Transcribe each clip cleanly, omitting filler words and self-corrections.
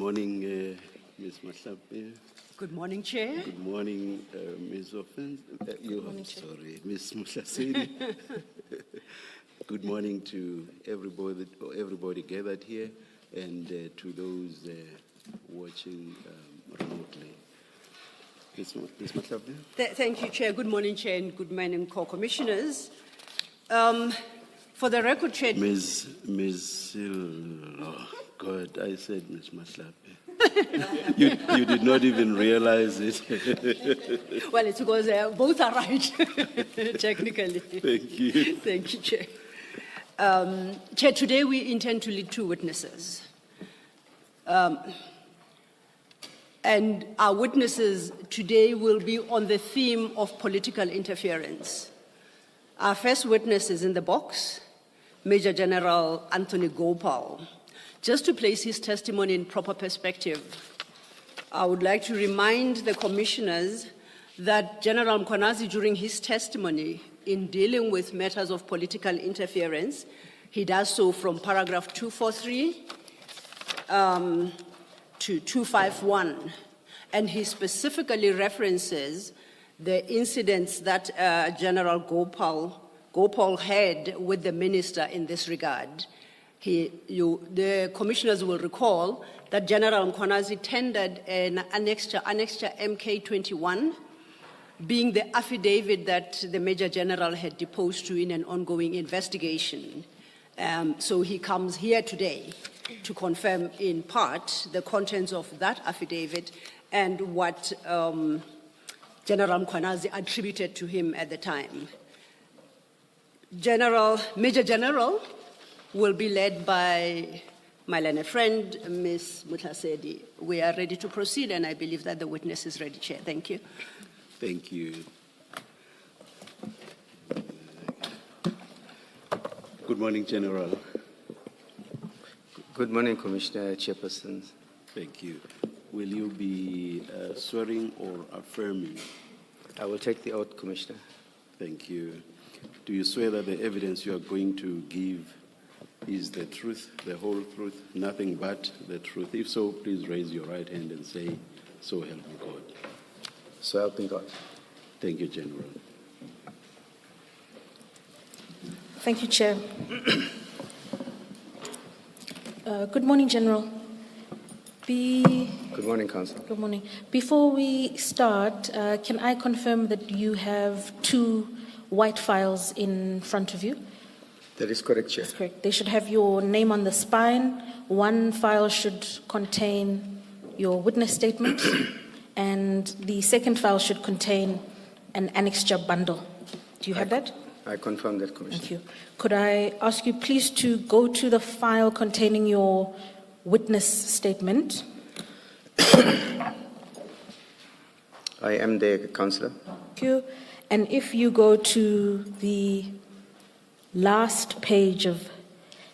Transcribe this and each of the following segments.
morning, Ms. Mahlape. Good morning, Chair. Good morning, Ms. Ms. Muslasedi. Good morning to everybody gathered here, and to those watching remotely. Ms. Mahlape. Thank you, Chair. Good morning, Chair, and good morning, co-commissioners. For the record, Chair. Oh God, I said Ms. Mahlape. you did not even realize it. Well, it's because both are right, technically. Thank you. Thank you, Chair. Chair, today we intend to lead two witnesses. And our witnesses today will be on the theme of political interference. Our first witness is in the box, Major General Anthony Gopal. Just to place his testimony in proper perspective, I would like to remind the commissioners that General Mkhwanazi, during his testimony in dealing with matters of political interference, he does so from paragraph 243 to 251, and he specifically references the incidents that General Gopal had with the minister in this regard. The commissioners will recall that General Mkhwanazi tendered an annexure MK21, being the affidavit that the Major General had deposed to in an ongoing investigation. So he comes here today to confirm in part the contents of that affidavit and what General Mkhwanazi attributed to him at the time. Major General will be led by my learned friend, Ms. Muslasedi. We are ready to proceed, and I believe that the witness is ready, Chair. Thank you. Thank you. Good morning, General. Good morning, Commissioner Chairperson. Thank you. Will you be swearing or affirming? I will take the oath, Commissioner. Thank you. Do you swear that the evidence you are going to give is the truth, the whole truth, nothing but the truth? If so, please raise your right hand and say, "So help me God." So help me God. Thank you, General. Thank you, Chair. Good morning, General. Good morning, Councillor. Good morning. Before we start, can I confirm that you have two white files in front of you? That is correct, Chair. That's correct. They should have your name on the spine. One file should contain your witness statement, and the second file should contain an annexure bundle. Do you have that? I confirm that, Commissioner. Thank you. Could I ask you please to go to the file containing your witness statement? I am there, Councillor. Thank you. And if you go to the last page of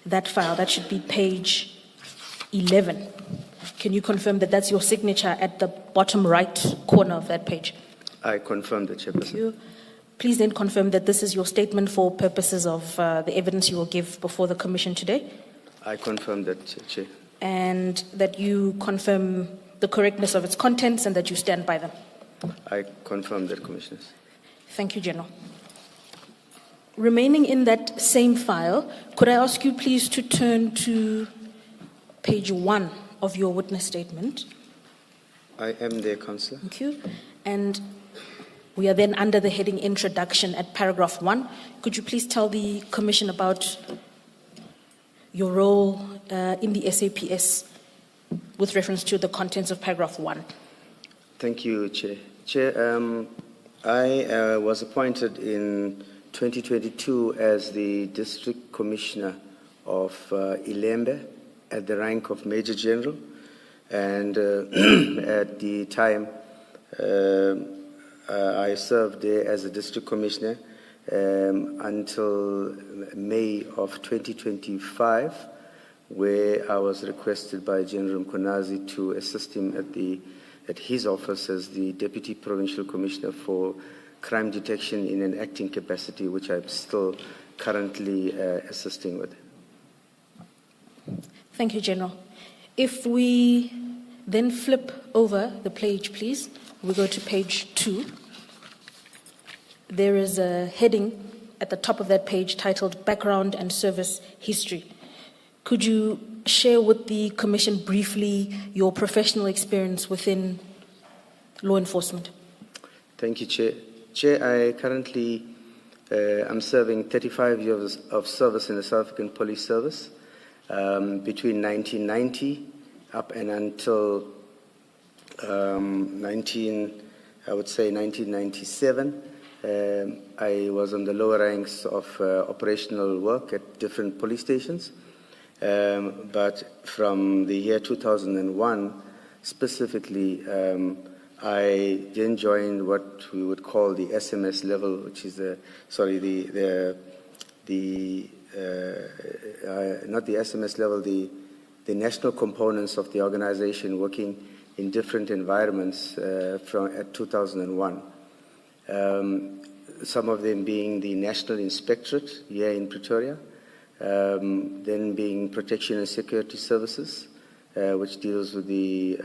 that file, that should be page 11. Can you confirm that that's your signature at the bottom right corner of that page? I confirm that, Chairperson. Thank you. Please then confirm that this is your statement for purposes of the evidence you will give before the Commission today. I confirm that, Chair. And that you confirm the correctness of its contents and that you stand by them. I confirm that, Commissioners. Thank you, General. Remaining in that same file, could I ask you please to turn to page 1 of your witness statement? I am there, Councillor. Thank you. And we are then under the heading Introduction at paragraph 1. Could you please tell the Commission about your role in the SAPS with reference to the contents of paragraph 1? Thank you, Chair. Chair, I was appointed in 2022 as the District Commissioner of Ilembe at the rank of Major General, and at the time I served there as a District Commissioner until May of 2025, where I was requested by General Mkhwanazi to assist him at his office as the Deputy Provincial Commissioner for Crime Detection in an acting capacity, which I'm still currently assisting with. Thank you, General. If we Then flip over the page, please. We go to page 2. There is a heading at the top of that page titled Background and Service History. Could you share with the Commission briefly your professional experience within law enforcement? Thank you, Chair. Chair, I currently am serving 35 years of service in the South African Police Service between 1990 up and until 1997. I was on the lower ranks of operational work at different police stations. But from the year 2001, specifically, I then joined what we would call the SMS level, which is not the SMS level, the national components of the organization, working in different environments at 2001. Some of them being the National Inspectorate here in Pretoria, then being Protection and Security Services, which deals with the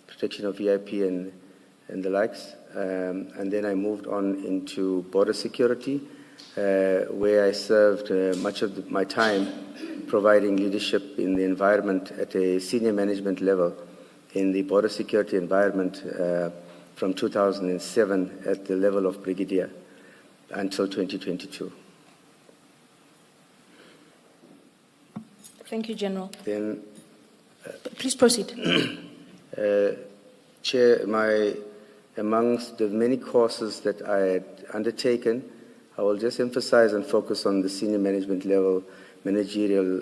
protection of VIP and the likes. And then I moved on into border security, where I served much of my time providing leadership in the environment at a senior management level in the border security environment from 2007 at the level of brigadier until 2022. Thank you, General. Then, please proceed. Chair, amongst the many courses that I had undertaken, I will just emphasize and focus on the senior management level managerial,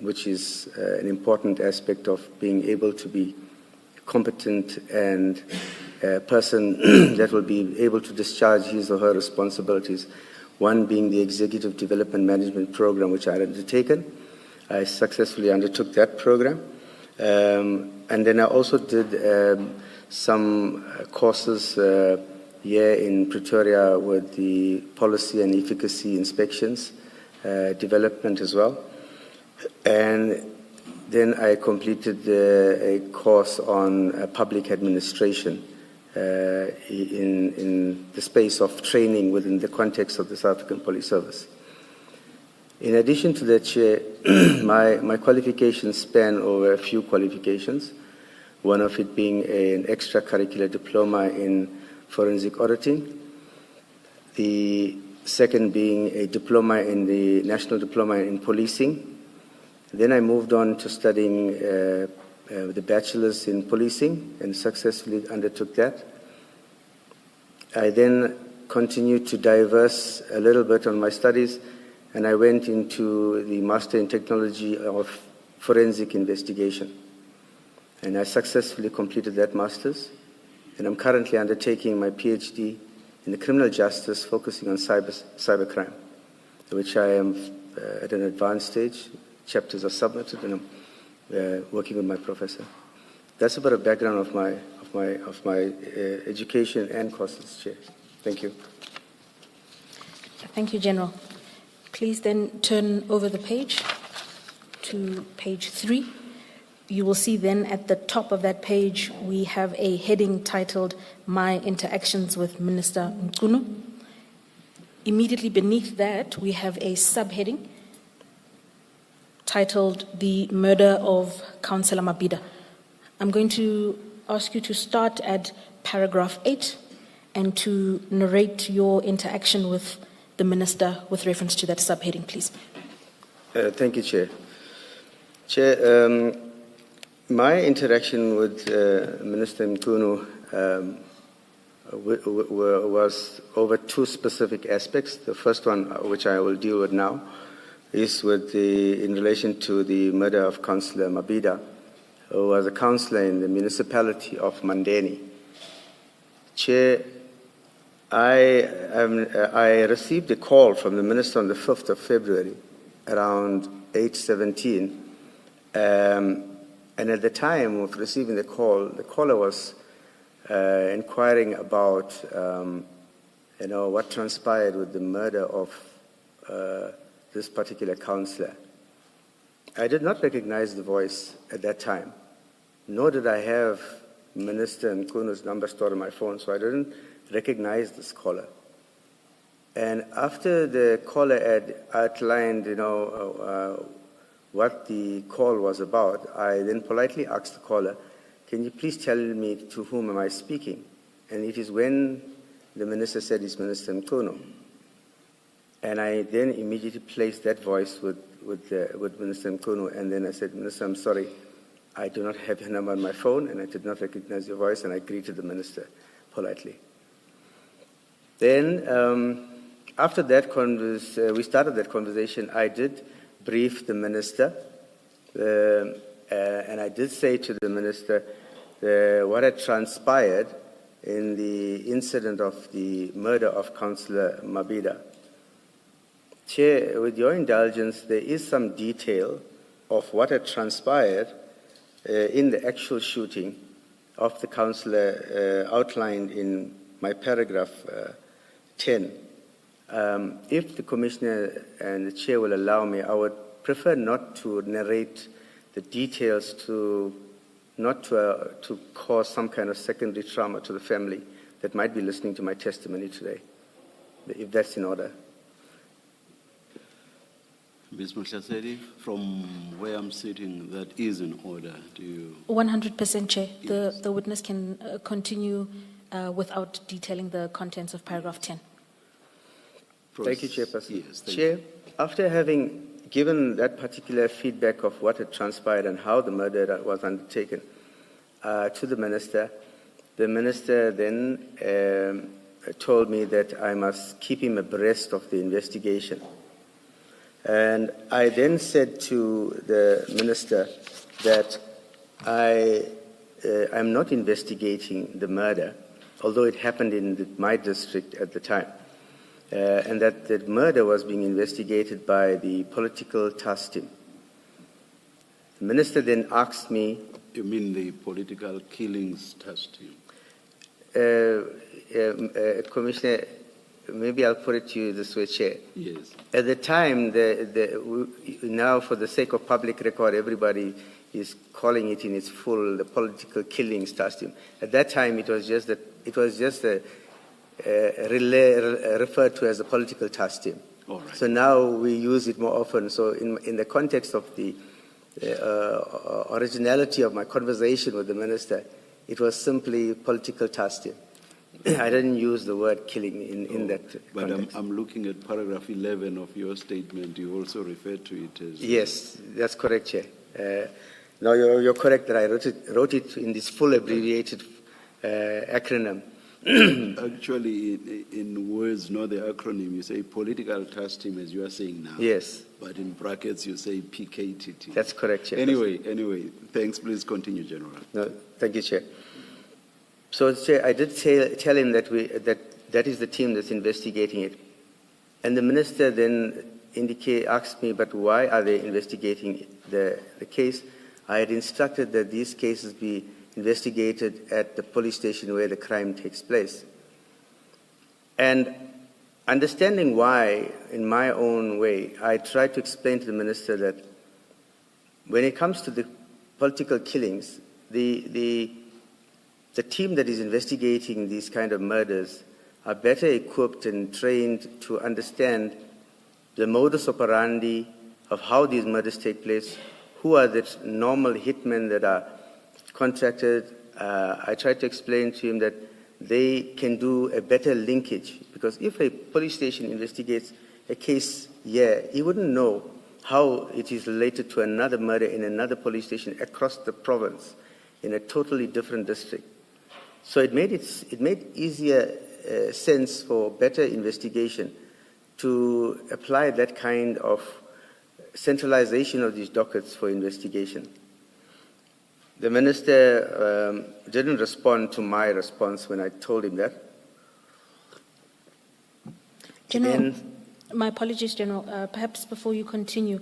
which is an important aspect of being able to be competent and a person that will be able to discharge his or her responsibilities. One being the Executive Development Management Program, which I had undertaken. I successfully undertook that program. And then I also did some courses here in Pretoria with the policy and efficacy inspections development as well. And then I completed a course on public administration in the space of training within the context of the South African Police Service. In addition to that, Chair, my qualifications span over a few qualifications, one of it being an extracurricular diploma in forensic auditing, the second being a diploma in the National Diploma in Policing. Then I moved on to studying the bachelor's in policing and successfully undertook that. I then continued to diverse a little bit on my studies, and I went into the Master in Technology of Forensic Investigation. And I successfully completed that master's. And I'm currently undertaking my PhD in the criminal justice, focusing on cybercrime, which I am at an advanced stage. Chapters are submitted, and I'm working with my professor. That's about a background of my education and courses, Chair. Thank you. Thank you, General. Please then turn over the page to page 3. You will see then at the top of that page, we have a heading titled, My Interactions with Minister Mchunu. Immediately beneath that, we have a subheading titled, The Murder of Councillor Mabida. I'm going to ask you to start at paragraph 8 and to narrate your interaction with the Minister with reference to that subheading, please. Thank you, Chair. Chair, my interaction with Minister Mchunu was over two specific aspects. The first one, which I will deal with now, is in relation to the murder of Councillor Mabida, who was a councillor in the municipality of Mandeni. Chair, I received a call from the Minister on the 5th of February, around 8:17, and at the time of receiving the caller was inquiring about, what transpired with the murder of this particular councillor. I did not recognize the voice at that time, nor did I have Minister Nkunu's number stored on my phone, so I didn't recognize this caller. And after the caller had outlined, what the call was about, I then politely asked the caller, "Can you please tell me to whom am I speaking?" And it is when the minister said it's Minister Nkunu. And I then immediately placed that voice with Minister Nkunu, and then I said, "Minister, I'm sorry, I do not have your number on my phone, and I did not recognize your voice," and I greeted the minister politely. Then, after that we started that conversation, I did brief the minister, and I did say to the minister what had transpired in the incident of the murder of Councillor Mabida. Chair, with your indulgence, there is some detail of what had transpired in the actual shooting of the councillor outlined in my paragraph 10. If the Commissioner and the Chair will allow me, I would prefer not to narrate the details to cause some kind of secondary trauma to the family that might be listening to my testimony today, if that's in order. Ms. Mhlasedi, from where I'm sitting, that is in order. Do you? 100%, Chair. Yes. The witness can continue without detailing the contents of paragraph 10. Thank you, Chairperson. Yes, thank Chair, you. after having given that particular feedback of what had transpired and how the murder was undertaken to the minister then told me that I must keep him abreast of the investigation. And I then said to the minister that I'm not investigating the murder, although it happened in my district at the time, and that the murder was being investigated by the political task team. The minister then asked me... You mean the political killings task team? Commissioner, maybe I'll put it to you this way, Chair. Yes. At the time, now for the sake of public record, everybody is calling it in its full the political killings task team. At that time, it was just referred to as a political task team. All right. So now we use it more often. So in the context of the originality of my conversation with the minister, it was simply political task team. I didn't use the word killing in that But context. I'm looking at paragraph 11 of your statement. You also referred to it as... Yes, that's correct, Chair. No, you're correct that I wrote it in this full abbreviated acronym. Actually, in words, not the acronym, you say political task team, as you are saying now. Yes. But in brackets, you say PKTT. That's correct, Chair. Anyway, thanks. Please continue, General. No, thank you, Chair. So, Chair, I did tell him that is the team that's investigating it. And the minister then asked me, but why are they investigating the case? I had instructed that these cases be investigated at the police station where the crime takes place. And understanding why, in my own way, I tried to explain to the minister that when it comes to the political killings, the team that is investigating these kind of murders are better equipped and trained to understand the modus operandi of how these murders take place, who are the normal hitmen that are contracted. I tried to explain to him that they can do a better linkage, because if a police station investigates a case here, he wouldn't know how it is related to another murder in another police station across the province in a totally different district. So it made easier sense for better investigation to apply that kind of centralization of these dockets for investigation. The minister didn't respond to my response when I told him that. General, my apologies, General. Perhaps before you continue,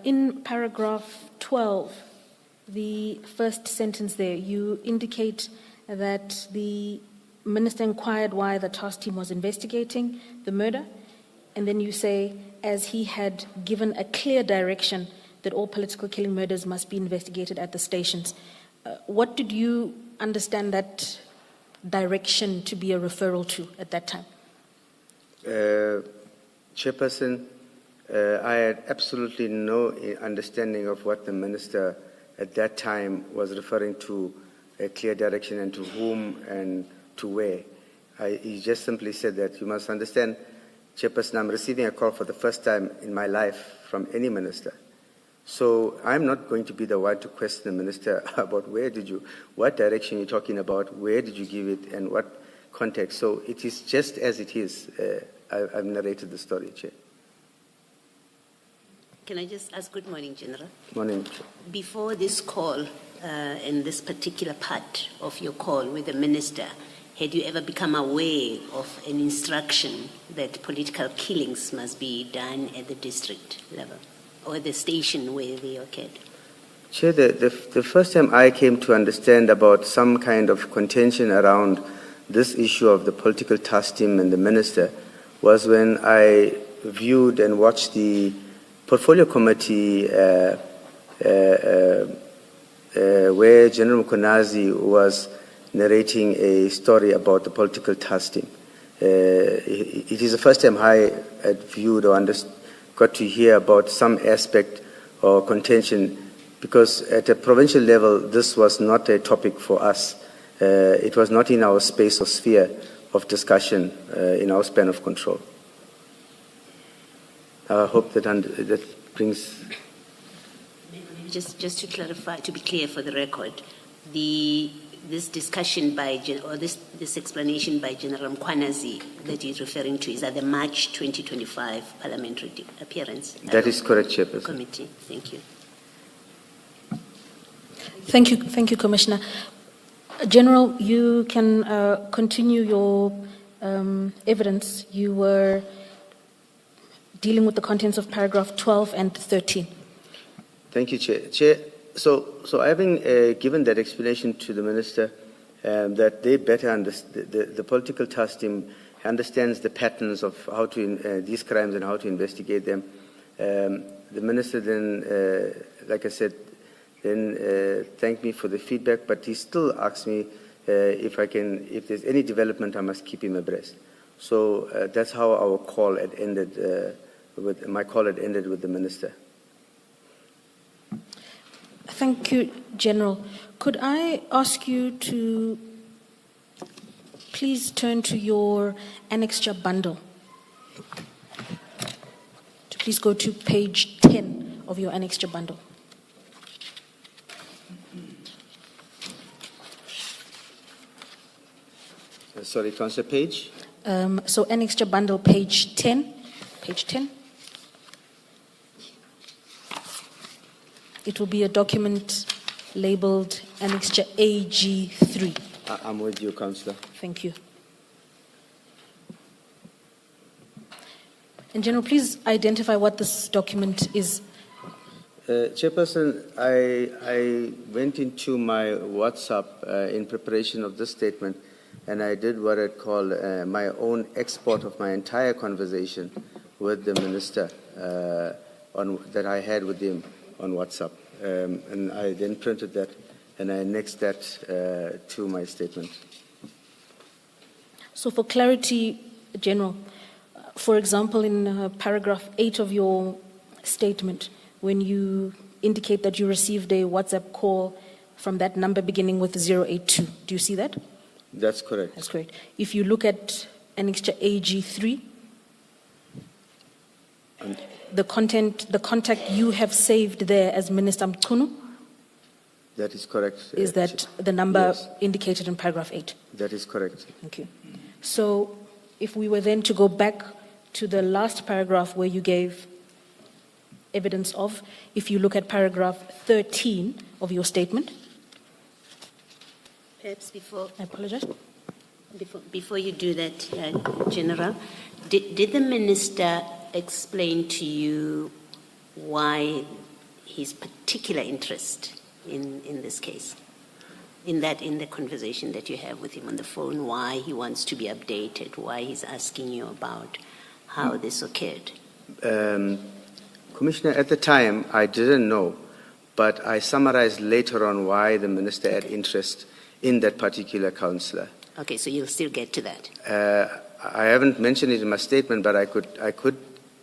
in paragraph 12, the first sentence there, you indicate that the minister inquired why the task team was investigating the murder, and then you say, as he had given a clear direction that all political killing murders must be investigated at the stations. What did you understand that direction to be a referral to at that time? Chairperson, I had absolutely no understanding of what the minister at that time was referring to, a clear direction, and to whom and to where. He just simply said that you must understand, Chairperson, I'm receiving a call for the first time in my life from any minister. So I'm not going to be the one to question the minister about what direction you're talking about, where did you give it, and what context. So it is just as it is. I've narrated the story, Chair. Can I just ask, good morning, General. Morning, Chair. Before this call, in this particular part of your call with the minister, had you ever become aware of an instruction that political killings must be done at the district level or the station where they occurred? Chair, the first time I came to understand about some kind of contention around this issue of the political task team and the minister was when I viewed and watched the portfolio committee where General Mkonazi was narrating a story about the political task team. It is the first time I had viewed or got to hear about some aspect or contention, because at a provincial level, this was not a topic for us. It was not in our space or sphere of discussion in our span of control. I hope that brings... Just to clarify, to be clear for the record, this discussion this explanation by General Mkwanazi that he's referring to is at the March 2025 parliamentary appearance. That is correct, Chairperson. Committee. Thank you. Thank you, Commissioner. General, you can continue your evidence. You were dealing with the contents of paragraph 12 and 13. Thank you, Chair. Chair, so having given that explanation to the minister, that they better understand, the political task team understands the patterns of how to these crimes and how to investigate them. The minister then, like I said, then thanked me for the feedback, but he still asked me if there's any development, I must keep him abreast. So that's how our call had ended. My call had ended with the minister. Thank you, General. Could I ask you to please turn to your annexure bundle? To please go to page 10 of your annexure bundle. Sorry, Councillor, page? So annexure bundle, page 10. Page 10. It will be a document labeled annexure AG3. I'm with you, Councillor. Thank you. And General, please identify what this document is. Chairperson, I went into my WhatsApp in preparation of this statement, and I did what I'd call my own export of my entire conversation with the minister that I had with him on WhatsApp. And I then printed that and I annexed that to my statement. So for clarity, General, for example, in paragraph 8 of your statement, when you indicate that you received a WhatsApp call from that number beginning with 082, do you see that? That's correct. That's correct. If you look at annexure AG3, the contact you have saved there as Minister Mchunu, that is correct. Is that the number yes, indicated in paragraph 8? That is correct. Thank you. So if we were then to go back to the last paragraph where you gave evidence of, if you look at paragraph 13 of your statement. Perhaps before... I apologize. Before you do that, General, did the minister explain to you why his particular interest in this case, in the conversation that you have with him on the phone, why he wants to be updated, why he's asking you about how this occurred? Commissioner, at the time, I didn't know, but I summarized later on why the minister had interest in that particular councillor. Okay, so you'll still get to that. I haven't mentioned it in my statement, but I could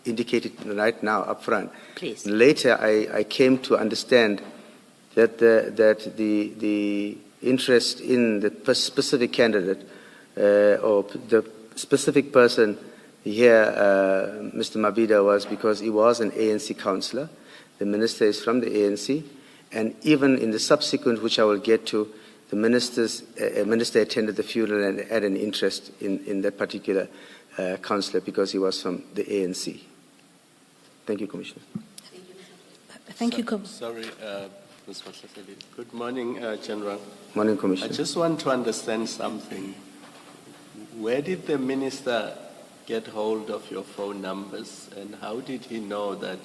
indicate it right now up front. Please. Later, I came to understand that the interest in the specific candidate or the specific person here, Mr. Mabida, was because he was an ANC councillor. The minister is from the ANC, and even in the subsequent, which I will get to, the minister attended the funeral and had an interest in that particular councillor because he was from the ANC. Thank you, Commissioner. Thank you, Sorry, Ms. Maslaseli. Good morning, General. Morning, I Commissioner. just want to understand something. Where did the minister get hold of your phone numbers, and how did he know that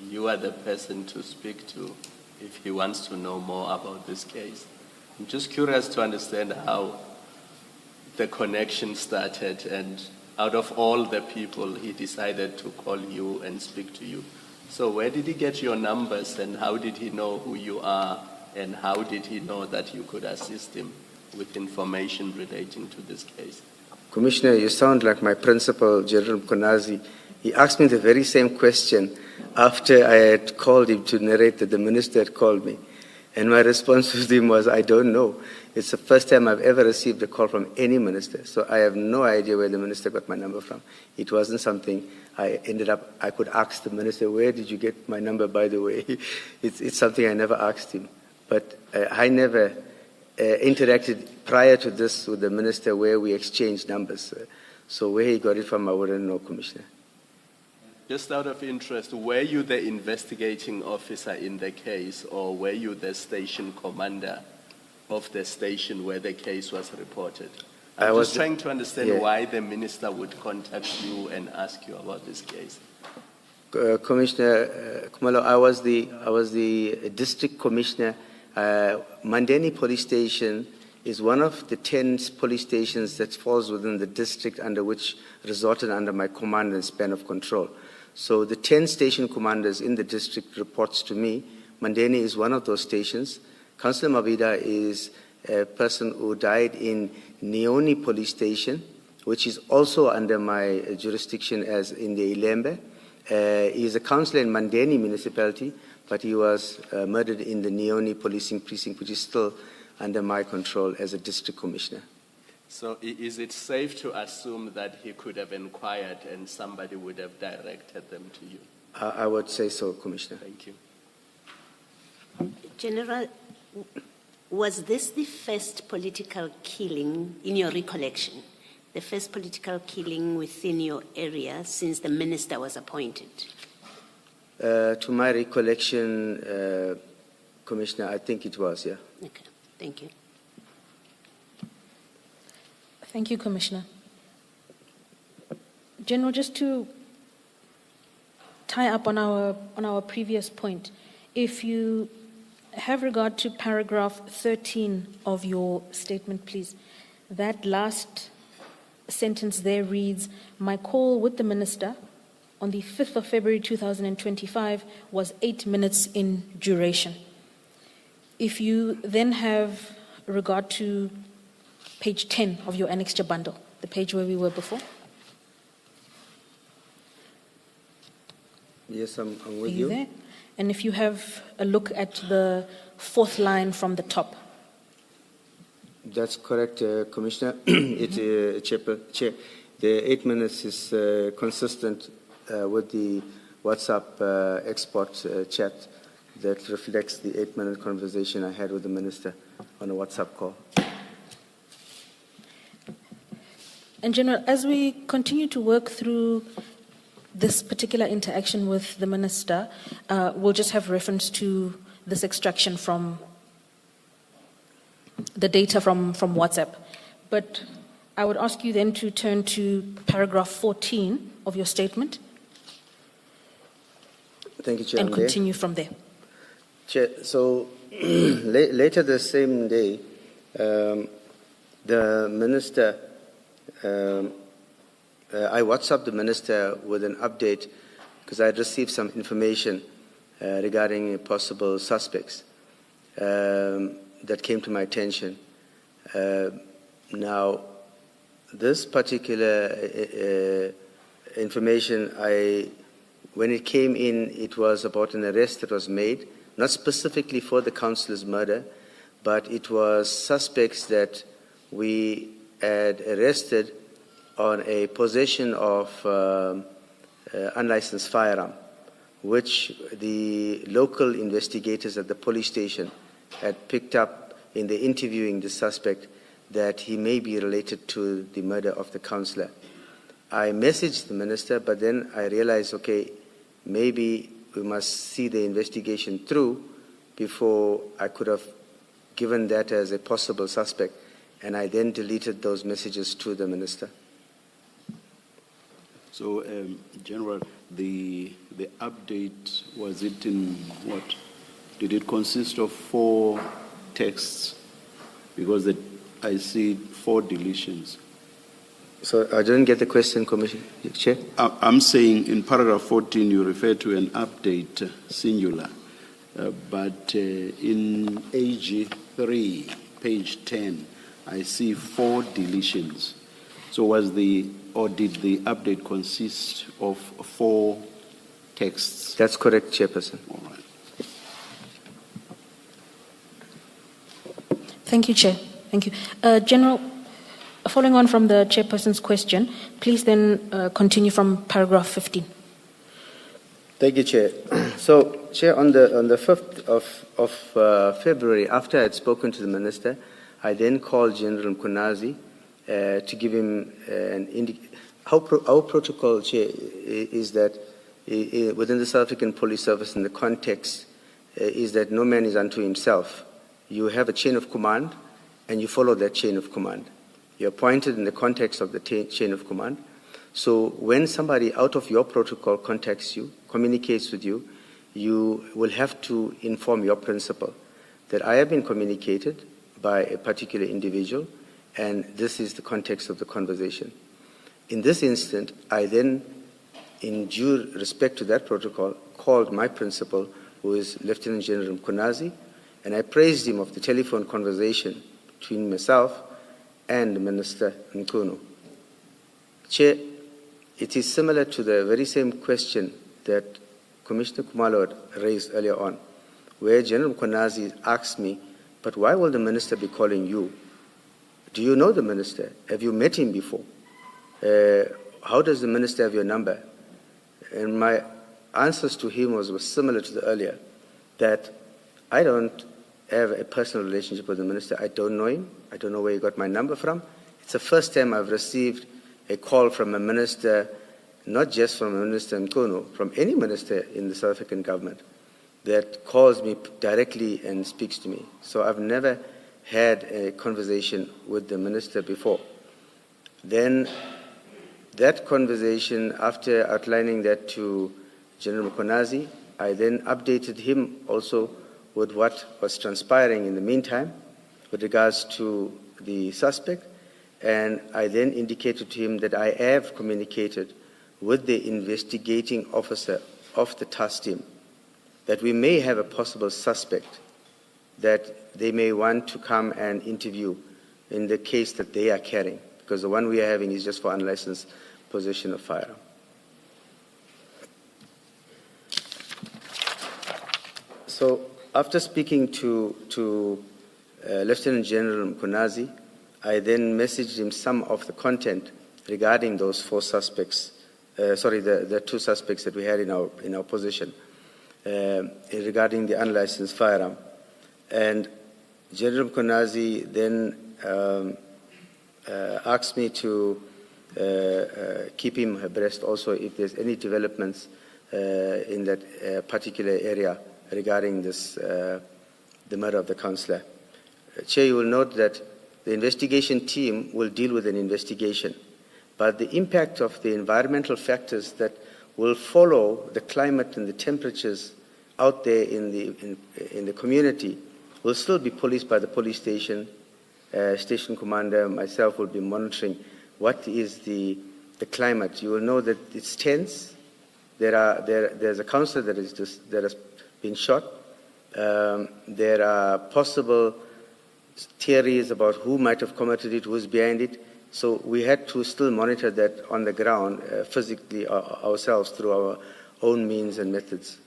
you are the person to speak to if he wants to know more about this case? I'm just curious to understand how the connection started, and out of all the people, he decided to call you and speak to you. So where did he get your numbers, and how did he know who you are, and how did he know that you could assist him with information relating to this case? Commissioner, you sound like my principal, General Konazi. He asked me the very same question after I had called him to narrate that the minister had called me. And my response to him was, I don't know. It's the first time I've ever received a call from any minister. So I have no idea where the minister got my number from. It wasn't something I could ask the minister, where did you get my number, by the way? It's something I never asked him. But I never interacted prior to this with the minister where we exchanged numbers. So where he got it from, I wouldn't know, Commissioner. Just out of interest, were you the investigating officer in the case, or were you the station commander of the station where the case was reported? I was just trying to understand why the minister would contact you and ask you about this case. Commissioner Kumalo, I was the district commissioner. Mandeni Police Station is one of the 10 police stations that falls within the district under which resorted under my command and span of control. So the 10 station commanders in the district reports to me. Mandeni is one of those stations. Councillor Mabida is a person who died in Neoni Police Station, which is also under my jurisdiction as in the Ilembe. He is a councillor in Mandeni municipality, but he was murdered in the Neoni policing precinct, which is still under my control as a district commissioner. So is it safe to assume that he could have inquired and somebody would have directed them to you? I would say so, Commissioner. Thank you. General, was this the first political killing, in your recollection, the first political killing within your area since the minister was appointed? To my recollection, Commissioner, I think it was, yeah. Okay, thank you. Thank you, Commissioner. General, just to tie up on our previous point, if you have regard to paragraph 13 of your statement, please. That last sentence there reads, my call with the minister on the 5th of February 2025 was 8 minutes in duration. If you then have regard to page 10 of your annexure bundle, the page where we were before. Yes, I'm with Are you you. there? And if you have a look at the fourth line from the top. That's correct, Commissioner. Chair, the 8 minutes is consistent with the WhatsApp export chat that reflects the 8-minute conversation I had with the minister on a WhatsApp call. And General, as we continue to work through this particular interaction with the minister, we'll just have reference to this extraction from the data from WhatsApp. But I would ask you then to turn to paragraph 14 of your statement. Thank you, Chair. And continue from there. Chair, so later the same day, the minister, I WhatsApped the minister with an update because I had received some information regarding possible suspects that came to my attention. Now, this particular information, when it came in, it was about an arrest that was made, not specifically for the councillor's murder, but it was suspects that we had arrested on a possession of unlicensed firearm, which the local investigators at the police station had picked up in the interviewing the suspect that he may be related to the murder of the councillor. I messaged the minister, but then I realized, okay, maybe we must see the investigation through before I could have given that as a possible suspect, and I then deleted those messages to the minister. So, General, the update, was it in what? Did it consist of 4 texts? Because I see 4 deletions. So I didn't get the question, Commissioner Chair. I'm saying in paragraph 14 you refer to an update, singular, but in AG 3, page 10, I see 4 deletions. So did the update consist of 4 texts? That's correct, Chairperson. All right. Thank you, Chair. Thank you. General, following on from the Chairperson's question, please then continue from paragraph 15. Thank you, Chair. So, Chair, on the 5th of February, after I had spoken to the Minister, I then called General Mkunazi to give him an indication. Our protocol, Chair, is that within the South African Police Service, in the context, is that no man is unto himself. You have a chain of command, and you follow that chain of command. You're appointed in the context of the chain of command. So when somebody out of your protocol contacts you, communicates with you, you will have to inform your principal that I have been communicated by a particular individual, and this is the context of the conversation. In this instant, I then, in due respect to that protocol, called my principal, who is Lieutenant General Mkunazi, and I praised him of the telephone conversation between myself and Minister Nkunu. Chair, it is similar to the very same question that Commissioner Kumalo had raised earlier on, where General Mkunazi asked me, but why will the minister be calling you? Do you know the minister? Have you met him before? How does the minister have your number? And my answers to him was similar to the earlier, that I don't have a personal relationship with the minister. I don't know him. I don't know where he got my number from. It's the first time I've received a call from a minister, not just from Minister Nkunu, from any minister in the South African government that calls me directly and speaks to me. So I've never had a conversation with the minister before. Then that conversation, after outlining that to General Mkunazi, I then updated him also with what was transpiring in the meantime with regards to the suspect, and I then indicated to him that I have communicated with the investigating officer of the task team that we may have a possible suspect that they may want to come and interview in the case that they are carrying, because the one we are having is just for unlicensed possession of firearm. So after speaking to Lieutenant General Mkunazi, I then messaged him some of the content regarding those 4 suspects, the 2 suspects that we had in our possession, regarding the unlicensed firearm. And General Mkunazi then asked me to keep him abreast also if there's any developments in that particular area regarding this, the murder of the councillor. Chair, you will note that the investigation team will deal with an investigation, but the impact of the environmental factors that will follow the climate and the temperatures out there in the community will still be policed by the police station. Station commander, myself will be monitoring what is the climate. You will know that it's tense. There's a councillor that has been shot. There are possible theories about who might have committed it, who's behind it. So we had to still monitor that on the ground physically ourselves through our own means and methods.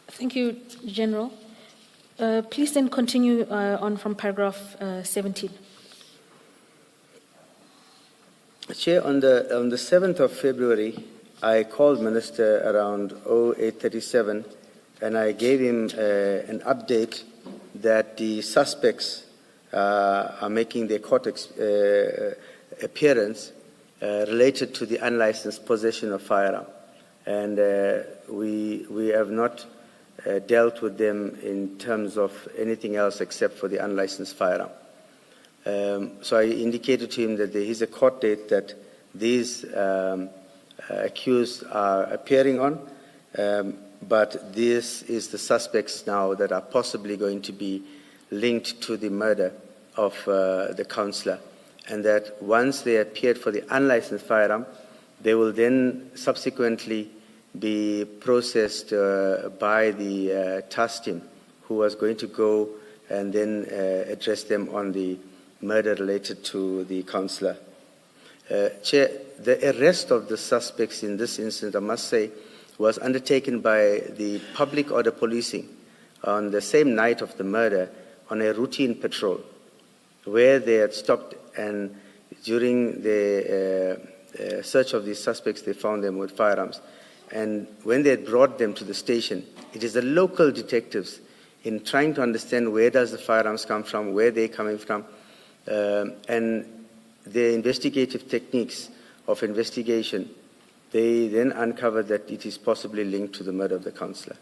Thank you, General. Please then continue on from paragraph 17. Chair, on the 7th of February, I called Minister around 0837 and I gave him an update that the suspects are making their court appearance related to the unlicensed possession of firearm. And we have not dealt with them in terms of anything else except for the unlicensed firearm. So I indicated to him that there is a court date that these accused are appearing on, but this is the suspects now that are possibly going to be linked to the murder of the councillor, and that once they appeared for the unlicensed firearm, they will then subsequently be processed by the task team, who was going to go and then address them on the murder related to the councillor. Chair, the arrest of the suspects in this incident, I must say, was undertaken by the public order policing on the same night of the murder on a routine patrol, where they had stopped, and during the search of these suspects, they found them with firearms. And when they had brought them to the station, it is the local detectives, in trying to understand where does the firearms come from, where they're coming from, and the investigative techniques of investigation, they then uncovered that it is possibly linked to the murder of the councillor.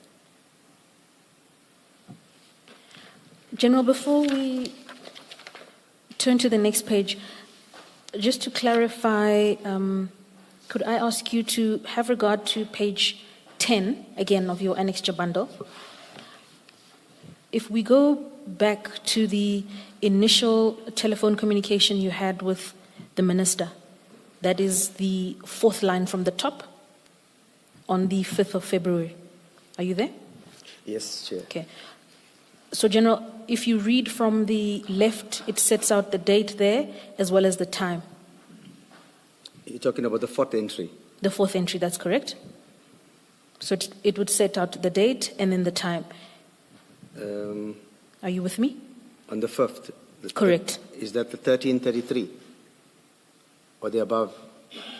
General, before we turn to the next page, just to clarify, could I ask you to have regard to page 10, again, of your annexure bundle? If we go back to the initial telephone communication you had with the minister, that is the fourth line from the top on the 5th of February. Are you there? Yes, Chair. Okay. So, General, if you read from the left, it sets out the date there as well as the time. You're talking about the fourth entry? The fourth entry, that's correct. So it would set out the date and then the time. Are you with me? On the 5th? Correct. Is that the 1333? Or the above?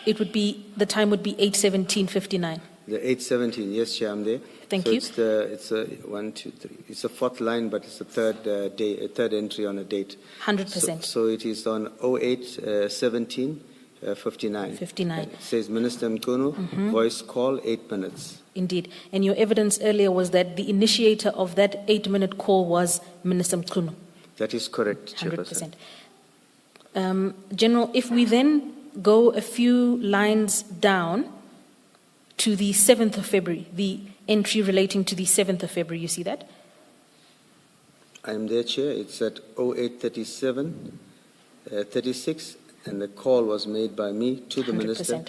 It would be, the time would be 8:17:59. The 8:17, yes, Chair, I'm there. Thank so you. It's a 1, 2, 3. It's a fourth line, but it's a third entry on a date. 100%. So it is on 08:17. 59. 59. It says Minister Mkunu, voice call, 8 minutes. Indeed. And your evidence earlier was that the initiator of that 8-minute call was Minister Mkunu. That is correct, Chairperson. 100%. General, if we then go a few lines down to the 7th of February, the entry relating to the 7th of February, you see that? I am there, Chair. It's at 08:37, 36. And the call was made by me to the 100%. Minister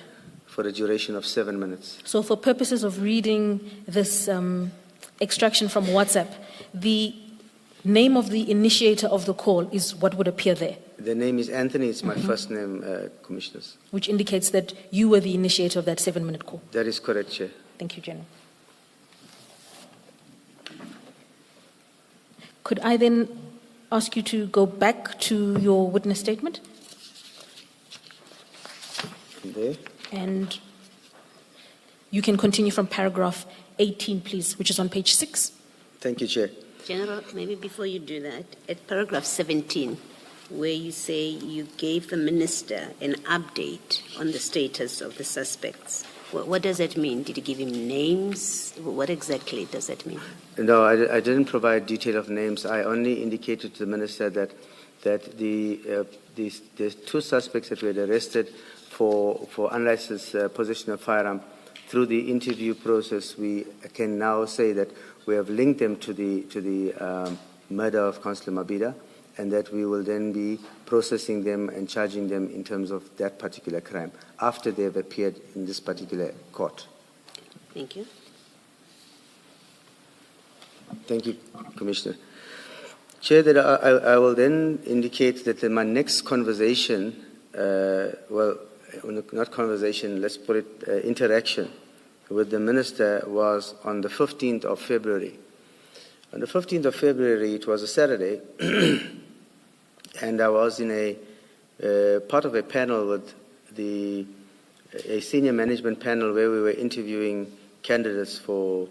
for a duration of 7 minutes. So for purposes of reading this extraction from WhatsApp, the name of the initiator of the call is what would appear there. The name is Anthony. It's my first name, Commissioners. Which indicates that you were the initiator of that 7-minute call. That is correct, Chair. Thank you, General. Could I then ask you to go back to your witness statement? There. And you can continue from paragraph 18, please, which is on page 6. Thank you, Chair. General, maybe before you do that, at paragraph 17, where you say you gave the minister an update on the status of the suspects, what does that mean? Did you give him names? What exactly does that mean? No, I didn't provide detail of names. I only indicated to the Minister that the two suspects that we had arrested for unlicensed possession of firearm, through the interview process, we can now say that we have linked them to the murder of Councillor Mabida, and that we will then be processing them and charging them in terms of that particular crime after they have appeared in this particular court. Thank you. Thank you, Commissioner. Chair, that I will then indicate that in my next conversation, well, not conversation, let's put it interaction with the Minister was on the 15th of February. On the 15th of February, it was a Saturday, and I was in a part of a panel with a senior management panel where we were interviewing candidates for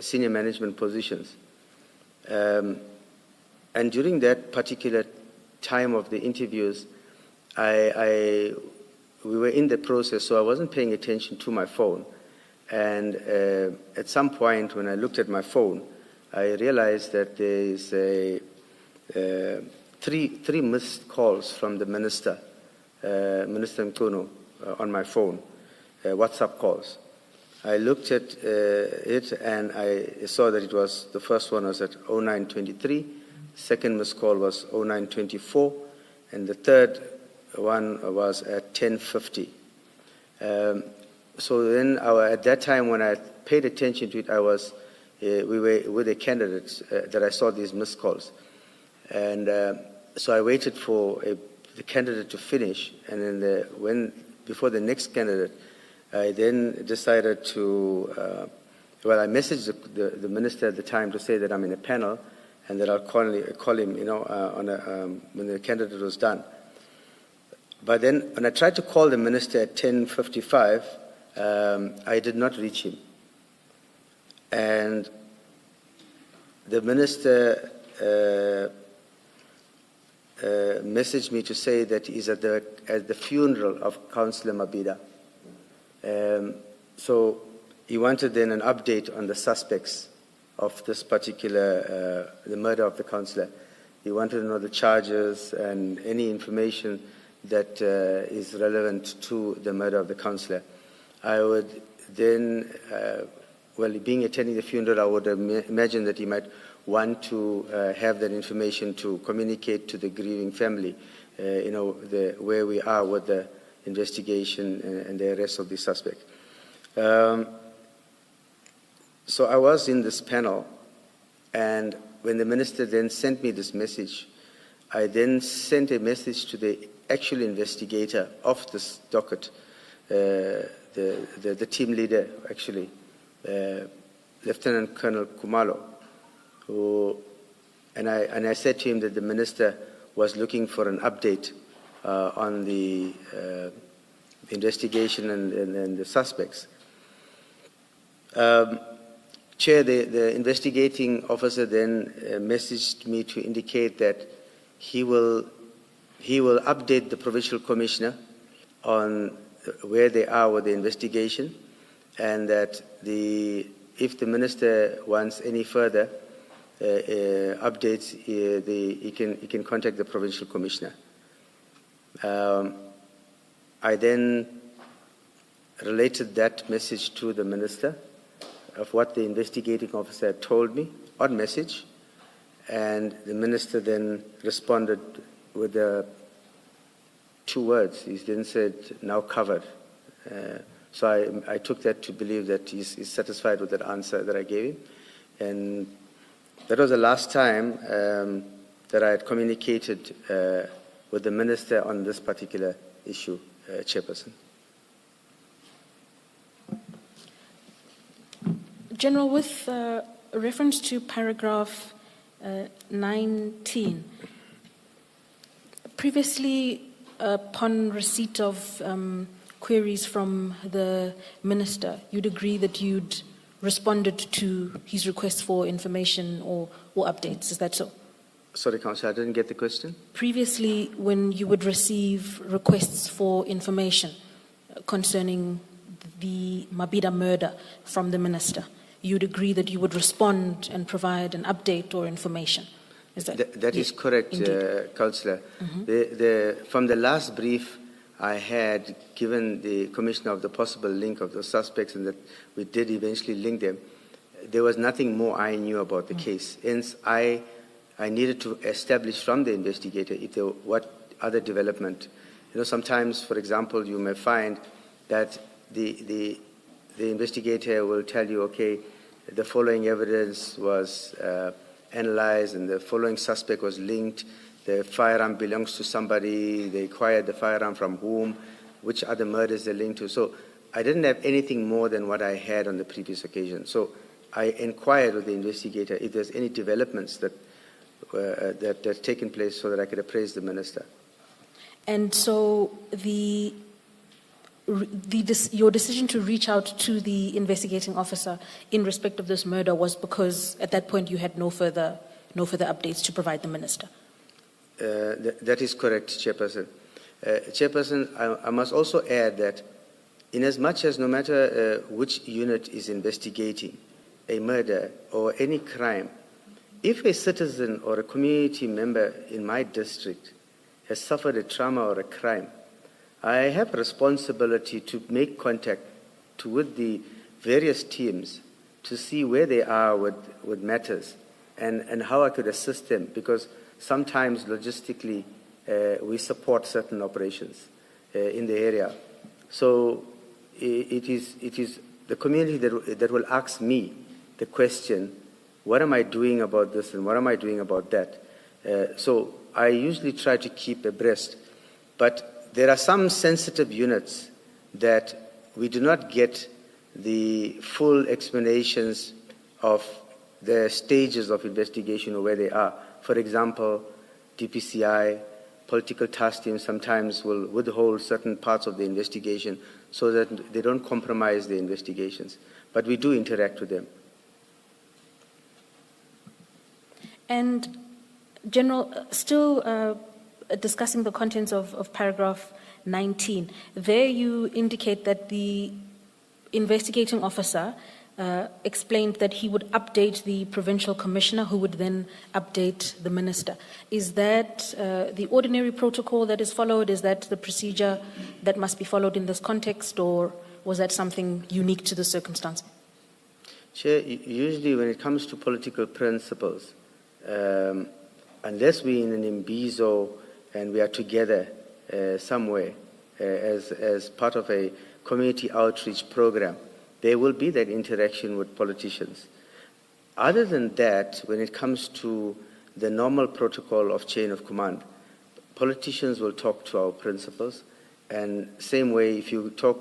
senior management positions. And during that particular time of the interviews, we were in the process, so I wasn't paying attention to my phone. And at some point, when I looked at my phone, I realized that there is three missed calls from the Minister, Minister Mkuno, on my phone, WhatsApp calls. I looked at it and I saw that it was, the first one was at 0923, second missed call was 0924, and the third one was at 1050. So then at that time when I paid attention to it, we were with a candidate that I saw these missed calls. And so I waited for the candidate to finish, and then before the next candidate, I then decided to, I messaged the Minister at the time to say that I'm in a panel and that I'll call him, when the candidate was done. But then when I tried to call the Minister at 10:55, I did not reach him. And the Minister messaged me to say that he's at the funeral of Councillor Mabida. So he wanted then an update on the suspects of this particular, the murder of the councillor. He wanted to know the charges and any information that is relevant to the murder of the councillor. I would then, being attending the funeral, I would imagine that he might want to have that information to communicate to the grieving family, where we are with the investigation and the arrest of the suspect. So I was in this panel, and when the Minister then sent me this message, I then sent a message to the actual investigator of this docket, the team leader, actually, Lieutenant Colonel Kumalo, and I said to him that the Minister was looking for an update on the investigation and the suspects. Chair, the investigating officer then messaged me to indicate that he will update the Provincial Commissioner on where they are with the investigation, and that if the Minister wants any further updates, he can contact the Provincial Commissioner. I then related that message to the Minister of what the investigating officer had told me on message, and the Minister then responded with 2 words. He then said, "Now covered." So I took that to believe that he's satisfied with that answer that I gave him. And that was the last time that I had communicated with the Minister on this particular issue, Chairperson. General, with reference to paragraph 19, previously upon receipt of queries from the Minister, you'd agree that you'd responded to his request for information or updates. Is that so? Sorry, Councillor, I didn't get the question. Previously, when you would receive requests for information concerning the Mabida murder from the Minister, you'd agree that you would respond and provide an update or information. Is that is correct, Councillor. Mm-hmm. From the last brief I had given the Commissioner of the possible link of the suspects, and that we did eventually link them, there was nothing more I knew about the case. Hence, I needed to establish from the investigator what other development. Sometimes, for example, you may find that the the investigator will tell you, okay, the following evidence was analyzed and the following suspect was linked, the firearm belongs to somebody, they acquired the firearm from whom, which other murders they're linked to. So I didn't have anything more than what I had on the previous occasion. So I inquired with the investigator if there's any developments that have taken place so that I could appraise the minister. And so your decision to reach out to the investigating officer in respect of this murder was because at that point you had no further updates to provide the minister. That is correct, Chairperson. Chairperson, I must also add that inasmuch as no matter which unit is investigating a murder or any crime, if a citizen or a community member in my district has suffered a trauma or a crime, I have a responsibility to make contact with the various teams to see where they are with matters and how I could assist them, because sometimes logistically we support certain operations in the area. So it is the community that will ask me the question, what am I doing about this and what am I doing about that? So I usually try to keep abreast. But there are some sensitive units that we do not get the full explanations of the stages of investigation or where they are. For example, DPCI, political task teams sometimes will withhold certain parts of the investigation so that they don't compromise the investigations. But we do interact with them. And General, still discussing the contents of paragraph 19, there you indicate that the investigating officer explained that he would update the provincial commissioner, who would then update the minister. Is that the ordinary protocol that is followed? Is that the procedure that must be followed in this context, or was that something unique to the circumstance? Chair, usually when it comes to political principles, unless we're in an imbizo and we are together somewhere as part of a community outreach program, there will be that interaction with politicians. Other than that, when it comes to the normal protocol of chain of command, politicians will talk to our principals, and same way if you go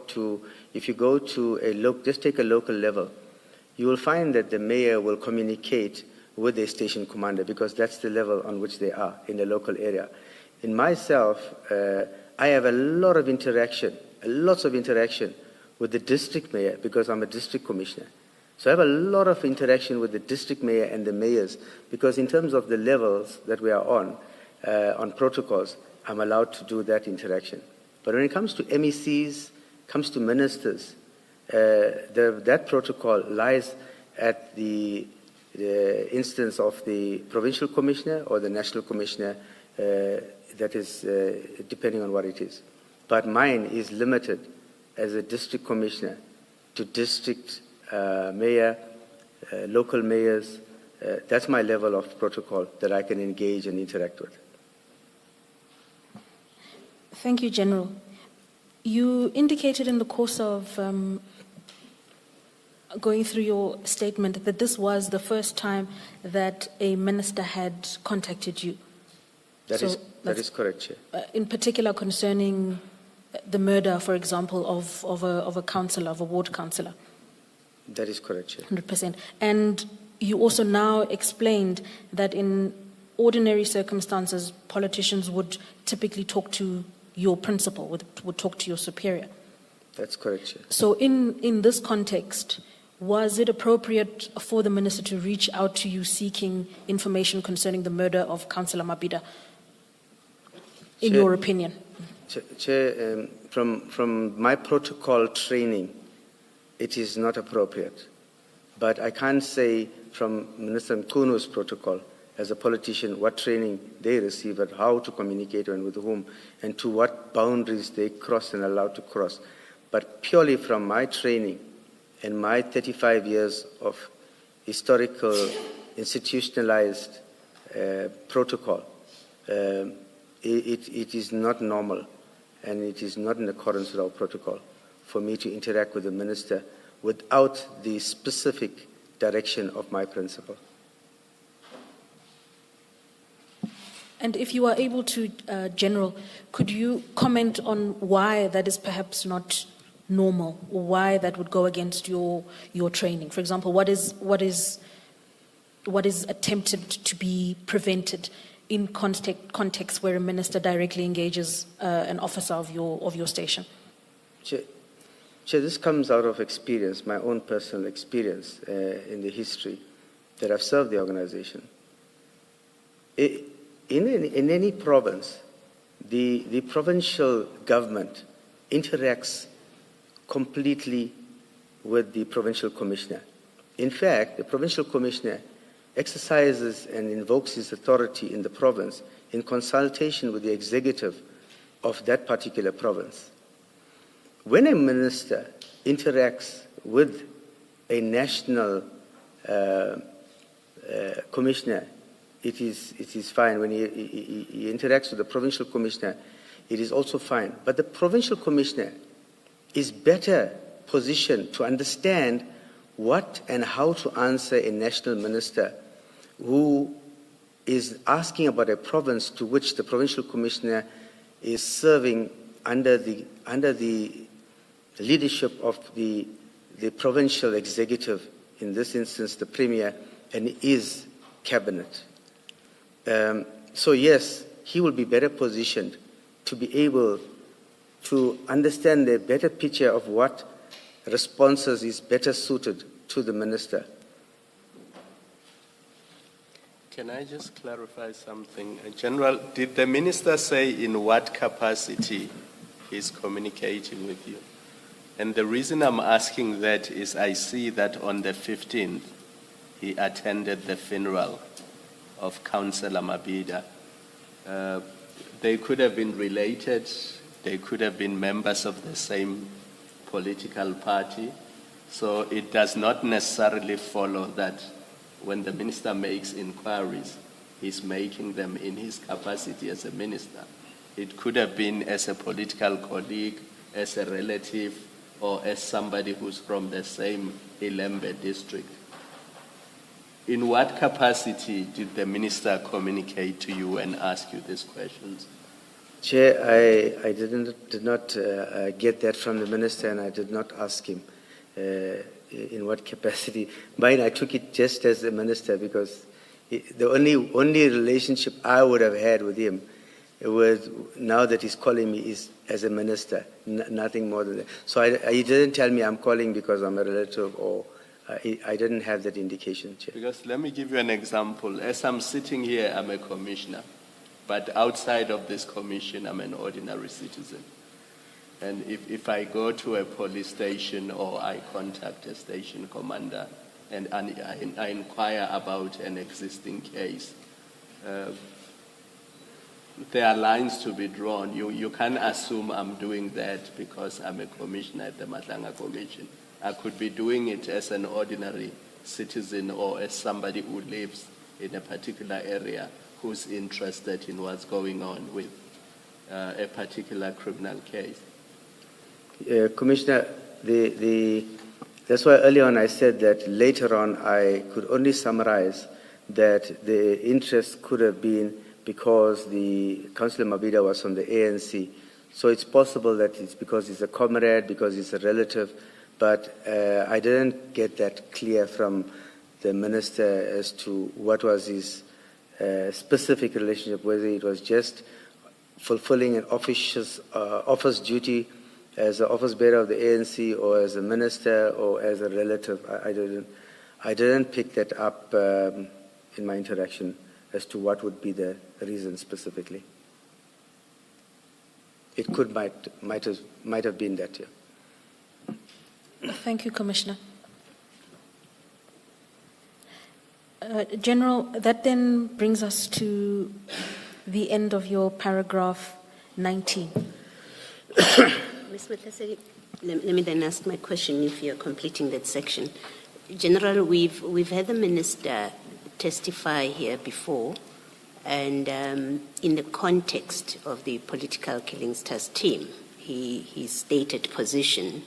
to just take a local level, you will find that the mayor will communicate with the station commander, because that's the level on which they are in the local area. In myself, I have lots of interaction with the district mayor, because I'm a district commissioner. So I have a lot of interaction with the district mayor and the mayors, because in terms of the levels that we are on protocols, I'm allowed to do that interaction. But when it comes to MECs, comes to ministers, that protocol lies at the instance of the provincial commissioner or the national commissioner, that is depending on what it is. But mine is limited as a district commissioner to district mayor, local mayors. That's my level of protocol that I can engage and interact with. Thank you, General. You indicated in the course of going through your statement that this was the first time that a minister had contacted you. That is correct, Chair. In particular concerning the murder, for example, of a councillor, of a ward councillor. That is correct, Chair. 100%. And you also now explained that in ordinary circumstances, politicians would typically talk to your principal, would talk to your superior. That's correct, Chair. So in this context, was it appropriate for the minister to reach out to you seeking information concerning the murder of Councillor Mabida, in your opinion? Chair, from my protocol training, it is not appropriate. But I can't say from Minister Mkunu's protocol, as a politician, what training they receive and how to communicate and with whom, and to what boundaries they cross and allowed to cross. But purely from my training and my 35 years of historical, institutionalized protocol, it is not normal, and it is not in accordance with our protocol for me to interact with the minister without the specific direction of my principal. And if you are able to, General, could you comment on why that is perhaps not normal, or why that would go against your training? For example, what is attempted to be prevented in context where a minister directly engages an officer of your station? Chair, this comes out of experience, my own personal experience in the history that I've served the organization. In any province, the provincial government interacts completely with the provincial commissioner. In fact, the provincial commissioner exercises and invokes his authority in the province in consultation with the executive of that particular province. When a minister interacts with a national commissioner, it is fine. When he interacts with the provincial commissioner, it is also fine. But the provincial commissioner is better positioned to understand what and how to answer a national minister who is asking about a province to which the provincial commissioner is serving under the leadership of the provincial executive, in this instance the Premier, and his cabinet. So yes, he will be better positioned to be able to understand the better picture of what responses is better suited to the minister. Can I just clarify something? General, did the minister say in what capacity he's communicating with you? And the reason I'm asking that is I see that on the 15th, he attended the funeral of Councillor Mabida. They could have been related, they could have been members of the same political party, so it does not necessarily follow that when the minister makes inquiries, he's making them in his capacity as a minister. It could have been as a political colleague, as a relative, or as somebody who's from the same Ilembe district. In what capacity did the minister communicate to you and ask you these questions? Chair, I did not get that from the minister, and I did not ask him in what capacity. Mine, I took it just as a minister, because the only relationship I would have had with him was, now that he's calling me, is as a minister, nothing more than that. So he didn't tell me I'm calling because I'm a relative, or I didn't have that indication, Chair. Because let me give you an example. As I'm sitting here, I'm a commissioner. But outside of this commission, I'm an ordinary citizen. And if I go to a police station or I contact a station commander and I inquire about an existing case, there are lines to be drawn. You can't assume I'm doing that because I'm a commissioner at the Madlanga Commission. I could be doing it as an ordinary citizen or as somebody who lives in a particular area who's interested in what's going on with a particular criminal case. Commissioner, that's why earlier on I said that later on I could only summarize that the interest could have been because the Councillor Mabida was from the ANC. So it's possible that it's because he's a comrade, because he's a relative, but I didn't get that clear from the minister as to what was his specific relationship, whether it was just fulfilling an office duty as an office bearer of the ANC, or as a minister, or as a relative. I didn't pick that up in my interaction as to what would be the reason specifically. It might have been that, yeah. Thank you, Commissioner. General, that then brings us to the end of your paragraph 19. Ms. Matlaseri, let me then ask my question if you're completing that section. General, we've had the minister testify here before, and in the context of the Political Killings Task Team, his stated position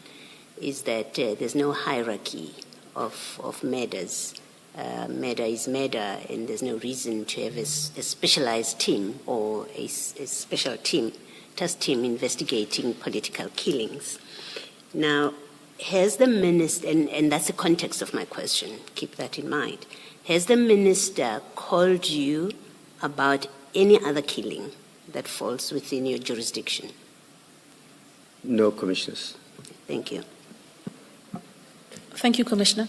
is that there's no hierarchy of murders. Murder is murder, and there's no reason to have a specialized team or a special team, task team investigating political killings. Now, has the minister, and that's the context of my question, keep that in mind, has the minister called you about any other killing that falls within your jurisdiction? No, Commissioners. Thank you. Thank you, Commissioner.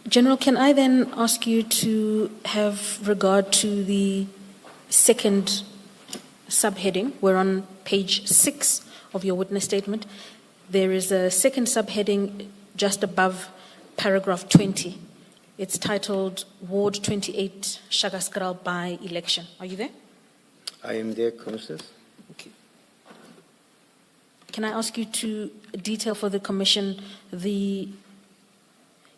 General, can I then ask you to have regard to the second subheading? We're on page 6 of your witness statement. There is a second subheading just above paragraph 20. It's titled Ward 28 Shakaskral by-election. Are you there? I am there, Commissioners. Okay. Can I ask you to detail for the Commission the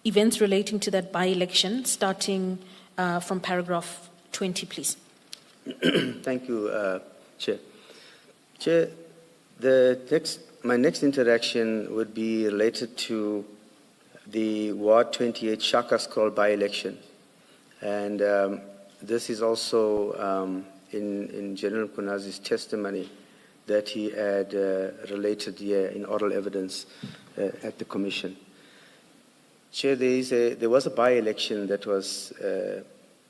events relating to that by-election, starting from paragraph 20, please? Thank you, Chair. Chair, my next interaction would be related to the Ward 28 Shaka Scroll by-election. And this is also in General Kunazi's testimony that he had related here in oral evidence at the Commission. Chair, there was a by-election that was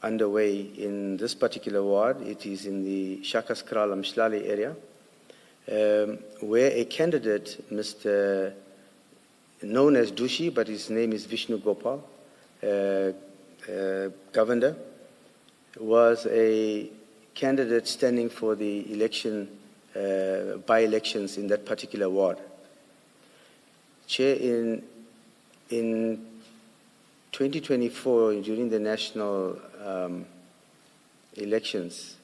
underway in this particular ward. It is in the Shaka Skral Mshlali area, where a candidate, Mr. known as Dushi, but his name is Vishnu Gopal, governor, was a candidate standing for the election, by-elections in that particular ward. Chair, in 2024, during the national elections,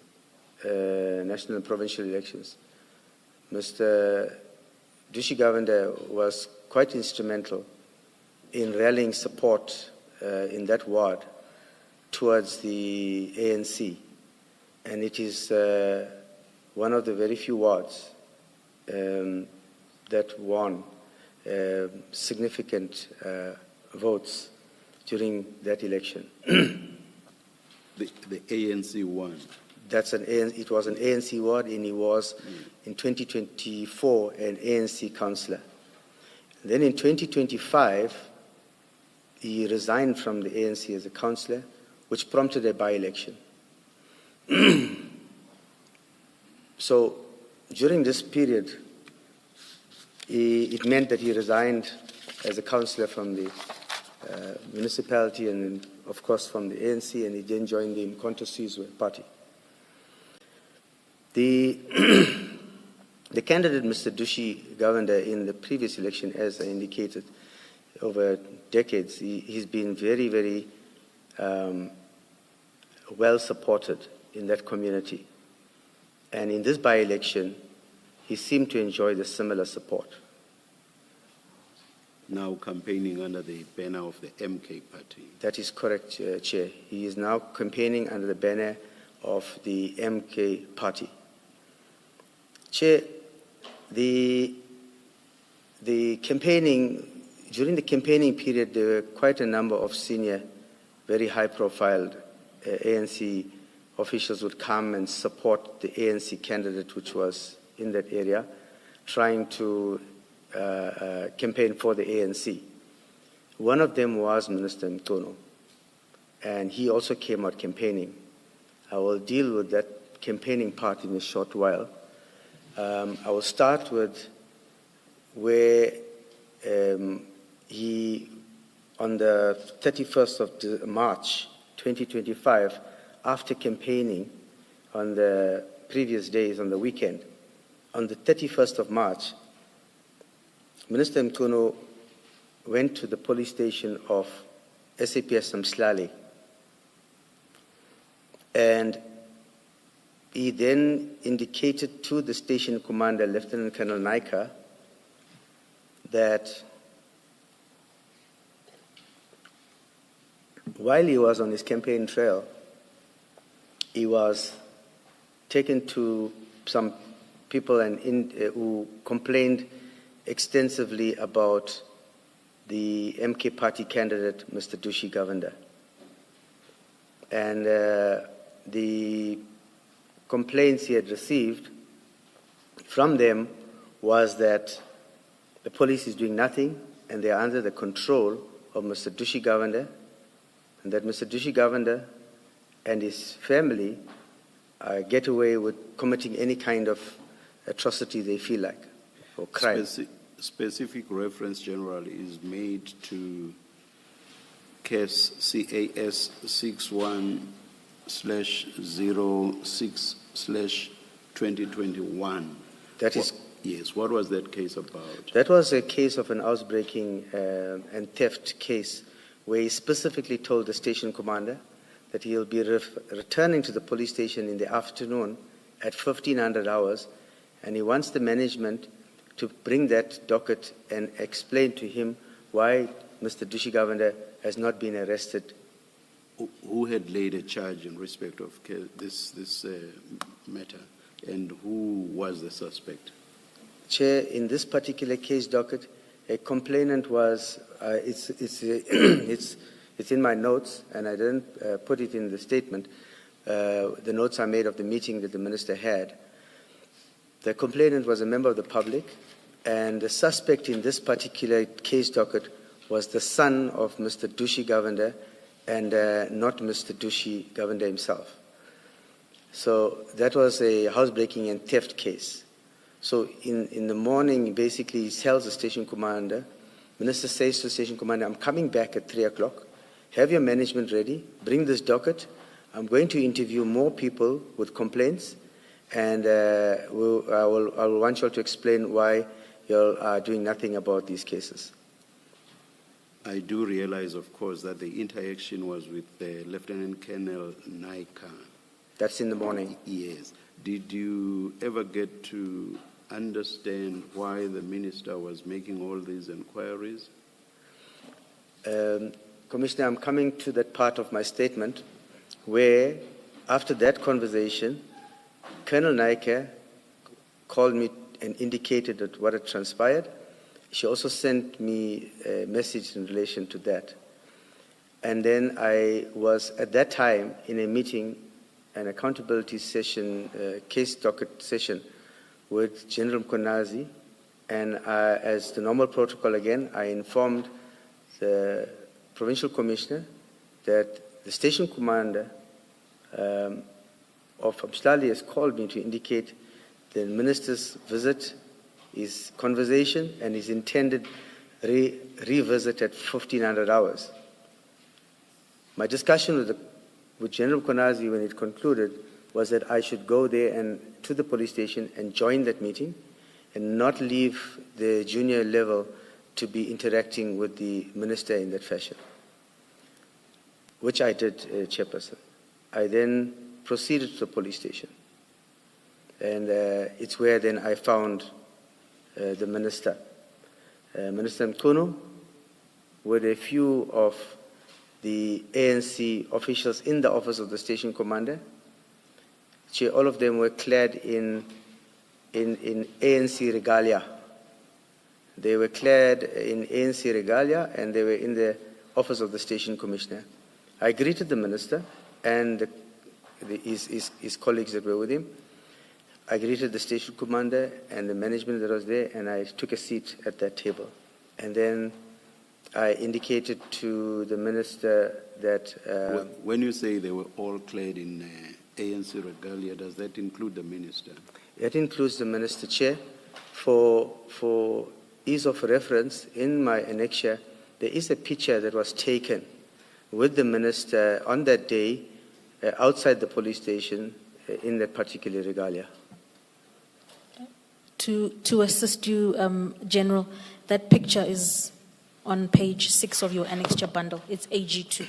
national and provincial elections, Mr. Dushi Governor was quite instrumental in rallying support in that ward towards the ANC. And it is one of the very few wards that won significant votes during that election. The ANC won. It was an ANC ward, and he was in 2024 an ANC councillor. Then in 2025, he resigned from the ANC as a councillor, which prompted a by-election. So during this period, it meant that he resigned as a councillor from the municipality and, of course, from the ANC, and he then joined the Mkhonto Sizwe party. The candidate, Mr. Dushi Govender, in the previous election, as I indicated, over decades, he's been very, very well supported in that community. And in this by-election, he seemed to enjoy the similar support. Now campaigning under the banner of the MK party. That is correct, Chair. He is now campaigning under the banner of the MK party. Chair, the campaigning, during the campaigning period, there were quite a number of senior, very high-profile ANC officials would come and support the ANC candidate, which was in that area, trying to campaign for the ANC. One of them was Minister Mtono, and he also came out campaigning. I will deal with that campaigning part in a short while. I will start with where he, on the 31st of March 2025, after campaigning on the previous days, on the weekend, on the 31st of March, Minister Mtono went to the police station of SAPS Mslali, and he then indicated to the station commander, Lieutenant Colonel Naika, that while he was on his campaign trail, he was taken to some people who complained extensively about the MK party candidate, Mr. Dushi Govender. And the complaints he had received from them was that the police is doing nothing and they are under the control of Mr. Dushi Govender, and that Mr. Dushi Govender and his family get away with committing any kind of atrocity they feel like, or crime. Specific reference generally is made to case CAS 61/06/2021. That is, yes. What was that case about? that was a case of an housebreaking and theft case where he specifically told the station commander that he'll be returning to the police station in the afternoon at 1500 hours, and he wants the management to bring that docket and explain to him why Mr. Dushi Govender has not been arrested. Who had laid a charge in respect of this matter, and who was the suspect? Chair, in this particular case docket, a complainant was, it's in my notes, and I didn't put it in the statement. The notes are made of the meeting that the minister had. The complainant was a member of the public, and the suspect in this particular case docket was the son of Mr. Dushi Govender, and not Mr. Dushi Govender himself. So that was a housebreaking and theft case. So in the morning, basically, he tells the station commander, minister says to the station commander, I'm coming back at 3 o'clock. Have your management ready. Bring this docket. I'm going to interview more people with complaints, and I will want you all to explain why you are doing nothing about these cases. I do realize, of course, that the interaction was with Lieutenant Colonel Naika. That's in the morning. Yes. Did you ever get to understand why the minister was making all these inquiries? Commissioner, I'm coming to that part of my statement where, after that conversation, Colonel Naika called me and indicated that what had transpired. She also sent me a message in relation to that. And then I was, at that time, in a meeting, an accountability session, case docket session with General Mkonazi, and as the normal protocol again, I informed the provincial commissioner that the station commander of Mhlali has called me to indicate the minister's visit, his conversation, and his intended revisit at 1500 hours. My discussion with General Mkonazi when it concluded was that I should go there and to the police station and join that meeting and not leave the junior level to be interacting with the minister in that fashion, which I did, Chairperson. I then proceeded to the police station, and it's where then I found the minister, Minister Mkunu, with a few of the ANC officials in the office of the station commander. All of them were clad in ANC regalia. They were clad in ANC regalia, and they were in the office of the station commissioner. I greeted the minister and his colleagues that were with him. I greeted the station commander and the management that was there, and I took a seat at that table. And then I indicated to the minister that... when you say they were all clad in ANC regalia, does that include the minister? That includes the minister, Chair. For ease of reference, in my annexure, there is a picture that was taken with the minister on that day outside the police station in that particular regalia. To assist you, General, that picture is on page 6 of your annexure bundle. It's AG2.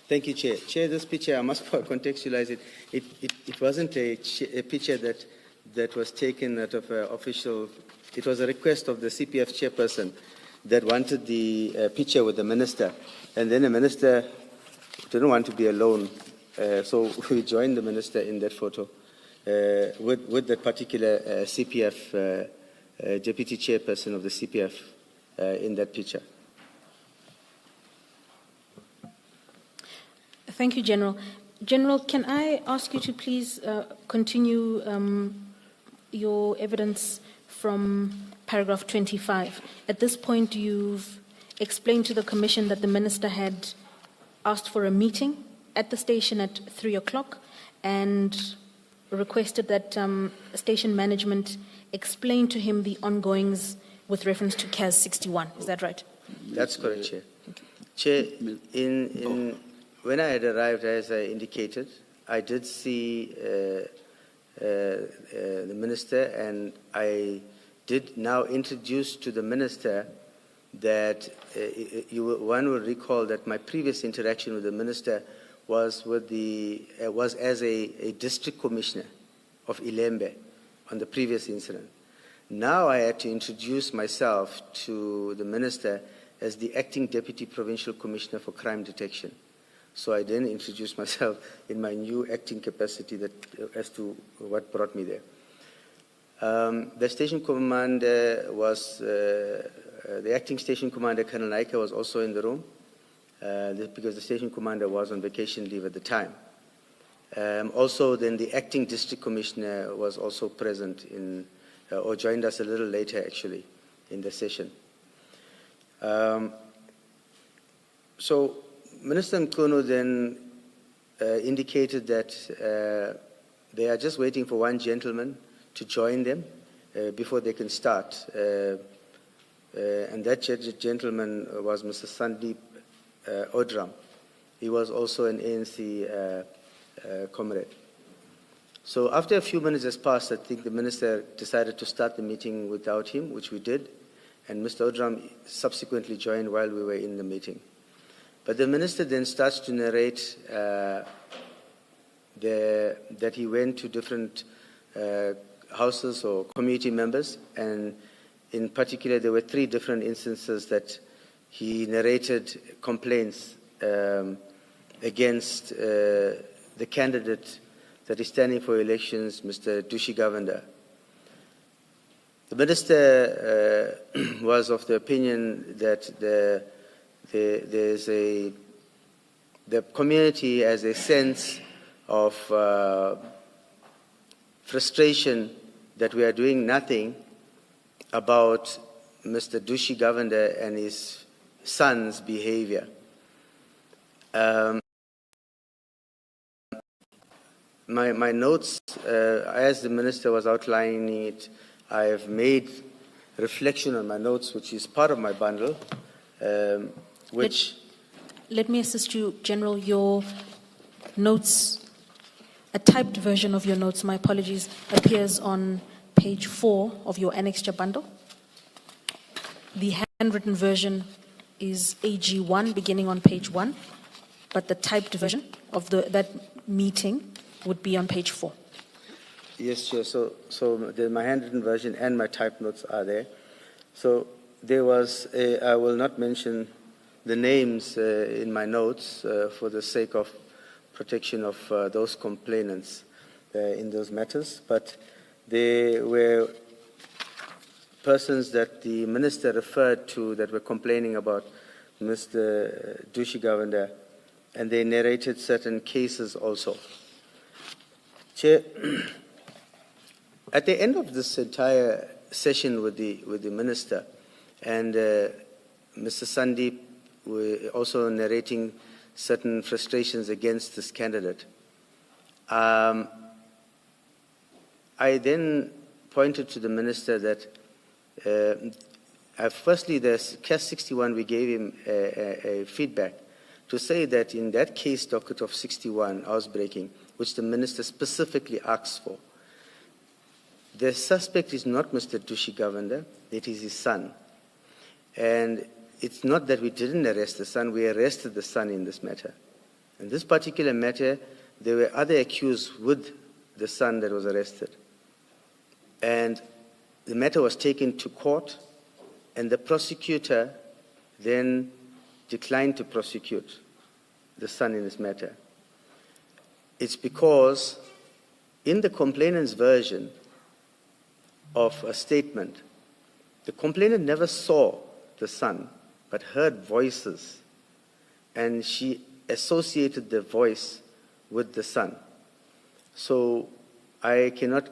Thank you, Chair. Chair, this picture, I must contextualize it. It wasn't a picture that was taken out of official. It was a request of the CPF chairperson that wanted the picture with the minister. And then the minister didn't want to be alone. So we joined the minister in that photo with that particular CPF deputy chairperson of the CPF in that picture. Thank you, General. General, can I ask you to please continue your evidence from paragraph 25? At this point, you've explained to the Commission that the Minister had asked for a meeting at the station at 3 o'clock and requested that station management explain to him the ongoings with reference to CAS 61. Is that right? That's correct, Chair. Chair, when I had arrived, as I indicated, I did see the Minister, and I did now introduce to the Minister that one will recall that my previous interaction with the Minister was as a district commissioner of Ilembe on the previous incident. Now I had to introduce myself to the Minister as the acting deputy provincial commissioner for crime detection. So I then introduced myself in my new acting capacity as to what brought me there. The station commander was, the acting station commander, Colonel Naika, was also in the room because the station commander was on vacation leave at the time. Also, then the acting district commissioner was also present or joined us a little later, actually, in the session. So Minister Mkono then indicated that they are just waiting for one gentleman to join them before they can start. And that gentleman was Mr. Sandeep Odram. He was also an ANC comrade. So after a few minutes has passed, I think the Minister decided to start the meeting without him, which we did, and Mr. Odram subsequently joined while we were in the meeting. But the Minister then starts to narrate that he went to different houses or community members, and in particular there were 3 different instances that he narrated complaints against the candidate that is standing for elections, Mr. Dushi Govender. The Minister was of the opinion that the community has a sense of frustration that we are doing nothing about Mr. Dushi Govender and his son's behavior. My notes, as the Minister was outlining it, I have made reflection on my notes, which is part of my bundle, which... Let me assist you, General. Your notes, a typed version of your notes, my apologies, appears on page 4 of your annexure bundle. The handwritten version is AG1, beginning on page 1, but the typed version of that meeting would be on page 4. Yes, Chair. So my handwritten version and my typed notes are there. So there was I will not mention the names in my notes for the sake of protection of those complainants in those matters, but there were persons that the Minister referred to that were complaining about Mr. Dushi Govender, and they narrated certain cases also. Chair, at the end of this entire session with the Minister and Mr. Sandeep were also narrating certain frustrations against this candidate, I then pointed to the Minister that firstly, there's CAS 61, we gave him a feedback to say that in that case docket of 61, housebreaking, which the Minister specifically asks for, the suspect is not Mr. Dushi Govender, it is his son. And it's not that we didn't arrest the son, we arrested the son in this matter. In this particular matter, there were other accused with the son that was arrested. And the matter was taken to court, and the prosecutor then declined to prosecute the son in this matter. It's because in the complainant's version of a statement, The complainant never saw the son, but heard voices, and she associated the voice with the son. So I cannot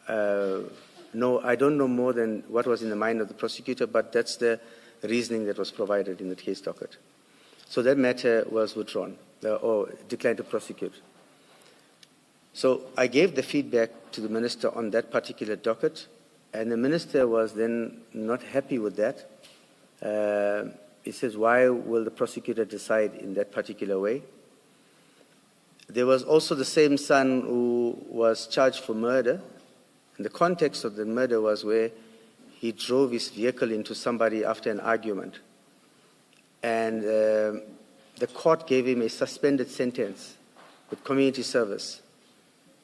I don't know more than what was in the mind of the prosecutor, but that's the reasoning that was provided in the case docket. So that matter was withdrawn or declined to prosecute. So I gave the feedback to the minister on that particular docket, and the minister was then not happy with that. He says, why will the prosecutor decide in that particular way? There was also the same son who was charged for murder. And the context of the murder was where he drove his vehicle into somebody after an argument. And the court gave him a suspended sentence with community service.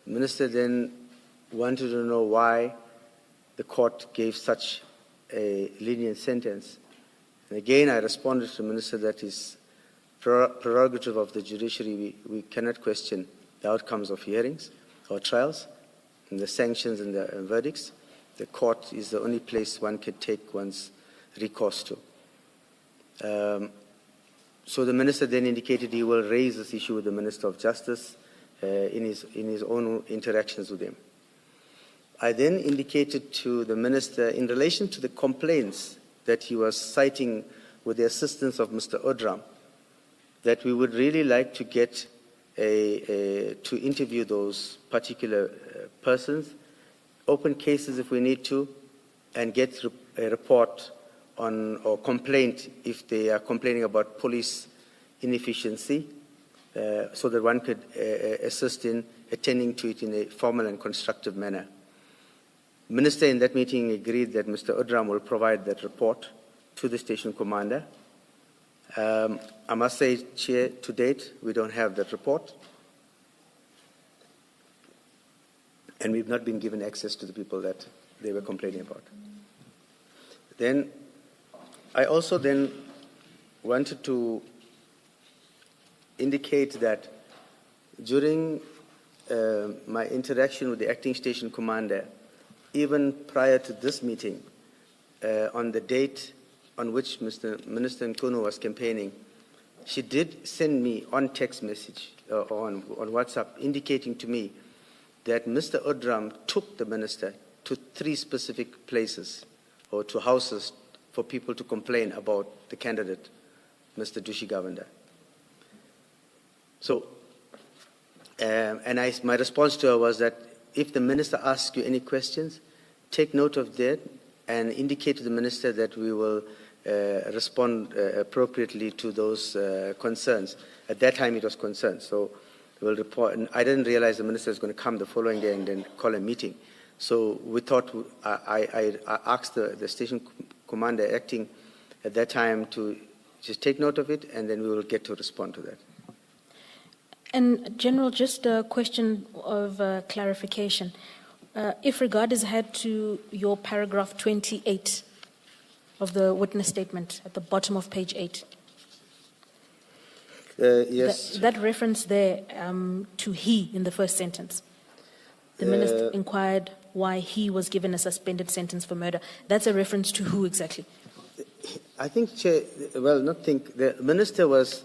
The minister then wanted to know why the court gave such a lenient sentence. And again, I responded to the minister that is prerogative of the judiciary. We cannot question the outcomes of hearings or trials and the sanctions and the verdicts. The court is the only place one can take one's recourse to. So the minister then indicated he will raise this issue with the Minister of Justice in his own interactions with him. I then indicated to the minister, in relation to the complaints that he was citing with the assistance of Mr. Odram, that we would really like to get to interview those particular persons, open cases if we need to, and get a report on or complaint if they are complaining about police inefficiency, so that one could assist in attending to it in a formal and constructive manner. The minister in that meeting agreed that Mr. Odram will provide that report to the station commander. I must say, Chair, to date, we don't have that report. And we've not been given access to the people that they were complaining about. Then, I also then wanted to indicate that during my interaction with the acting station commander, even prior to this meeting, on the date on which Minister Nkunu was campaigning, she did send me on text message, on WhatsApp, indicating to me that Mr. Odram took the minister to 3 specific places or to houses for people to complain about the candidate, Mr. Dushi Govender. So, my response to her was that if the minister asks you any questions, take note of that and indicate to the minister that we will respond appropriately to those concerns. At that time, it was concerns. So we'll report. And I didn't realize the minister was going to come the following day and then call a meeting. So we thought, I asked the station commander acting at that time to just take note of it, and then we will get to respond to that. And General, just a question of clarification. If regard is had to your paragraph 28 of the witness statement at the bottom of page 8. Yes. That reference there to he in the first sentence. The minister inquired why he was given a suspended sentence for murder. That's a reference to who exactly? I think, Chair, the minister was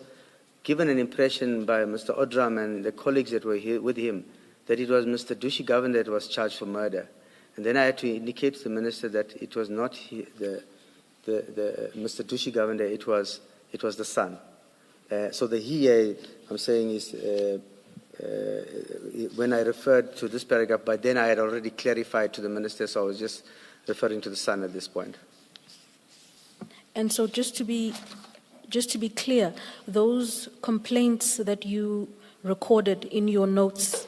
given an impression by Mr. Odram and the colleagues that were here with him that it was Mr. Dushi Govender that was charged for murder. And then I had to indicate to the minister that it was not the Mr. Dushi Govender, it was the son. So the he I'm saying is, when I referred to this paragraph, by then I had already clarified to the minister, so I was just referring to the son at this point. And so just to be clear, those complaints that you recorded in your notes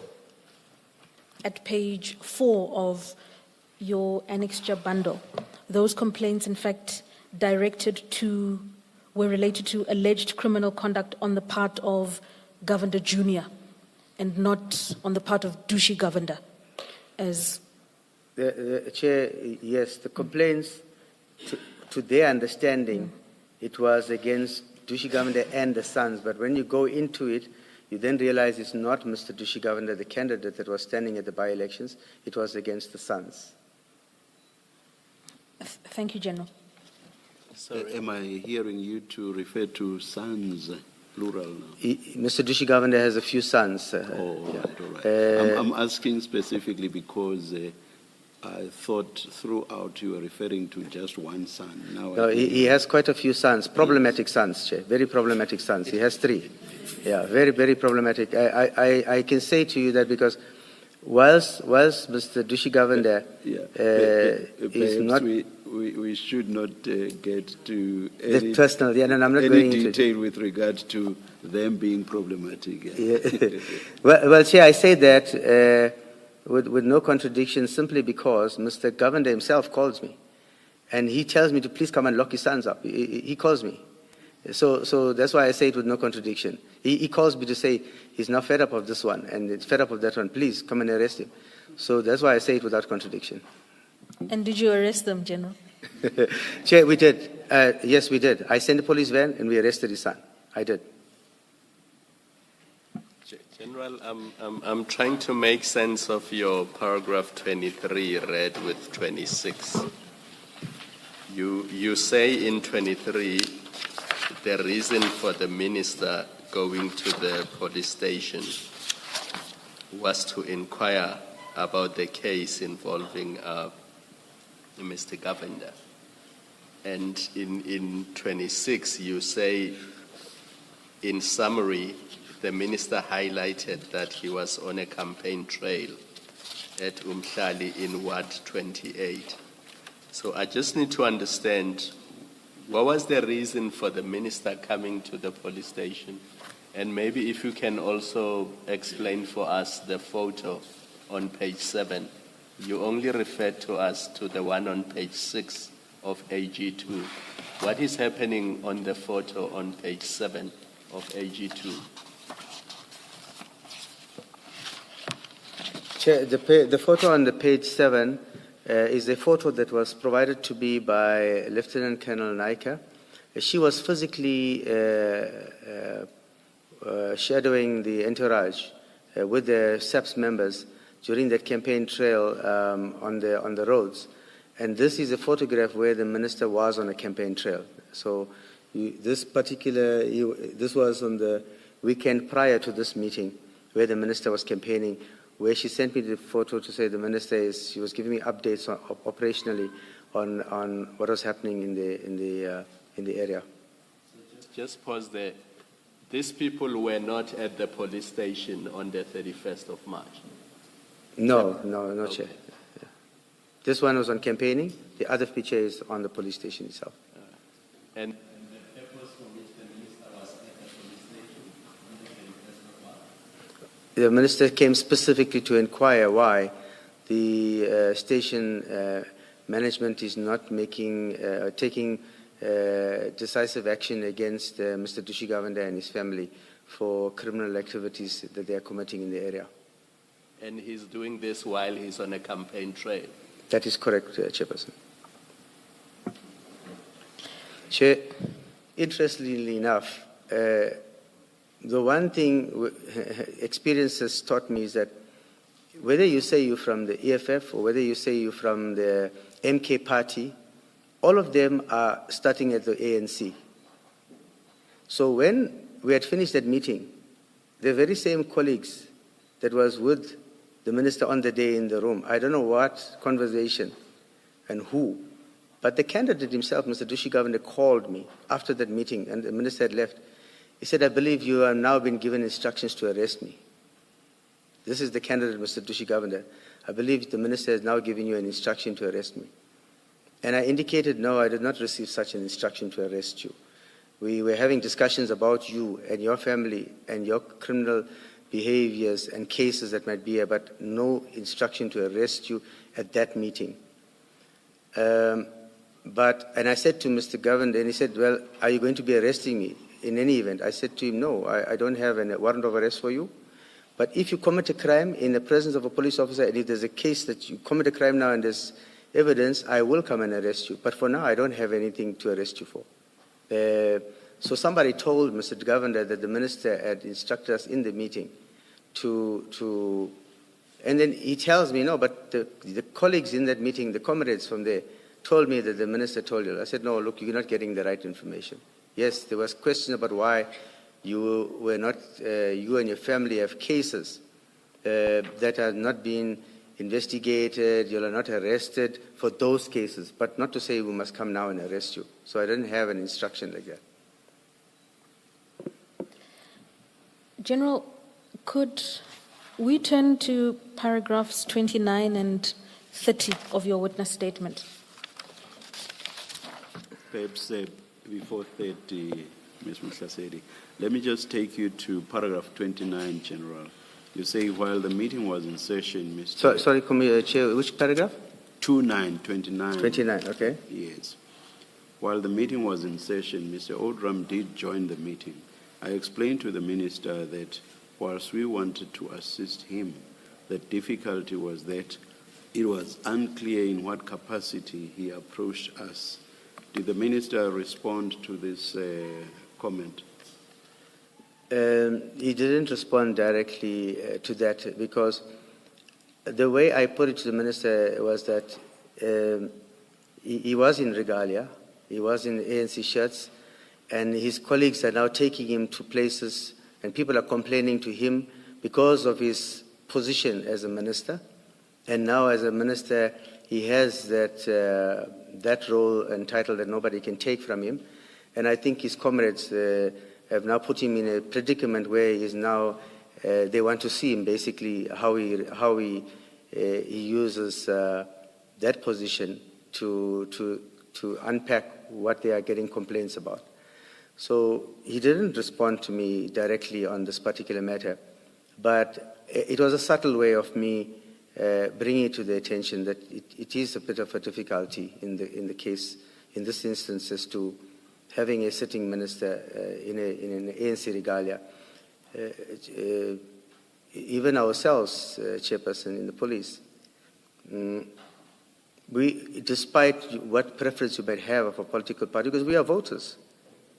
at page 4 of your annexure bundle, those complaints in fact were related to alleged criminal conduct on the part of Govender Junior and not on the part of Dushi Govender, as... Chair, yes, the complaints, to their understanding, it was against Dushi Govender and the sons, but when you go into it, you then realize it's not Mr. Dushi Govender, the candidate that was standing at the by-elections, it was against the sons. Thank you, General. Sorry. Am I hearing you to refer to sons, plural now? Mr. Dushi Governor has a few sons. Oh, all right, all right. I'm asking specifically because I thought throughout you were referring to just one son. Now No, he has quite a few sons, problematic sons, Chair, very problematic sons. He has 3. Yeah, very, very problematic. I can say to you that because whilst Mr. Dushi Governor is not... We should not get to the any, personal, yeah, and I'm not any going into detail with regard to them being problematic. Yeah. Well, Chair, I say that with no contradiction simply because Mr. Governor himself calls me and he tells me to please come and lock his sons up. He calls me. So that's why I say it with no contradiction. He calls me to say he's now fed up of this one and it's fed up of that one. Please come and arrest him. So that's why I say it without contradiction. And did you arrest them, General? Chair, we did. Yes, we did. I sent a police van and we arrested his son. I did. General, I'm trying to make sense of your paragraph 23 read with 26. You say in 23 the reason for the minister going to the police station was to inquire about the case involving Mr. Govender. And in 26, you say, in summary, the minister highlighted that he was on a campaign trail at Umhlali in Ward 28. So I just need to understand, what was the reason for the minister coming to the police station? And maybe if you can also explain for us the photo on page 7. You only referred to us to the one on page 6 of AG2. What is happening on the photo on page 7 of AG2? Chair, the photo on the page 7 is a photo that was provided to me by Lieutenant Colonel Naika. She was physically shadowing the entourage with the SAPS members during that campaign trail on the roads. And this is a photograph where the minister was on a campaign trail. So this was on the weekend prior to this meeting where the minister was campaigning, where she sent me the photo to say the minister she was giving me updates operationally on what was happening in the area. So just pause there. These people were not at the police station on the 31st of March? No, Okay. Chair. Yeah. This one was on campaigning. The other picture is on the police station itself. And the purpose for which the minister was at the police station on the 31st of March? The minister came specifically to inquire why the station management is not taking decisive action against Mr. Dushi Govender and his family for criminal activities that they are committing in the area. And he's doing this while he's on a campaign trail? That is correct, Chairperson. Chair, interestingly enough, the one thing experience has taught me is that whether you say you're from the EFF or whether you say you're from the MK party, all of them are starting at the ANC. So when we had finished that meeting, the very same colleagues that was with the minister on the day in the room, I don't know what conversation and who, but the candidate himself, Mr. Dushi Govender, called me after that meeting and the minister had left. He said, I believe you have now been given instructions to arrest me. This is the candidate, Mr. Dushi Govender. I believe the minister has now given you an instruction to arrest me. And I indicated, no, I did not receive such an instruction to arrest you. We were having discussions about you and your family and your criminal behaviors and cases that might be here, but no instruction to arrest you at that meeting. And I said to Mr. Governor, and he said, well, are you going to be arresting me in any event? I said to him, no, I don't have a warrant of arrest for you. But if you commit a crime in the presence of a police officer, and if there's a case that you commit a crime now and there's evidence, I will come and arrest you. But for now, I don't have anything to arrest you for. So somebody told Mr. Governor that the minister had instructed us in the meeting and then he tells me, no, but the colleagues in that meeting, the comrades from there, told me that the minister told you. I said, no, look, you're not getting the right information. Yes, there was question about why you were not, you and your family have cases that are not being investigated, you are not arrested for those cases, but not to say we must come now and arrest you. So I didn't have an instruction like that. General, could we turn to paragraphs 29 and 30 of your witness statement? Perhaps before 30, Ms. Mhlasedi, let me just take you to paragraph 29, General. You say while the meeting was in session, Mr. Sorry, Chair, which paragraph? 29. 29, okay. Yes. While the meeting was in session, Mr. Odram did join the meeting. I explained to the minister that whilst we wanted to assist him, the difficulty was that it was unclear in what capacity he approached us. Did the minister respond to this comment? He didn't respond directly to that because the way I put it to the minister was that he was in regalia, he was in ANC shirts, and his colleagues are now taking him to places, and people are complaining to him because of his position as a minister. And now as a minister, he has that role and title that nobody can take from him. And I think his comrades have now put him in a predicament where he is now, they want to see him basically how he uses that position to unpack what they are getting complaints about. So he didn't respond to me directly on this particular matter, but it was a subtle way of me bringing it to the attention that it is a bit of a difficulty in the case, in this instance, as to having a sitting minister in an ANC regalia. Even ourselves, chairperson in the police, we, despite what preference you might have of a political party, because we are voters.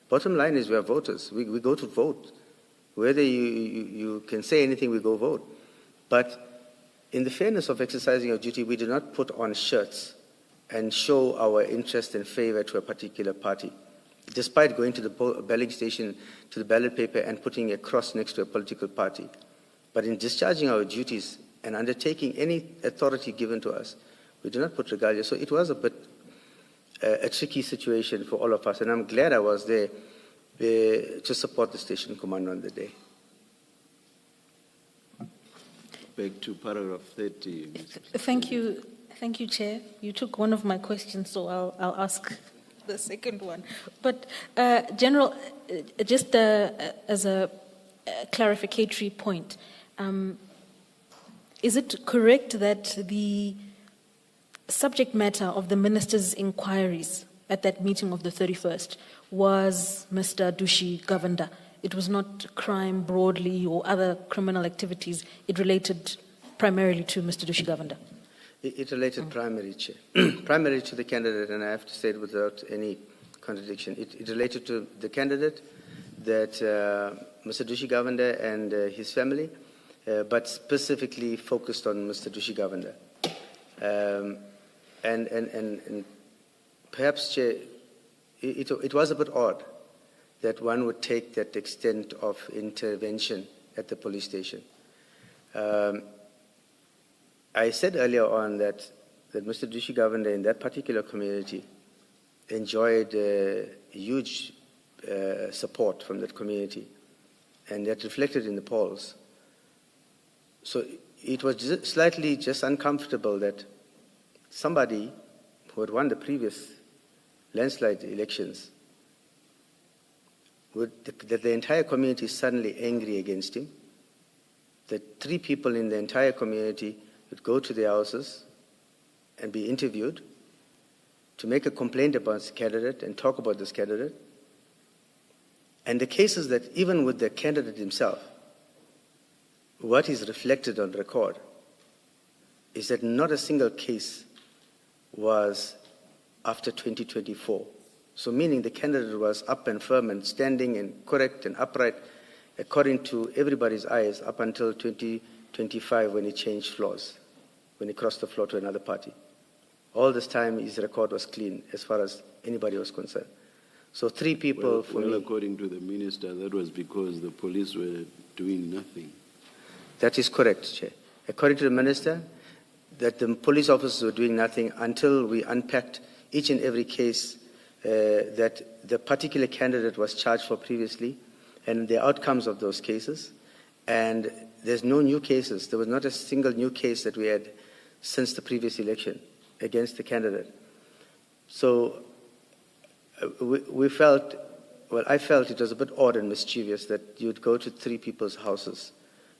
Bottom line is we are voters. We go to vote. Whether you can say anything, we go vote. But in the fairness of exercising our duty, we do not put on shirts and show our interest and favor to a particular party, despite going to the balloting station, to the ballot paper and putting a cross next to a political party. But in discharging our duties and undertaking any authority given to us, we do not put regalia. So it was a bit a tricky situation for all of us, and I'm glad I was there to support the station commander on the day. Back to paragraph 30. Thank you, Chair. You took one of my questions, so I'll ask the second one. But General, just as a clarificatory point, is it correct that the subject matter of the minister's inquiries at that meeting of the 31st was Mr. Dushi Govender? It was not crime broadly or other criminal activities. It related primarily to Mr. Dushi Govender. It related primarily to the candidate, and I have to say it without any contradiction. It related to the candidate, that Mr. Dushi Govender and his family, but specifically focused on Mr. Dushi Govender. And perhaps, Chair, it was a bit odd that one would take that extent of intervention at the police station. I said earlier on that Mr. Dushi Govender in that particular community enjoyed huge support from that community, and that reflected in the polls. So it was slightly just uncomfortable that somebody who had won the previous landslide elections, that the entire community is suddenly angry against him, that 3 people in the entire community would go to their houses and be interviewed to make a complaint about this candidate and talk about this candidate. And the cases that even with the candidate himself, what is reflected on record is that not a single case was after 2024. So meaning the candidate was up and firm and standing and correct and upright according to everybody's eyes up until 2025 when he changed floors, when he crossed the floor to another party. All this time, his record was clean as far as anybody was concerned. So 3 people for well, me. according to the minister, that was because the police were doing nothing. That is correct, Chair. According to the minister, that the police officers were doing nothing until we unpacked each and every case that the particular candidate was charged for previously and the outcomes of those cases. And there's no new cases. There was not a single new case that we had since the previous election against the candidate. So we felt, well, I felt it was a bit odd and mischievous that you'd go to 3 people's houses.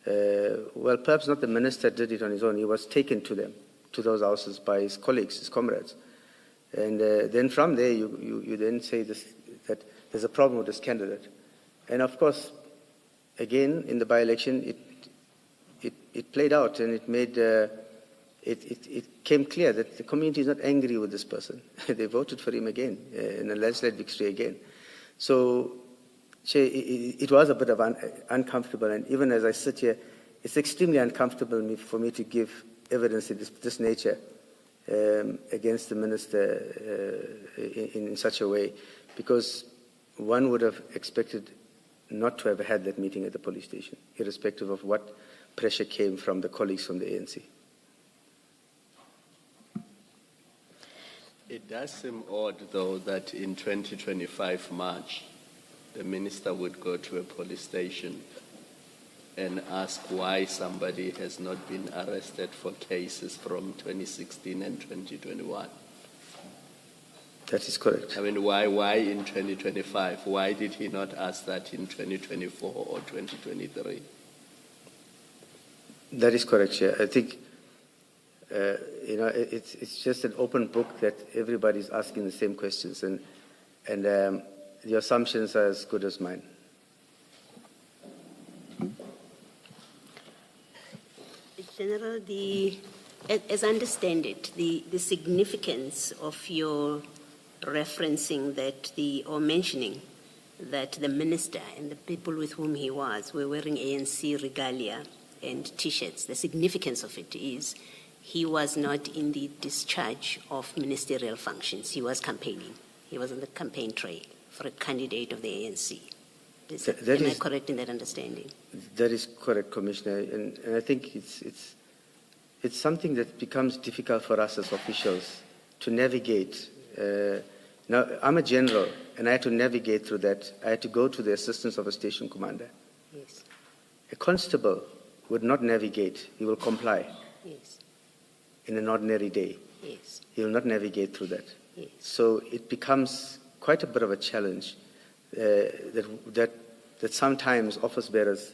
Well, perhaps not the minister did it on his own. He was taken to them, to those houses by his colleagues, his comrades. And then from there, you then say this, that there's a problem with this candidate. And of course, again, in the by-election, it played out, and it made it came clear that the community is not angry with this person. They voted for him again in a landslide victory again. So it was a bit of uncomfortable, and even as I sit here, it's extremely uncomfortable for me to give evidence of this nature against the minister in such a way, because one would have expected not to have had that meeting at the police station, irrespective of what pressure came from the colleagues from the ANC. It does seem odd, though, that in 2025 March, the minister would go to a police station and ask why somebody has not been arrested for cases from 2016 and 2021. That is correct. I mean, why in 2025? Why did he not ask that in 2024 or 2023? That is correct, Chair. I think it's just an open book that everybody's asking the same questions, and the assumptions are as good as mine. General, as I understand it, the significance of your referencing that or mentioning that the minister and the people with whom he was were wearing ANC regalia and T-shirts, the significance of it is he was not in the discharge of ministerial functions. He was campaigning. He was on the campaign trail for a candidate of the ANC. Am I correct in that understanding? That is correct, Commissioner. And I think it's something that becomes difficult for us as officials to navigate. Now, I'm a general, and I had to navigate through that. I had to go to the assistance of a station commander. Yes. A constable would not navigate. He will comply. Yes. In an ordinary day. Yes. He will not navigate through that. Yes. So it becomes quite a bit of a challenge that sometimes office bearers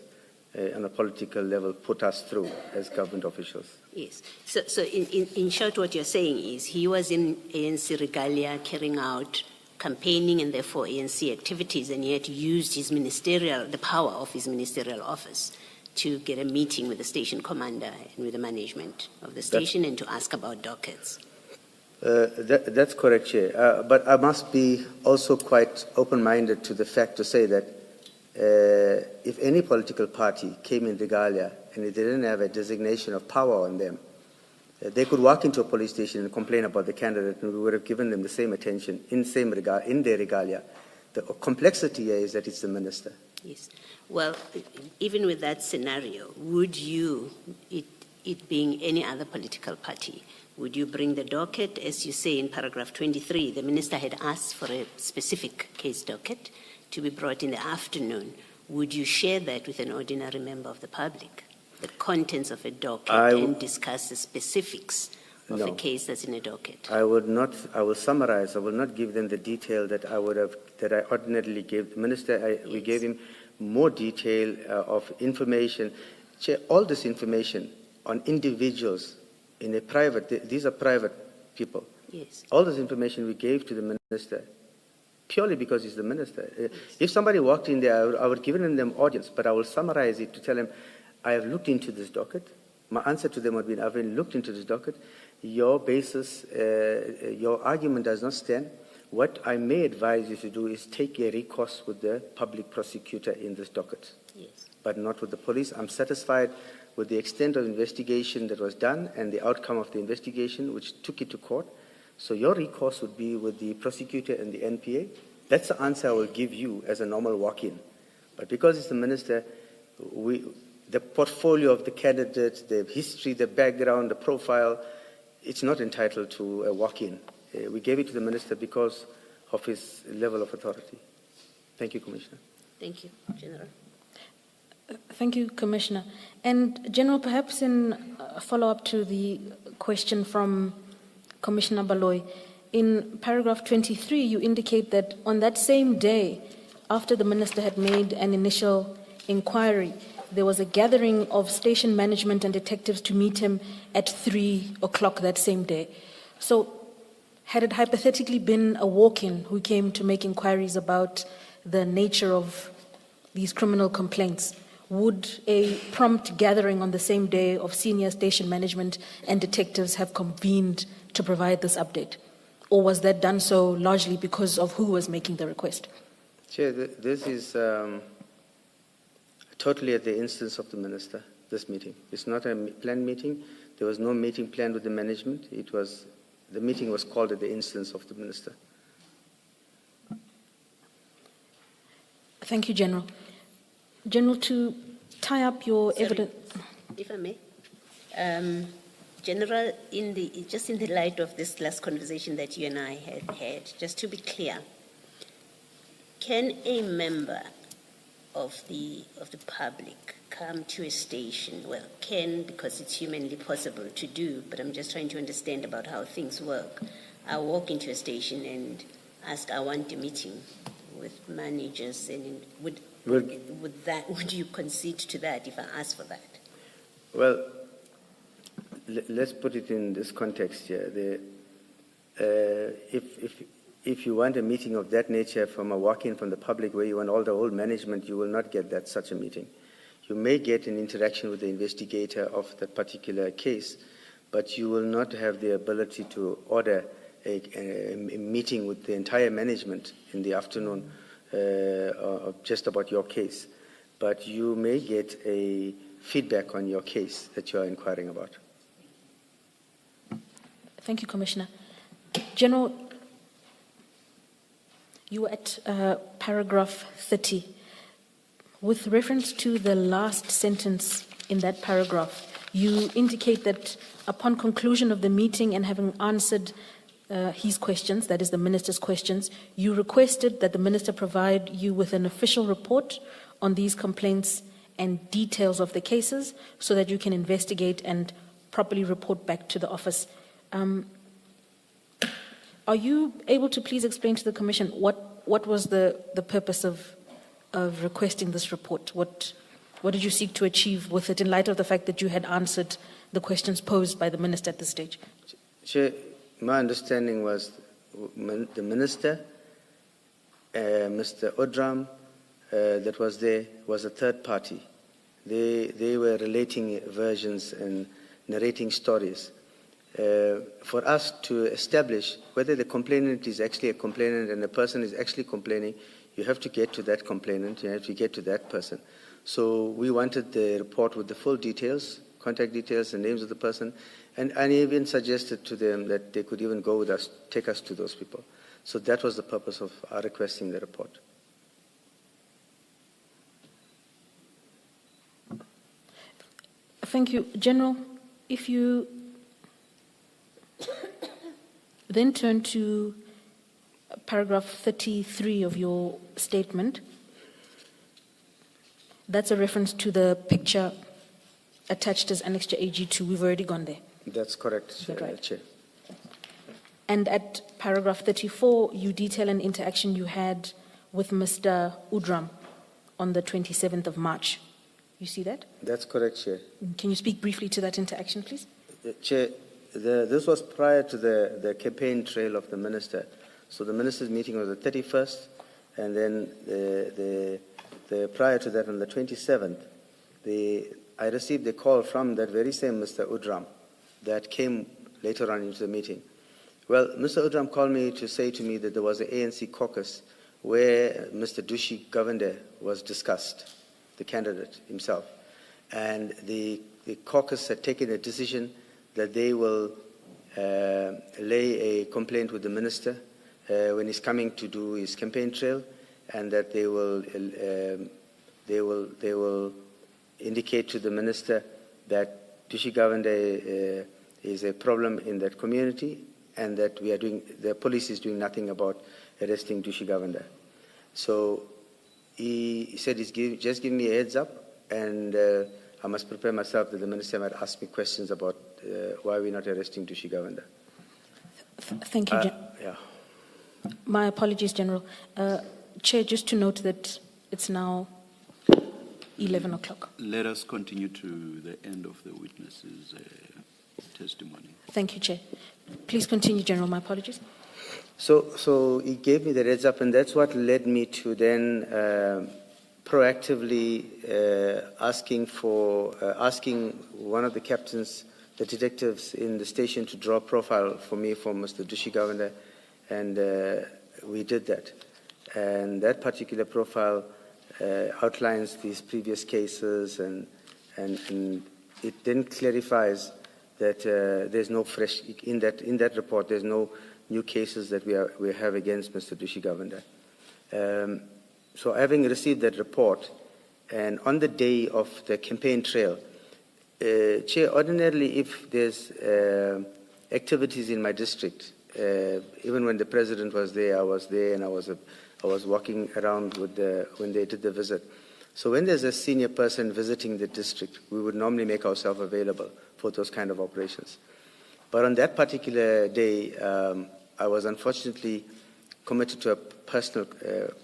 on a political level put us through as government officials. Yes. So in short, what you're saying is he was in ANC regalia carrying out campaigning and therefore ANC activities, and yet used the power of his ministerial office to get a meeting with the station commander and with the management of the station and to ask about dockets. That's correct, Chair. But I must be also quite open-minded to the fact to say that if any political party came in regalia and they didn't have a designation of power on them, they could walk into a police station and complain about the candidate, and we would have given them the same attention in their regalia. The complexity here is that it's the minister. Yes. Well, even with that scenario, would you, it being any other political party, would you bring the docket, as you say in paragraph 23, the minister had asked for a specific case docket to be brought in the afternoon. Would you share that with an ordinary member of the public, the contents of a docket, and discuss the specifics of a case that's in a docket? I would not. I will summarize. I will not give them the detail that I ordinarily gave the minister. We gave him more detail of information. Chair, all this information on individuals in a private, these are private people. Yes. All this information we gave to the minister purely because he's the minister. Yes. If somebody walked in there, I would have given them audience, but I will summarize it to tell them, I have looked into this docket. My answer to them would be, I've looked into this docket. Your basis, your argument does not stand. What I may advise you to do is take a recourse with the public prosecutor in this docket, Yes. but not with the police. I'm satisfied with the extent of investigation that was done and the outcome of the investigation, which took it to court. So your recourse would be with the prosecutor and the NPA. That's the answer I will give you as a normal walk-in. But because it's the minister, the portfolio of the candidate, the history, the background, the profile, it's not entitled to a walk-in. We gave it to the minister because of his level of authority. Thank you, Commissioner. Thank you, General. Thank you, Commissioner. And General, perhaps in follow-up to the question from Commissioner Baloyi, in paragraph 23, you indicate that on that same day, after the minister had made an initial inquiry, there was a gathering of station management and detectives to meet him at 3 o'clock that same day. So, had it hypothetically been a walk-in who came to make inquiries about the nature of these criminal complaints, would a prompt gathering on the same day of senior station management and detectives have convened to provide this update? Or was that done so largely because of who was making the request? Chair, this is totally at the instance of the minister, this meeting. It's not a planned meeting. There was no meeting planned with the management. The meeting was called at the instance of the minister. Thank you, General. General, to tie up your evidence... If I may. General, just in the light of this last conversation that you and I had, just to be clear, can a member of the public come to a station? Well, can, because it's humanly possible to do, but I'm just trying to understand about how things work. I walk into a station and ask, I want a meeting with managers, and would you concede to that if I ask for that? Well, let's put it in this context here. If you want a meeting of that nature from a walk-in from the public where you want all the whole management, you will not get such a meeting. You may get an interaction with the investigator of that particular case, but you will not have the ability to order a meeting with the entire management in the afternoon just about your case. But you may get a feedback on your case that you are inquiring about. Thank you, Commissioner. General, you were at paragraph 30. With reference to the last sentence in that paragraph, you indicate that upon conclusion of the meeting and having answered his questions, that is the minister's questions, you requested that the minister provide you with an official report on these complaints and details of the cases so that you can investigate and properly report back to the office. Are you able to please explain to the Commission what was the purpose of requesting this report? What did you seek to achieve with it in light of the fact that you had answered the questions posed by the minister at this stage? Chair, my understanding was the minister, Mr. Odram, that was there, was a third party. They were relating versions and narrating stories. For us to establish whether the complainant is actually a complainant and the person is actually complaining, you have to get to that complainant, you have to get to that person. So we wanted the report with the full details, contact details, and names of the person, and I even suggested to them that they could even go with us, take us to those people. So that was the purpose of our requesting the report. Thank you. General, if you then turn to paragraph 33 of your statement, that's a reference to the picture attached as Annex to AG2. We've already gone there. That's correct, Is that right? Chair. And at paragraph 34, you detail an interaction you had with Mr. Udram on the 27th of March. You see that? That's correct, Chair. Can you speak briefly to that interaction, please? Chair, this was prior to the campaign trail of the minister. So the minister's meeting was the 31st, and then the prior to that, on the 27th, I received a call from that very same Mr. Udram that came later on into the meeting. Well, Mr. Udram called me to say to me that there was an ANC caucus where Mr. Dushi Govender was discussed, the candidate himself. And the caucus had taken a decision that they will lay a complaint with the minister when he's coming to do his campaign trail, and that they will indicate to the minister that Dushi Governor is a problem in that community, and that the police is doing nothing about arresting Dushi Governor. So he said he's just giving me a heads up, and I must prepare myself that the minister might ask me questions about why we're not arresting Dushi Governor. Thank you, Yeah. My apologies, General. Chair, just to note that it's now 11 o'clock. Let us continue to the end of the witness's testimony. Thank you, Chair. Please continue, General. My apologies. So he gave me the heads up, and that's what led me to then proactively asking one of the captains, the detectives in the station, to draw a profile for me for Mr. Dushi Governor, and we did that. And that particular profile outlines these previous cases, and it then clarifies that there's no fresh in that report. There's no new cases that we have against Mr. Dushi Governor. So having received that report, and on the day of the campaign trail, Chair, ordinarily if there's activities in my district, even when the president was there, I was there, and I was walking around when they did the visit. So when there's a senior person visiting the district, we would normally make ourselves available for those kind of operations. But on that particular day, I was unfortunately committed to a personal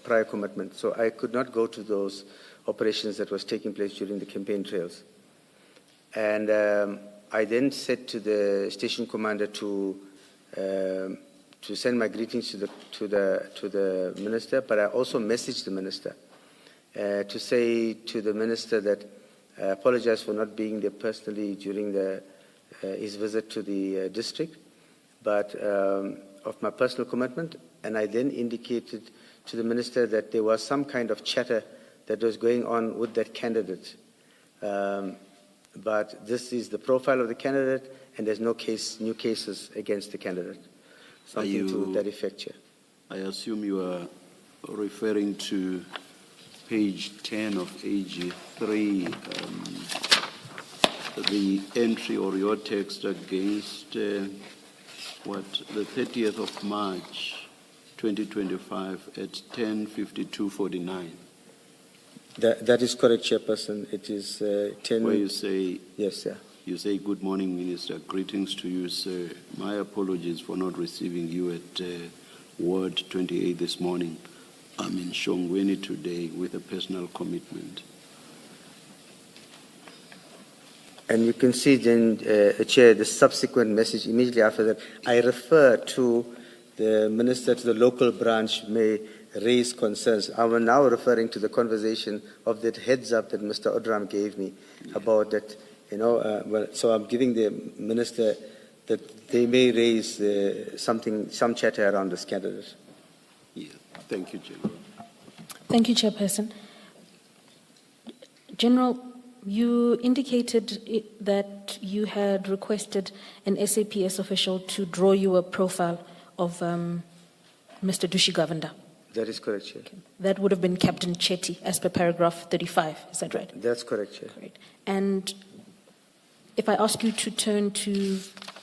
prior commitment, so I could not go to those operations that was taking place during the campaign trails. And I then said to the station commander to send my greetings to the minister, but I also messaged the minister to say to the minister that I apologize for not being there personally during his visit to the district, but of my personal commitment. And I then indicated to the minister that there was some kind of chatter that was going on with that candidate. But this is the profile of the candidate, and there's no new cases against the candidate. Something to that effect, Chair. I assume you are referring to page 10 of AG3, the entry or your text against the 30th of March 2025 at 10:52:49. That is correct, Chairperson. It is 10. Where you say, yes, sir. You say, "Good morning, Minister. Greetings to you, sir. My apologies for not receiving you at Ward 28 this morning. I'm in Shongweni today with a personal commitment." And you can see then, Chair, the subsequent message immediately after that. I refer to the minister, to the local branch may raise concerns. I'm now referring to the conversation of that heads up that Mr. Odram gave me about that. So I'm giving the minister that they may raise some chatter around this candidate. Yeah. Thank you, General. Thank you, Chairperson. General, you indicated that you had requested an SAPS official to draw you a profile of Mr. Dushi Governor. That is correct, Chair. Okay. That would have been Captain Chetty, as per paragraph 35. Is that right? That's correct, Chair. Correct. And if I ask you to turn to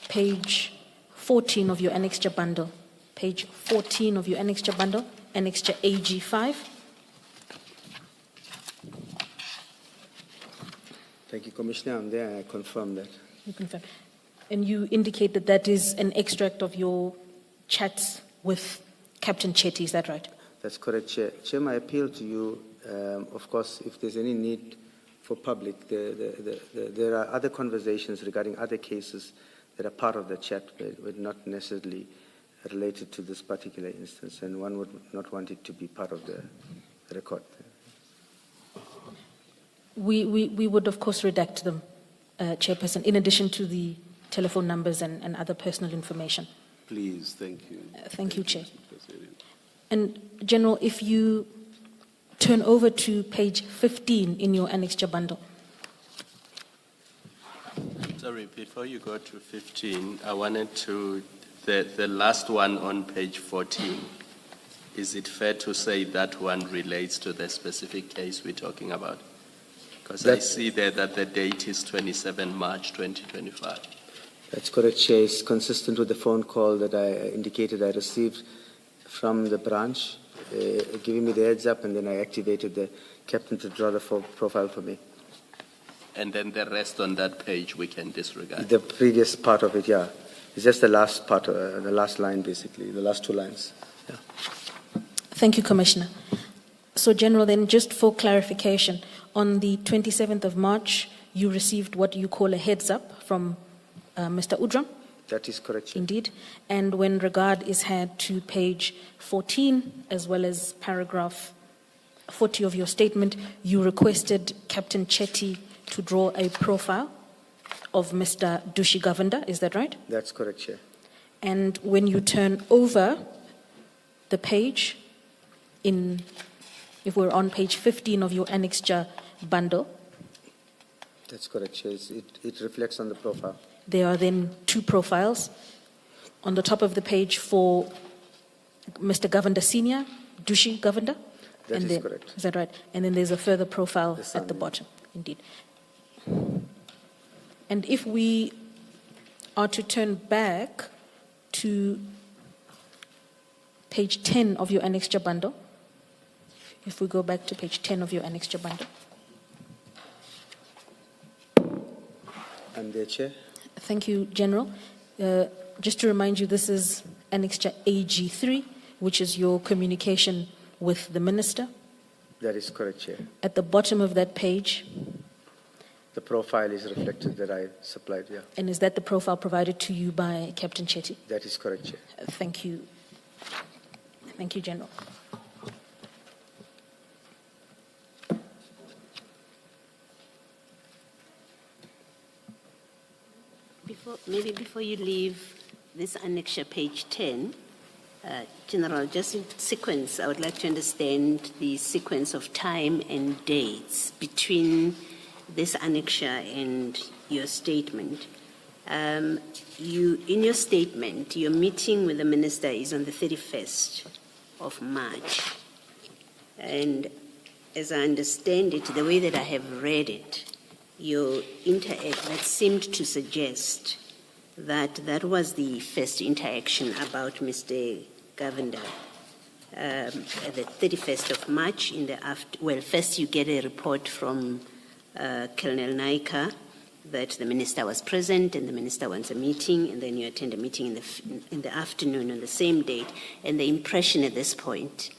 page 14 of your annexure bundle, page 14 of your annexure bundle, annexure AG5. Thank you, Commissioner. I'm there. I confirm that. You confirm. And you indicate that that is an extract of your chats with Captain Chetty. Is that right? That's correct, Chair. Chair, my appeal to you, of course, if there's any need for public, there are other conversations regarding other cases that are part of the chat, but not necessarily related to this particular instance, and one would not want it to be part of the record. We would, of course, redact them, Chairperson, in addition to the telephone numbers and other personal information. Please, thank you. Thank you, Chair. And, General, if you turn over to page 15 in your annexure bundle. Sorry, before you go to 15, I wanted to, the last one on page 14, is it fair to say that one relates to the specific case we're talking about? Because I see there that the date is 27 March 2025. That's correct, Chair. It's consistent with the phone call that I indicated I received from the branch, giving me the heads up, and then I activated the captain to draw the profile for me. And then the rest on that page we can disregard. The previous part of it, yeah. It's just the last part, the last line, basically, the last two lines. Yeah. Thank you, Commissioner. So, General, then just for clarification, on the 27th of March, you received what you call a heads up from Mr. Udram? That is correct, Chair. Indeed. And when regard is had to page 14, as well as paragraph 40 of your statement, you requested Captain Chetty to draw a profile of Mr. Dushi Govender, is that right? That's correct, Chair. And when you turn over the page, if we're on page 15 of your annexure bundle, That's correct, Chair. It reflects on the profile. there are then two profiles. On the top of the page for Mr. Govender Senior, Dushi Govender. That and is then, correct. Is that right? And then there's a further profile The son, at the yeah. bottom, indeed. And if we are to turn back to page 10 of your annexure bundle, if we go back to page 10 of your annexure bundle. I'm there, Chair. Thank you, General. Just to remind you, this is annexure AG3, which is your communication with the Minister. That is correct, Chair. At the bottom of that page, The profile is reflected that I supplied, yeah. and is that the profile provided to you by Captain Chetty? That is correct, Chair. Thank you. Thank you, General. Before you leave this annexure, page 10, General, just in sequence, I would like to understand the sequence of time and dates between this annexure and your statement. In your statement, your meeting with the Minister is on the 31st of March. And as I understand it, the way that I have read it, your that seemed to suggest that that was the first interaction about Mr. Govender. At the 31st of March, first you get a report from Colonel Naika that the Minister was present and the Minister wants a meeting, and then you attend a meeting in the afternoon on the same date. And the impression at this point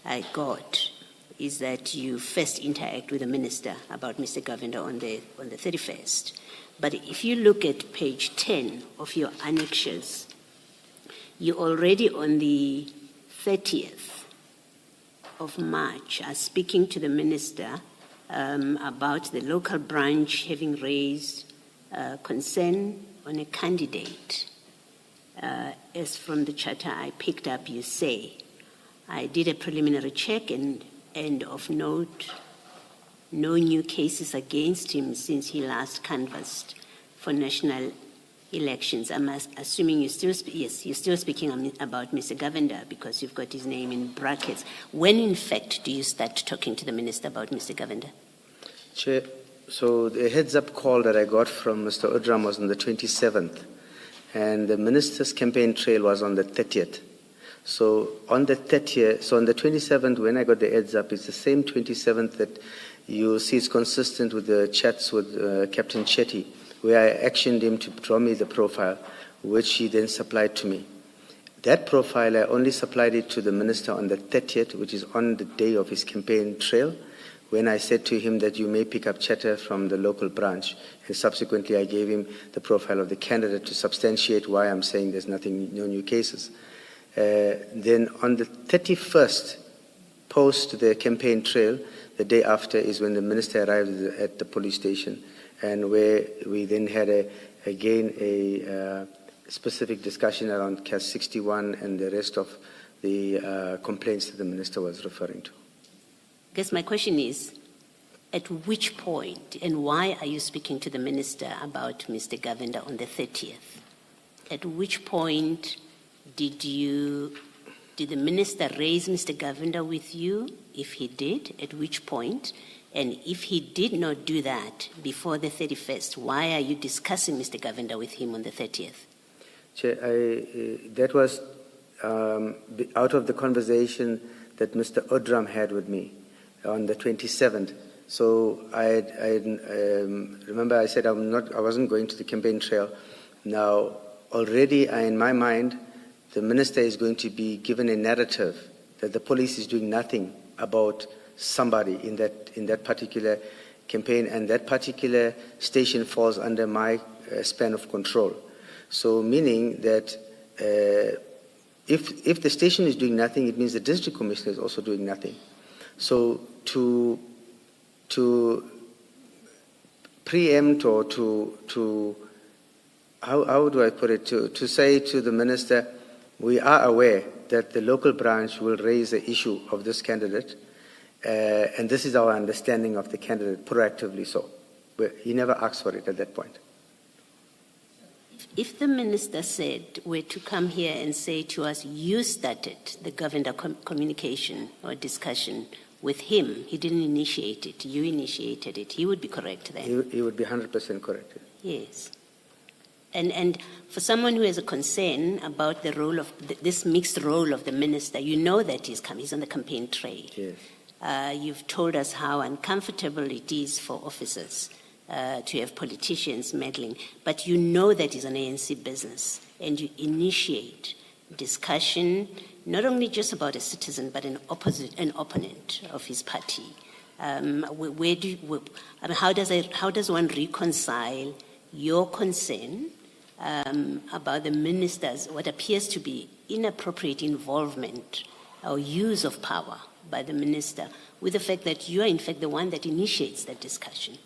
I got is that you first interact with the Minister about Mr. Govender on the 31st. But if you look at page 10 of your annexures, you already on the 30th of March are speaking to the Minister about the local branch having raised concern on a candidate. As from the charter I picked up, you say, I did a preliminary check and of note, no new cases against him since he last canvassed for national elections. I'm assuming you're still speaking about Mr. Govender because you've got his name in brackets. When, in fact, do you start talking to the Minister about Mr. Govender? Chair, so the heads-up call that I got from Mr. Udram was on the 27th, and the Minister's campaign trail was on the 30th. So on the 27th, when I got the heads-up, it's the same 27th that you see is consistent with the chats with Captain Chetty, where I actioned him to draw me the profile, which he then supplied to me. That profile, I only supplied it to the Minister on the 30th, which is on the day of his campaign trail, when I said to him that you may pick up chatter from the local branch. And subsequently, I gave him the profile of the candidate to substantiate why I'm saying there's no new cases. Then on the 31st, post the campaign trail, the day after is when the Minister arrived at the police station, and where we then had a specific discussion around CAS 61 and the rest of the complaints that the Minister was referring to. I guess my question is, At which point, and why are you speaking to the minister about Mr. Govender on the 30th? At which point did the minister raise Mr. Govender with you? If he did, at which point? And if he did not do that before the 31st, why are you discussing Mr. Govender with him on the 30th? Chair, that was out of the conversation that Mr. Odram had with me on the 27th. So I remember I said I wasn't going to the campaign trail. Now, already in my mind, the minister is going to be given a narrative that the police is doing nothing about somebody in that particular campaign, and that particular station falls under my span of control. So meaning that if the station is doing nothing, it means the district commissioner is also doing nothing. So to preempt or to how do I put it, to say to the minister, we are aware that the local branch will raise the issue of this candidate, and this is our understanding of the candidate, proactively so. But he never asked for it at that point. If the minister were to come here and say to us, you started the Govender communication or discussion with him, he didn't initiate it, you initiated it, he would be correct then? He would be 100% correct. Yes. And for someone who has a concern about the role of this mixed role of the minister, you know that he's on the campaign trail. Yes. You've told us how uncomfortable it is for officers to have politicians meddling, but you know that it's an ANC business, and you initiate discussion, not only just about a citizen, but an opponent of his party. How does one reconcile your concern about the minister's, what appears to be inappropriate involvement or use of power by the minister, with the fact that you are in fact the one that initiates that discussion?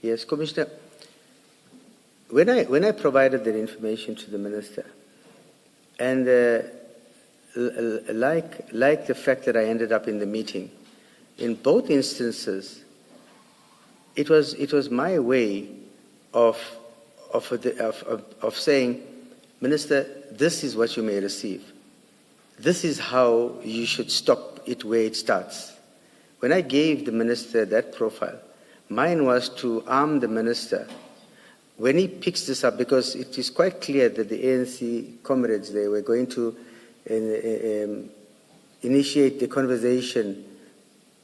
Yes, Commissioner. When I provided that information to the minister, and like the fact that I ended up in the meeting, in both instances, it was my way of saying, Minister, this is what you may receive. This is how you should stop it where it starts. When I gave the minister that profile, mine was to arm the minister when he picks this up, because it is quite clear that the ANC comrades, they were going to initiate the conversation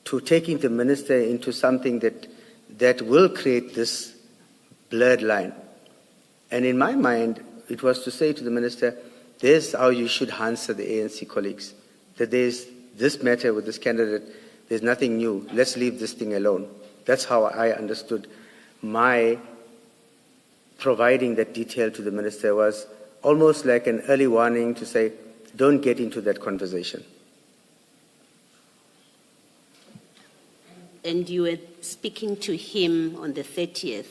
to taking the minister into something that will create this blurred line. And in my mind, it was to say to the minister, this is how you should answer the ANC colleagues, that there's this matter with this candidate, there's nothing new, let's leave this thing alone. That's how I understood my providing that detail to the minister, was almost like an early warning to say, don't get into that conversation. And you were speaking to him on the 30th,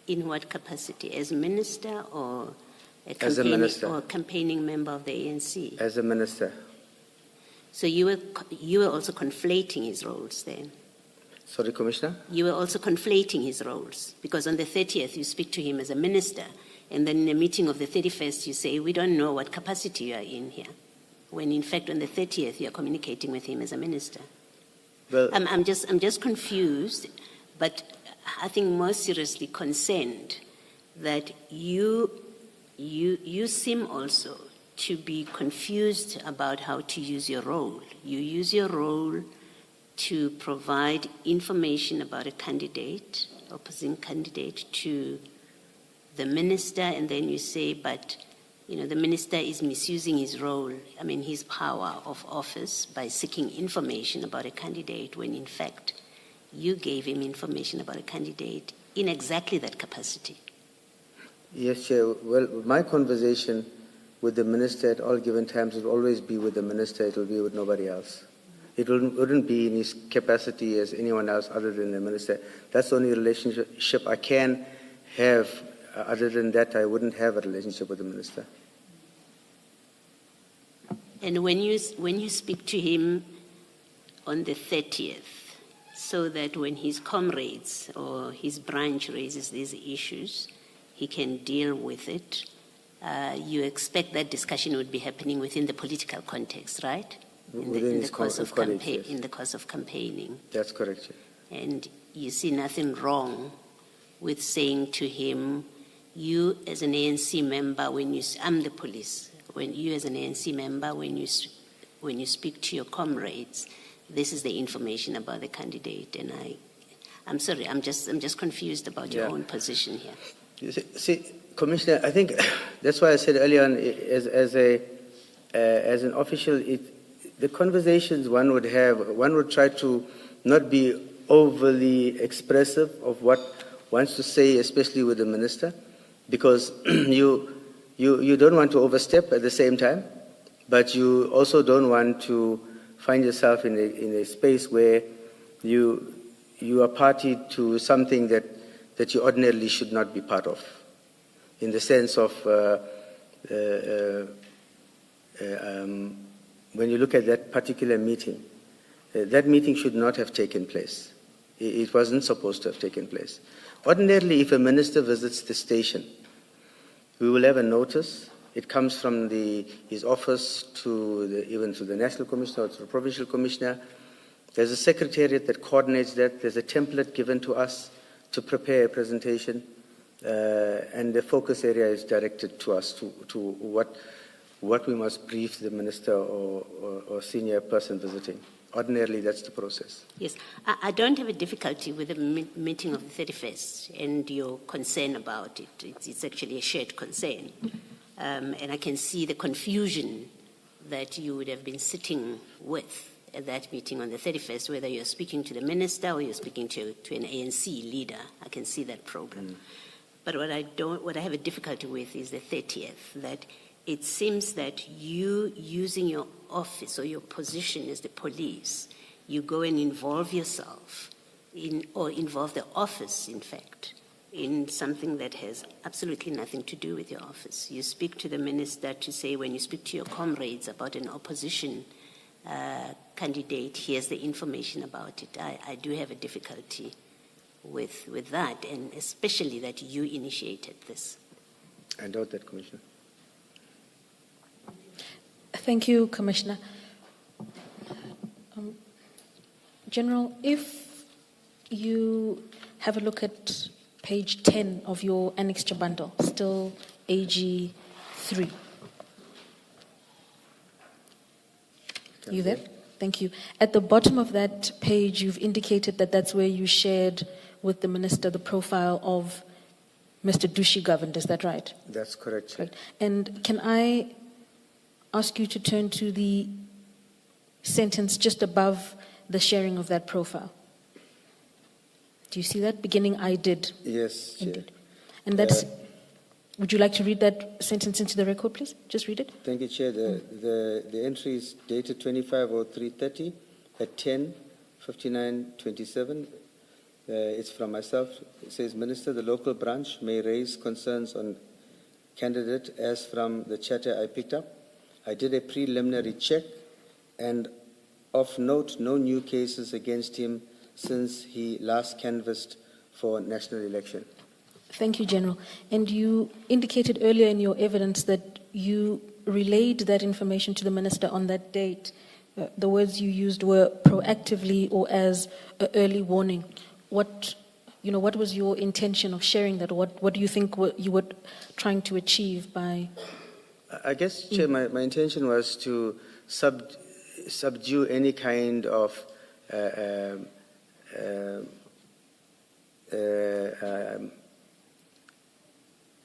in what capacity? As minister or as a minister, or campaigning member of the ANC? As a minister. So you were also conflating his roles then? Sorry, Commissioner? You were also conflating his roles, because on the 30th you speak to him as a minister, and then in the meeting of the 31st you say, we don't know what capacity you are in here, when in fact on the 30th you are communicating with him as a minister. Well, I'm just confused, but I think more seriously concerned that you seem also to be confused about how to use your role. You use your role to provide information about a candidate, opposing candidate, to the minister, and then you say, but the minister is misusing his role, his power of office by seeking information about a candidate, when in fact you gave him information about a candidate in exactly that capacity. Yes, Chair. Well, my conversation with the minister at all given times will always be with the minister. It will be with nobody else. It wouldn't be in his capacity as anyone else other than the minister. That's the only relationship I can have. Other than that, I wouldn't have a relationship with the minister. And when you speak to him on the 30th, so that when his comrades or his branch raises these issues, he can deal with it. You expect that discussion would be happening within the political context, right? Within his college, yes. In the course of campaigning. That's correct, Chair. And you see nothing wrong with saying to him, you as an ANC member, I'm the police, when you as an ANC member, when you speak to your comrades, this is the information about the candidate. And I'm sorry, I'm just confused about your own position here. You see, Commissioner, I think that's why I said earlier on, as an official, the conversations one would have, one would try to not be overly expressive of what wants to say, especially with the minister, because you don't want to overstep at the same time, but you also don't want to find yourself in a space where you are party to something that you ordinarily should not be part of, in the sense of when you look at that particular meeting, that meeting should not have taken place. It wasn't supposed to have taken place. Ordinarily, if a minister visits the station, we will have a notice. It comes from his office even to the National Commissioner or to the Provincial Commissioner. There's a secretariat that coordinates that. There's a template given to us to prepare a presentation, and the focus area is directed to us, to what we must brief the minister or senior person visiting. Ordinarily, that's the process. Yes, I don't have a difficulty with the meeting of the 31st and your concern about it. It's actually a shared concern. And I can see the confusion that you would have been sitting with at that meeting on the 31st, whether you're speaking to the minister or you're speaking to an ANC leader. I can see that problem. But what I have a difficulty with is the 30th, that it seems that you, using your office or your position as the police, you go and involve yourself or involve the office, in fact, in something that has absolutely nothing to do with your office. You speak to the minister to say, when you speak to your comrades about an opposition candidate, here's the information about it. I do have a difficulty with that, and especially that you initiated this. I note that, Commissioner. Thank you, Commissioner. General, if you have a look at page 10 of your annexure bundle, still AG 3. You there? Thank you. At the bottom of that page, you've indicated that that's where you shared with the minister the profile of Mr. Dushi Governed. Is that right? That's correct, Chair. Right. And can I ask you to turn to the sentence just above the sharing of that profile? Do you see that? Beginning, I did. Yes, Chair. Indeed. And that's, would you like to read that sentence into the record, please? Just read it. Thank you, Chair. The entry is dated 25/03/30 at 10:59:27. It's from myself. It says, Minister, the local branch may raise concerns on candidate as from the chatter I picked up. I did a preliminary check, and of note, no new cases against him since he last canvassed for national election. Thank you, General. And you indicated earlier in your evidence that you relayed that information to the minister on that date. The words you used were proactively or as an early warning. What was your intention of sharing that? What do you think you were trying to achieve by? I guess, Chair, my intention was to subdue any kind of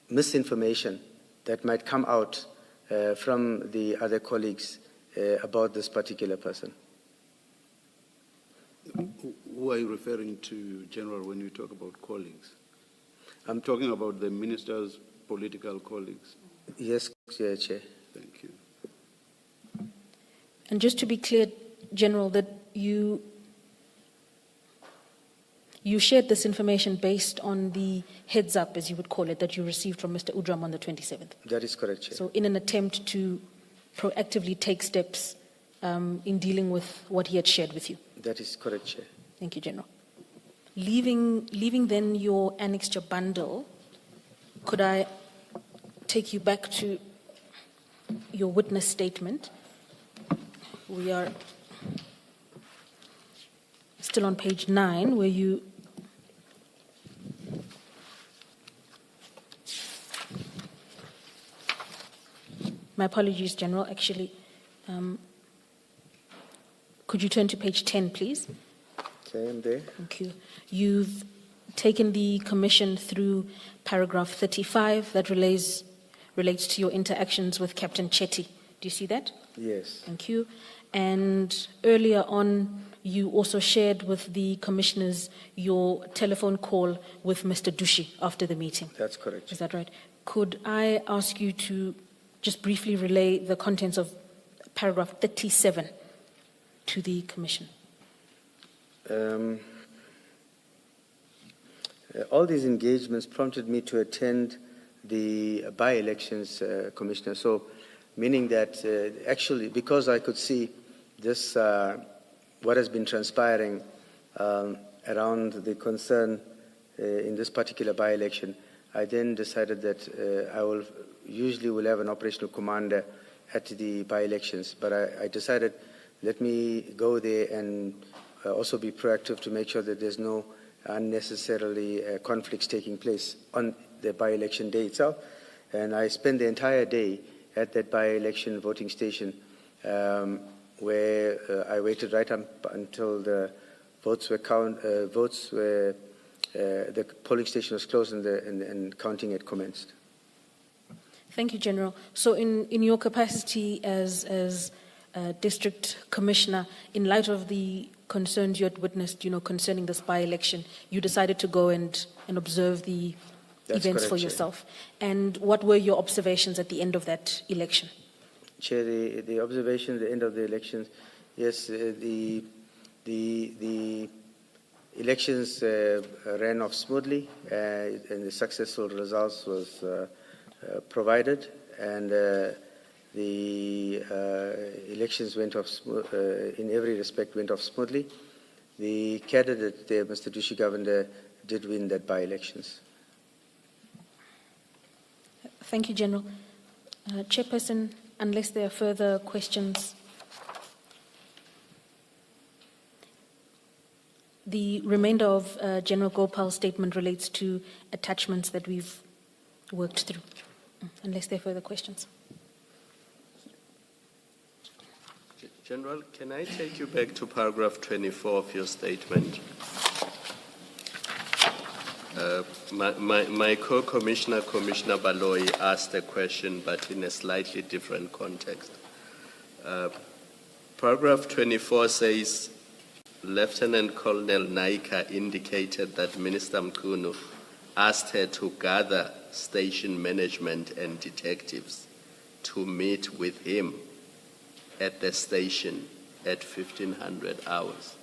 misinformation that might come out from the other colleagues about this particular person. Who are you referring to, General, when you talk about colleagues? I'm talking about the minister's political colleagues. Yes, Chair. Thank you. And just to be clear, General, that you shared this information based on the heads up, as you would call it, that you received from Mr. Udram on the 27th. That is correct, Chair. So in an attempt to proactively take steps in dealing with what he had shared with you. That is correct, Chair. Thank you, General. Leaving then your annexure bundle, could I take you back to your witness statement? We are still on page 9, where you my apologies, General, actually. Could you turn to page 10, please? Okay, I'm there. Thank you. You've taken the commission through paragraph 35 that relates to your interactions with Captain Chetty. Do you see that? Yes. Thank you. And earlier on, you also shared with the commissioners your telephone call with Mr. Dushi after the meeting. That's correct. Is that right? Could I ask you to just briefly relay the contents of paragraph 37 to the commission? All these engagements prompted me to attend the by-elections, Commissioner. So, meaning that actually, because I could see this, what has been transpiring around the concern in this particular by-election, I then decided that I will have an operational commander at the by-elections. But I decided, let me go there and also be proactive to make sure that there's no unnecessarily conflicts taking place on the by-election day itself. And I spent the entire day at that by-election voting station where I waited right up until the votes were the polling station was closed and counting had commenced. Thank you, General. So in your capacity as District Commissioner, in light of the concerns you had witnessed, concerning this by-election, you decided to go and observe the That's events correct, for Chair. yourself. And what were your observations at the end of that election? Chair, the observation at the end of the elections, yes, the elections ran off smoothly, and the successful results was provided, and the elections went off in every respect went off smoothly. The candidate there, Mr. Dushi Govender, did win that by-elections. Thank you, General. Chairperson, unless there are further questions, the remainder of General Gopal's statement relates to attachments that we've worked through. Unless there are further questions. General, can I take you back to paragraph 24 of your statement? My co-commissioner, Commissioner Baloyi, asked a question, but in a slightly different context. Paragraph 24 says, Lieutenant Colonel Naika indicated that Minister Mkunu asked her to gather station management and detectives to meet with him at the station at 1500 hours.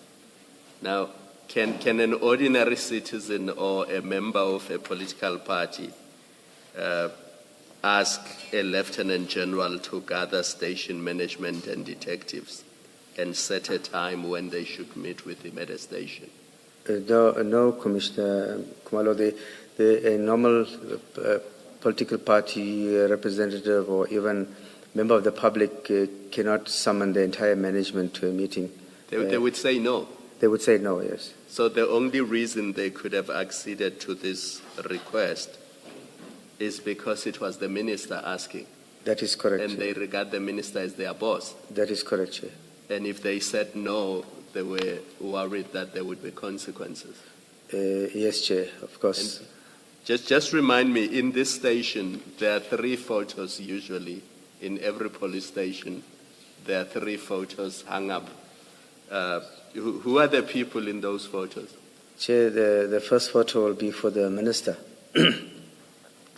Now, can an ordinary citizen or a member of a political party ask a lieutenant general to gather station management and detectives and set a time when they should meet with him at a station? No, Commissioner Kumalo. The normal political party representative or even member of the public cannot summon the entire management to a meeting. They would say no. They would say no, yes. So the only reason they could have acceded to this request is because it was the minister asking. That is correct. And they regard the minister as their boss. That is correct, Chair. And if they said no, they were worried that there would be consequences. Yes, Chair, of course. And just remind me, in this station, there are 3 photos usually. In every police station, there are 3 photos hung up. Who are the people in those photos? Chair, the first photo will be for the minister.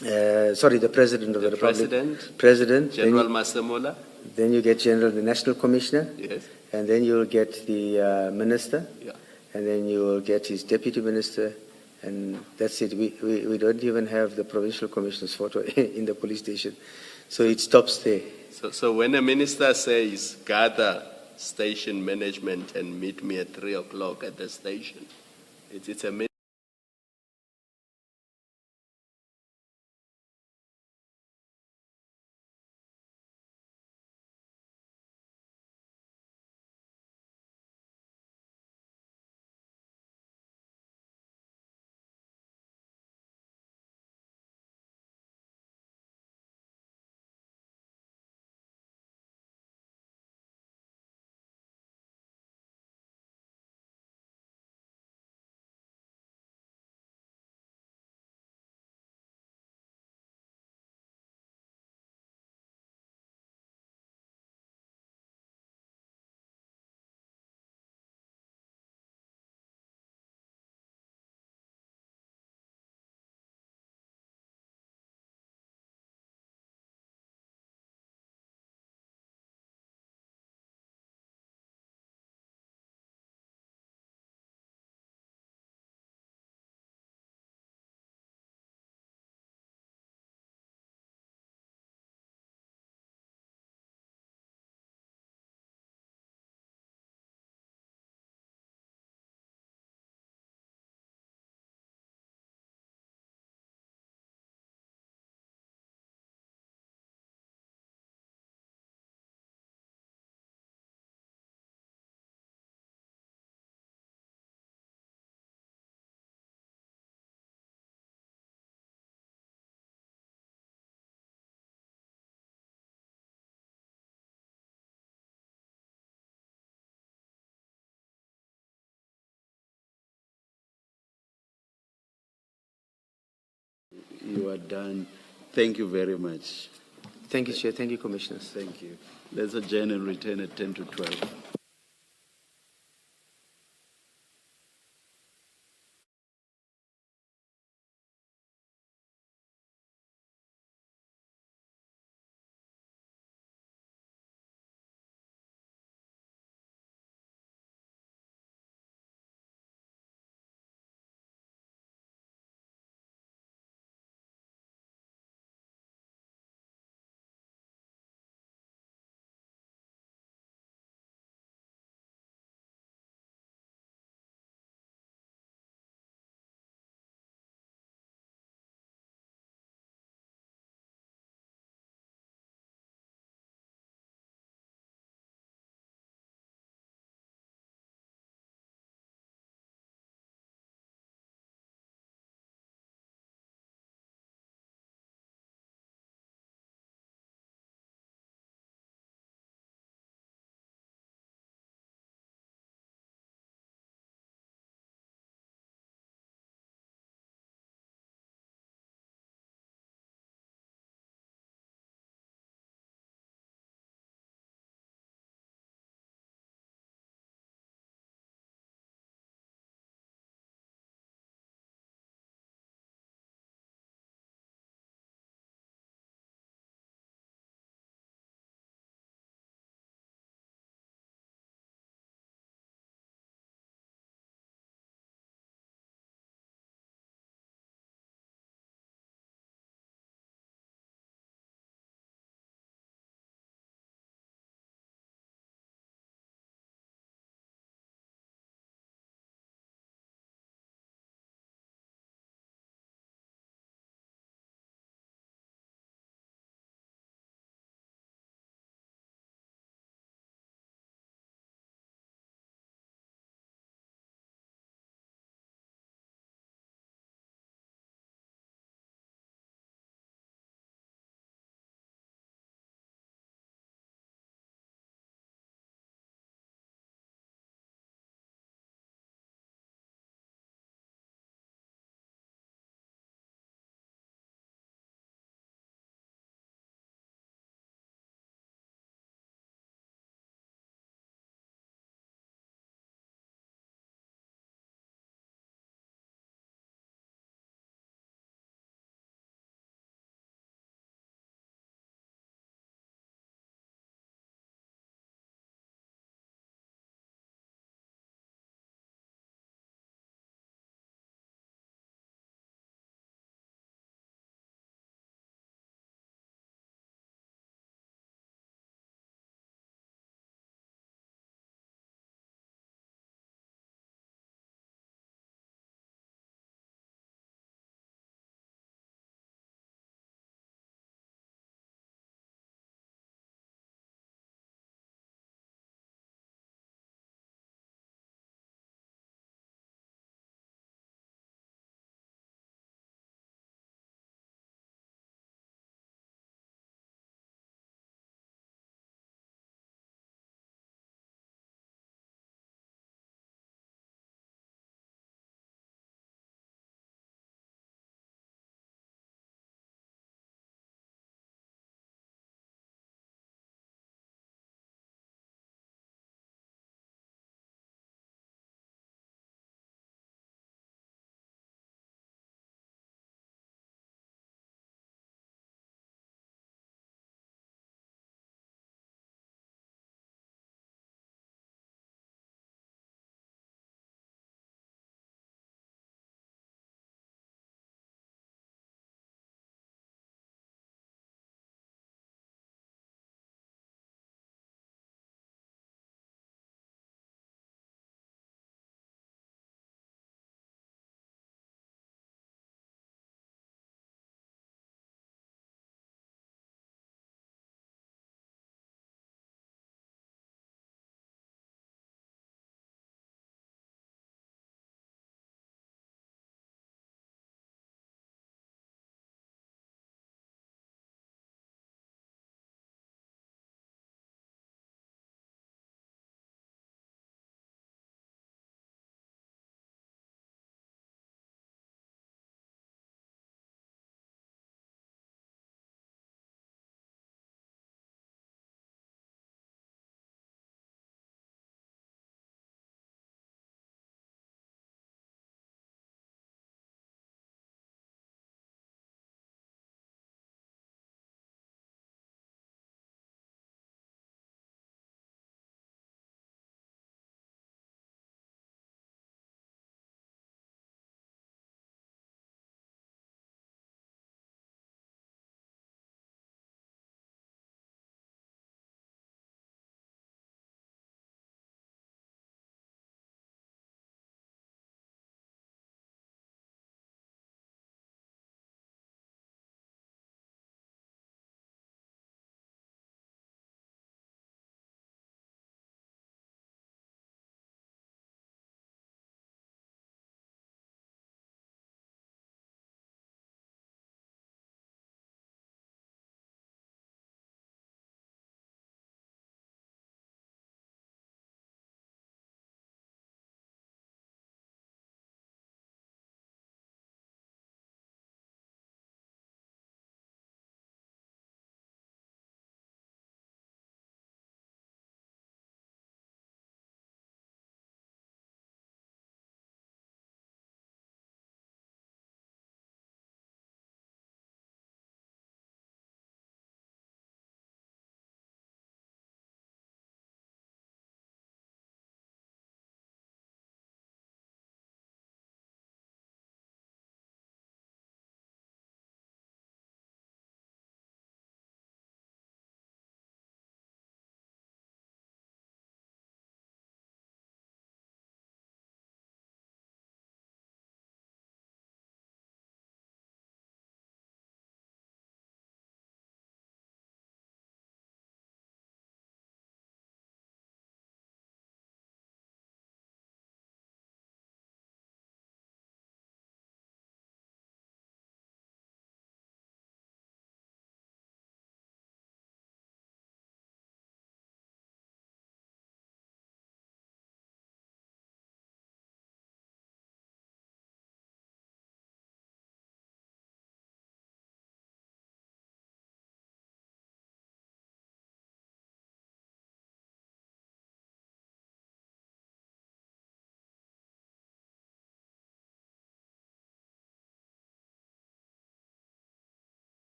The President of the Republic. President. General Masemola. Then you get the National Commissioner. Yes. And then you'll get the minister. Yeah. And then you will get his deputy minister. And that's it. We don't even have the provincial commissioner's photo in the police station. So it stops there. So when a minister says gather station management and meet me at 3 o'clock at the station. It's a You are done. Thank you very much. Thank you, Chair. Thank you, Commissioners. Thank you. Let's adjourn and return at 10 to 12.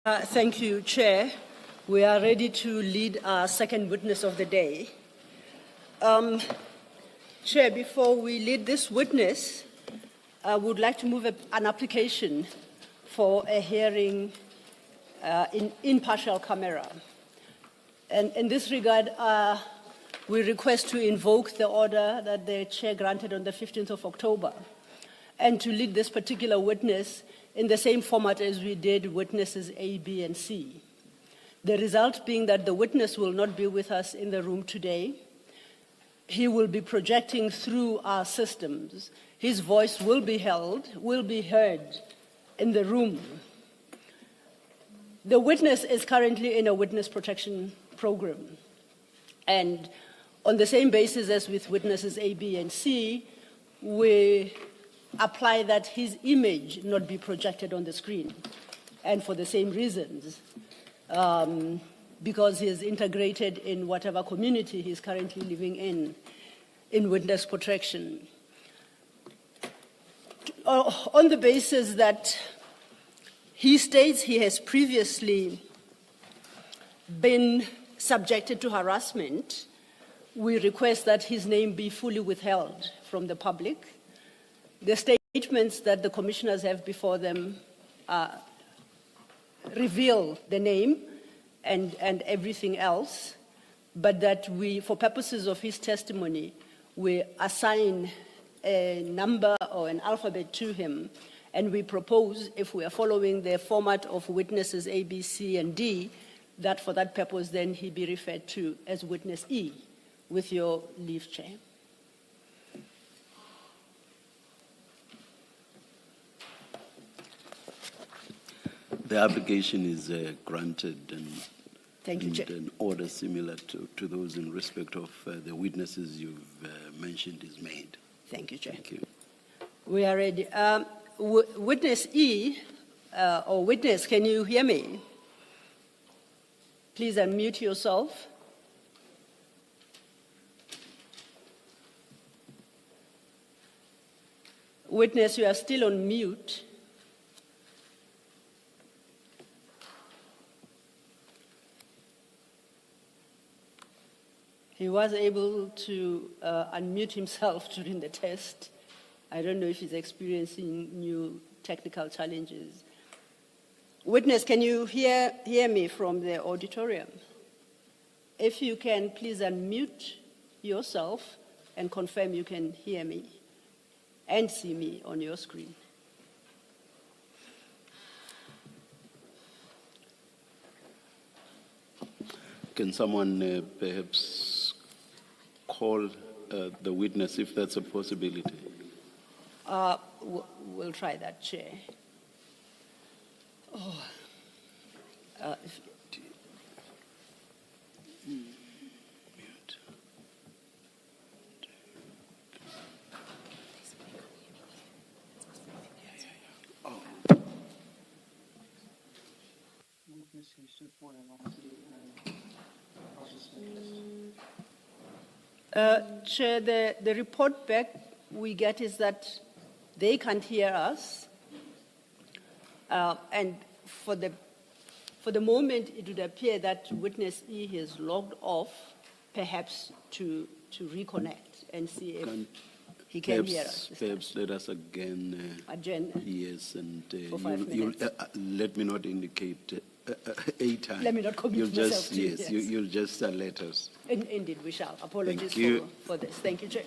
Thank you, Chair. We are ready to lead our second witness of the day. Chair, before we lead this witness, I would like to move an application for a hearing in impartial camera. And in this regard, we request to invoke the order that the Chair granted on the 15th of October and to lead this particular witness in the same format as we did witnesses A, B, and C. The result being that the witness will not be with us in the room today. He will be projecting through our systems. His voice will be heard in the room. The witness is currently in a witness protection program. And on the same basis as with witnesses A, B, and C, we apply that his image not be projected on the screen. And for the same reasons, because he is integrated in whatever community he is currently living in witness protection. On the basis that he states he has previously been subjected to harassment, we request that his name be fully withheld from the public. The statements that the commissioners have before them reveal the name and everything else, but that we, for purposes of his testimony, we assign a number or an alphabet to him, and we propose, if we are following the format of witnesses A, B, C, and D, that for that purpose then he be referred to as witness E, with your leave, Chair. The application is granted and, Thank you, Chair. an order similar to those in respect of the witnesses you've mentioned is made. Thank you, Chair. Thank you. We are ready. Witness E, or witness, can you hear me? Please unmute yourself. Witness, you are still on mute. He was able to unmute himself during the test. I don't know if he's experiencing new technical challenges. Witness, can you hear me from the auditorium? If you can, please unmute yourself and confirm you can hear me and see me on your screen. Can someone perhaps call the witness if that's a possibility? We'll try that, Chair. Oh. Mute. Chair, the report back we get is that they can't hear us, and for the moment it would appear that witness E has logged off, perhaps to reconnect and see if he can hear us. Perhaps let us again. Agenda. Yes, and For 5 you'll minutes. let me not indicate a time. Let me not commit You'll myself just, to it, yes, yes. you'll just let us. Indeed, we shall. Apologies Thank you. for this. Thank you, Chair.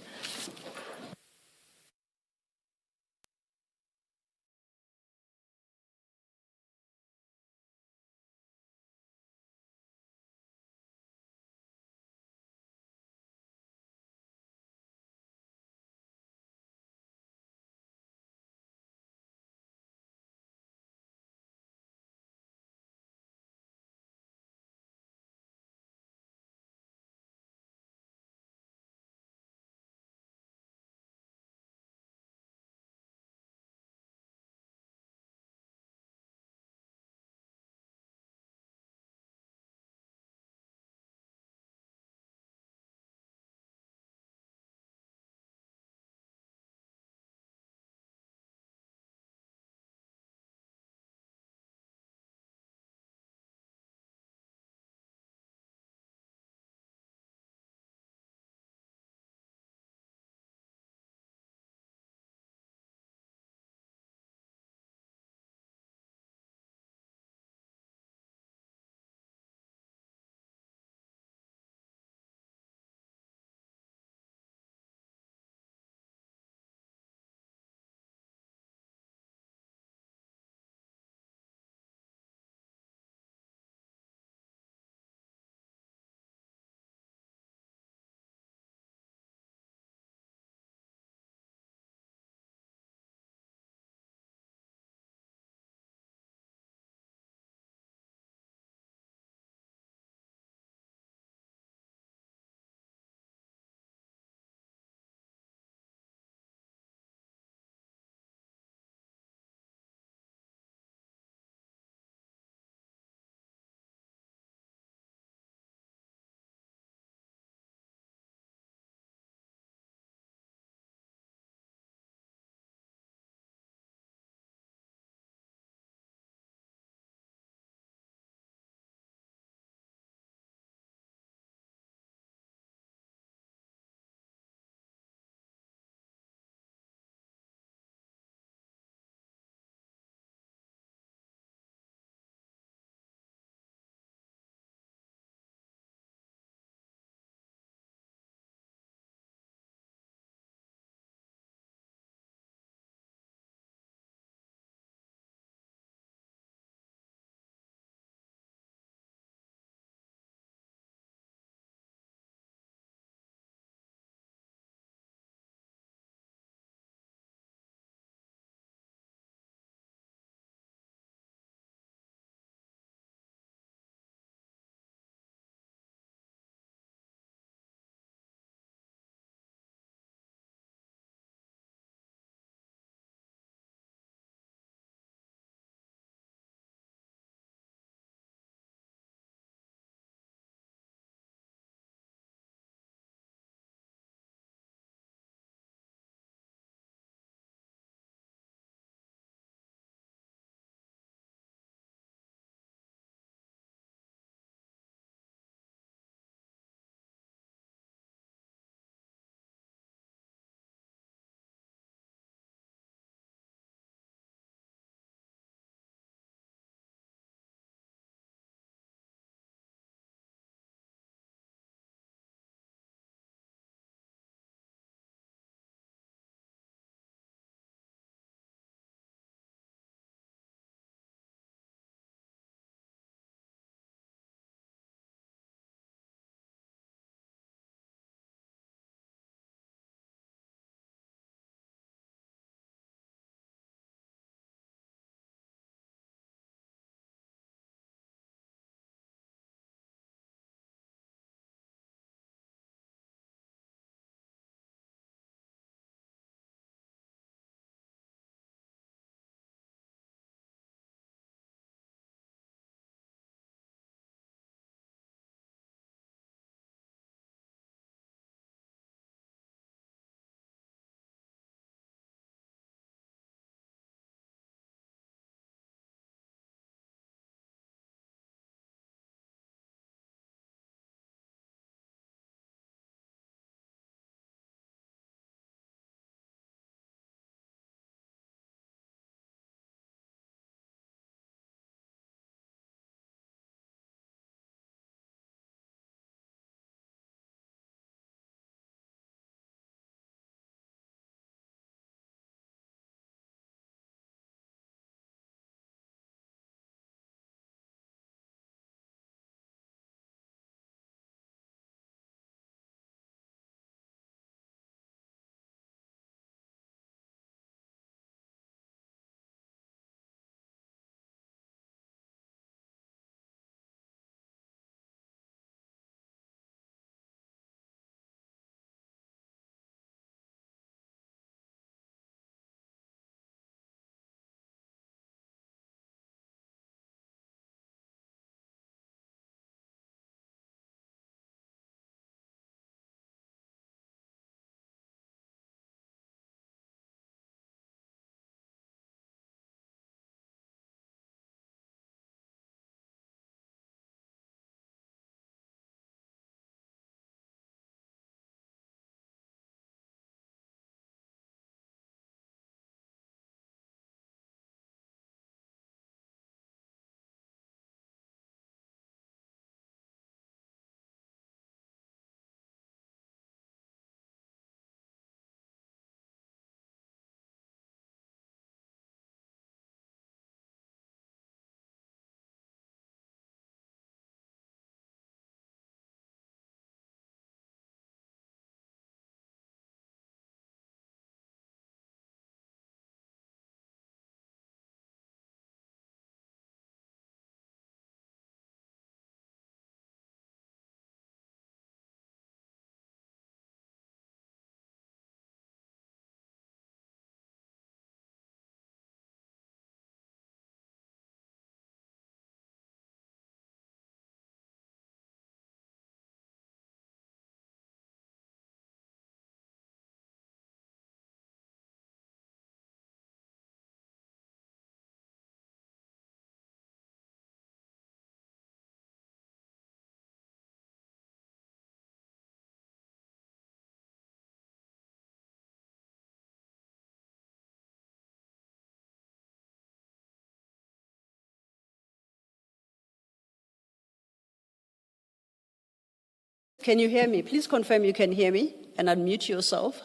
can you hear me? Please confirm you can hear me and unmute yourself.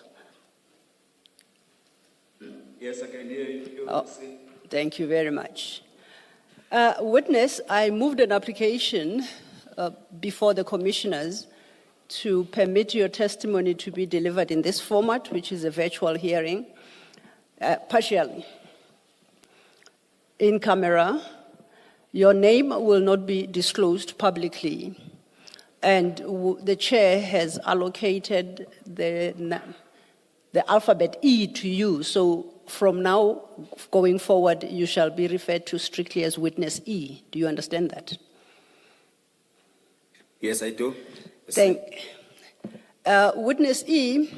Yes, I can hear you. Oh, thank you very much. Witness, I moved an application before the commissioners to permit your testimony to be delivered in this format, which is a virtual hearing, partially. In camera, your name will not be disclosed publicly, and the chair has allocated the alphabet E to you, so from now going forward, you shall be referred to strictly as witness E. Do you understand that? Yes, I do. Witness E,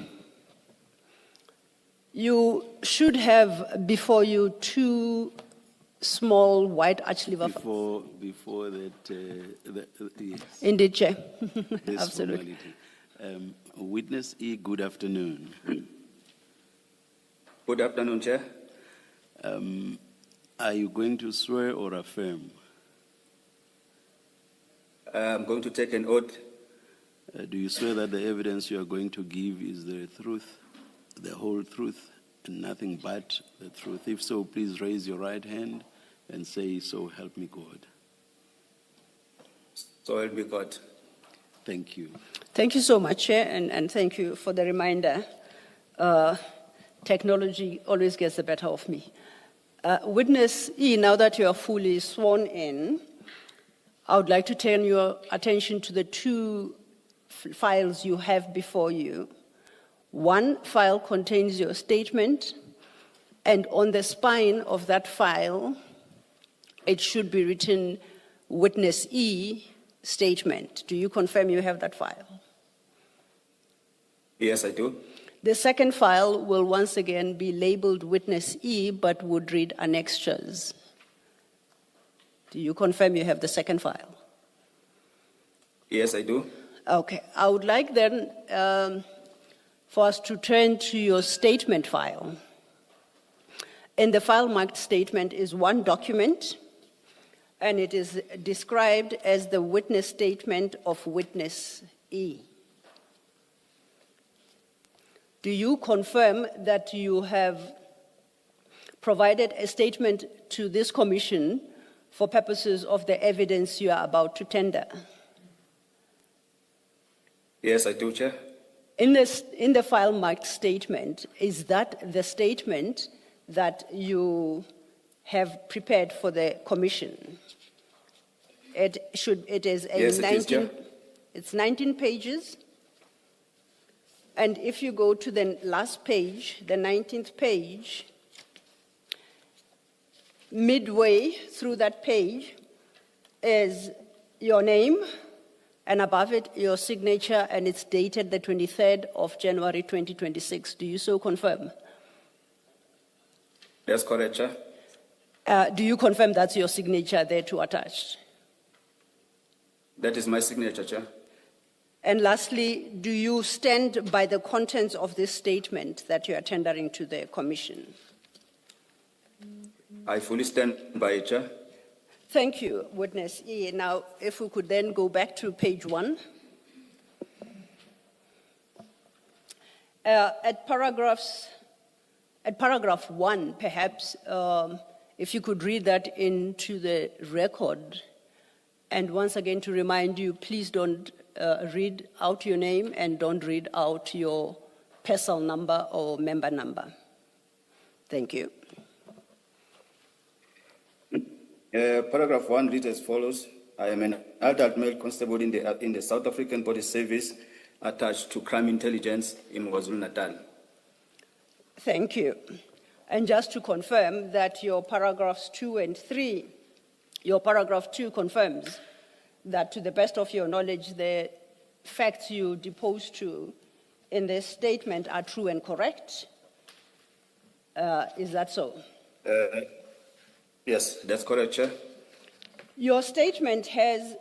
you should have before you two small white archlever. Before that, yes. Indeed, Chair. This Absolutely. formality. Witness E, good afternoon. Good afternoon, Chair. Are you going to swear or affirm? I'm going to take an oath. Do you swear that the evidence you are going to give is the truth, the whole truth, and nothing but the truth? If so, please raise your right hand and say, "So help me God." So help me God. Thank you. Thank you so much, Chair, and thank you for the reminder. Technology always gets the better of me. Witness E, now that you are fully sworn in, I would like to turn your attention to the two files you have before you. One file contains your statement, and on the spine of that file, it should be written Witness E statement. Do you confirm you have that file? Yes, I do. The second file will once again be labeled Witness E, but would read annexures. Do you confirm you have the second file? Yes, I do. Okay. I would like then for us to turn to your statement file. In the file marked statement is one document, and it is described as the witness statement of Witness E. Do you confirm that you have provided a statement to this commission for purposes of the evidence you are about to tender? Yes, I do, Chair. In the file marked statement, is that the statement that you have prepared for the commission? It is a Yes, it is, Chair. It's 19 pages. And if you go to the last page, the 19th page, midway through that page is your name, and above it, your signature, and it's dated the 23rd of January 2026. Do you so confirm? That's correct, Chair. Do you confirm that's your signature there to attached? That is my signature, Chair. And lastly, do you stand by the contents of this statement that you are tendering to the commission? I fully stand by it, Chair. Thank you, Witness E. Now, if we could then go back to page 1. At paragraph 1, perhaps, if you could read that into the record. And once again, to remind you, please don't read out your name and don't read out your parcel number or member number. Thank you. Paragraph 1 reads as follows. I am an adult male constable in the South African Police Service attached to crime intelligence in KwaZulu-Natal. Thank you. And just to confirm that your paragraphs 2 and 3, your paragraph 2 confirms that to the best of your knowledge, the facts you depose to in this statement are true and correct. Is that so? Yes, that's correct, Chair. Your statement has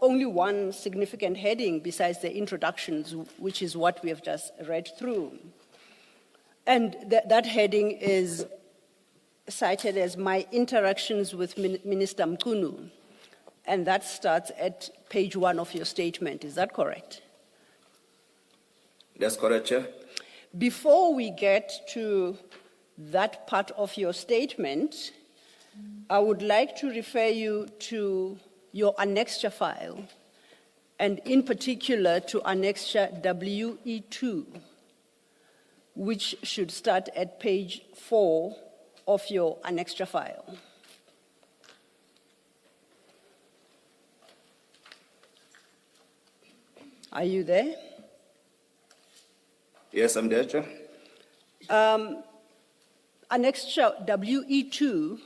only one significant heading besides the introductions, which is what we have just read through. And that heading is cited as my interactions with Minister Mkunu. and that starts at page 1 of your statement. Is that correct? That's correct, Chair. Before we get to that part of your statement, I would like to refer you to your annexure file, and in particular to annexure WE2, which should start at page 4 of your annexure file. Are you there? Yes, I'm there, Chair. Annexure WE2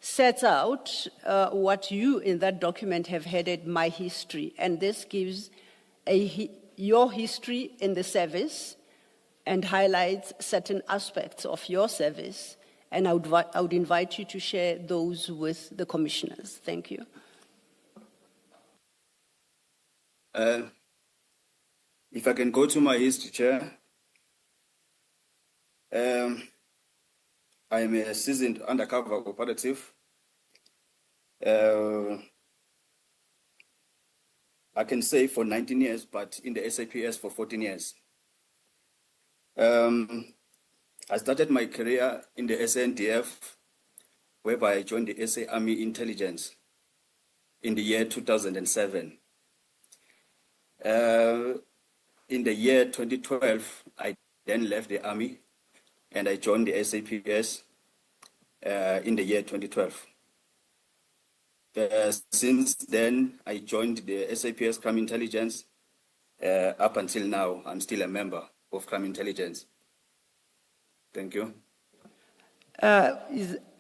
sets out what you in that document have headed my history, and this gives your history in the service and highlights certain aspects of your service, and I would invite you to share those with the commissioners. Thank you. If I can go to my history, Chair. I am a seasoned undercover operative. I can say for 19 years, but in the SAPS for 14 years. I started my career in the SNDF, whereby I joined the SA Army Intelligence in the year 2007. In the year 2012, I then left the Army and I joined the SAPS in the year 2012. Since then, I joined the SAPS Crime Intelligence. Up until now, I'm still a member of Crime Intelligence. Thank you.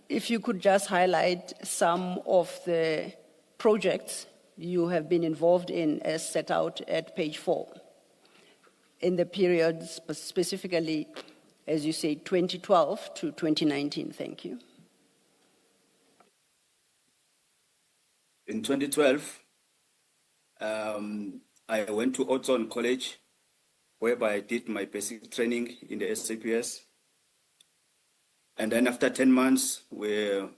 If you could just highlight some of the projects you have been involved in as set out at page 4 in the period specifically, as you say, 2012 to 2019. Thank you. In 2012, I went to Otson College, whereby I did my basic training in the SAPS. And then after 10 months, we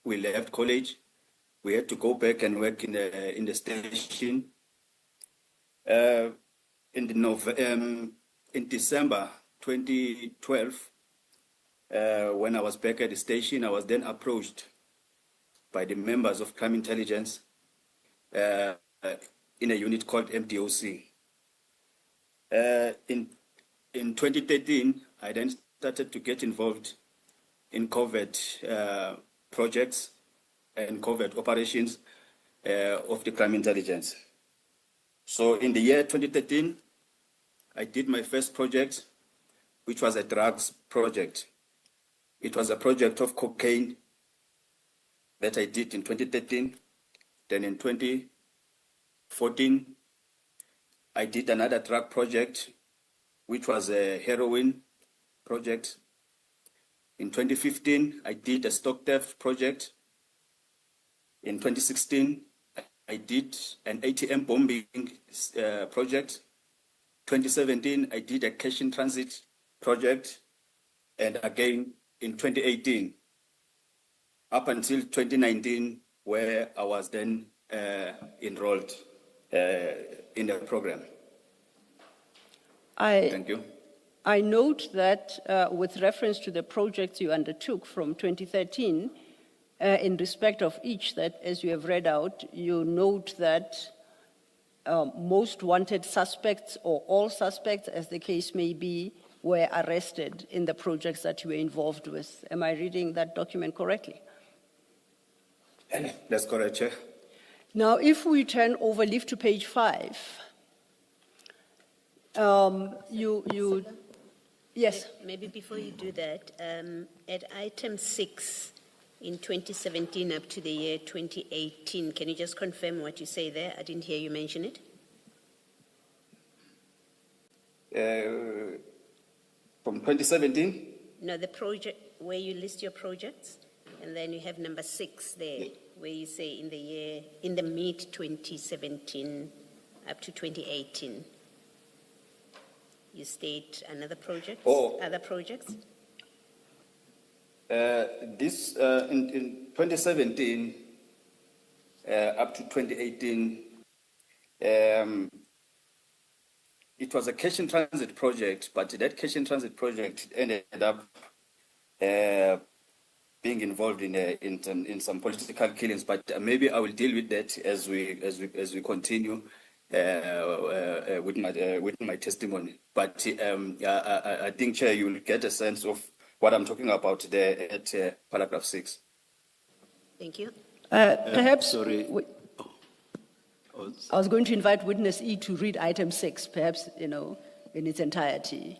left college. We had to go back and work in the station. In December 2012, when I was back at the station, I was then approached by the members of Crime Intelligence in a unit called MDOC. In 2013, I then started to get involved in covert projects and covert operations of the Crime Intelligence. So in the year 2013, I did my first project, which was a drugs project. It was a project of cocaine that I did in 2013. Then in 2014, I did another drug project, which was a heroin project. In 2015, I did a stock theft project. In 2016, I did an ATM bombing project. 2017, I did a cash in transit project. And again, in 2018, up until 2019, where I was then enrolled in the program. Thank you. I note that with reference to the projects you undertook from 2013, in respect of each, that as you have read out, you note that most wanted suspects or all suspects, as the case may be, were arrested in the projects that you were involved with. Am I reading that document correctly? That's correct, Chair. Now, if we turn over, leaf to page 5, yes. Maybe before you do that, at item 6 in 2017 up to the year 2018, can you just confirm what you say there? I didn't hear you mention it. From 2017? No, the project where you list your projects, and then you have number 6 there, where you say in the mid 2017 up to 2018. You state another project, other projects? In 2017, up to 2018, it was a cash in transit project, but that cash in transit project ended up being involved in some political killings. But maybe I will deal with that as we continue with my testimony. But I think, Chair, you will get a sense of what I'm talking about there at paragraph 6. Thank you. Perhaps. Sorry. I was going to invite witness E to read item 6, perhaps, in its entirety.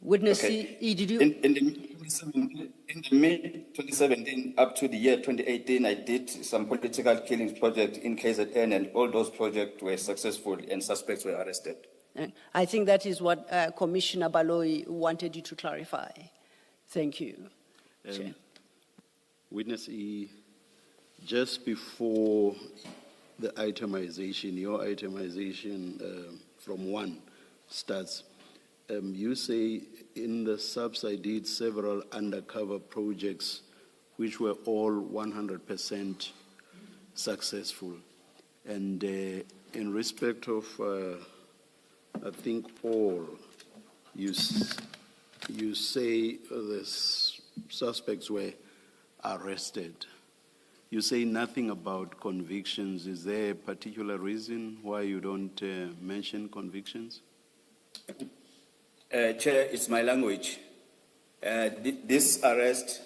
Witness Okay. E, did you? In the mid-2017 up to the year 2018, I did some political killings project in KZN, and all those projects were successful and suspects were arrested. I think that is what Commissioner Baloyi wanted you to clarify. Thank you. Chair. Witness E, just before the itemization, your itemization from 1 starts, you say in the subs I did several undercover projects which were all 100% successful. And in respect of, I think, all, you say the suspects were arrested. You say nothing about convictions. Is there a particular reason why you don't mention convictions? Chair, it's my language. This arrest,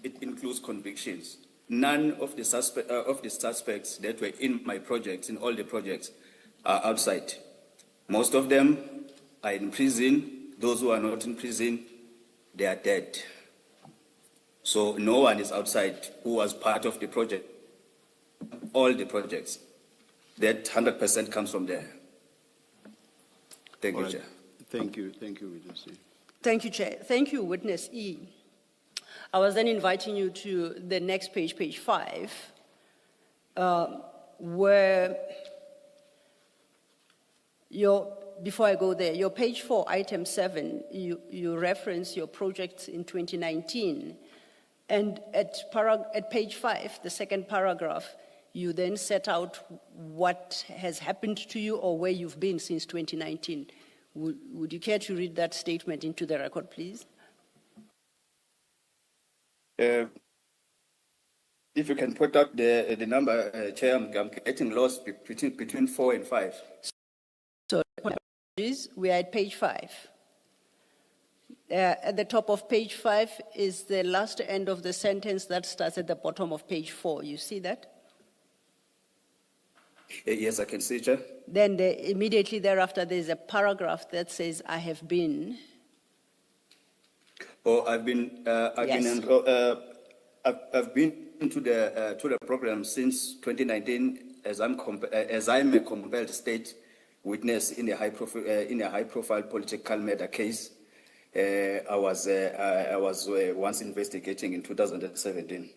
it includes convictions. None of the suspects that were in my projects, in all the projects, are outside. Most of them are in prison. Those who are not in prison, they are dead. So no one is outside who was part of the project. All the projects, that 100% comes from there. Thank you, Chair. Thank you, Witness E. Thank you, Chair. Thank you, Witness E. I was then inviting you to the next page, page 5, where before I go there, your page 4, item 7, you reference your projects in 2019. And at page 5, the second paragraph, you then set out what has happened to you or where you've been since 2019. Would you care to read that statement into the record, please? If you can put up the number, Chair, I'm getting lost between 4 and 5. So, we are at page 5. At the top of page 5 is the last end of the sentence that starts at the bottom of page 4. You see that? Yes, I can see, Chair. Then immediately thereafter, there's a paragraph that says, I have been. Oh, I've been to the program since 2019 as I'm a compelled state witness in a high profile political matter case. I was once investigating in 2017.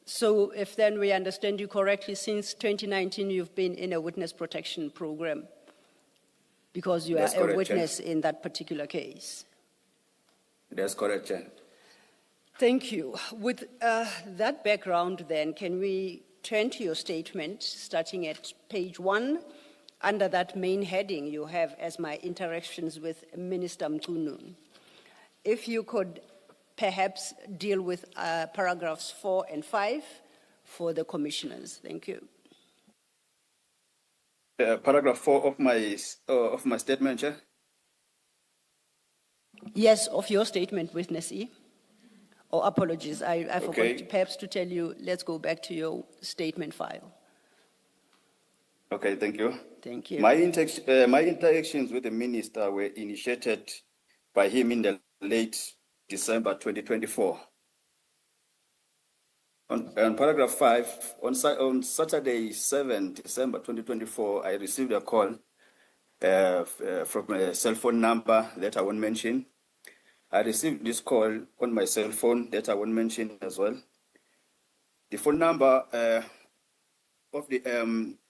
So if then we understand you correctly, since 2019 you've been in a witness protection program because you are a witness in that particular case. That's correct, Chair. Thank you. With that background then, can we turn to your statement starting at page 1? Under that main heading you have as my interactions with Minister Mchunu. If you could perhaps deal with paragraphs 4 and 5 for the commissioners. Thank you. Paragraph 4 of my statement, Chair? Yes, of your statement, Witness E. Oh, apologies, I forgot perhaps to tell you, let's go back to your statement file. Okay, thank you. Thank you. My interactions with the minister were initiated by him in the late December 2024. On paragraph 5, on Saturday, 7 December 2024, I received a call from a cell phone number that I won't mention. I received this call on my cell phone that I won't mention as well. The phone number of the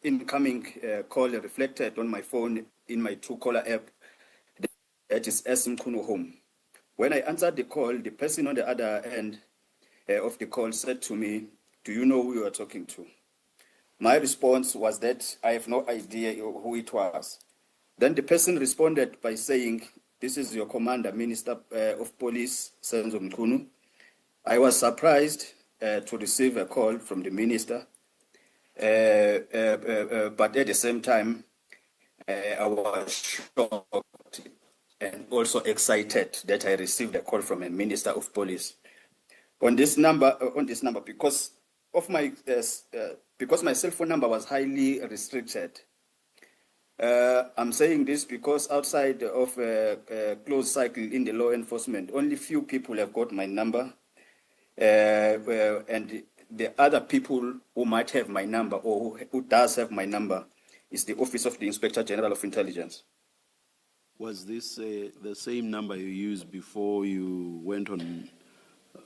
incoming call reflected on my phone in my Truecaller app, that is S. Mchunu Home. When I answered the call, the person on the other end of the call said to me, do you know who you are talking to? My response was that I have no idea who it was. Then the person responded by saying, this is your commander, Minister of Police, Senzo Mkhunu. I was surprised to receive a call from the minister, but at the same time, I was shocked and also excited that I received a call from a minister of police. On this number, because of my because my cell phone number was highly restricted. I'm saying this because outside of a closed cycle in the law enforcement, only few people have got my number, and the other people who might have my number or who does have my number is the Office of the Inspector General of Intelligence. Was this the same number you used before you went on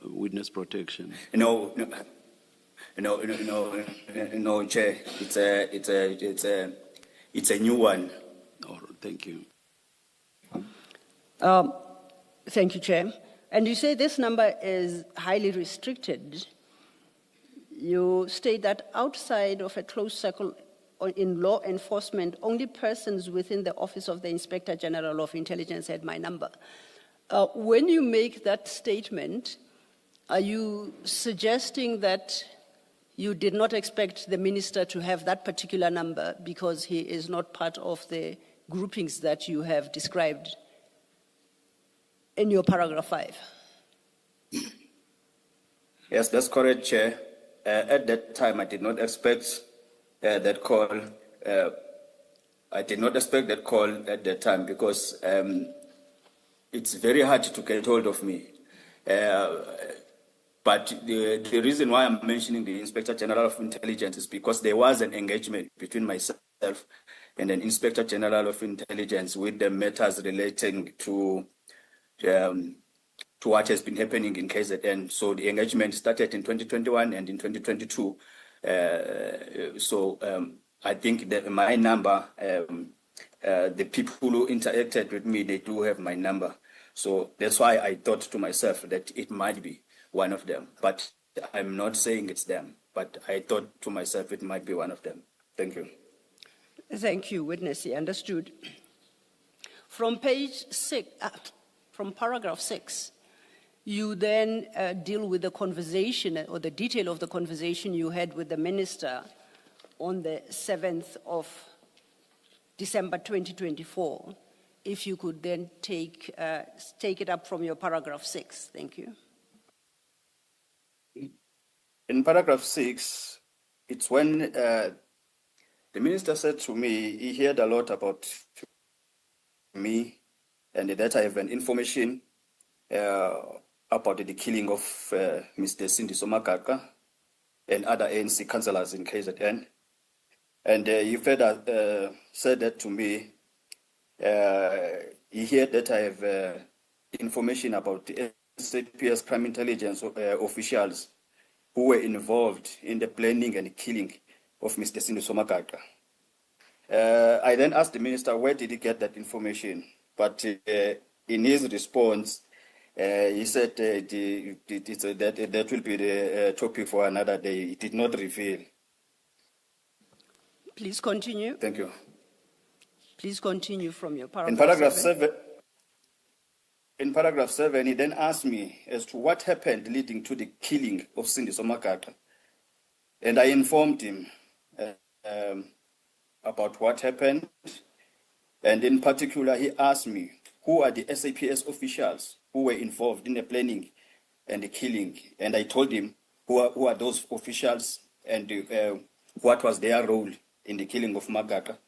witness protection? No, Chair. It's a new one. Oh, thank you. Thank you, Chair. And you say this number is highly restricted. You state that outside of a closed circle in law enforcement, only persons within the Office of the Inspector General of Intelligence had my number. When you make that statement, are you suggesting that you did not expect the minister to have that particular number because he is not part of the groupings that you have described in your paragraph 5? Yes, that's correct, Chair. At that time, I did not expect that call. I did not expect that call at that time because it's very hard to get hold of me. But the reason why I'm mentioning the Inspector General of Intelligence is because there was an engagement between myself and an Inspector General of Intelligence with the matters relating to what has been happening in KZN. So the engagement started in 2021 and in 2022. I think that my number, the people who interacted with me, they do have my number. So that's why I thought to myself that it might be one of them. But I'm not saying it's them. But I thought to myself it might be one of them. Thank you. Thank you, witness. Understood. From page 6, from paragraph 6, you then deal with the conversation or the detail of the conversation you had with the minister on the 7th of December 2024. If you could then take it up from your paragraph 6. Thank you. In paragraph 6, it's when the minister said to me, he heard a lot about me and that I have an information about the killing of Mr. Cindy Somakaka and other ANC councillors in KZN. And he further said that to me, he heard that I have information about the SAPS crime intelligence officials who were involved in the planning and killing of Mr. Cindy Somakaka. I then asked the minister, where did he get that information? But in his response, he said that will be the topic for another day. He did not reveal. Please continue. Thank you. Please continue from your paragraph. In paragraph 7, he then asked me as to what happened leading to the killing of Cindy Somakaka. And I informed him about what happened. And in particular, he asked me, who are the SAPS officials who were involved in the planning and the killing? And I told him who are those officials and what was their role in the killing of Magaka.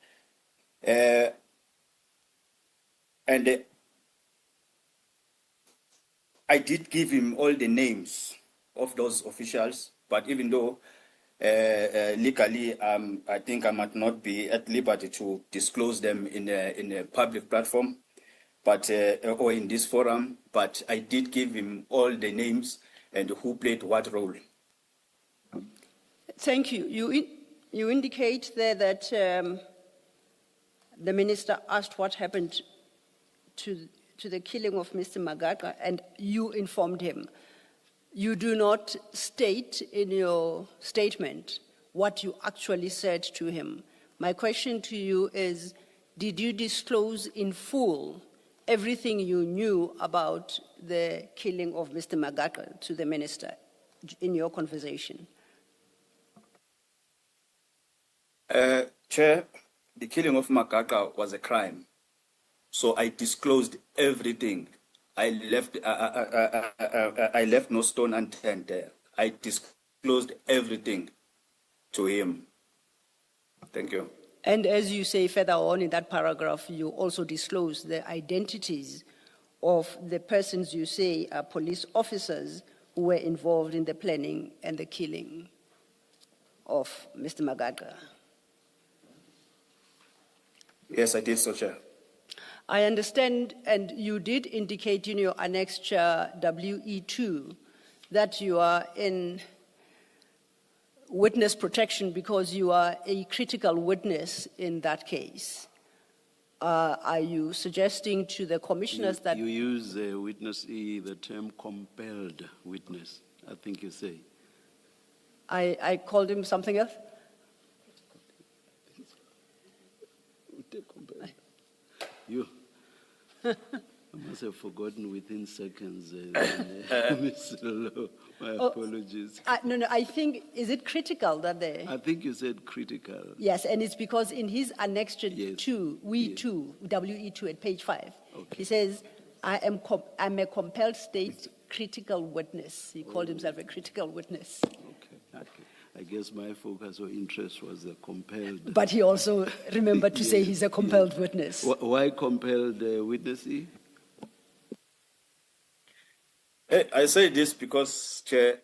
I did give him all the names of those officials, but even though legally I think I might not be at liberty to disclose them in a public platform, but or in this forum, but I did give him all the names and who played what role. Thank you. You indicate there that the minister asked what happened to the killing of Mr. Magaka, and you informed him. You do not state in your statement what you actually said to him. My question to you is, did you disclose in full everything you knew about the killing of Mr. Magaka to the minister in your conversation? Chair, the killing of Magaka was a crime, so I disclosed everything. I left no stone unturned there. I disclosed everything to him. Thank you. And as you say further on in that paragraph, you also disclose the identities of the persons you say are police officers who were involved in the planning and the killing of Mr. Magaka. Yes, I did so, Chair. I understand, and you did indicate in your annexure WE2 that you are in witness protection because you are a critical witness in that case. Are you suggesting to the commissioners that... You use witness E, the term compelled witness, I think you say. I called him something else? You, I must have forgotten within seconds. Mr. Law, my apologies. No, I think, is it critical that they... I think you said critical. Yes, and it's because in his annexure Yes. 2, WE2 at page 5, Okay. he says, I'm a compelled state critical witness. He called himself a critical witness. Okay. I guess my focus or interest was the compelled. But he also remembered to say Yes, he's a compelled witness. Why compelled witness E? I say this because, Chair,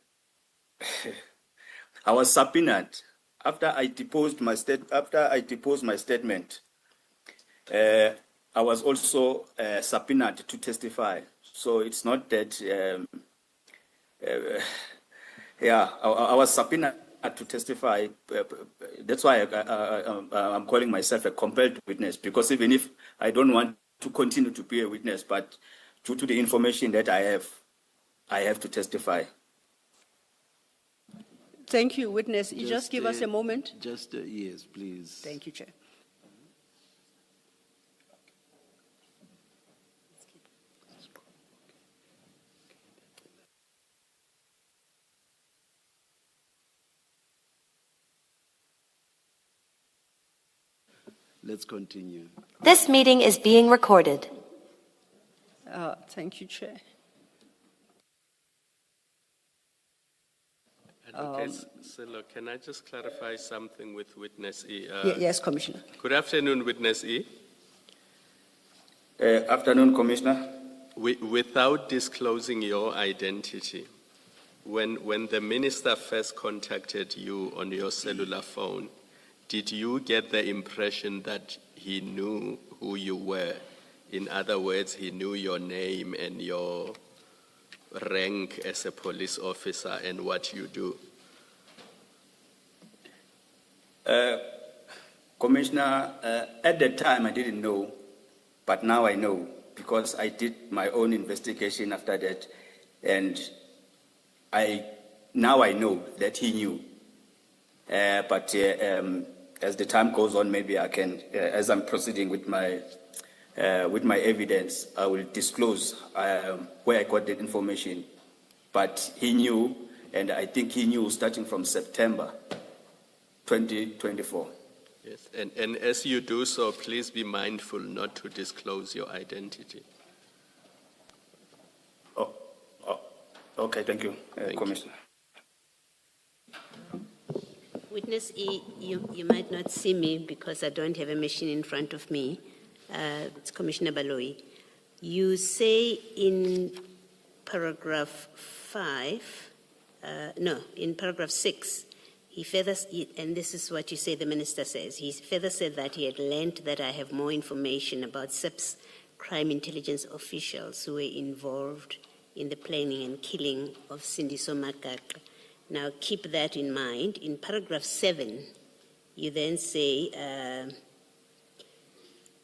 I was subpoenaed after I deposed my statement. I was also subpoenaed to testify. So it's not that. I was subpoenaed to testify. That's why I'm calling myself a compelled witness, because even if I don't want to continue to be a witness, but due to the information that I have to testify. Thank you, witness. You just give us a moment. Just yes, please. Thank you, Chair. Let's continue. This meeting is being recorded. Thank you, Chair. Advocate Silo, can I just clarify something with witness E? Yes, Commissioner. Good afternoon, witness E. Afternoon, Commissioner. Without disclosing your identity, when the minister first contacted you on your cellular phone, did you get the impression that he knew who you were? In other words, he knew your name and your rank as a police officer and what you do? Commissioner, at the time I didn't know, but now I know, because I did my own investigation after that, and now I know that he knew. But as the time goes on, maybe I can, as I'm proceeding with my evidence, I will disclose where I got the information. But he knew, and I think he knew starting from September 2024. Yes, and as you do so, please be mindful not to disclose your identity. Okay, thank you, Commissioner. Witness E, you might not see me because I don't have a machine in front of me. It's Commissioner Baloyi. You say in paragraph 5, in paragraph 6, he further, and this is what you say the minister says, he further said that he had learned that I have more information about SIP's crime intelligence officials who were involved in the planning and killing of Sindiso Magaka. Now keep that in mind. In paragraph 7, you then say,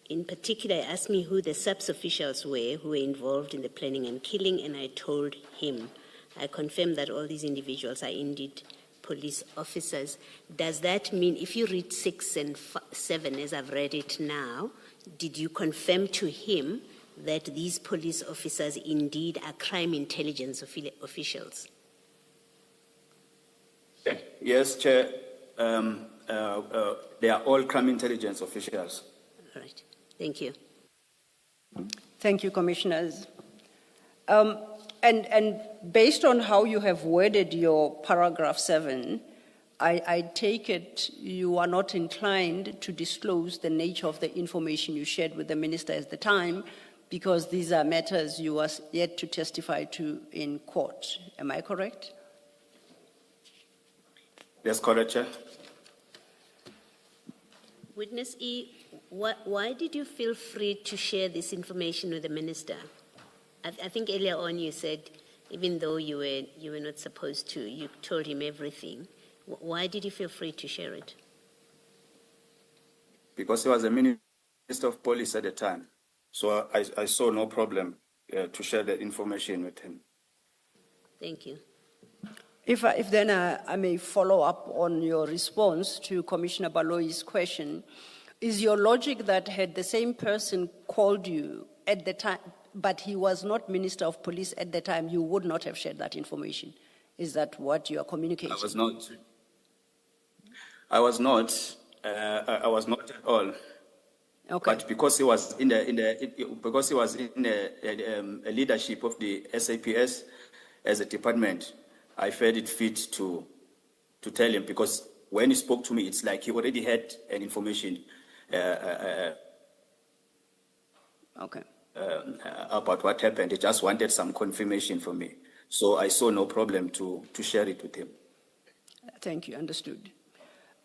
in particular, asked me who the SAPS officials were who were involved in the planning and killing, and I told him. I confirm that all these individuals are indeed police officers. Does that mean, if you read 6 and 7 as I've read it now, did you confirm to him that these police officers indeed are crime intelligence officials? Yes, Chair. They are all crime intelligence officials. All right. Thank you. Thank you, Commissioners. And based on how you have worded your paragraph 7, I take it you are not inclined to disclose the nature of the information you shared with the minister at the time, because these are matters you are yet to testify to in court. Am I correct? That's correct, Chair. Witness E, why did you feel free to share this information with the minister? I think earlier on you said, even though you were not supposed to, you told him everything. Why did you feel free to share it? Because he was a minister of police at the time. So I saw no problem to share the information with him. Thank you. If then I may follow up on your response to Commissioner Baloyi's question, is your logic that had the same person called you at the time, but he was not Minister of Police at the time, you would not have shared that information? Is that what you are communicating? I was not. I was not at all. Okay. But because he was in the leadership of the SAPS as a department, I felt it fit to tell him, because when he spoke to me, it's like he already had an information Okay. About what happened. He just wanted some confirmation from me. So I saw no problem to share it with him. Thank you, understood.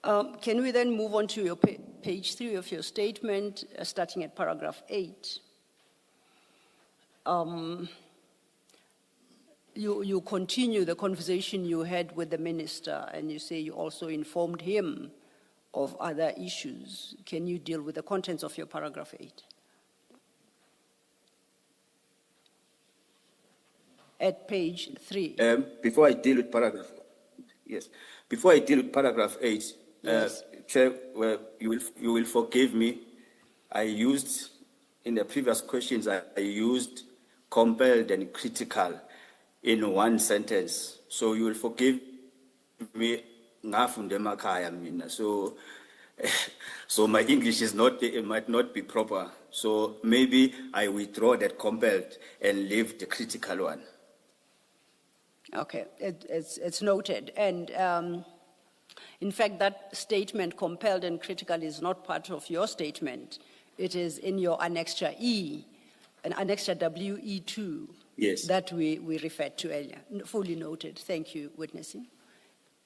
Can we then move on to your page 3 of your statement, starting at paragraph 8? You continue the conversation you had with the minister, and you say you also informed him of other issues. Can you deal with the contents of your paragraph 8? At page 3. Before I deal with paragraph 8, Yes. Chair, you will forgive me. I used, in the previous questions, I used compelled and critical in one sentence. So you will forgive me. So my English it might not be proper. So maybe I withdraw that compelled and leave the critical one. Okay, it's noted. And in fact, that statement, compelled and critical, is not part of your statement. It is in your Annexure E, and Annexure WE2, yes, that we referred to earlier. Fully noted. Thank you, witnessing.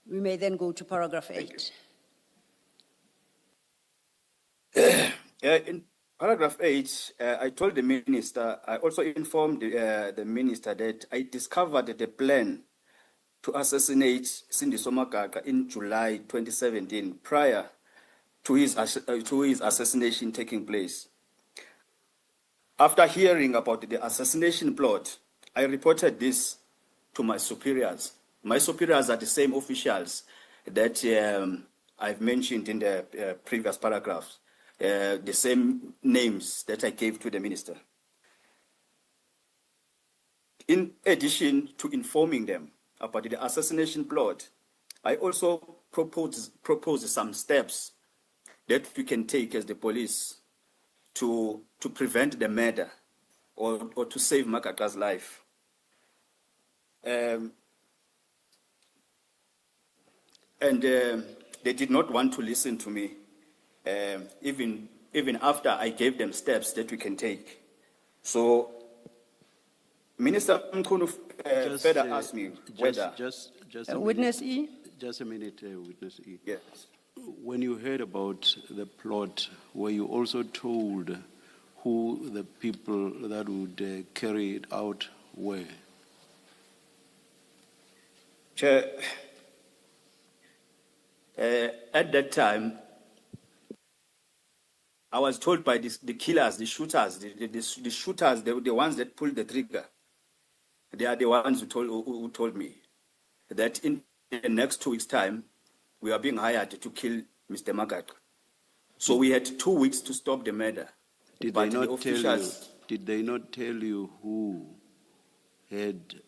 We may then go to paragraph 8. In paragraph 8, I told the minister, I also informed the minister that I discovered the plan to assassinate Cindy Somagaga in July 2017, prior to his assassination taking place. After hearing about the assassination plot, I reported this to my superiors. My superiors are the same officials that I've mentioned in the previous paragraphs, the same names that I gave to the minister. In addition to informing them about the assassination plot, I also propose some steps that we can take as the police to prevent the murder or to save Makaka's life. And they did not want to listen to me, even after I gave them steps that we can take. So Minister Mkhunu further asked me whether... Just Witness E? Just a minute, Witness E. Yes. When you heard about the plot, were you also told who the people that would carry it out were? Chair, at that time, I was told by the killers, the shooters, the shooters, the ones that pulled the trigger. They are the ones who told me that in the next 2 weeks' time, we are being hired to kill Mr. Magaqa. So we had 2 weeks to stop the murder. Did But they the not tell you? officials, Did they not tell you who had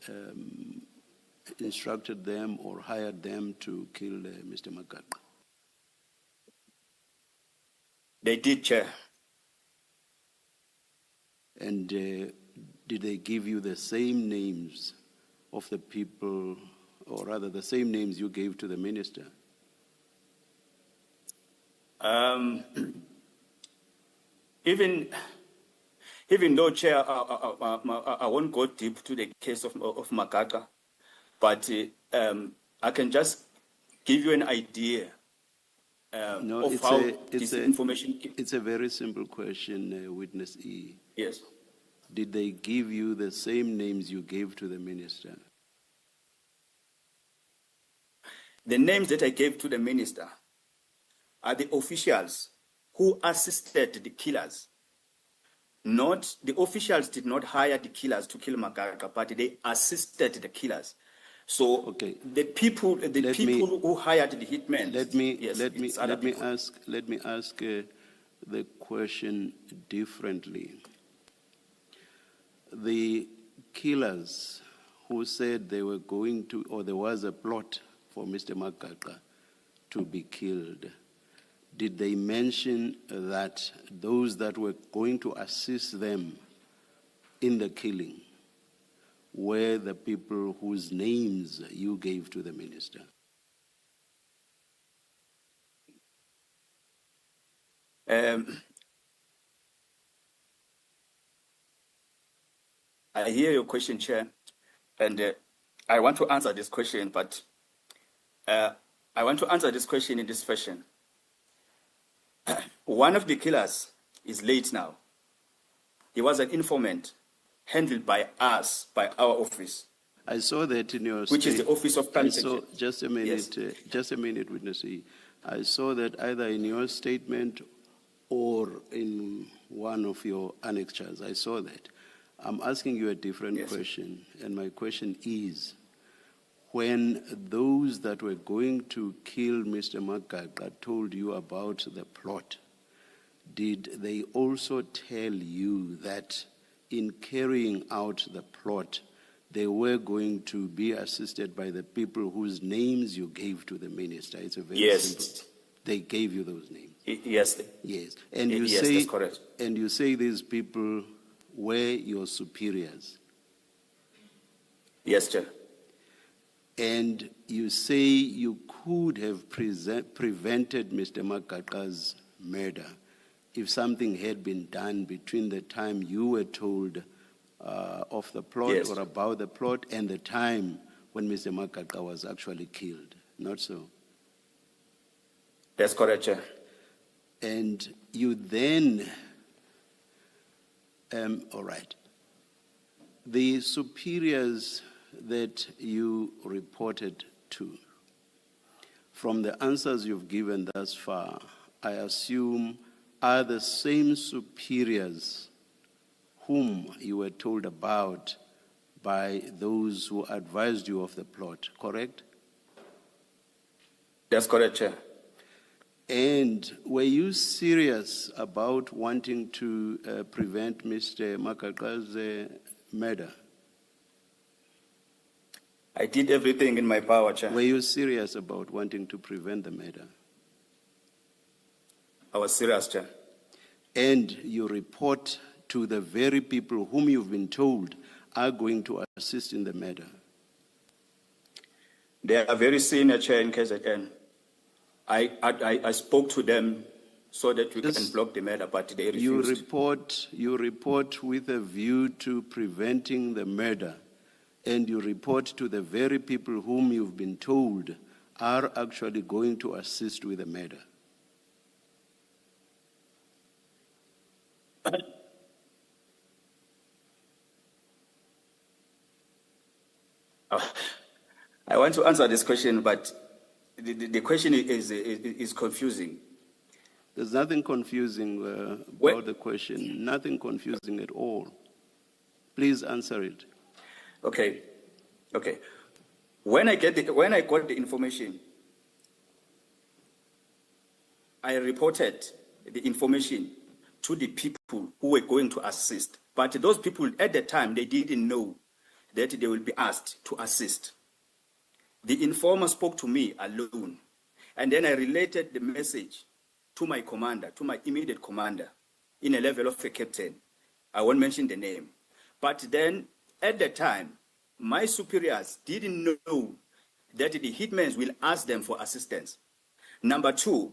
instructed them or hired them to kill Mr. Magaqa? they did, Chair. And did they give you the same names of the people, or rather the same names you gave to the minister? Even though, Chair, I won't go deep to the case of Magaqa, but I can just give you an idea No, of how this information. It's a very simple question, Witness E. Yes. Did they give you the same names you gave to the minister? The names that I gave to the minister are the officials who assisted the killers. Not the officials did not hire the killers to kill Magaqa, but they assisted the killers. So Okay. the people who hired the hitmen. Let me ask the question differently. The killers who said they were going to, or there was a plot for Mr. Magaqa to be killed, did they mention that those that were going to assist them in the killing were the people whose names you gave to the minister? I hear your question, Chair, and I want to answer this question, but I want to answer this question in this fashion. One of the killers is late now. He was an informant handled by us, by our office. I saw that in your Which is the Office of Crime Prevention. Just a minute, just a minute, Witness E. I saw that either in your statement or in one of your annexures. I saw that. I'm asking you a different question, and my question is, when those that were going to kill Mr. Magaqa told you about the plot, did they also tell you that in carrying out the plot, they were going to be assisted by the people whose names you gave to the minister? It's a very simple. They gave you those names. Yes. Yes. And you yes, say, that's correct. And you say these people were your superiors. Yes, Chair. And you say you could have prevented Mr. Magaqa's murder if something had been done between the time you were told of the plot or about the plot and the time when Mr. Magaqa was actually killed. Not so? That's correct, Chair. And you then, all right, the superiors that you reported to, from the answers you've given thus far, I assume are the same superiors whom you were told about by those who advised you of the plot, correct? That's correct, Chair. And were you serious about wanting to prevent Mr. Magaqa's murder? I did everything in my power, Chair. Were you serious about wanting to prevent the murder? I was serious, Chair. And you report to the very people whom you've been told are going to assist in the murder? They are very senior, Chair, in KZN. I spoke to them so that we can block the murder, but they refused. You report with a view to preventing the murder, and you report to the very people whom you've been told are actually going to assist with the murder. I want to answer this question, but the question is confusing. There's nothing confusing about the question, nothing confusing at all. Please answer it. Okay. When I got the information, I reported the information to the people who were going to assist. But those people at the time, they didn't know that they will be asked to assist. The informer spoke to me alone. And then I related the message to my commander, to my immediate commander, in a level of a captain. I won't mention the name. But then, at the time, my superiors didn't know that the hitmen will ask them for assistance. Number two,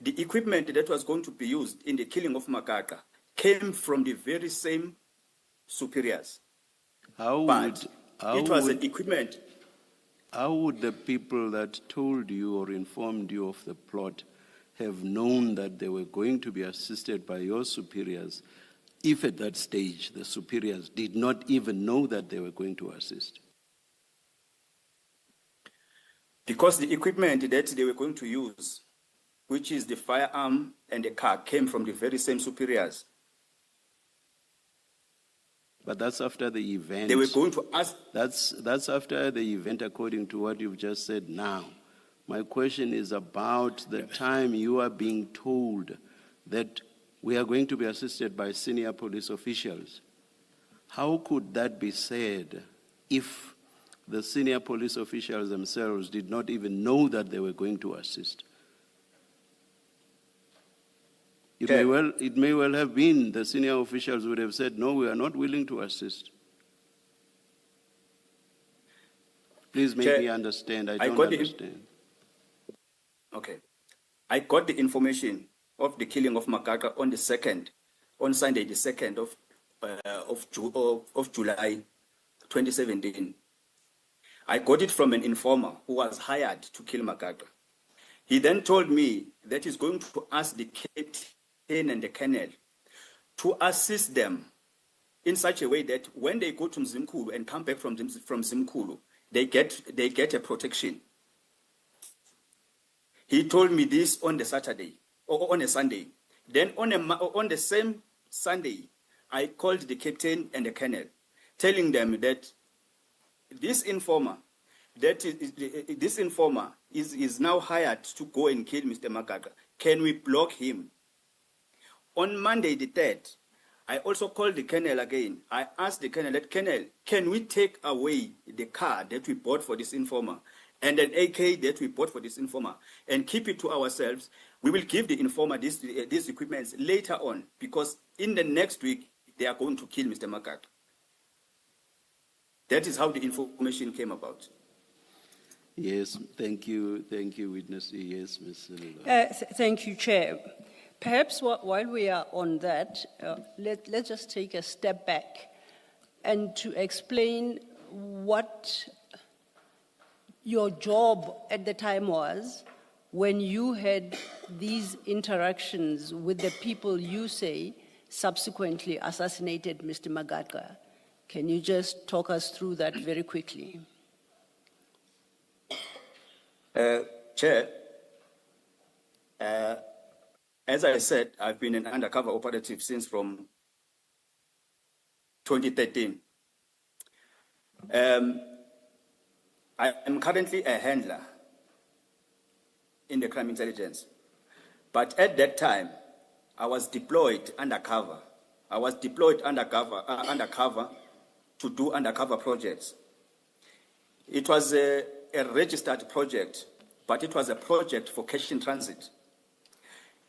the equipment that was going to be used in the killing of Makaka came from the very same superiors. It was an equipment. How would the people that told you or informed you of the plot have known that they were going to be assisted by your superiors if at that stage the superiors did not even know that they were going to assist? Because the equipment that they were going to use, which is the firearm and the car, came from the very same superiors. But that's after the event. They were going to ask. That's after the event, according to what you've just said now. My question is about the time you are being told that we are going to be assisted by senior police officials. How could that be said if the senior police officials themselves did not even know that they were going to assist? It may well have been the senior officials would have said, no, we are not willing to assist. Please make me understand. I don't understand. Okay. I got the information of the killing of Makaka on Sunday, the 2nd of July 2017. I got it from an informer who was hired to kill Makaka. He then told me that he's going to ask the captain and the colonel to assist them in such a way that when they go to Mzimkhulu and come back from Mzimkhulu, they get a protection. He told me this on the Saturday or on a Sunday. Then on the same Sunday, I called the captain and the colonel, telling them that this informer is now hired to go and kill Mr. Makaka. Can we block him? On Monday the 3rd, I also called the colonel again. I asked the colonel, can we take away the car that we bought for this informer and an AK that we bought for this informer and keep it to ourselves? We will give the informer these equipments later on because in the next week, they are going to kill Mr. Makaka. That is how the information came about. Yes, thank you, witness. Yes, Ms. Thank you, Chair. Perhaps while we are on that, let's just take a step back and to explain what your job at the time was when you had these interactions with the people you say subsequently assassinated Mr. Makaka. Can you just talk us through that very quickly? Chair, as I said, I've been an undercover operative since from 2013. I am currently a handler in the crime intelligence. But at that time, I was deployed undercover. Undercover to do undercover projects. It was a registered project, but it was a project for cash in transit.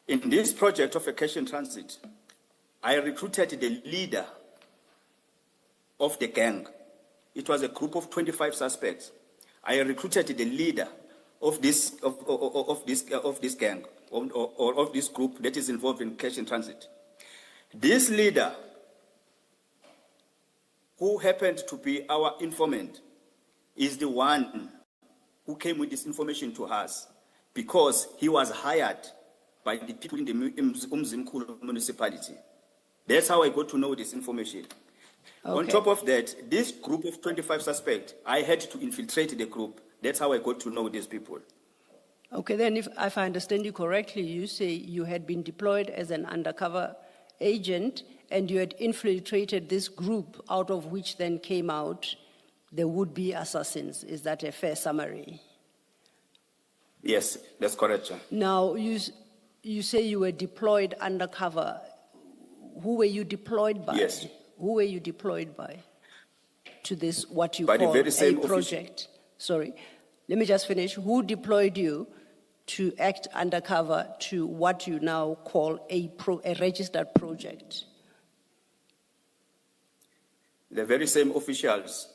In this project of a cash in transit, I recruited the leader of the gang. It was a group of 25 suspects. I recruited the leader of this gang or of this group that is involved in cash in transit. This leader, who happened to be our informant, is the one who came with this information to us because he was hired by the people in the Mzimkhulu municipality. That's how I got to know this information. Okay. On top of that, this group of 25 suspects, I had to infiltrate the group. That's how I got to know these people. Okay, then if I understand you correctly, you say you had been deployed as an undercover agent and you had infiltrated this group out of which then came out the would-be assassins. Is that a fair summary? Yes, that's correct, Chair. Now, you say you were deployed undercover. Who were you deployed by? Yes. Who were you deployed by to this, what you By the call very a same project? Sorry, let me just finish. Who deployed you to act undercover to what you now call a registered project? The very same officials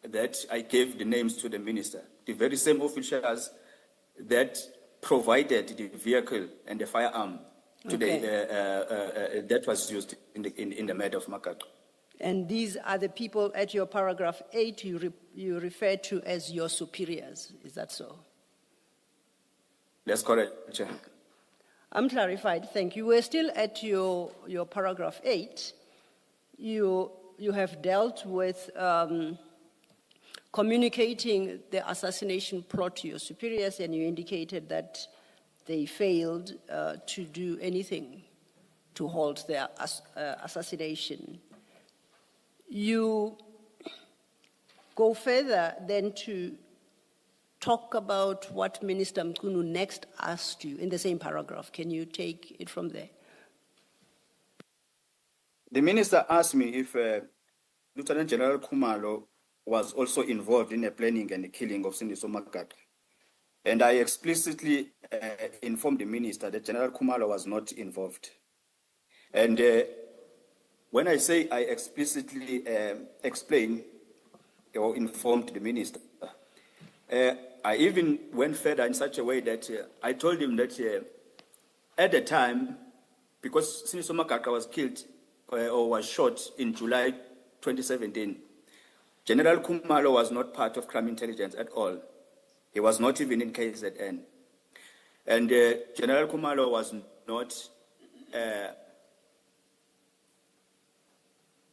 that I gave the names to the minister, the very same officials that provided the vehicle and the firearm to that was used in the matter of Makaka. And these are the people at your paragraph 8 you refer to as your superiors. Is that so? That's correct, Chair. I'm clarified, thank you. We're still at your paragraph 8. You have dealt with communicating the assassination plot to your superiors, and you indicated that they failed to do anything to halt their assassination. You go further then to talk about what Minister Mkunu next asked you in the same paragraph. Can you take it from there? The minister asked me if Lieutenant General Khumalo was also involved in the planning and the killing of Sindiso Makaka. And I explicitly informed the minister that General Khumalo was not involved. And when I say I explicitly explained or informed the minister, I even went further in such a way that I told him that at the time, because Sindiso Makaka was killed or was shot in July 2017, General Khumalo was not part of crime intelligence at all. He was not even in KZN. And General Khumalo was not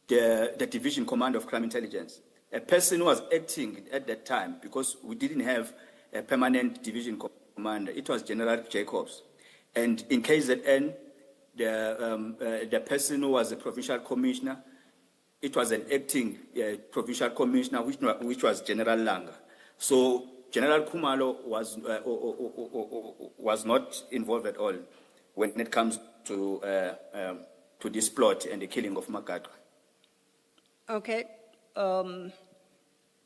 the division commander of crime intelligence. A person who was acting at that time, because we didn't have a permanent division commander, it was General Jacobs. And in KZN, the person who was the provincial commissioner, it was an acting provincial commissioner, which was General Langa. So General Khumalo was not involved at all when it comes to this plot and the killing of Makaka. Okay.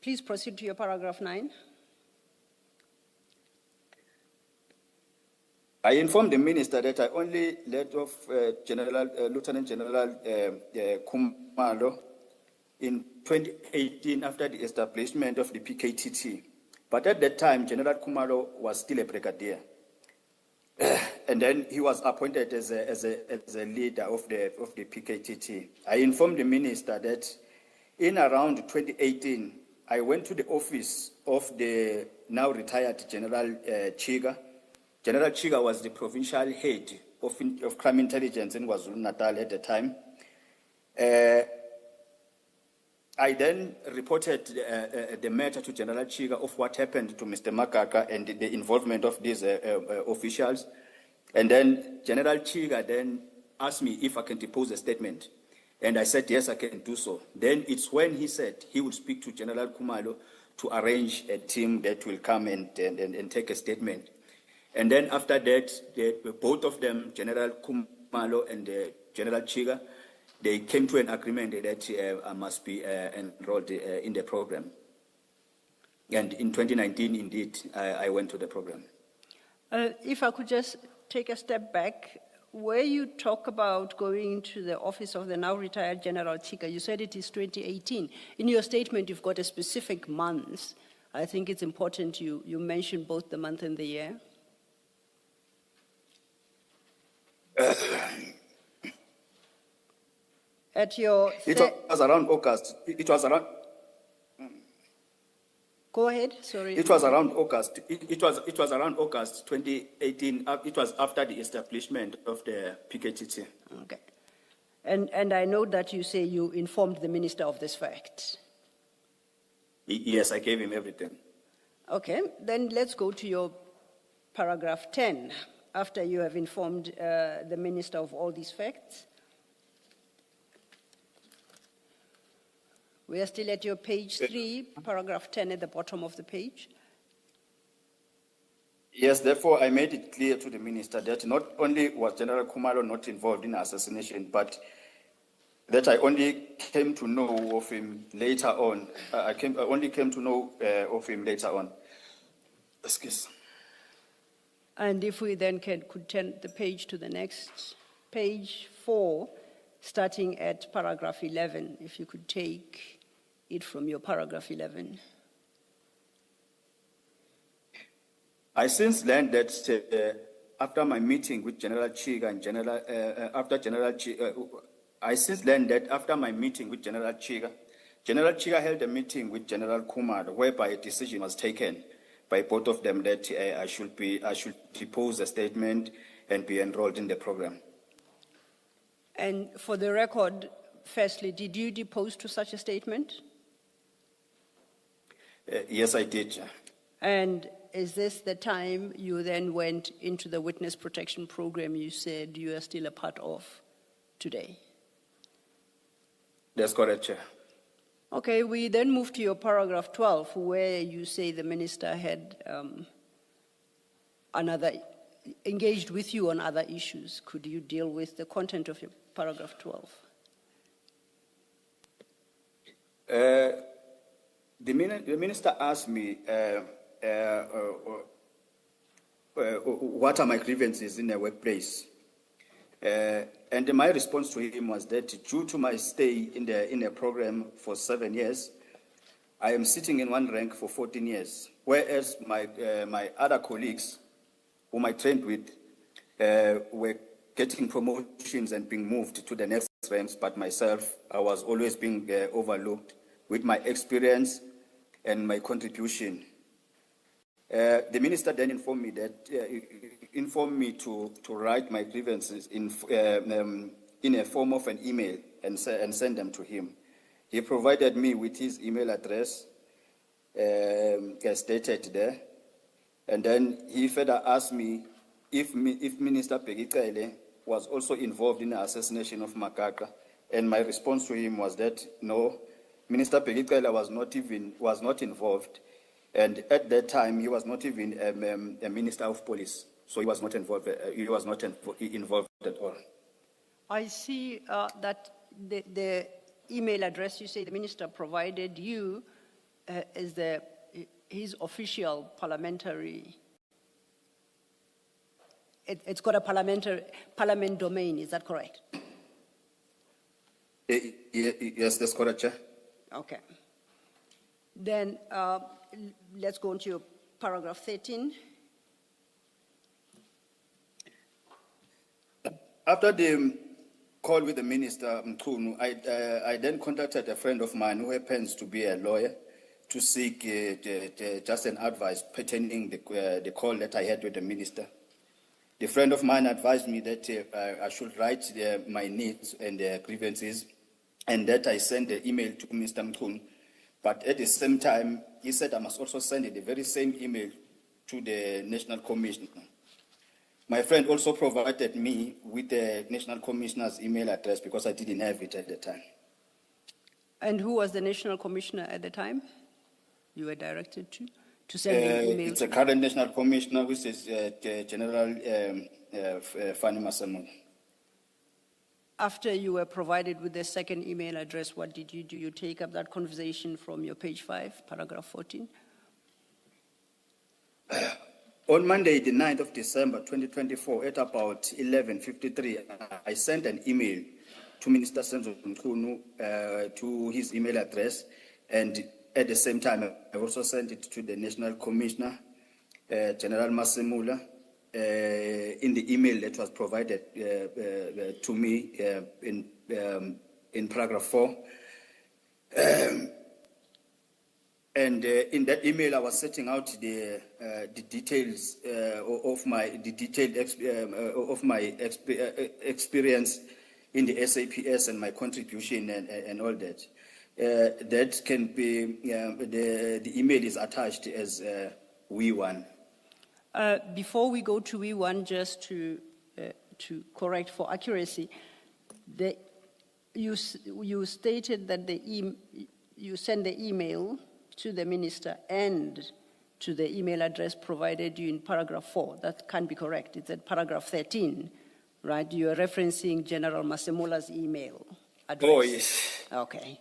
Please proceed to your paragraph 9. I informed the minister that I only let off Lieutenant General Khumalo in 2018 after the establishment of the PKTT. But at that time, General Khumalo was still a brigadier. And then he was appointed as a leader of the PKTT. I informed the minister that in around 2018, I went to the office of the now retired General Chiga. General Chiga was the provincial head of crime intelligence in KwaZulu-Natal at the time. I then reported the matter to General Chiga of what happened to Mr. Makaka and the involvement of these officials. And then General Chiga then asked me if I can depose a statement. And I said, yes, I can do so. Then it's when he said he would speak to General Khumalo to arrange a team that will come and take a statement. And then after that, both of them, General Khumalo and General Chiga, they came to an agreement that I must be enrolled in the program. And in 2019, indeed, I went to the program. If I could just take a step back, where you talk about going to the office of the now retired General Chiga, you said it is 2018. In your statement, you've got a specific month. I think it's important you mention both the month and the year. At your... It was around August. It was around... Go ahead, sorry. It was around August. It was around August 2018. It was after the establishment of the PKTT. Okay. And I know that you say you informed the minister of this fact. Yes, I gave him everything. Okay, then let's go to your paragraph 10. After you have informed the minister of all these facts, We are still at your page 3, paragraph 10 at the bottom of the page. Yes, therefore, I made it clear to the minister that not only was General Khumalo not involved in assassination, but that I only came to know of him later on. I only came to know of him later on. Excuse. And if we then could turn the page to the next page 4, starting at paragraph 11, if you could take it from your paragraph 11. I since learned that after my meeting with General Chiga and I since learned that after my meeting with General Chiga held a meeting with General Khumalo, whereby a decision was taken by both of them that I should depose a statement and be enrolled in the program. And for the record, firstly, did you depose to such a statement? Yes, I did. And is this the time you then went into the witness protection program you said you are still a part of today? That's correct, Chair. Okay, we then move to your paragraph 12, where you say the minister had engaged with you on other issues. Could you deal with the content of your paragraph 12? The minister asked me what are my grievances in the workplace. And my response to him was that due to my stay in the program for 7 years, I am sitting in one rank for 14 years, whereas my other colleagues whom I trained with were getting promotions and being moved to the next ranks, but myself, I was always being overlooked with my experience and my contribution. The minister then informed me to write my grievances in a form of an email and send them to him. He provided me with his email address, as stated there, and then he further asked me if Minister Brigitte was also involved in the assassination of Makaka, and my response to him was that no, Minister Brigitte was not involved. And at that time, he was not even a minister of police, so he was not involved. He was not involved at all. I see that the email address you say the minister provided you is his official parliamentary. It's got a parliament domain. Is that correct? Yes, that's correct, Chair. Okay. Then let's go on to your paragraph 13. After the call with the minister, Mkhunu, I then contacted a friend of mine who happens to be a lawyer to seek just an advice pertaining the call that I had with the minister. The friend of mine advised me that I should write my needs and grievances, and that I send the email to Mr. Mkhunu. But at the same time, he said I must also send the very same email to the National Commissioner. My friend also provided me with the National Commissioner's email address because I didn't have it at the time. And who was the National Commissioner at the time you were directed to send an email? It's a current National Commissioner, which is General Fani Masamula. After you were provided with the second email address, what did you do? You take up that conversation from your page 5, paragraph 14? On Monday, the 9th of December, 2024, at about 11:53, I sent an email to Minister Senzo Mkhunu to his email address, and at the same time, I also sent it to the National Commissioner, General Masamula, in the email that was provided to me in paragraph 4. And in that email, I was setting out the details of my experience in the SAPS and my contribution and all that. That can be the email is attached as We1. Before we go to We1, just to correct for accuracy, you stated that you send the email to the minister and to the email address provided you in paragraph 4. That can't be correct. It's at paragraph 13, right? You're referencing General Masemola's email address. Oh, yes. Okay.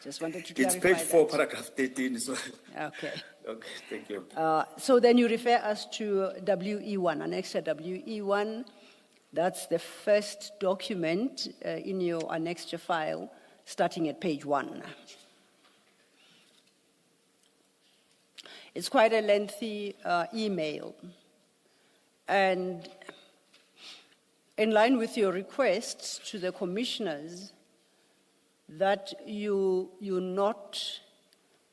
Just wanted to It's clarify page 4, that. paragraph 13. So. Okay. Okay, thank you. So then you refer us to WE1, Annex WE1. That's the first document in your annexure file, starting at page 1. It's quite a lengthy email. And in line with your requests to the commissioners that you not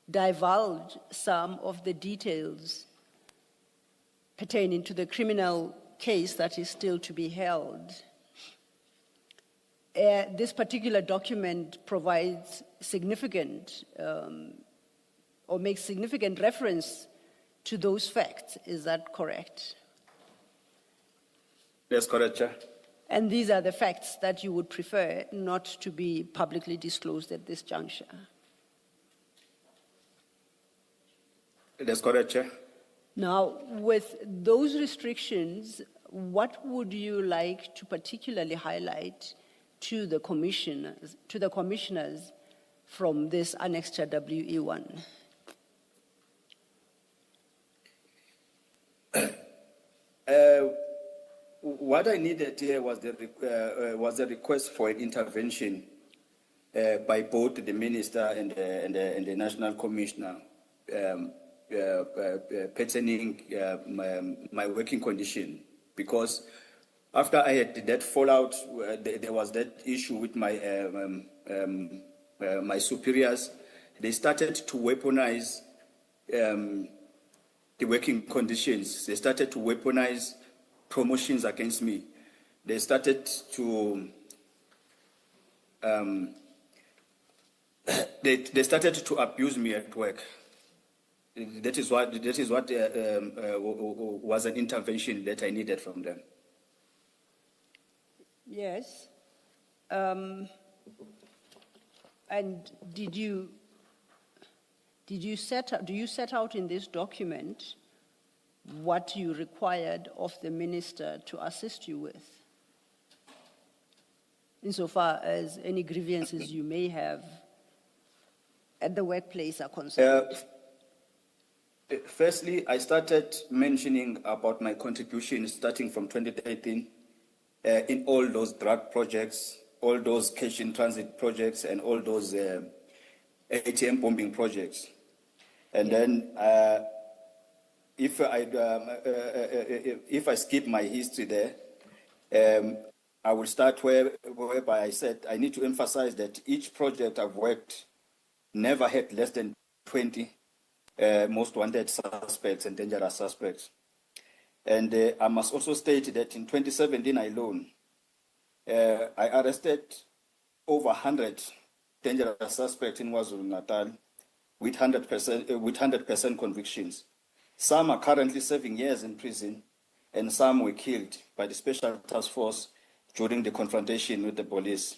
divulge some of the details pertaining to the criminal case that is still to be held. This particular document provides significant or makes significant reference to those facts. Is that correct? That's correct, Chair. And these are the facts that you would prefer not to be publicly disclosed at this juncture? That's correct, Chair. Now, with those restrictions, what would you like to particularly highlight to the commissioners from this annexure WE1? What I needed here was the request for an intervention by both the minister and the national commissioner pertaining my working condition, because after I had that fallout, there was that issue with my my superiors. They started to weaponize the working conditions. They started to weaponize promotions against me. They started to they started to abuse me at work. That is what was an intervention that I needed from them. Yes. And do you set out in this document what you required of the minister to assist you with, insofar as any grievances you may have at the workplace are concerned? Firstly, I started mentioning about my contribution starting from 2013 in all those drug projects, all those cash in transit projects, and all those ATM bombing projects. And then if I skip my history there, I will start whereby I said I need to emphasize that each project I've worked never had less than 20 most wanted suspects and dangerous suspects. And I must also state that in 2017 alone, I arrested over 100 dangerous suspects in KwaZulu-Natal with 100% convictions. Some are currently serving years in prison, and some were killed by the Special Task Force during the confrontation with the police,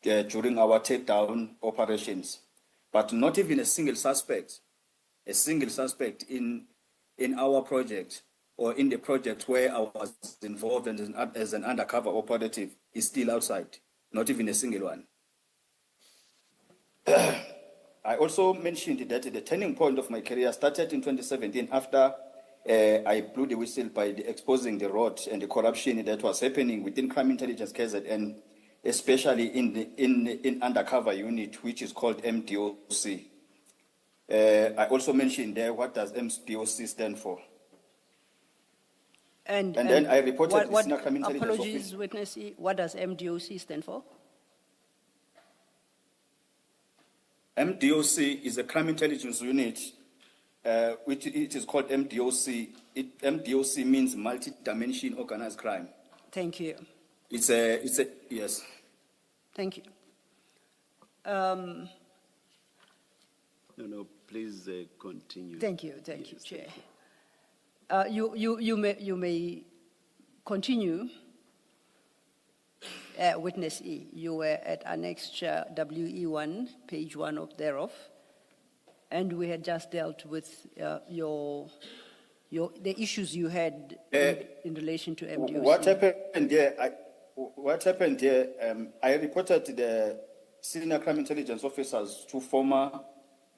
during our takedown operations. But not even a single suspect in our project or in the project where I was involved as an undercover operative is still outside, not even a single one. I also mentioned that the turning point of my career started in 2017 after I blew the whistle by exposing the rot and the corruption that was happening within Crime Intelligence KZN, especially in undercover unit, which is called MDOC. I also mentioned there, what does MDOC stand for? And then I reported what Crime Intelligence apologies, Office. witness, what does MDOC stand for? MDOC is a crime intelligence unit, which it is called MDOC. MDOC means multi-dimension organized crime. Thank you. It's a yes. Thank you. No, please continue. Thank you, Yes, Chair. thank you. You may continue. Witness E, you were at Annex WE1, page 1 of thereof, and we had just dealt with the issues you had in relation to MDOC. What happened here, I reported the senior crime intelligence officers to former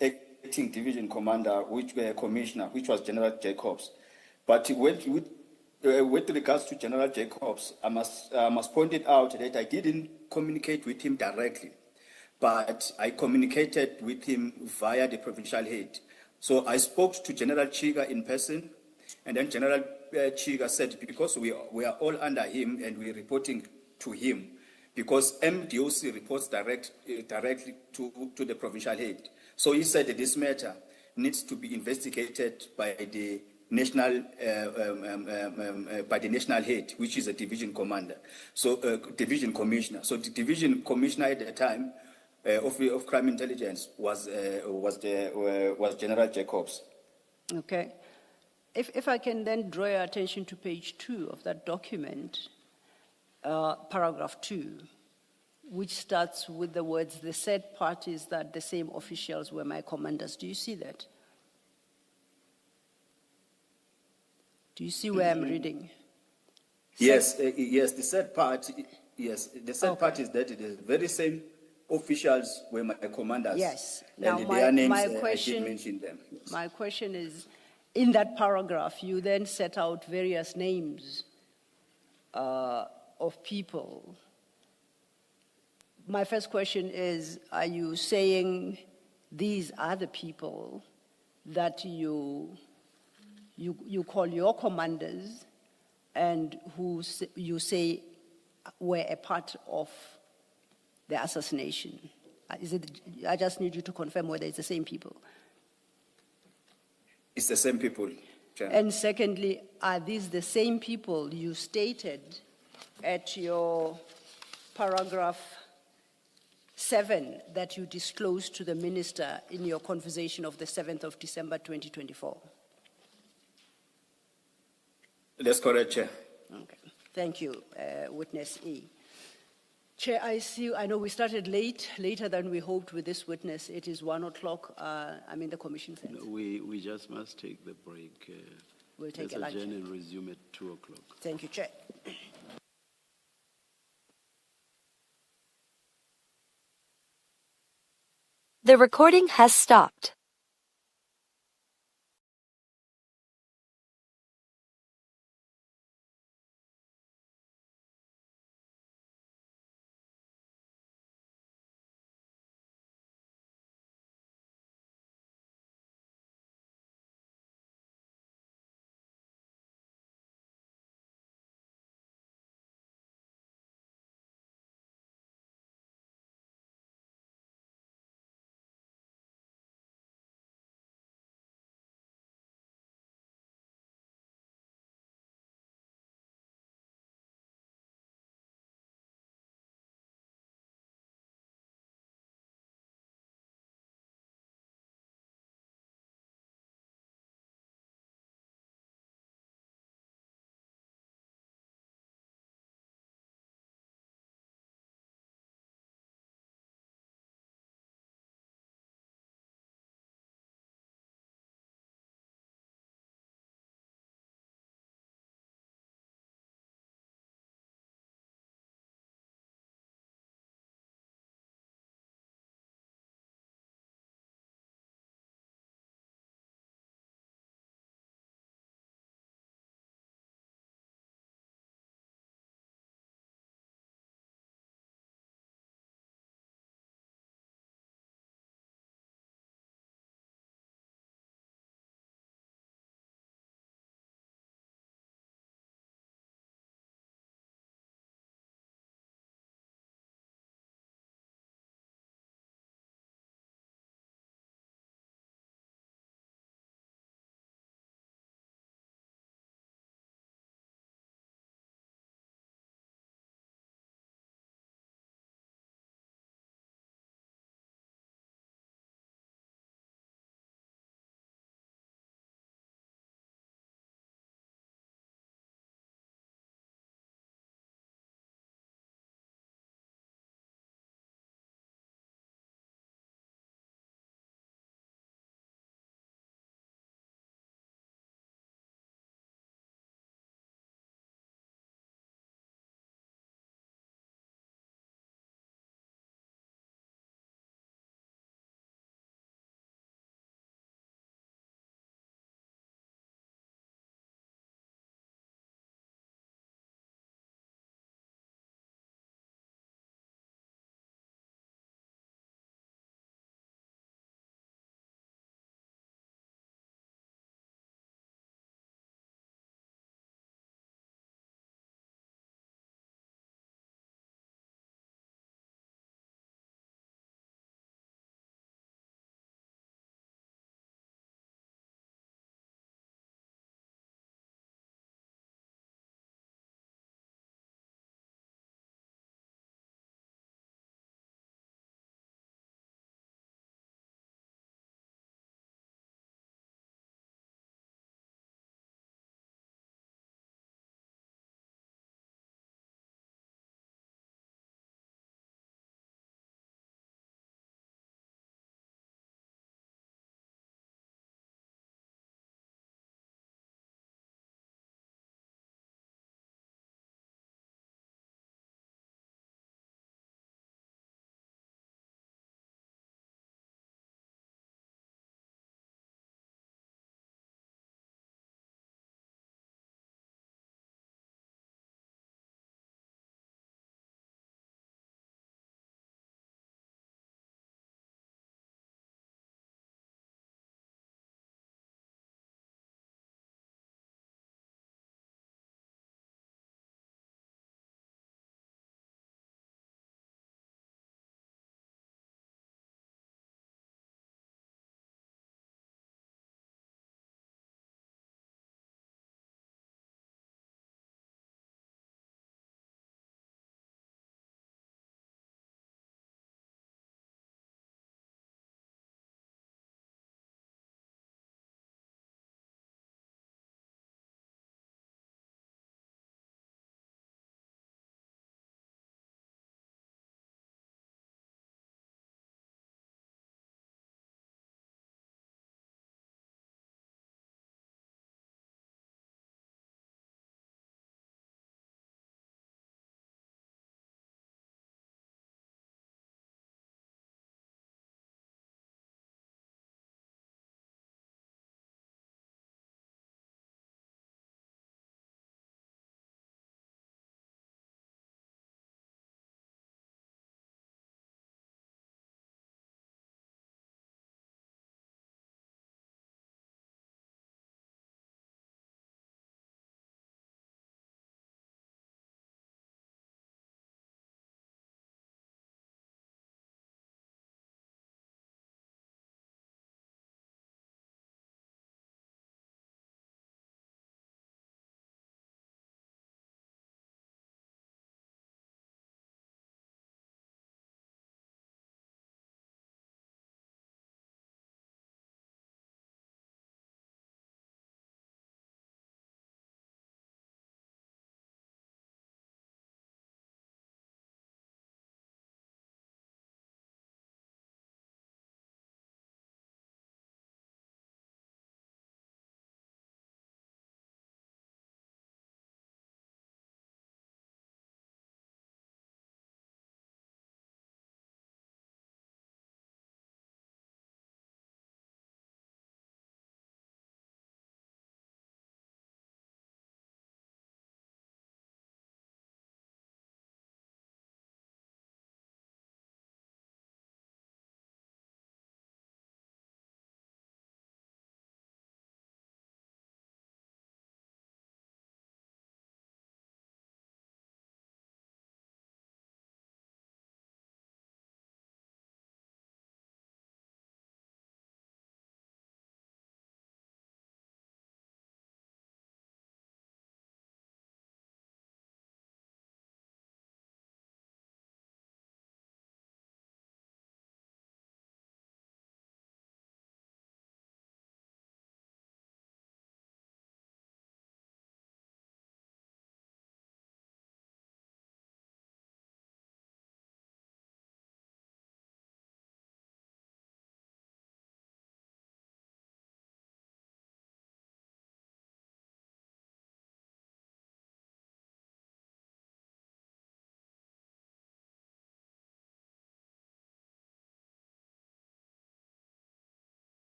acting division commander, which were commissioner, which was General Jacobs. But with regards to General Jacobs, I must point it out that I didn't communicate with him directly, but I communicated with him via the provincial head. So I spoke to General Chiga in person, and then General Chiga said, because we are all under him and we're reporting to him, because MDOC reports directly to the provincial head. So he said that this matter needs to be investigated by the national head, which is a division commander, so division commissioner. So the division commissioner at the time of crime intelligence was General Jacobs. Okay. If I can then draw your attention to page 2 of that document, paragraph 2, which starts with the words, "The said parties that the same officials were my commanders." Do you see that? Do you see where I'm reading? Yes, yes, the said part, yes, the said part is that the very same officials were my commanders. Yes. And Now, their names, my I did question, mention them. Yes. my question is, in that paragraph, you then set out various names of people. My first question is, are you saying these are the people that you call your commanders and who you say were a part of the assassination? I just need you to confirm whether it's the same people. It's the same people, Chair. And secondly, are these the same people you stated at your paragraph 7 that you disclosed to the minister in your conversation of the 7th of December 2024? That's correct, Chair. Okay. Thank you, Witness E. Chair, I know we started later than we hoped with this witness. It is 1 o'clock. I'm in the commission center. No, we just must take the break. We'll take a let's lunch. adjourn and resume at 2 o'clock. Thank you, Chair. The recording has stopped.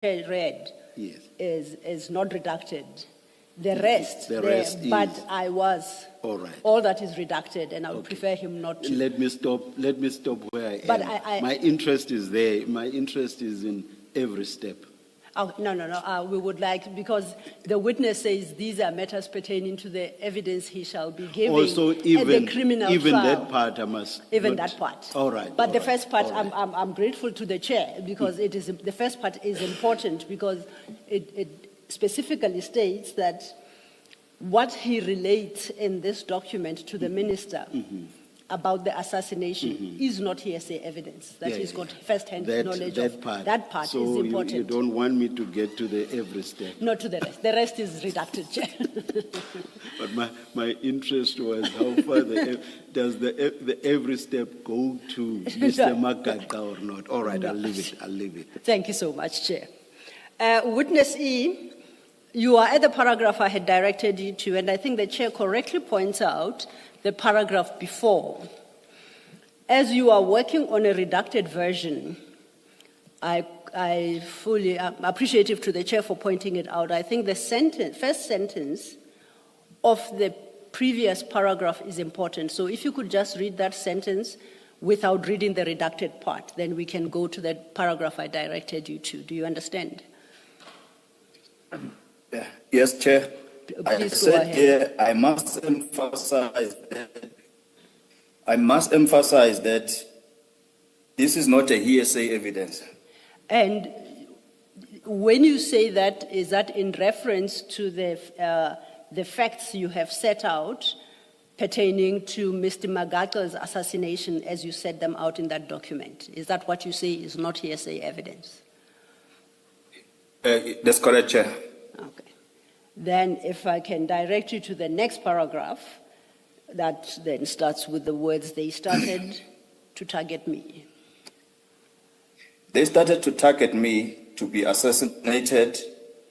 read Yes. is not redacted. The rest, The rest but is. I was. All right. All that is redacted, and I would Okay. prefer him not to. Let me stop where I But am. My interest is there. My interest is in every step. Oh, no. We would like, because the witness says these are matters pertaining to the evidence he shall be giving Also, at even, the criminal even trial. that part I must. Even not- that part. All right. But all the right, first part, all right. I'm grateful to the chair because it is, the first part is important because it specifically states that what he relates in this document to the minister about the assassination is not hearsay evidence, that he's got first-hand knowledge that of. part. That part so is you important. don't want me to get to the every step. Not to the rest. The rest is redacted, Chair. But my interest was how far does the every step go to Mr. Makaka or not? All right, I'll leave it. Thank you so much, Chair. Witness E, you are at the paragraph I had directed you to, and I think the Chair correctly points out the paragraph before. As you are working on a redacted version, I fully am appreciative to the Chair for pointing it out. I think the first sentence of the previous paragraph is important. So if you could just read that sentence without reading the redacted part, then we can go to the paragraph I directed you to. Do you understand? Yes, Chair. I Please go said ahead. here, I must emphasize that this is not a hearsay evidence. And when you say that, is that in reference to the facts you have set out pertaining to Mr. Magaka's assassination as you set them out in that document? Is that what you say is not hearsay evidence? That's correct, Chair. Okay. Then if I can direct you to the next paragraph, that then starts with the words, they started to target me. They started to target me to be assassinated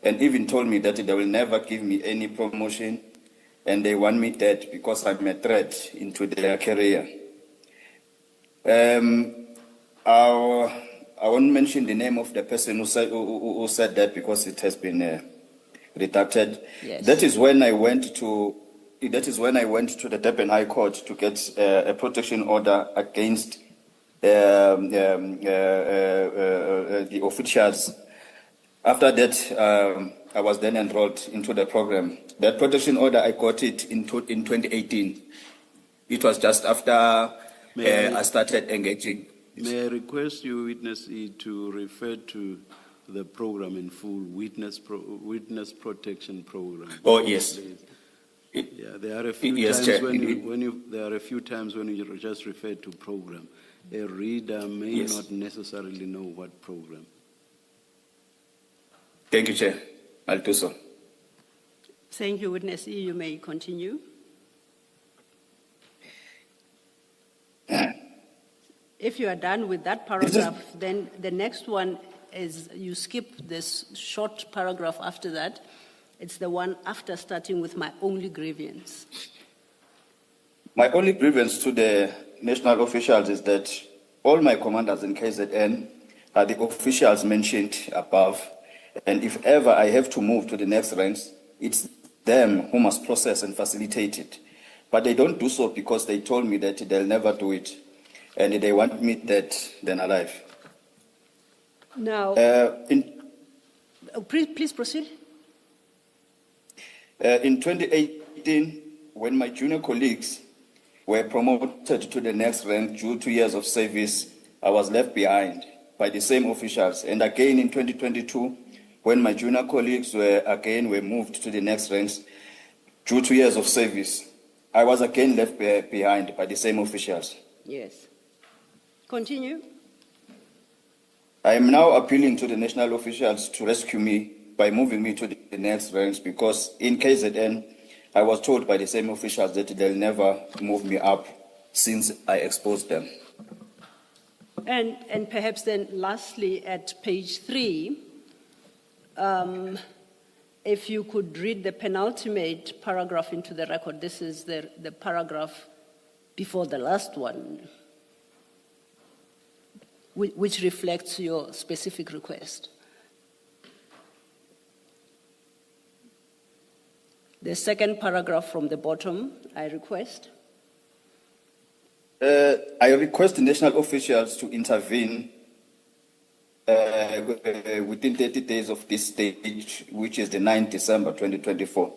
and even told me that they will never give me any promotion and they want me dead because I'm a threat into their career. I won't mention the name of the person who said that because it has been redacted. Yes. That is when I went to the Durban High Court to get a protection order against the officials. After that, I was then enrolled into the program. That protection order, I got it in 2018. It was just after I started engaging. May I request you, Witness E, to refer to the program in full, Witness Protection Program? Oh, yes. Yeah, there are a few Yes, times Chair, there are a few times when you just refer to program. A reader may Yes. not necessarily know what program. Thank you, Chair. I'll do so. Thank you, Witness E. You may continue. If you are done with that paragraph, then the next one is you skip this short paragraph after that. It's the one after starting with my only grievance. My only grievance to the national officials is that all my commanders in KZN are the officials mentioned above. And if ever I have to move to the next ranks, it's them who must process and facilitate it. But they don't do so because they told me that they'll never do it. And they want me dead than alive. Now, please proceed. In 2018, when my junior colleagues were promoted to the next rank due to years of service, I was left behind by the same officials. And again in 2022, when my junior colleagues were moved to the next ranks due to years of service, I was again left behind by the same officials. Yes. Continue. I am now appealing to the national officials to rescue me by moving me to the next ranks because in KZN, I was told by the same officials that they'll never move me up since I exposed them. And perhaps then lastly at page 3, if you could read the penultimate paragraph into the record. This is the paragraph before the last one, which reflects your specific request. The second paragraph from the bottom, I request. I request the national officials to intervene within 30 days of this stage, which is the 9th December 2024.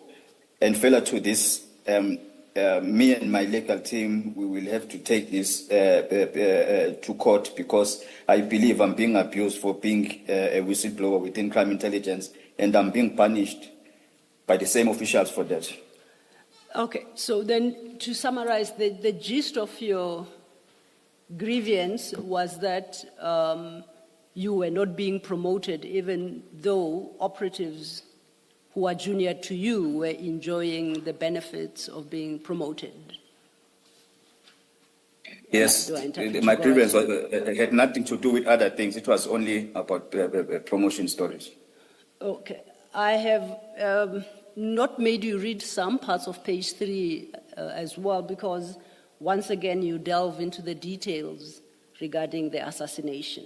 And further to this, me and my legal team, we will have to take this to court because I believe I'm being abused for being a whistleblower within crime intelligence, and I'm being punished by the same officials for that. Okay, so then to summarize, the gist of your grievance was that you were not being promoted, even though operatives who are junior to you were enjoying the benefits of being promoted. Yes, Do I interpret my you grievance correctly? had nothing to do with other things. It was only about promotion stories. Okay, I have not made you read some parts of page 3 as well, because once again you delve into the details regarding the assassination.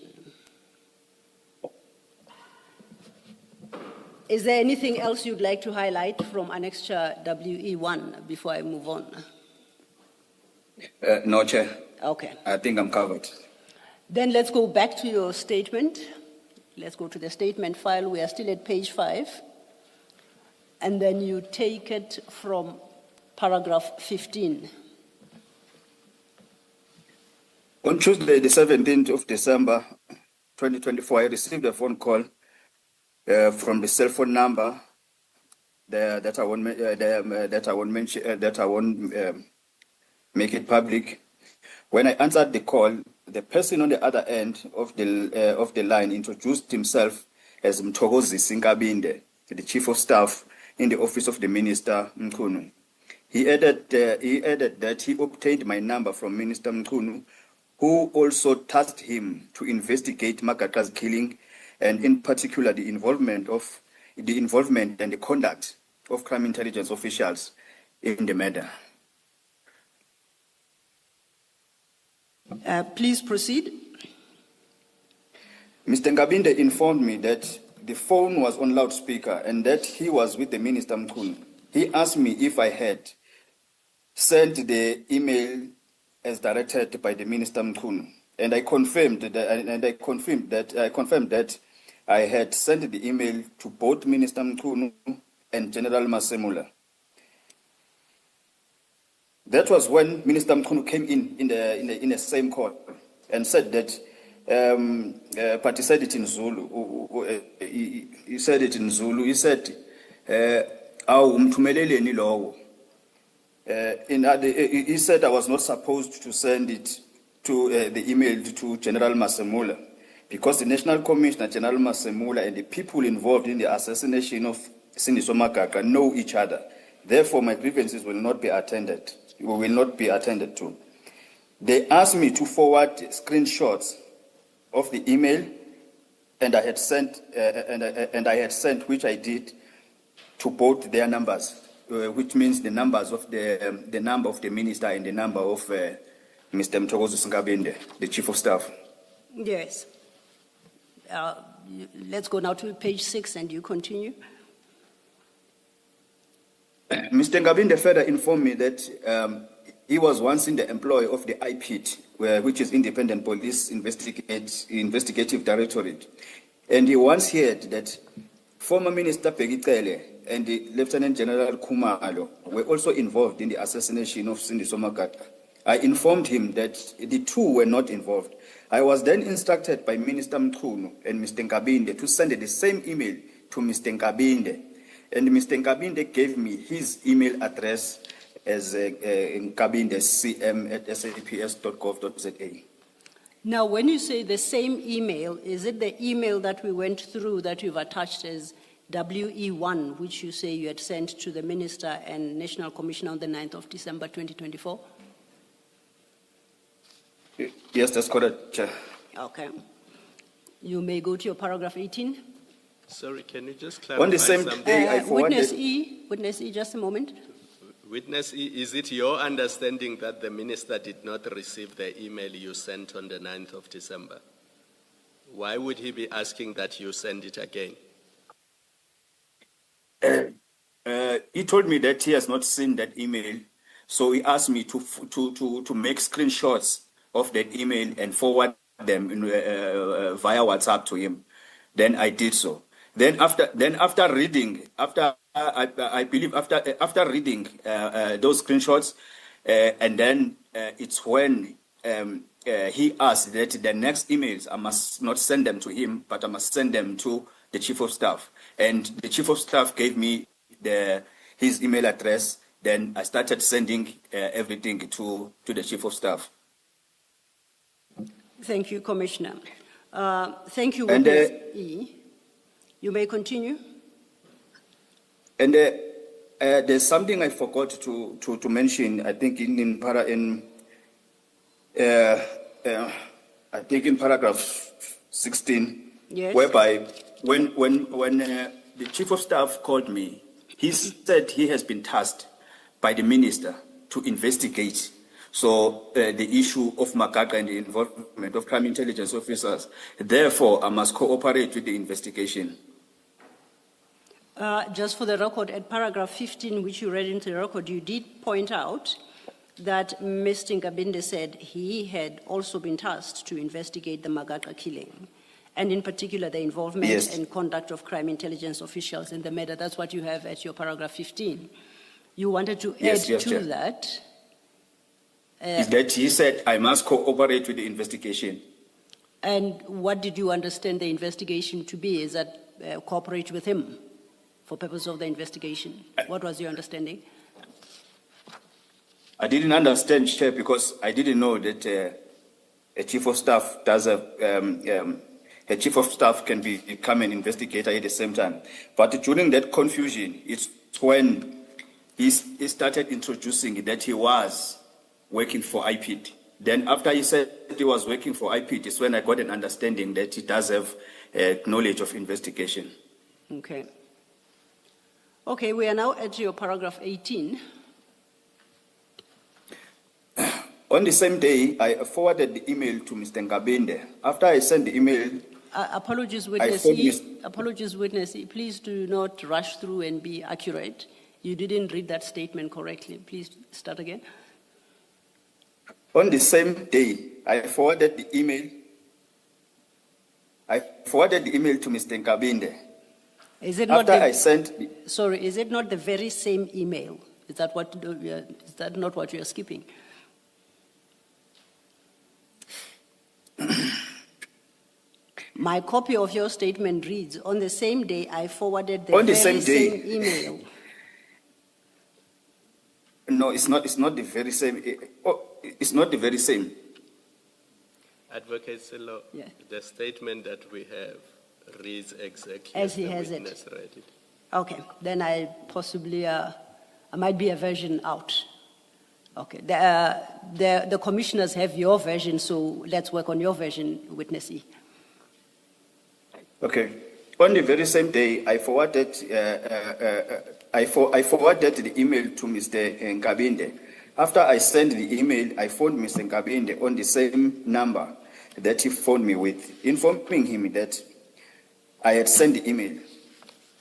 Is there anything else you'd like to highlight from Annexure WE1 before I move on? No, Chair. Okay. I think I'm covered. Then let's go back to your statement. Let's go to the statement file. We are still at page 5. And then you take it from paragraph 15. On Tuesday, the 17th of December, 2024, I received a phone call from the cell phone number that I won't make it public. When I answered the call, the person on the other end of the line introduced himself as Mthokozi Sinkabinde, the Chief of Staff in the office of the Minister Mkhunu. He added that he obtained my number from Minister Mkhunu, who also tasked him to investigate Magaka's killing, and in particular the involvement and the conduct of crime intelligence officials in the matter. Please proceed. Mr. Ngabinde informed me that the phone was on loudspeaker and that he was with the Minister Mkhunu. He asked me if I had sent the email as directed by the Minister Mkhunu, and I confirmed that I had sent the email to both Minister Mkhunu and General Masemula. That was when Minister Mkhunu came in the same call and said that, but he said it in Zulu. He said it in Zulu. He said, he said I was not supposed to send it to the email to General Masemula, because the National Commissioner, General Masemula, and the people involved in the assassination of Sindiso Magaka know each other. Therefore, my grievances will not be attended to. They asked me to forward screenshots of the email, and I had sent, which I did, to both their numbers, which means the numbers of the number of the minister and the number of Mr. Mthokozi Sinkabinde, the Chief of Staff. Yes. Let's go now to page 6 and you continue. Mr. Ngabinde further informed me that he was once in the employ of the IPIT, which is Independent Police Investigative Directorate. And he once heard that former Minister Pegitele and the Lieutenant General Kumalo were also involved in the assassination of Sindiso Magaka. I informed him that the two were not involved. I was then instructed by Minister Mkhunu and Mr. Ngabinde to send the same email to Mr. Ngabinde. And Mr. Ngabinde gave me his email address as ngabindecm@saps.gov.za. Now, when you say the same email, is it the email that we went through that you've attached as WE1, which you say you had sent to the Minister and National Commissioner on the 9th of December 2024? Yes, that's correct, Chair. Okay. You may go to your paragraph 18. Sorry, can you just clarify On the same something? day, I forwarded... Witness E, just a moment. Witness E, is it your understanding that the minister did not receive the email you sent on the 9th of December? Why would he be asking that you send it again? He told me that he has not seen that email, so he asked me to make screenshots of that email and forward them via WhatsApp to him. Then I did so. Then after reading, I believe after reading those screenshots, and then it's when he asked that the next emails I must not send them to him, but I must send them to the chief of staff. And the chief of staff gave me his email address. Then I started sending everything to the chief of staff. Thank you, Commissioner. Thank you, And, Witness E. You may continue. And there's something I forgot to mention. I think in paragraph 16, Yes. whereby when the chief of staff called me, he said he has been tasked by the minister to investigate. So the issue of Magaga and the involvement of crime intelligence officers. Therefore, I must cooperate with the investigation. Just for the record, at paragraph 15, which you read into the record, you did point out that Mr. Ngabinde said he had also been tasked to investigate the Magaga killing, and in particular the involvement Yes. and conduct of crime intelligence officials in the matter. That's what you have at your paragraph 15. You wanted to Yes, add yes, to Chair. that. Is that he said I must cooperate with the investigation. And what did you understand the investigation to be? Is that cooperate with him for purpose of the investigation? What was your understanding? I didn't understand, Chair, because I didn't know that a chief of staff does a chief of staff can become an investigator at the same time. But during that confusion, it's when he started introducing that he was working for IPID. Then after he said he was working for IPID, it's when I got an understanding that he does have knowledge of investigation. Okay. Okay, we are now at your paragraph 18. On the same day, I forwarded the email to Mr. Ngabinde. After I sent the email, Apologies, Witness thought E. Mr. Apologies, Witness E. Please do not rush through and be accurate. You didn't read that statement correctly. Please start again. On the same day, I forwarded the email. I forwarded the email to Mr. Ngabinde. Is it not After the, I sent the, sorry, is it not the very same email? Is that not what you are skipping? My copy of your statement reads, on the same day I forwarded the On the very same day. same email. no, it's not the very same. It's not the very same. Advocate Silo, Yeah. the statement that we have reads exactly As as he the has it. witness read it. Okay, then I possibly, I might be a version out. Okay, the commissioners have your version, so let's work on your version, Witness E. Okay. On the very same day, I forwarded I forwarded the email to Mr. Ngabinde. After I sent the email, I phoned Mr. Ngabinde on the same number that he phoned me with, informing him that I had sent the email.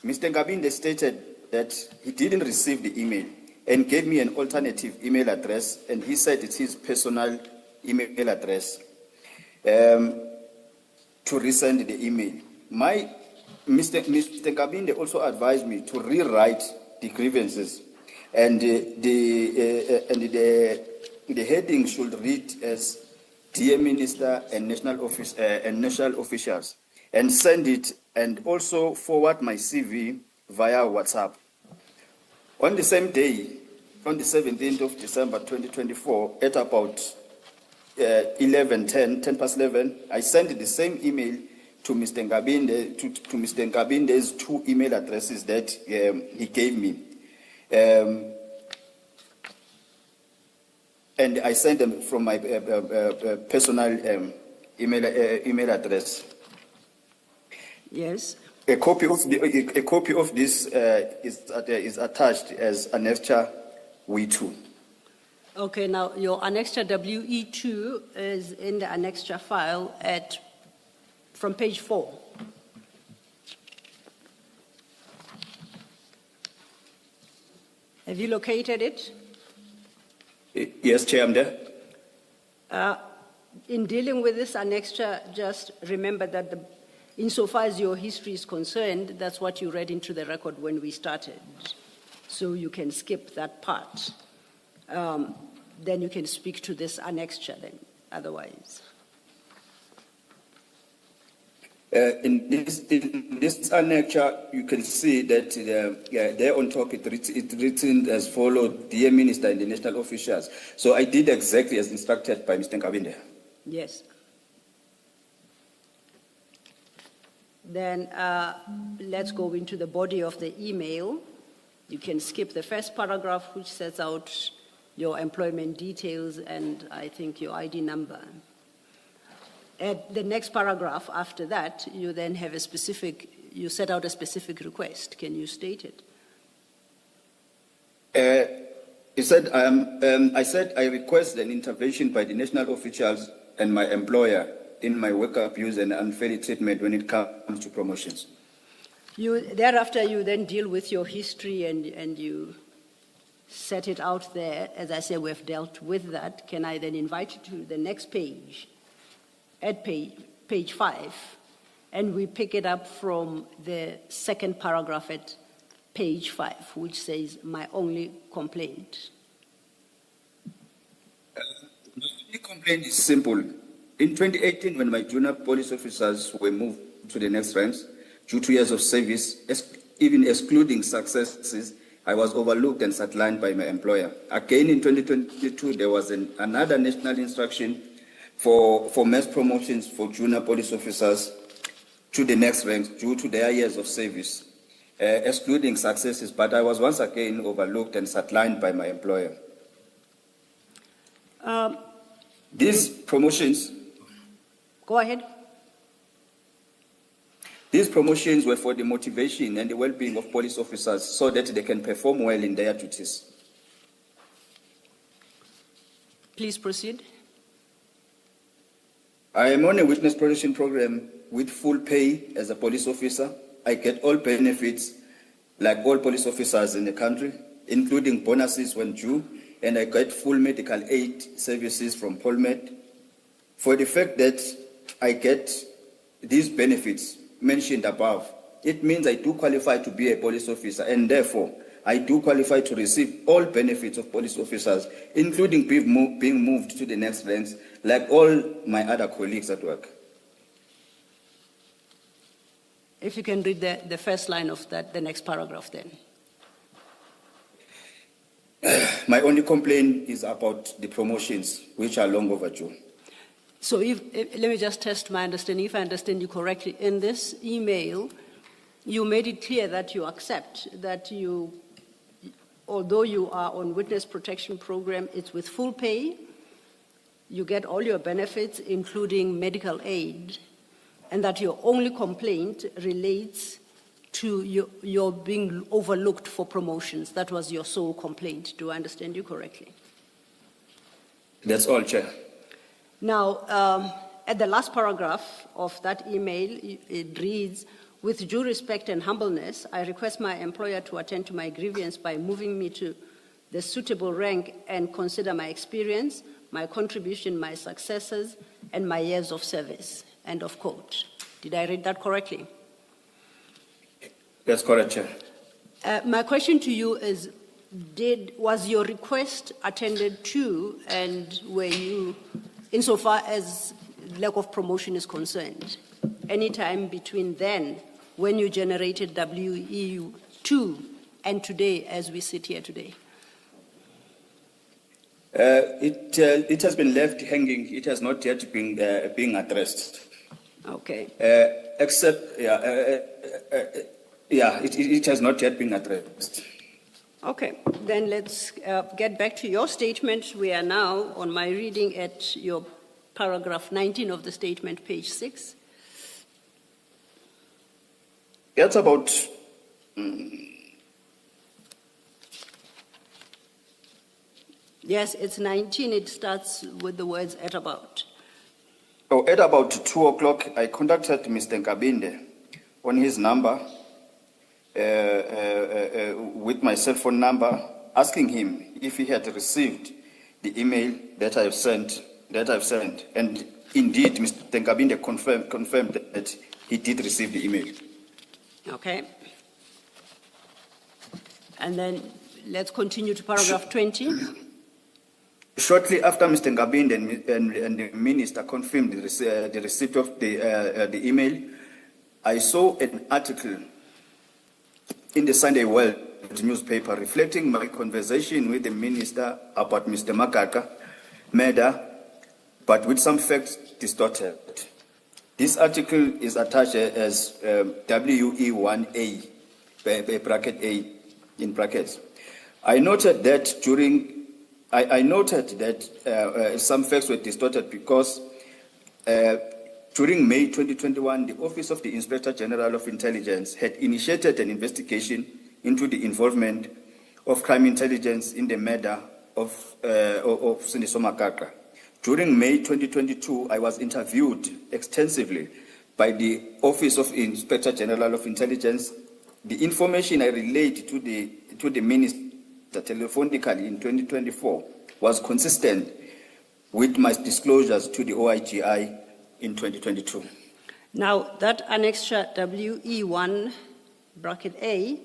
Mr. Ngabinde stated that he didn't receive the email and gave me an alternative email address, and he said it's his personal email address to resend the email. Mr. Ngabinde also advised me to rewrite the grievances, and the heading should read as "Dear Minister and national officials," and send it, and also forward my CV via WhatsApp. On the same day, on the 17th of December 2024, at about 10 past 11, I sent the same email to Mr. Ngabinde, to Mr. Ngabinde's two email addresses that he gave me. And I sent them from my personal email address. Yes. A copy of this is attached as Annexure W2. Okay, now your Annexure WE2 is in the Annexure file from page 4. Have you located it? Yes, Chair, I'm there. In dealing with this annexure, just remember that insofar as your history is concerned, that's what you read into the record when we started. So you can skip that part. Then you can speak to this annexure then, otherwise. In this annexure, you can see that there on top it's written as follows: Dear Minister and the national officials. So I did exactly as instructed by Mr. Nkabinde. Yes. Then let's go into the body of the email. You can skip the first paragraph, which sets out your employment details and I think your ID number. At the next paragraph after that, you then have you set out a specific request. Can you state it? I said I request an intervention by the national officials and my employer in my work abuse and unfair treatment when it comes to promotions. Thereafter, you then deal with your history and you set it out there. As I say, we've dealt with that. Can I then invite you to the next page, at page 5, and we pick it up from the second paragraph at page 5, which says, my only complaint. The complaint is simple. In 2018, when my junior police officers were moved to the next ranks, due to years of service, even excluding successes, I was overlooked and sidelined by my employer. Again, in 2022, there was another national instruction for mass promotions for junior police officers to the next ranks due to their years of service, excluding successes, but I was once again overlooked and sidelined by my employer. These promotions... Go ahead. These promotions were for the motivation and the well-being of police officers so that they can perform well in their duties. Please proceed. I am on a witness protection program with full pay as a police officer. I get all benefits like all police officers in the country, including bonuses when due, and I get full medical aid services from PolMed. For the fact that I get these benefits mentioned above, it means I do qualify to be a police officer, and therefore I do qualify to receive all benefits of police officers, including being moved to the next ranks, like all my other colleagues at work. If you can read the first line of the next paragraph then. My only complaint is about the promotions, which are long overdue. So let me just test my understanding. If I understand you correctly, in this email, you made it clear that you accept that although you are on witness protection program, it's with full pay, you get all your benefits, including medical aid, and that your only complaint relates to your being overlooked for promotions. That was your sole complaint. Do I understand you correctly? That's all, Chair. Now, at the last paragraph of that email, it reads, with due respect and humbleness, I request my employer to attend to my grievance by moving me to the suitable rank and consider my experience, my contribution, my successes, and my years of service. End of quote. Did I read that correctly? That's correct, Chair. My question to you is, was your request attended to, and were you, insofar as lack of promotion is concerned, any time between then, when you generated WEU2, and today, as we sit here today? It has been left hanging. It has not yet been being addressed. Okay. It has not yet been addressed. Okay, then let's get back to your statement. We are now on my reading at your paragraph 19 of the statement, page 6. It's about... Yes, it's 19. It starts with the words at about. At about 2 o'clock, I contacted Mr. Nkabinde on his number, with my cell phone number, asking him if he had received the email that I've sent, and indeed, Mr. Nkabinde confirmed that he did receive the email. Okay. And then let's continue to paragraph 20. Shortly after Mr. Nkabinde and the minister confirmed the receipt of the email, I saw an article in the Sunday World newspaper reflecting my conversation with the minister about Mr. Makaka murder, but with some facts distorted. This article is attached as WE1A, bracket A, in brackets. I noted that some facts were distorted because during May 2021, the Office of the Inspector General of Intelligence had initiated an investigation into the involvement of crime intelligence in the murder of Sindiso Makaka. During May 2022, I was interviewed extensively by the Office of Inspector General of Intelligence. The information I relayed to the minister telephonically in 2024 was consistent with my disclosures to the OIGI in 2022. Now, that annexure WE1 bracket A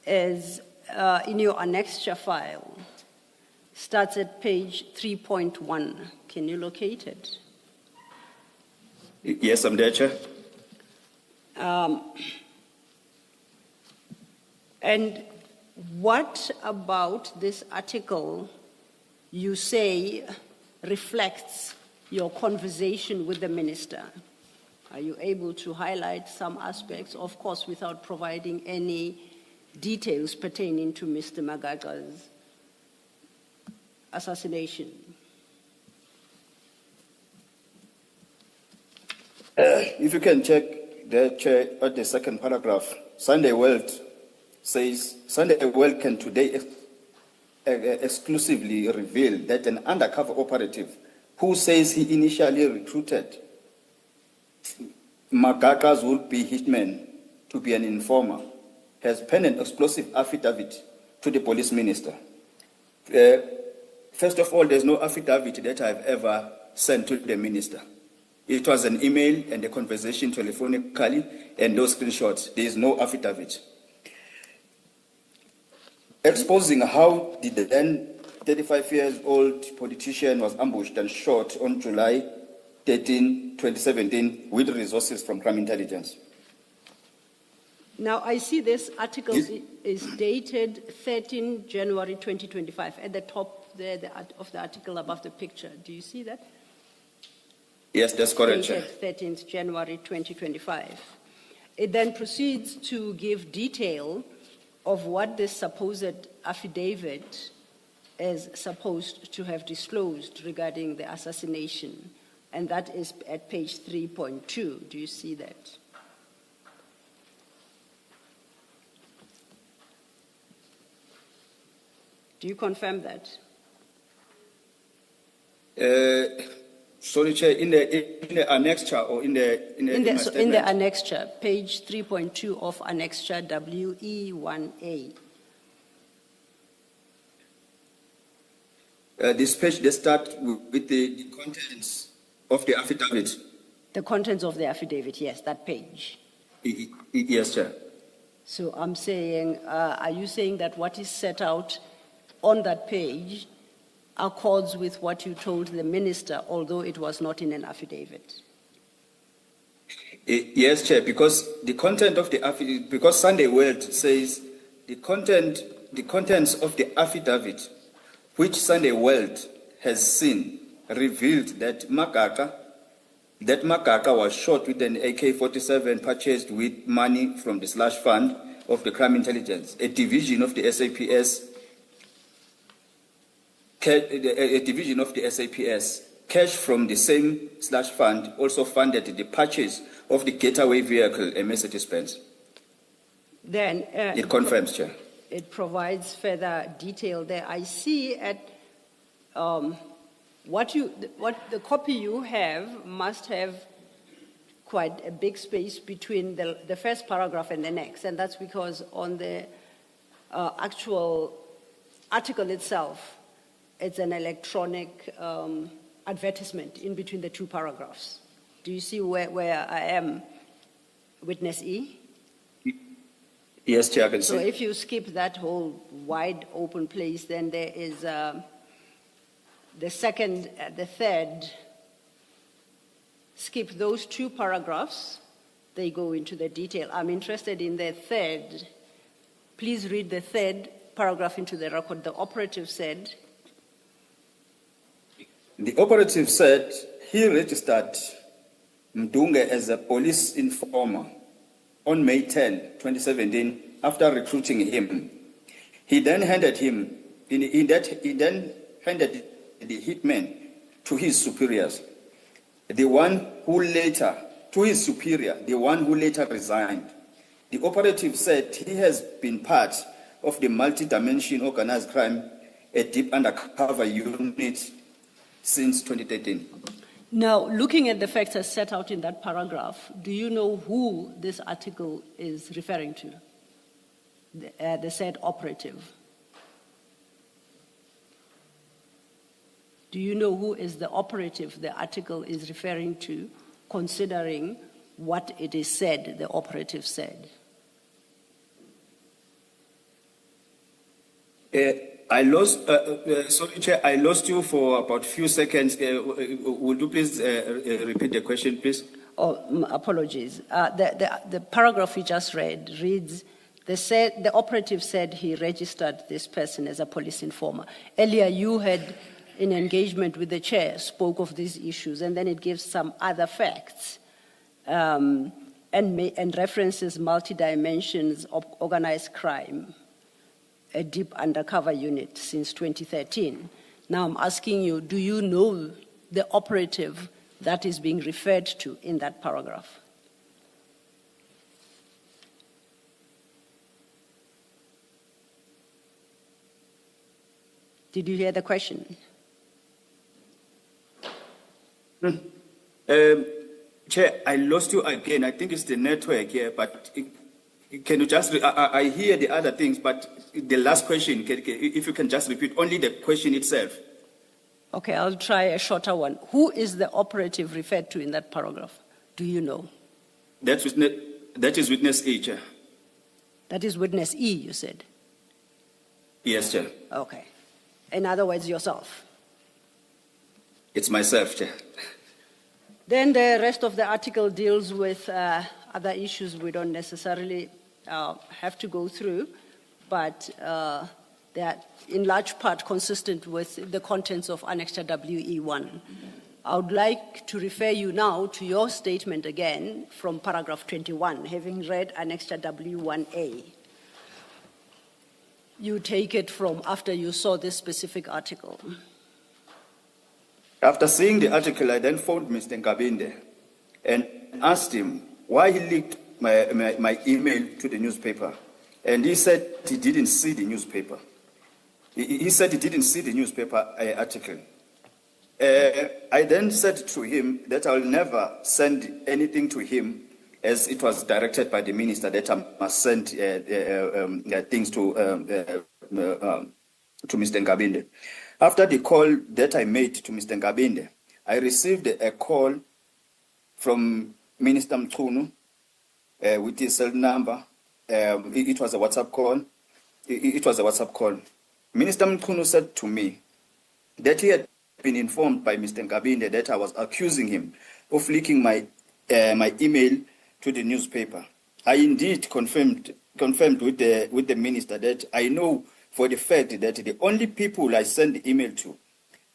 is in your annexure file. Starts at page 3.1. Can you locate it? Yes, I'm there, Chair. And what about this article you say reflects your conversation with the minister? Are you able to highlight some aspects, of course, without providing any details pertaining to Mr. Magaga's assassination? If you can check the Chair at the second paragraph, Sunday World says, Sunday World can today exclusively reveal that an undercover operative who says he initially recruited Magaga's would-be hitman to be an informer has penned an explosive affidavit to the police minister. First of all, there's no affidavit that I've ever sent to the minister. It was an email and a conversation telephonically and those screenshots. There is no affidavit. Exposing how the then 35-year-old politician was ambushed and shot on July 13, 2017 with resources from crime intelligence. Now, I see this article is dated 13 January 2025. At the top there of the article above the picture. Do you see that? Yes, that's correct, Chair. Dated 13th January 2025. It then proceeds to give detail of what this supposed affidavit is supposed to have disclosed regarding the assassination. And that is at page 3.2. Do you see that? Do you confirm that? Sorry, Chair, in the annexure or in the annexure, page 3.2 of annexure WE1A. This page, they start with the contents of the affidavit. The contents of the affidavit, yes, that page. Yes, Chair. So I'm saying, are you saying that what is set out on that page accords with what you told the minister, although it was not in an affidavit? Yes, Chair, because the content of the affidavit, because Sunday World says the contents of the affidavit, which Sunday World has seen, revealed that Makaka was shot with an AK-47 purchased with money from the slush fund of the crime intelligence, a division of the SAPS. Cash from the same slush fund also funded the purchase of the getaway vehicle, a Mercedes-Benz. Then it confirms, Chair. It provides further detail there. I see at what the copy you have must have quite a big space between the first paragraph and the next, and that's because on the actual article itself, it's an electronic advertisement in between the two paragraphs. Do you see where I am, witness E? Yes, Chair, I can So see. if you skip that whole wide open place, then there is the second, the third. Skip those two paragraphs. They go into the detail. I'm interested in the third. Please read the third paragraph into the record. The operative said, The operative said he registered Mdunge as a police informer on May 10, 2017, after recruiting him. He then handed the hitman to his superiors, the one who later resigned. The operative said he has been part of the multi-dimension organized crime, a deep undercover unit, since 2013. now, looking at the facts as set out in that paragraph, do you know who this article is referring to? The said operative. Do you know who is the operative the article is referring to, considering what it is said, the operative said? I lost, sorry, Chair, I lost you for about a few seconds. Would you please repeat the question, please? Oh, apologies. The paragraph we just read reads, the operative said he registered this person as a police informer. Earlier, you had, in engagement with the chair, spoke of these issues, and then it gives some other facts and references multi-dimensions of organized crime, a deep undercover unit since 2013. Now I'm asking you, do you know the operative that is being referred to in that paragraph? Did you hear the question? Chair, I lost you again. I think it's the network here, but can you just, I hear the other things, but the last question, if you can just repeat only the question itself. Okay, I'll try a shorter one. Who is the operative referred to in that paragraph? Do you know? That is witness E, Chair. That is witness E, you said? Yes, Chair. Okay. In other words, yourself. It's myself, Chair. Then the rest of the article deals with other issues we don't necessarily have to go through, but they are in large part consistent with the contents of Annexure WE1. I would like to refer you now to your statement again from paragraph 21, having read Annexure W1A. You take it from after you saw this specific article. After seeing the article, I then phoned Mr. Nkabinde and asked him why he leaked my email to the newspaper. And he said he didn't see the newspaper. He said he didn't see the newspaper article. I then said to him that I will never send anything to him, as it was directed by the minister that I must send things to Mr. Nkabinde. After the call that I made to Mr. Nkabinde, I received a call from Minister Mchunu with his cell number. It was a WhatsApp call. Minister Mchunu said to me that he had been informed by Mr. Nkabinde that I was accusing him of leaking my email to the newspaper. I indeed confirmed with the minister that I know for the fact that the only people I sent the email to,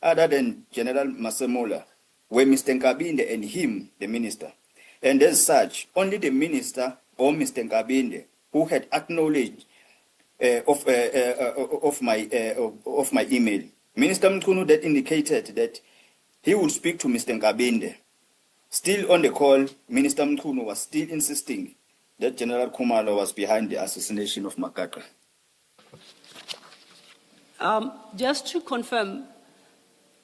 other than General Masemola, were Mr. Nkabinde and him, the minister. And as such, only the minister or Mr. Nkabinde who had acknowledged of my email. Minister Mchunu that indicated that he would speak to Mr. Nkabinde. Still on the call, Minister Mchunu was still insisting that General Khumalo was behind the assassination of Makaka. Just to confirm,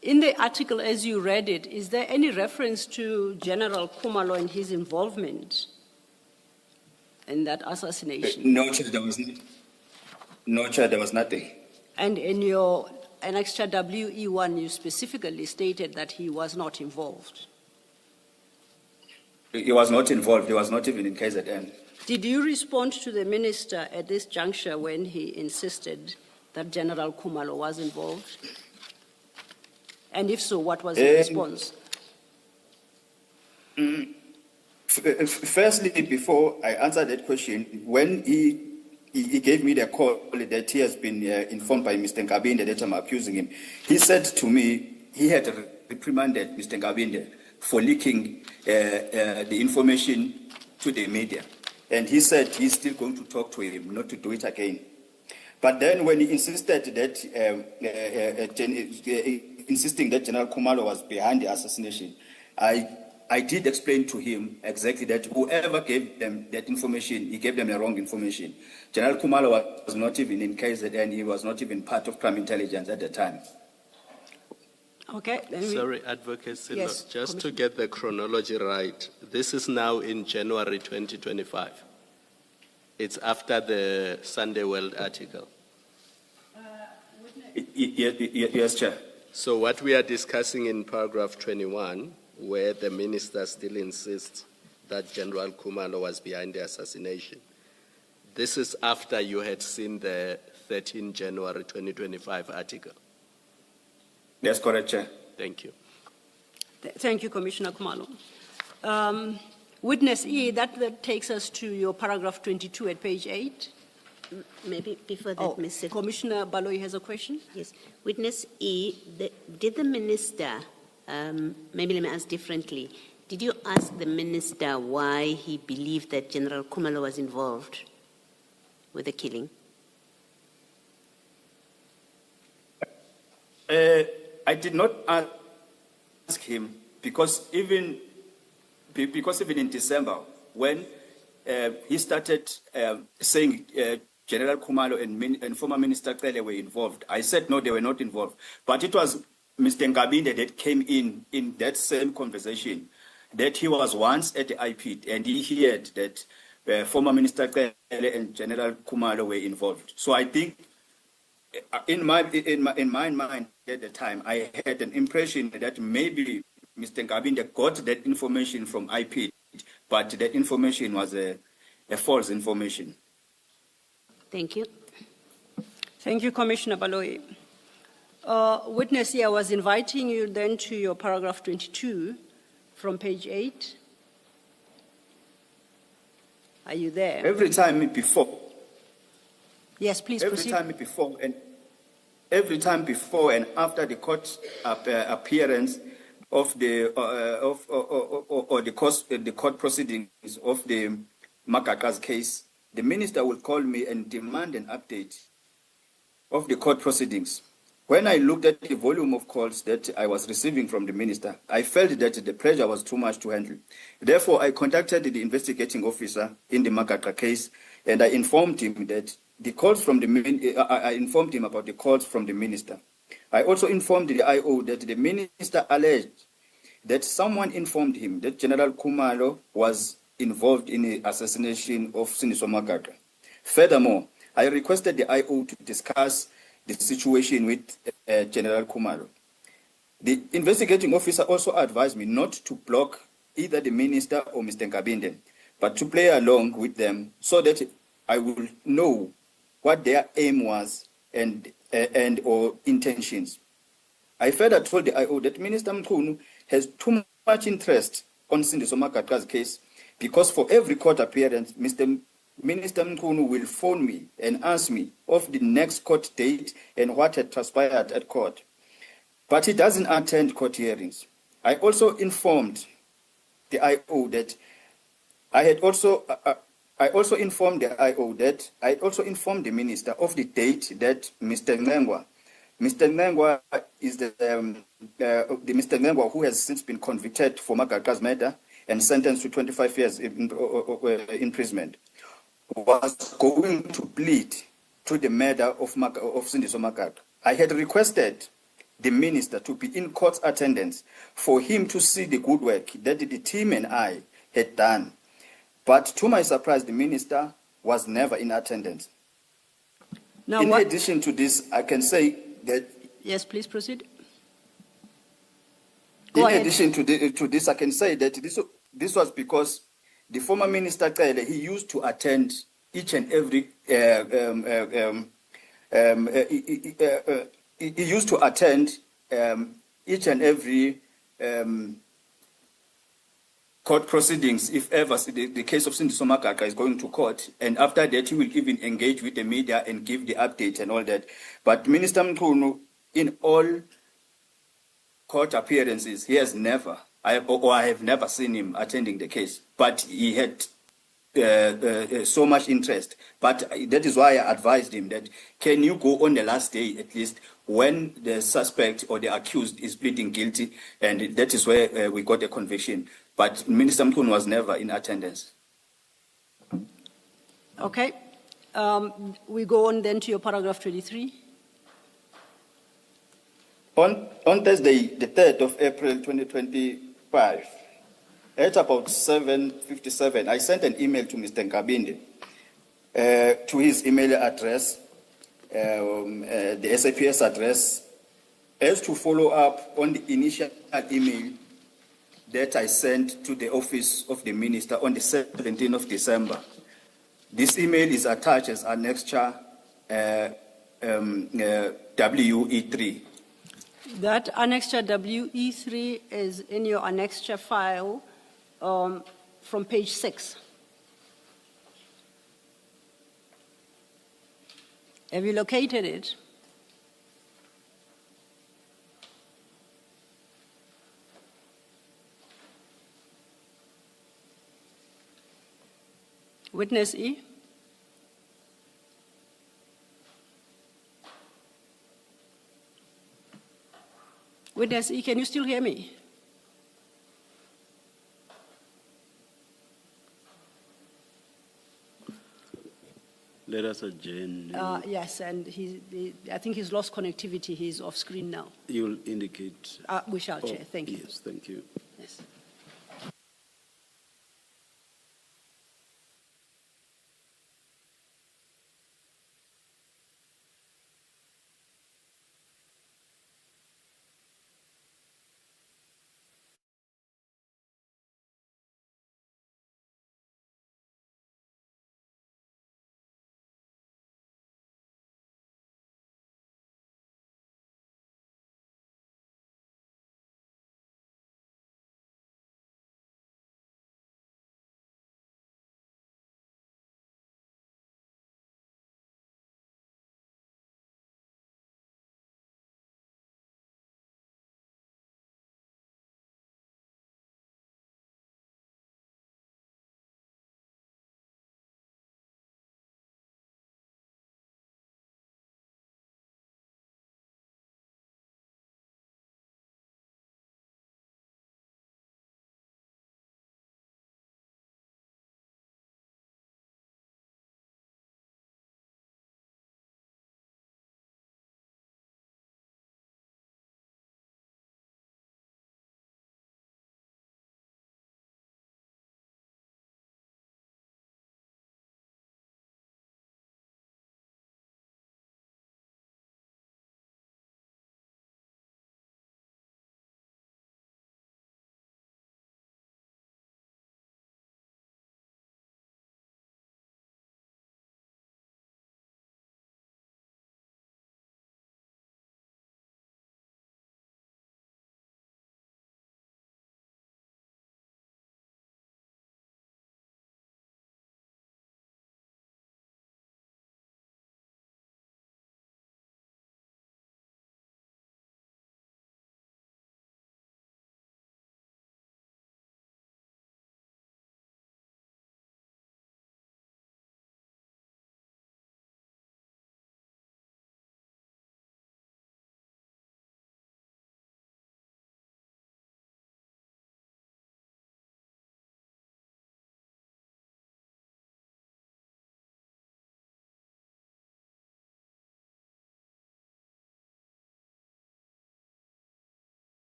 in the article as you read it, is there any reference to General Khumalo and his involvement in that assassination? No, Chair, there was nothing. And in your annexure WE1, you specifically stated that he was not involved. He was not involved. He was not even in KZN. Did you respond to the minister at this juncture when he insisted that General Khumalo was involved? And if so, what was the response? Firstly, before I answer that question, when he gave me the call that he has been informed by Mr. Nkabinde that I'm accusing him, he said to me he had reprimanded Mr. Nkabinde for leaking the information to the media. And he said he's still going to talk to him, not to do it again. But then when he insisted that, insisting that General Khumalo was behind the assassination, I did explain to him exactly that whoever gave them that information, he gave them the wrong information. General Khumalo was not even in KZN, he was not even part of crime intelligence at the time. Okay. Sorry, Advocate Silo, Yes, just to get the chronology right, this is now in January 2025. It's after the Sunday World article. Yes, Chair. So what we are discussing in paragraph 21, where the minister still insists that General Khumalo was behind the assassination, this is after you had seen the 13 January 2025 article. That's correct, Chair. Thank you. Thank you, Commissioner Khumalo. Witness E, that takes us to your paragraph 22 at page 8. Maybe before that, Ms. Sil- Commissioner Baloyi has a question. Yes. Witness E, did the minister, maybe let me ask differently, did you ask the minister why he believed that General Khumalo was involved with the killing? I did not ask him because even in December, when he started saying General Khumalo and former Minister Cele were involved, I said no, they were not involved. But it was Mr. Nkabinde that came in that same conversation, that he was once at the IP and he heard that former Minister Cele and General Khumalo were involved. So I think in my mind at the time, I had an impression that maybe Mr. Nkabinde got that information from IP, but that information was a false information. Thank you. Thank you, Commissioner Baloyi. Witness E, I was inviting you then to your paragraph 22 from page 8. Are you there? Every time before. Yes, please proceed. Every time before and after the court appearance of the court proceedings of the Makaka's case, the minister will call me and demand an update of the court proceedings. When I looked at the volume of calls that I was receiving from the minister, I felt that the pressure was too much to handle. Therefore, I contacted the investigating officer in the Makaka case, and I informed him that the calls from I informed him about the calls from the minister. I also informed the IO that the minister alleged that someone informed him that General Khumalo was involved in the assassination of Siniso Makaka. Furthermore, I requested the IO to discuss the situation with General Khumalo. The investigating officer also advised me not to block either the minister or Mr. Nkabinde, but to play along with them so that I will know what their aim was and or intentions. I further told the IO that Minister Mkhunu has too much interest on Sindiso Makaka's case because for every court appearance, Minister Mkhunu will phone me and ask me of the next court date and what had transpired at court. But he doesn't attend court hearings. I also informed the IO that I also informed the minister of the date that Mr. Ngengwa is the Mr. Ngengwa who has since been convicted for Makaka's murder and sentenced to 25 years imprisonment, was going to plead to the murder of Sindiso Makaka. I had requested the minister to be in court attendance for him to see the good work that the team and I had done. But to my surprise, the minister was never in attendance. Now, In what? addition to this, I can say that Yes, please proceed. in Go ahead. addition to this, I can say that this was because the former minister Cele, he used to attend each and every he used to attend each and every court proceedings if ever the case of Cindy Somakaka is going to court, and after that he will even engage with the media and give the update and all that. But Minister Mkhunu, in all court appearances, he has never, I have never seen him attending the case, but he had so much interest. But that is why I advised him that, can you go on the last day at least when the suspect or the accused is pleading guilty, and that is where we got a conviction. But Minister Mkhunu was never in attendance. Okay. We go on then to your paragraph 23. On Thursday, the 3rd of April 2025, at about 7:57, I sent an email to Mr. Nkabinde to his email address, the SAPS address, as to follow up on the initial email that I sent to the office of the minister on the 17th of December. This email is attached as annexure WE3. That annexure WE3 is in your annexure file from page 6. Have you located it? Witness E? Witness E, can you still hear me? Let us adjourn. Yes, and I think he's lost connectivity. He's off screen now. You'll indicate. We shall, Chair. Thank you. Yes, thank you. Yes.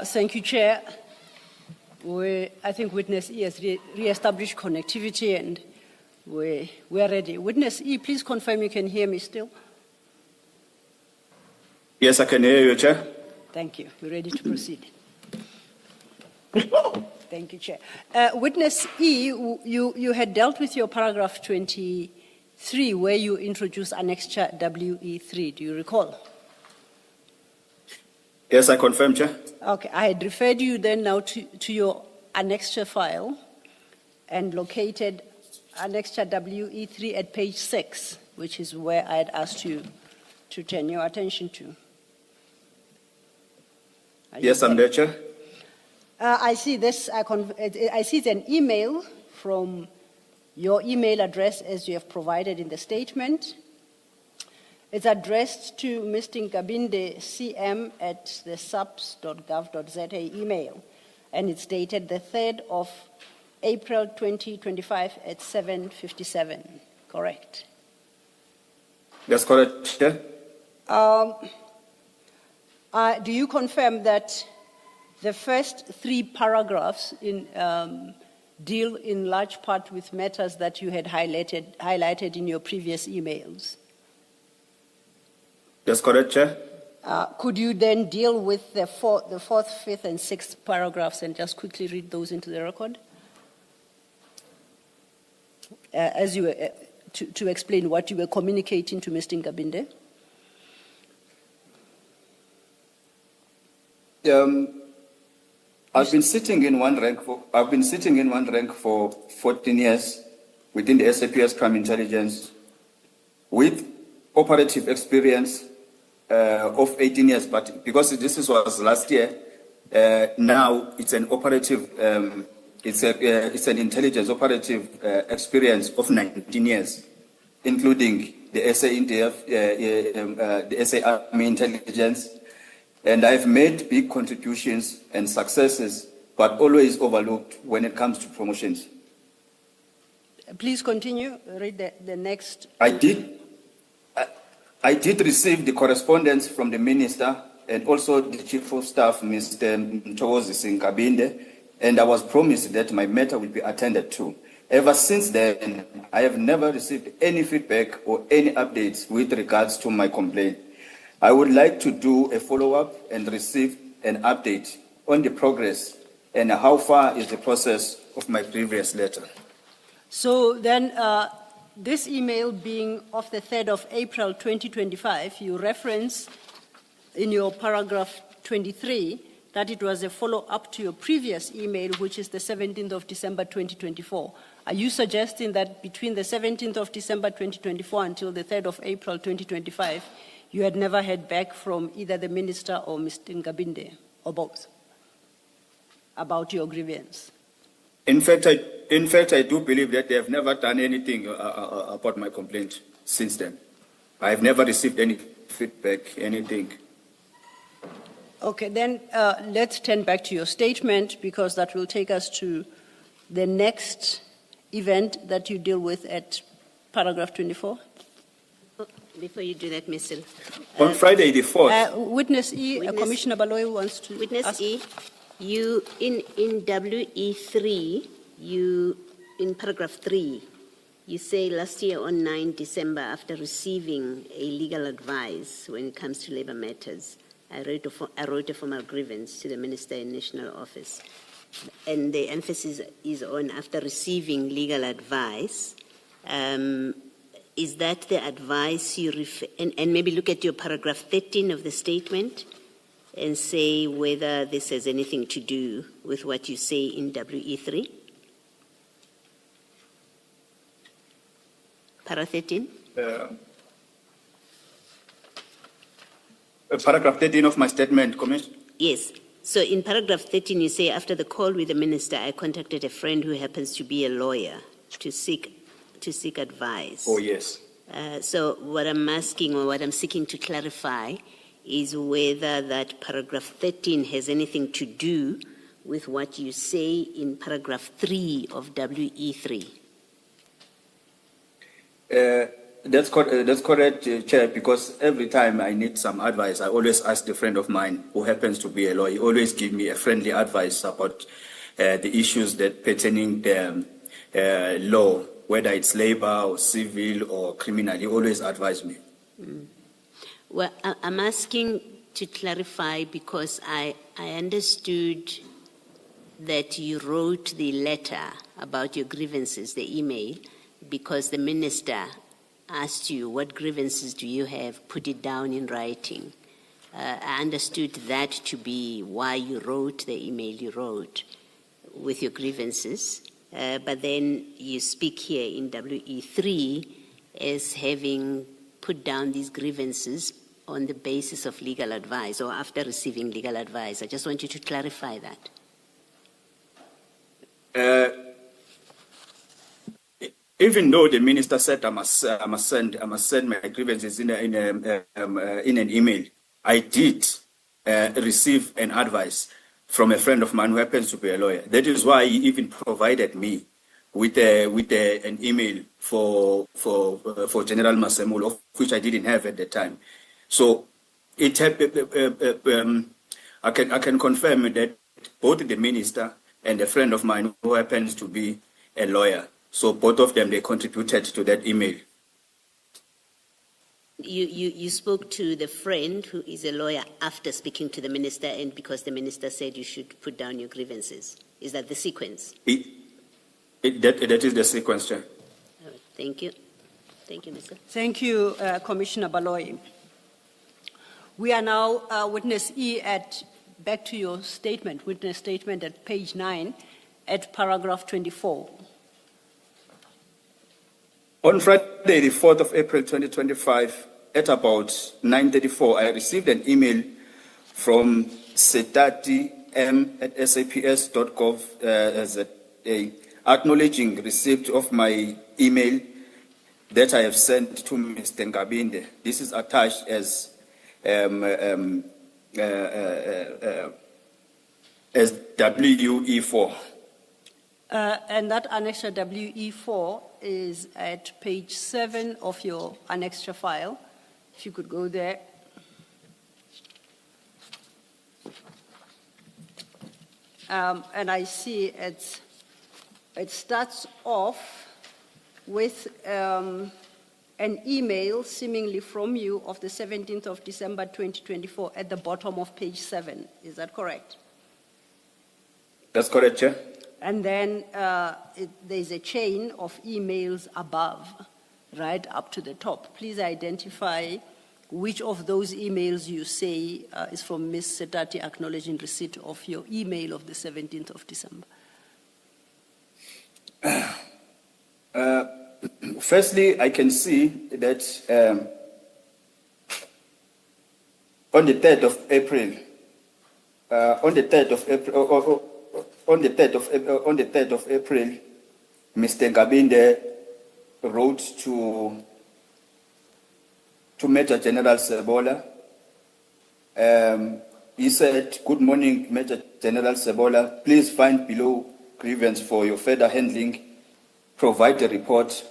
Thank you, Chair. I think Witness E has re-established connectivity and we're ready. Witness E, please confirm you can hear me still. Yes, I can hear you, Chair. Thank you. We're ready to proceed. Thank you, Chair. Witness E, you had dealt with your paragraph 23 where you introduced annexure WE3. Do you recall? Yes, I confirm, Chair. Okay, I had referred you then now to your annexure file and located annexure WE3 at page 6, which is where I had asked you to turn your attention to. Yes, I'm there, Chair. I see this, I see it's an email from your email address as you have provided in the statement. It's addressed to Mr. Nkabinde CM at the subs.gov.za email, and it's dated the 3rd of April 2025 at 7:57, correct? That's correct, Chair. Do you confirm that the first 3 paragraphs deal in large part with matters that you had highlighted in your previous emails? That's correct, Chair. Could you then deal with the fourth, fifth, and sixth paragraphs and just quickly read those into the record? As you were, to explain what you were communicating to Mr. Nkabinde? I've been sitting in one rank for 14 years within the SAPS Crime Intelligence with operative experience of 18 years, but because this was last year, now it's an operative, it's an intelligence operative experience of 19 years, including the SANDF, the SA Army Intelligence, and I've made big contributions and successes, but always overlooked when it comes to promotions. Please continue. Read the next. I did receive the correspondence from the minister and also the chief of staff, Mr. Nkabinde, and I was promised that my matter will be attended to. Ever since then, I have never received any feedback or any updates with regards to my complaint. I would like to do a follow-up and receive an update on the progress and how far is the process of my previous letter. So then, this email being of the 3rd of April 2025, you reference in your paragraph 23 that it was a follow-up to your previous email, which is the 17th of December 2024. Are you suggesting that between the 17th of December 2024 until the 3rd of April 2025, you had never heard back from either the minister or Mr. Nkabinde, or both, about your grievance? In fact, I do believe that they have never done anything about my complaint since then. I have never received any feedback, anything. Okay, then let's turn back to your statement, because that will take us to the next event that you deal with at paragraph 24. Before you do that, Mr. On Friday the 4th. Witness E, Commissioner Baloyi wants to Witness ask. E, you, in WE3, in paragraph 3, you say last year on 9 December, after receiving a legal advice when it comes to labor matters, I wrote a formal grievance to the Minister in National Office. And the emphasis is on after receiving legal advice. Is that the advice you refer, and maybe look at your paragraph 13 of the statement and say whether this has anything to do with what you say in WE3? Para 13? Paragraph 13 of my statement, Commissioner? Yes. So in paragraph 13, you say, after the call with the minister, I contacted a friend who happens to be a lawyer to seek advice. Oh, yes. So what I'm asking, or what I'm seeking to clarify, is whether that paragraph 13 has anything to do with what you say in paragraph 3 of WE3. That's correct, Chair, because every time I need some advice, I always ask a friend of mine who happens to be a lawyer. He always give me a friendly advice about the issues that pertaining the law, whether it's labor or civil or criminal. He always advise me. Well, I'm asking to clarify because I understood that you wrote the letter about your grievances, the email, because the minister asked you, what grievances do you have? Put it down in writing. I understood that to be why you wrote the email you wrote with your grievances. But then you speak here in WE3 as having put down these grievances on the basis of legal advice or after receiving legal advice. I just want you to clarify that. Even though the minister said I must send my grievances in an email, I did receive an advice from a friend of mine who happens to be a lawyer. That is why he even provided me with an email for General Masemulo, of which I didn't have at the time. So it I can confirm that both the minister and a friend of mine who happens to be a lawyer, so both of them, they contributed to that email. You spoke to the friend who is a lawyer after speaking to the minister and because the minister said you should put down your grievances. Is that the sequence? That is the sequence, Chair. All right, thank you. Thank you, Mr. Thank you, Commissioner Baloyi. We are now witness E back to your statement, witness statement at page 9 at paragraph 24. On Friday, the 4th of April, 2025, at about 9:34, I received an email from setati@saps.gov.za acknowledging receipt of my email that I have sent to Mr. Ngabinde. This is attached as WE4. And that annexure WE4 is at page 7 of your annexure file. If you could go there. And I see it starts off with an email seemingly from you of the 17th of December 2024 at the bottom of page 7. Is that correct? That's correct, Chair. And then there's a chain of emails above, right up to the top. Please identify which of those emails you say is from Ms. Setati acknowledging receipt of your email of the 17th of December. Firstly, I can see that on the 3rd of April, on the 3rd of April, Mr. Ngabinde wrote to Major General Sebola. He said, "Good morning, Major General Sebola. Please find below grievance for your further handling. Provide a report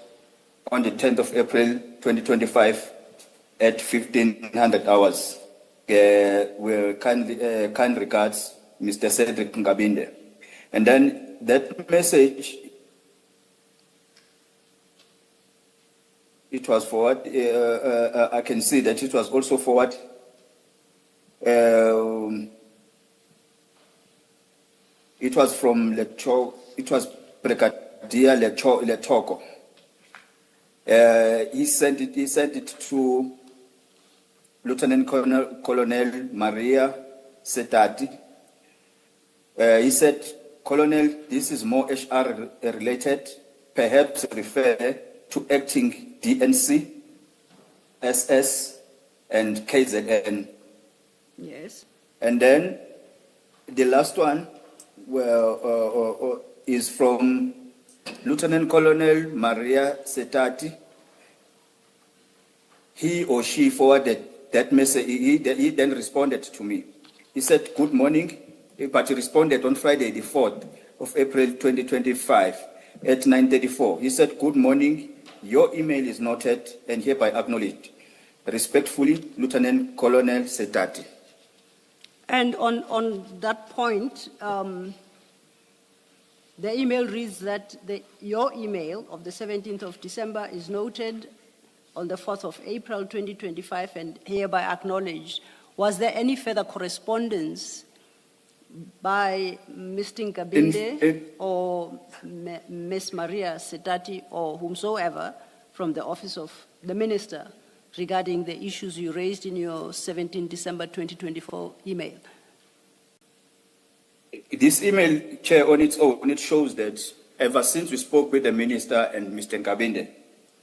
on the 10th of April, 2025 at 1500 hours. With kind regards, Mr. Cedric Ngabinde." And then that message, it was forward. I can see that it was also forward. It was from it was Brigadier Letoko. He sent it to Lieutenant Colonel Maria Setati. He said, "Colonel, this is more HR related. Perhaps refer to acting DNC, SS, and KZN." Yes. And then the last one is from Lieutenant Colonel Maria Setati. He or she forwarded that message. He then responded to me. He said, "Good morning," but he responded on Friday, the 4th of April, 2025 at 9:34. He said, "Good morning, your email is noted and hereby acknowledged. Respectfully, Lieutenant Colonel Setati. And on that point, the email reads that your email of the 17th of December is noted on the 4th of April 2025 and hereby acknowledged. Was there any further correspondence by Mr. Nkabinde or Ms. Maria Setati or whomsoever from the office of the minister regarding the issues you raised in your 17 December 2024 email? This email, Chair, on its own, it shows that ever since we spoke with the minister and Mr. Nkabinde,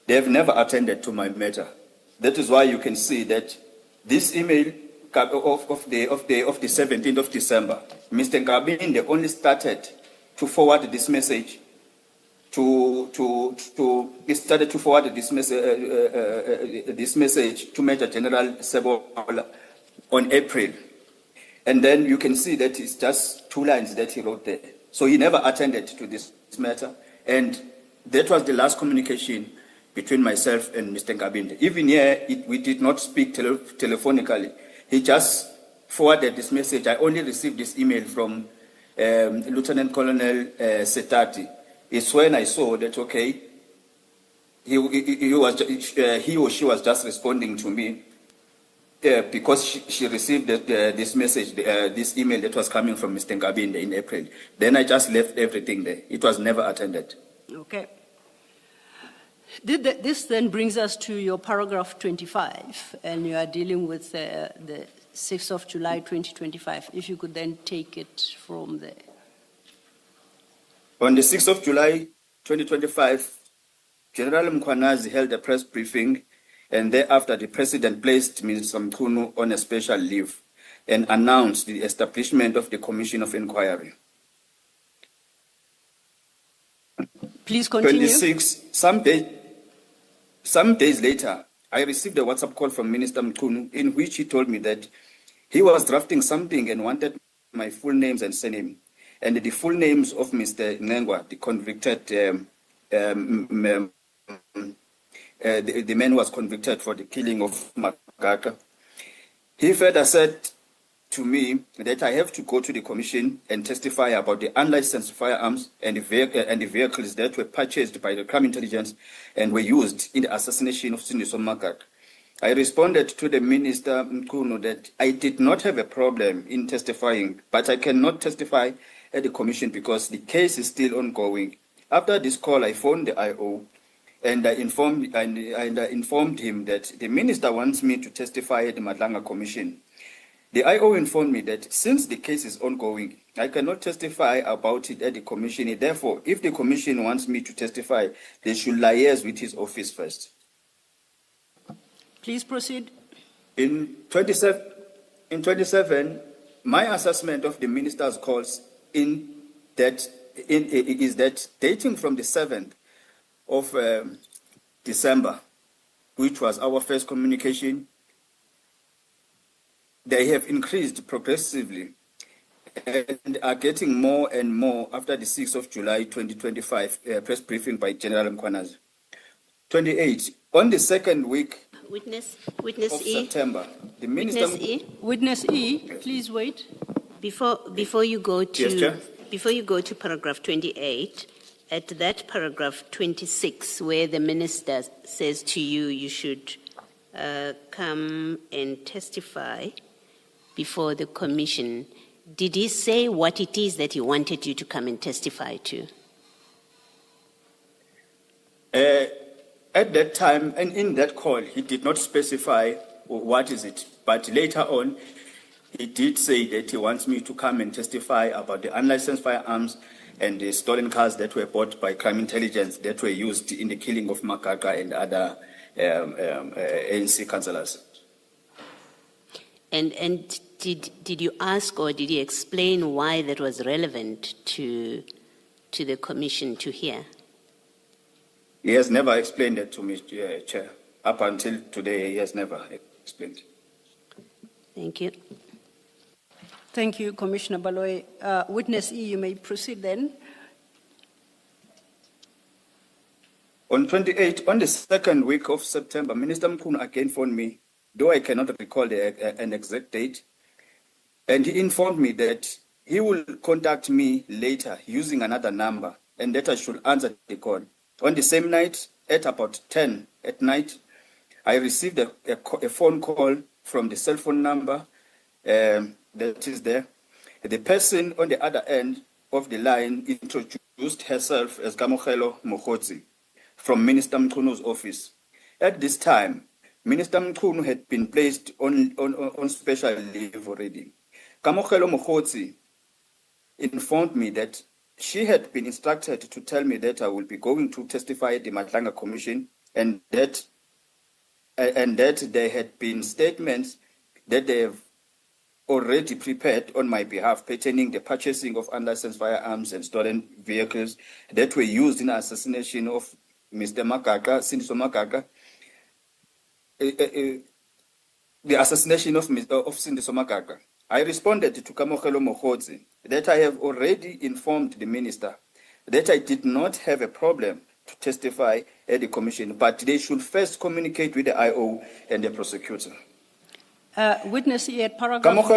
they have never attended to my matter. That is why you can see that this email of the 17th of December, Mr. Nkabinde only started to forward this message this message to Major General Sebola on April. And then you can see that it's just 2 lines that he wrote there. So he never attended to this matter. And that was the last communication between myself and Mr. Nkabinde. Even here, we did not speak telephonically. He just forwarded this message. I only received this email from Lieutenant Colonel Setati. It's when I saw that, okay, he or she was just responding to me because she received this message, this email that was coming from Mr. Nkabinde in April. Then I just left everything there. It was never attended. Okay. This then brings us to your paragraph 25, and you are dealing with the 6th of July 2025. If you could then take it from there. On the 6th of July 2025, General Mkhwanazi held a press briefing, and thereafter the President placed Minister Mkhunu on a special leave and announced the establishment of the Commission of Inquiry. Please continue. 26, some days later, I received a WhatsApp call from Minister Mkhunu in which he told me that he was drafting something and wanted my full names and surname. And the full names of Mr. Nengwa, the convicted, the man who was convicted for the killing of Magaka. He further said to me that I have to go to the commission and testify about the unlicensed firearms and the vehicles that were purchased by the crime intelligence and were used in the assassination of Sindiso Magaka. I responded to the Minister Mkhunu that I did not have a problem in testifying, but I cannot testify at the commission because the case is still ongoing. After this call, I phoned the IO and I informed him that the minister wants me to testify at the Madlanga Commission. The IO informed me that since the case is ongoing, I cannot testify about it at the commission. Therefore, if the commission wants me to testify, they should liaise with his office first. Please proceed. In 27, my assessment of the minister's calls is that dating from the 7th of December, which was our first communication, they have increased progressively and are getting more and more after the 6th of July 2025 press briefing by General Mkhwanazi. 28, on the second week Witness of E. September, the minister... Witness E. Witness E, please wait. Before you go to Yes, Chair. before you go to paragraph 28, at that paragraph 26, where the minister says to you, you should come and testify before the commission, did he say what it is that he wanted you to come and testify to? At that time, and in that call, he did not specify what is it, but later on, he did say that he wants me to come and testify about the unlicensed firearms and the stolen cars that were bought by crime intelligence that were used in the killing of Magaka and other ANC councillors. And did you ask or did he explain why that was relevant to the commission to hear? He has never explained that to me, Chair. Up until today, he has never explained. Thank you. Thank you, Commissioner Baloy. Witness E, you may proceed then. On the second week of September, Minister Mkhunu again phoned me, though I cannot recall an exact date, and he informed me that he will contact me later using another number and that I should answer the call. On the same night, at about 10 at night, I received a phone call from the cell phone number that is there. The person on the other end of the line introduced herself as Kamogelo Mokgotsi from Minister Mkhunu's office. At this time, Minister Mkhunu had been placed on special leave already. Kamogelo Mokgotsi informed me that she had been instructed to tell me that I will be going to testify at the Madlanga Commission, and that there had been statements that they have already prepared on my behalf pertaining the purchasing of unlicensed firearms and stolen vehicles that were used in the assassination of Mr. Makaka, Sindiso Makaka, the assassination of Sindiso Makaka. I responded to Kamogelo Mokgotsi that I have already informed the minister that I did not have a problem to testify at the commission, but they should first communicate with the IO and the prosecutor. Witness E at paragraph,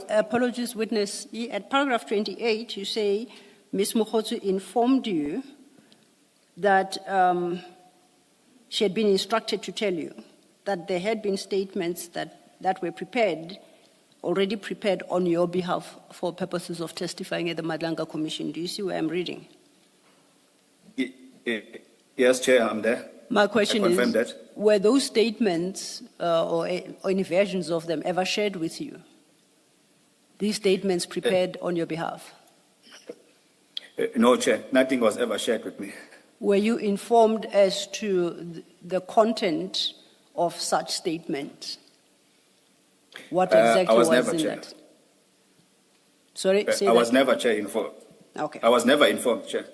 apologies, witness E at paragraph 28, you say Ms. Mokgotsi informed you that she had been instructed to tell you that there had been statements that were already prepared on your behalf for purposes of testifying at the Madlanga Commission. Do you see where I'm reading? Yes, Chair, I'm there. My question is, that. were those statements or any versions of them ever shared with you? These statements prepared on your behalf? No, Chair, nothing was ever shared with me. Were you informed as to the content of such statements? What exactly was never, in Chair. that? Sorry, say I that. was never, Chair, informed. Okay. I was never informed, Chair.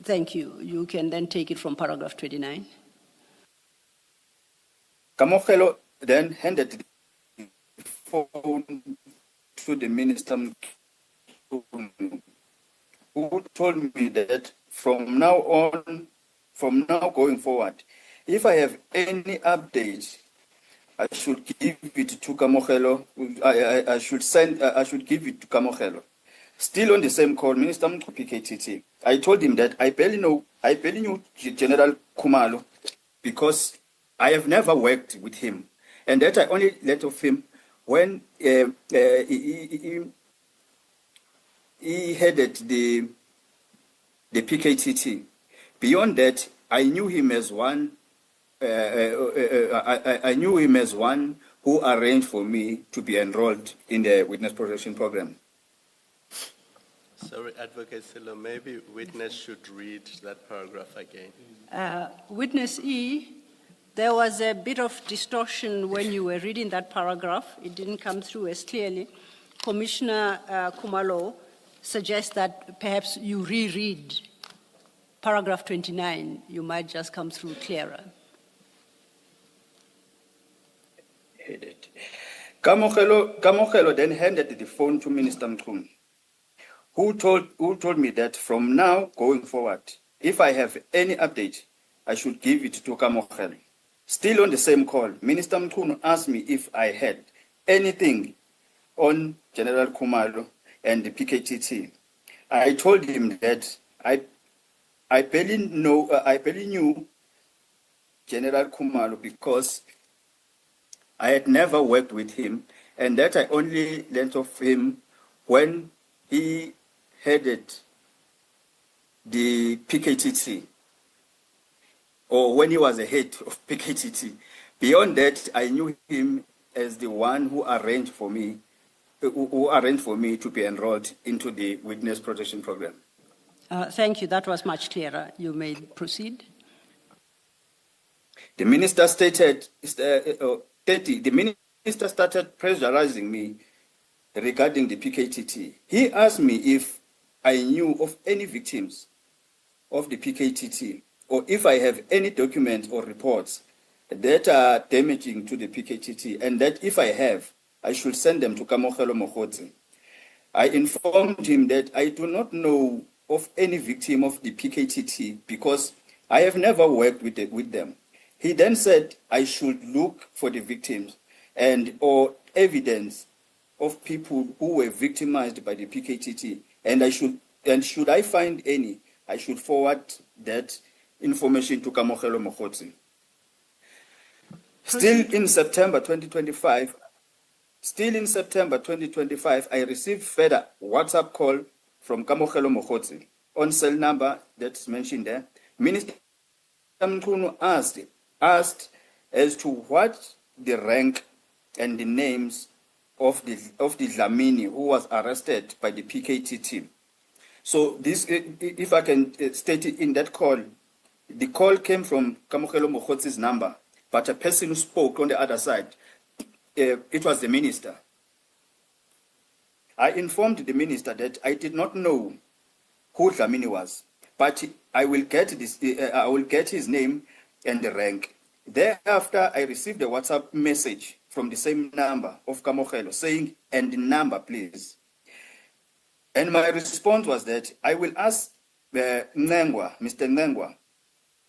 Thank you. You can then take it from paragraph 29. Kamogelo then handed the phone to the minister, who told me that from now going forward, if I have any updates, I should give it to Kamogelo. I should give it to Kamogelo. Still on the same call, Minister PKTT, I told him that I barely knew General Khumalo because I have never worked with him, and that I only learned of him when he headed the PKTT. Beyond that, I knew him as one. I knew him as one who arranged for me to be enrolled in the witness protection program. Sorry, Advocate Silo, maybe witness should read that paragraph again. Witness E, there was a bit of distortion when you were reading that paragraph. It didn't come through as clearly. Commissioner Khumalo suggests that perhaps you reread paragraph 29. You might just come through clearer. Kamogelo then handed the phone to Minister Mkhunu, who told me that from now going forward, if I have any update, I should give it to Kamogelo. Still on the same call, Minister Mkhunu asked me if I had anything on General Khumalo and the PKTT. I told him that I barely knew General Khumalo because I had never worked with him, and that I only learned of him when he headed the PKTT, or when he was the head of PKTT. Beyond that, I knew him as the one who arranged for me to be enrolled into the witness protection program. Thank you. That was much clearer. You may proceed. The minister started pressurizing me regarding the PKTT. He asked me if I knew of any victims of the PKTT, or if I have any documents or reports that are damaging to the PKTT, and that if I have, I should send them to Kamogelo Mokgotsi. I informed him that I do not know of any victim of the PKTT because I have never worked with them. He then said I should look for the victims or evidence of people who were victimized by the PKTT, and should I find any, I should forward that information to Kamogelo Mokgotsi. Still in September 2025, I received further WhatsApp call from Kamogelo Mokgotsi on cell number that's mentioned there. Minister Mkhunu asked as to what the rank and the names of the Dlamini who was arrested by the PKTT. So this, if I can state it in that call, the call came from Kamogelo Mokgotsi's number, but a person who spoke on the other side, it was the minister. I informed the minister that I did not know who Dlamini was, but I will get his name and the rank. Thereafter, I received a WhatsApp message from the same number of Kamogelo saying, "And the number, please." And my response was that I will ask Mr. Ngengwa,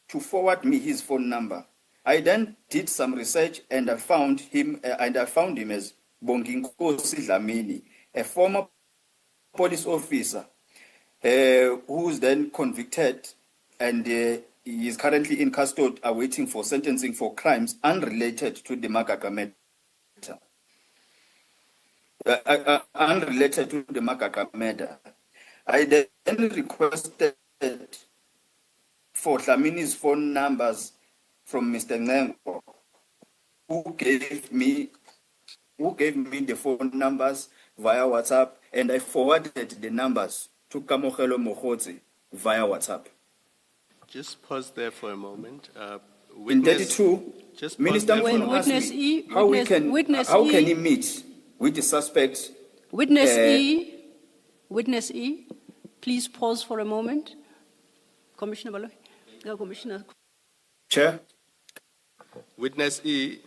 to forward me his phone number. I then did some research and I found him as Bonginkosi Dlamini, a former police officer who's then convicted, and he is currently in custody awaiting for sentencing for crimes unrelated to the Makaka matter. Unrelated to the Makaka matter. I then requested for Dlamini's phone numbers from Mr. Ngengwa, who gave me the phone numbers via WhatsApp, and I forwarded the numbers to Kamogelo Mokgotsi via WhatsApp. Just pause there for a moment. In 32, Minister Mkhunu asked me how can he meet with the suspect. Witness E, please pause for a moment. Commissioner Baloyi. Commissioner. Chair. Witness E,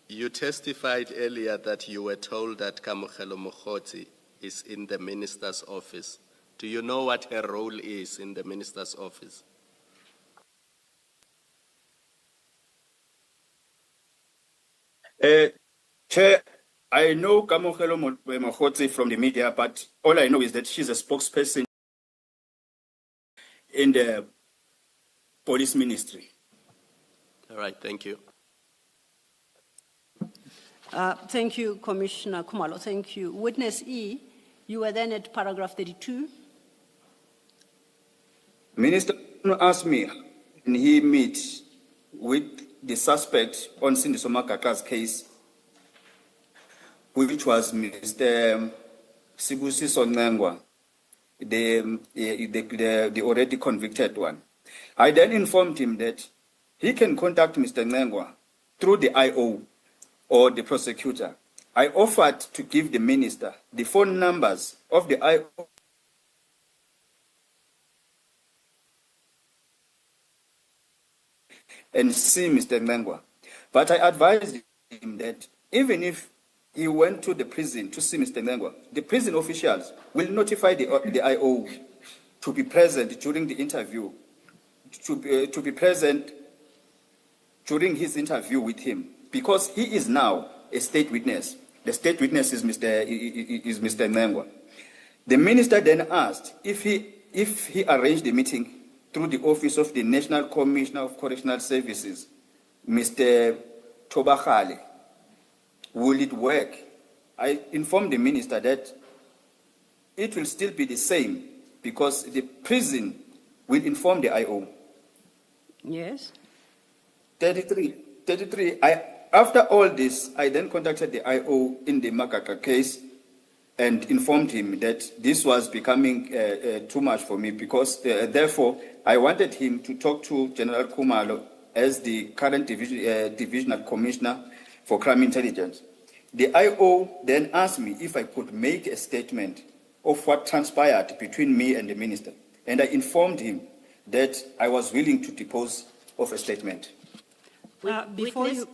you testified earlier that you were told that Kamogelo Mokgotsi is in the minister's office. Do you know what her role is in the minister's office? Chair, I know Kamogelo Mokgotsi from the media, but all I know is that she's a spokesperson in the police ministry. All right, thank you. Thank you, Commissioner Khumalo. Thank you. Witness E, you were then at paragraph 32. Minister asked me, and he meet with the suspect on Sindiso Makaka's case, which was Mr. Sibusiso Ngengwa, the already convicted one. I then informed him that he can contact Mr. Ngengwa through the IO or the prosecutor. I offered to give the minister the phone numbers of the IO and see Mr. Ngengwa. But I advised him that even if he went to the prison to see Mr. Ngengwa, the prison officials will notify the IO to be present during the interview, to be present during his interview with him, because he is now a state witness. The state witness is Mr. Ngengwa. The minister then asked if he arranged the meeting through the office of the National Commissioner of Correctional Services, Mr. Tobachale. Will it work? I informed the minister that it will still be the same because the prison will inform the IO. Yes. 33. After all this, I then contacted the IO in the Makaka case and informed him that this was becoming too much for me because therefore I wanted him to talk to General Khumalo as the current divisional commissioner for crime intelligence. The IO then asked me if I could make a statement of what transpired between me and the minister, and I informed him that I was willing to depose of a statement. Before you...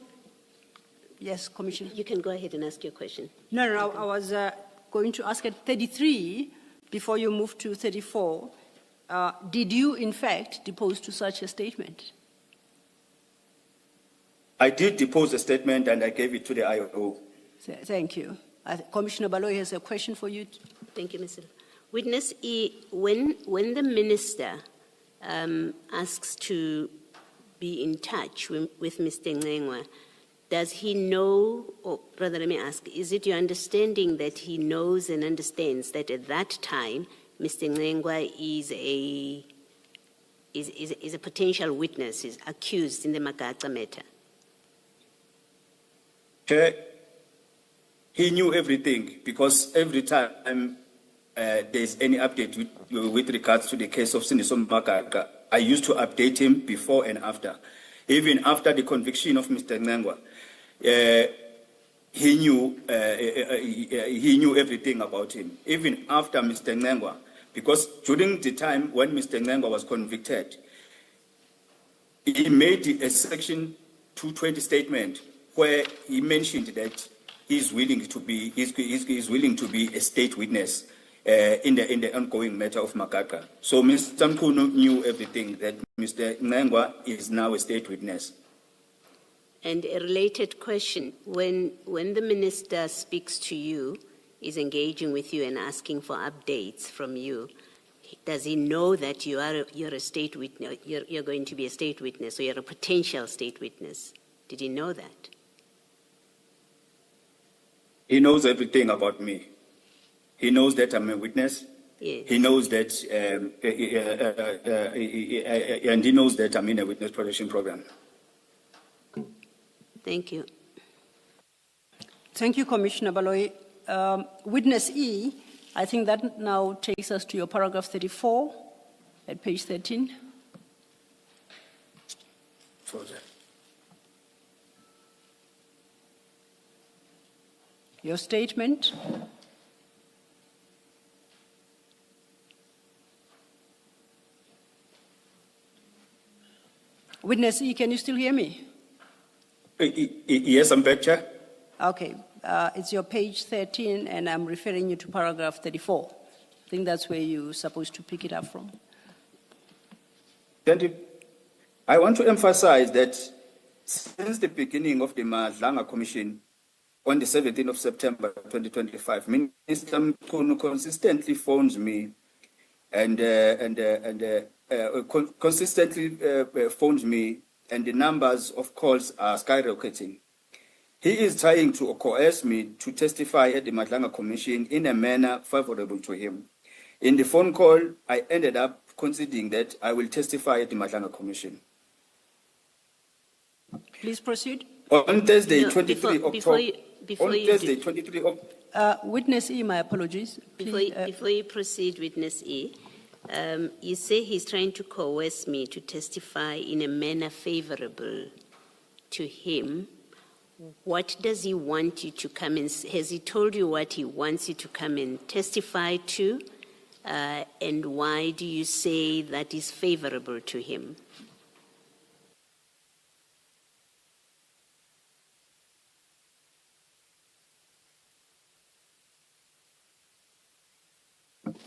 Yes, Commissioner. You can go ahead and ask your question. No, I was going to ask at 33, before you move to 34. Did you, in fact, depose to such a statement? I did depose a statement and I gave it to the IO. Thank you. Commissioner Baloyi has a question for you. Thank you, Mr. Witness E, when the minister asks to be in touch with Mr. Ngengwa, does he know, or rather let me ask, is it your understanding that he knows and understands that at that time Mr. Ngengwa is a potential witness, is accused in the Magaqa matter? He knew everything because every time there's any update with regards to the case of Siniso Magaqa, I used to update him before and after. Even after the conviction of Mr. Ngengwa, he knew everything about him. Even after Mr. Ngengwa, because during the time when Mr. Ngengwa was convicted, he made a Section 220 statement where he mentioned that he's willing to be a state witness in the ongoing matter of Magaqa. So Mr. Mkhunu knew everything, that Mr. Ngengwa is now a state witness. And a related question, when the minister speaks to you, is engaging with you and asking for updates from you, does he know that you're a state witness, you're going to be a state witness, or you're a potential state witness? Did he know that? He knows everything about me. He knows that I'm a witness. Yes. He knows that, and he knows that I'm in a witness protection program. Thank you. Thank you, Commissioner Baloyi. Witness E, I think that now takes us to your paragraph 34 at page 13. Your statement. Witness E, can you still hear me? Yes, I'm back, Chair. Okay, it's your page 13, and I'm referring you to paragraph 34. I think that's where you're supposed to pick it up from. Thank you. I want to emphasize that since the beginning of the Madlanga Commission, on the 17th of September 2025, Minister Mkhunu consistently phones me and the numbers of calls are skyrocketing. He is trying to coerce me to testify at the Madlanga Commission in a manner favorable to him. In the phone call, I ended up conceding that I will testify at the Madlanga Commission. Please proceed. On Thursday, No, 23 October. Witness E, my apologies. Please, Before you proceed, Witness E, you say he's trying to coerce me to testify in a manner favorable to him. What does he want you to come and, has he told you what he wants you to come and testify to? And why do you say that is favorable to him?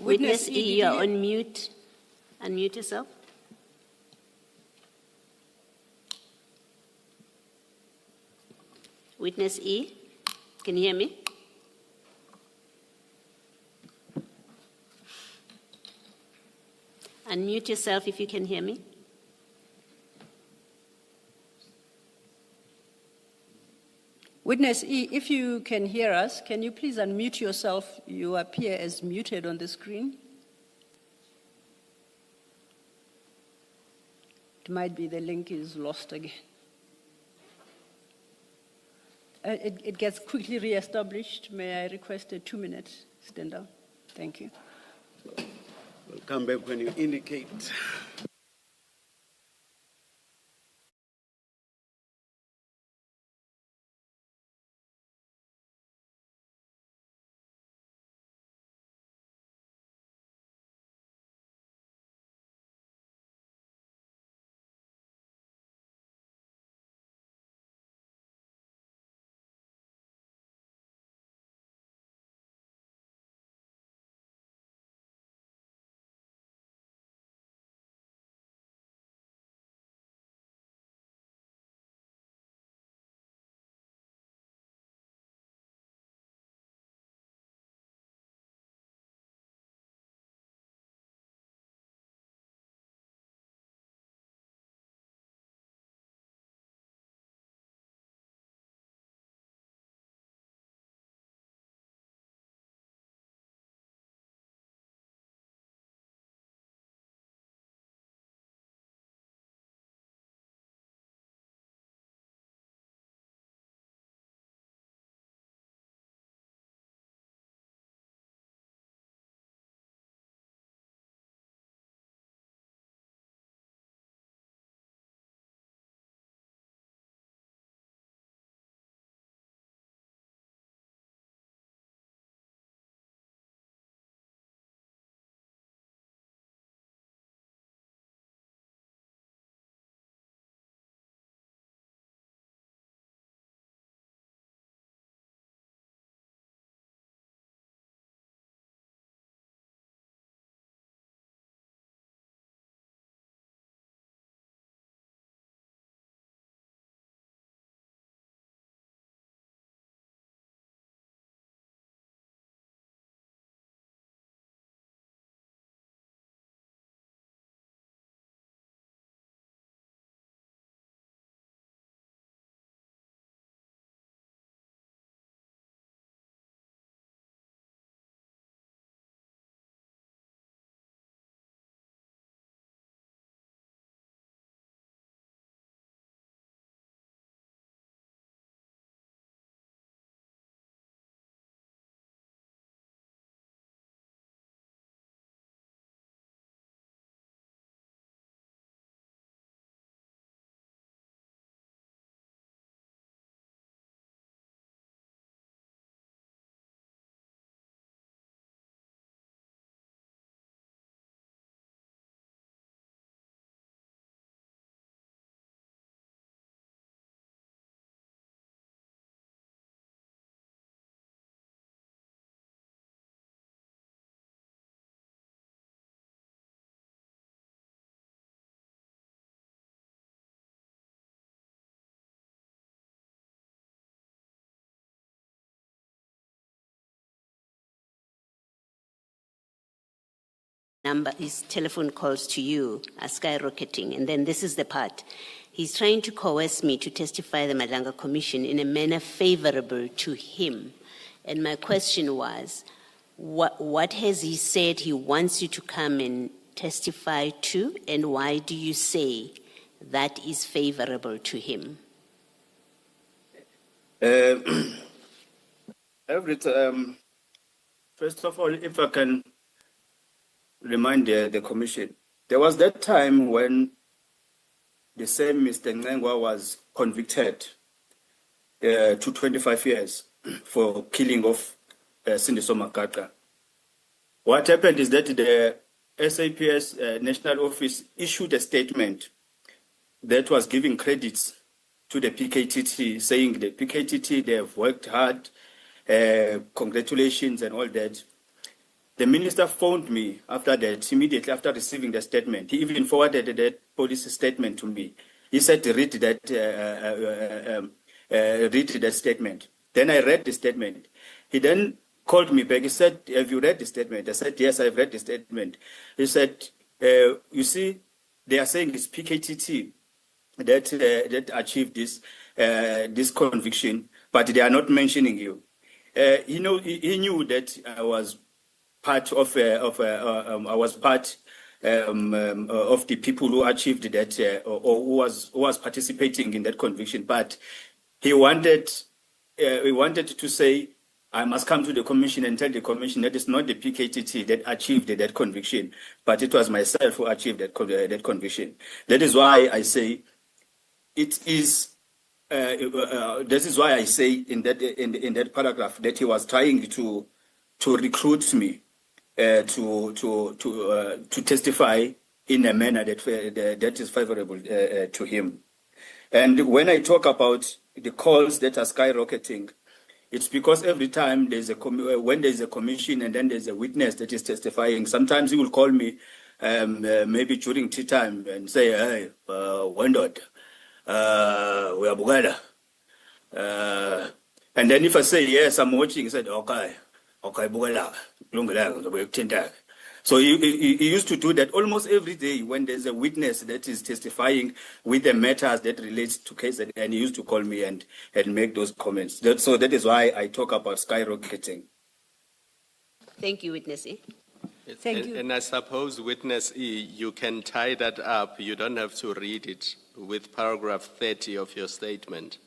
Witness E, you're on mute. Unmute yourself. Witness E, can you hear me? Unmute yourself if you can hear me. Witness E, if you can hear us, can you please unmute yourself? You appear as muted on the screen. It might be the link is lost again. It gets quickly re-established. May I request a 2-minute stand down? Thank you. We'll come back when you indicate. his telephone calls to you are skyrocketing. And then this is the part. He's trying to coerce me to testify the Madlanga Commission in a manner favorable to him. And my question was, what has he said he wants you to come and testify to, and why do you say that is favorable to him? First of all, if I can remind the Commission, there was that time when the same Mr. Ngengwa was convicted to 25 years for killing of Sindiso Makaka. What happened is that the SAPS National Office issued a statement that was giving credits to the PKTT, saying the PKTT, they have worked hard, congratulations and all that. The minister phoned me after that, immediately after receiving the statement. He even forwarded that police statement to me. He said, read that statement. Then I read the statement. He then called me back. He said, have you read the statement? I said, yes, I've read the statement. He said, you see, they are saying it's PKTT that achieved this conviction, but they are not mentioning you. He knew that I was part of the people who achieved that, or who was participating in that conviction. But he wanted to say, I must come to the commission and tell the commission that it's not the PKTT that achieved that conviction, but it was myself who achieved that conviction. That is why I say it is. This is why I say in that paragraph that he was trying to recruit me to testify in a manner that is favorable to him. And when I talk about the calls that are skyrocketing, it's because every time when there's a commission and then there's a witness that is testifying, sometimes he will call me maybe during tea time and say, hey, Wendot, we are Bugada. And then if I say, yes, I'm watching, he said, okay, Bugada. So he used to do that almost every day when there's a witness that is testifying with the matters that relates to case, and he used to call me and make those comments. So that is why I talk about skyrocketing. Thank you, Witness E. Thank you. And I suppose, Witness E, you can tie that up. You don't have to read it with paragraph 30 of your statement.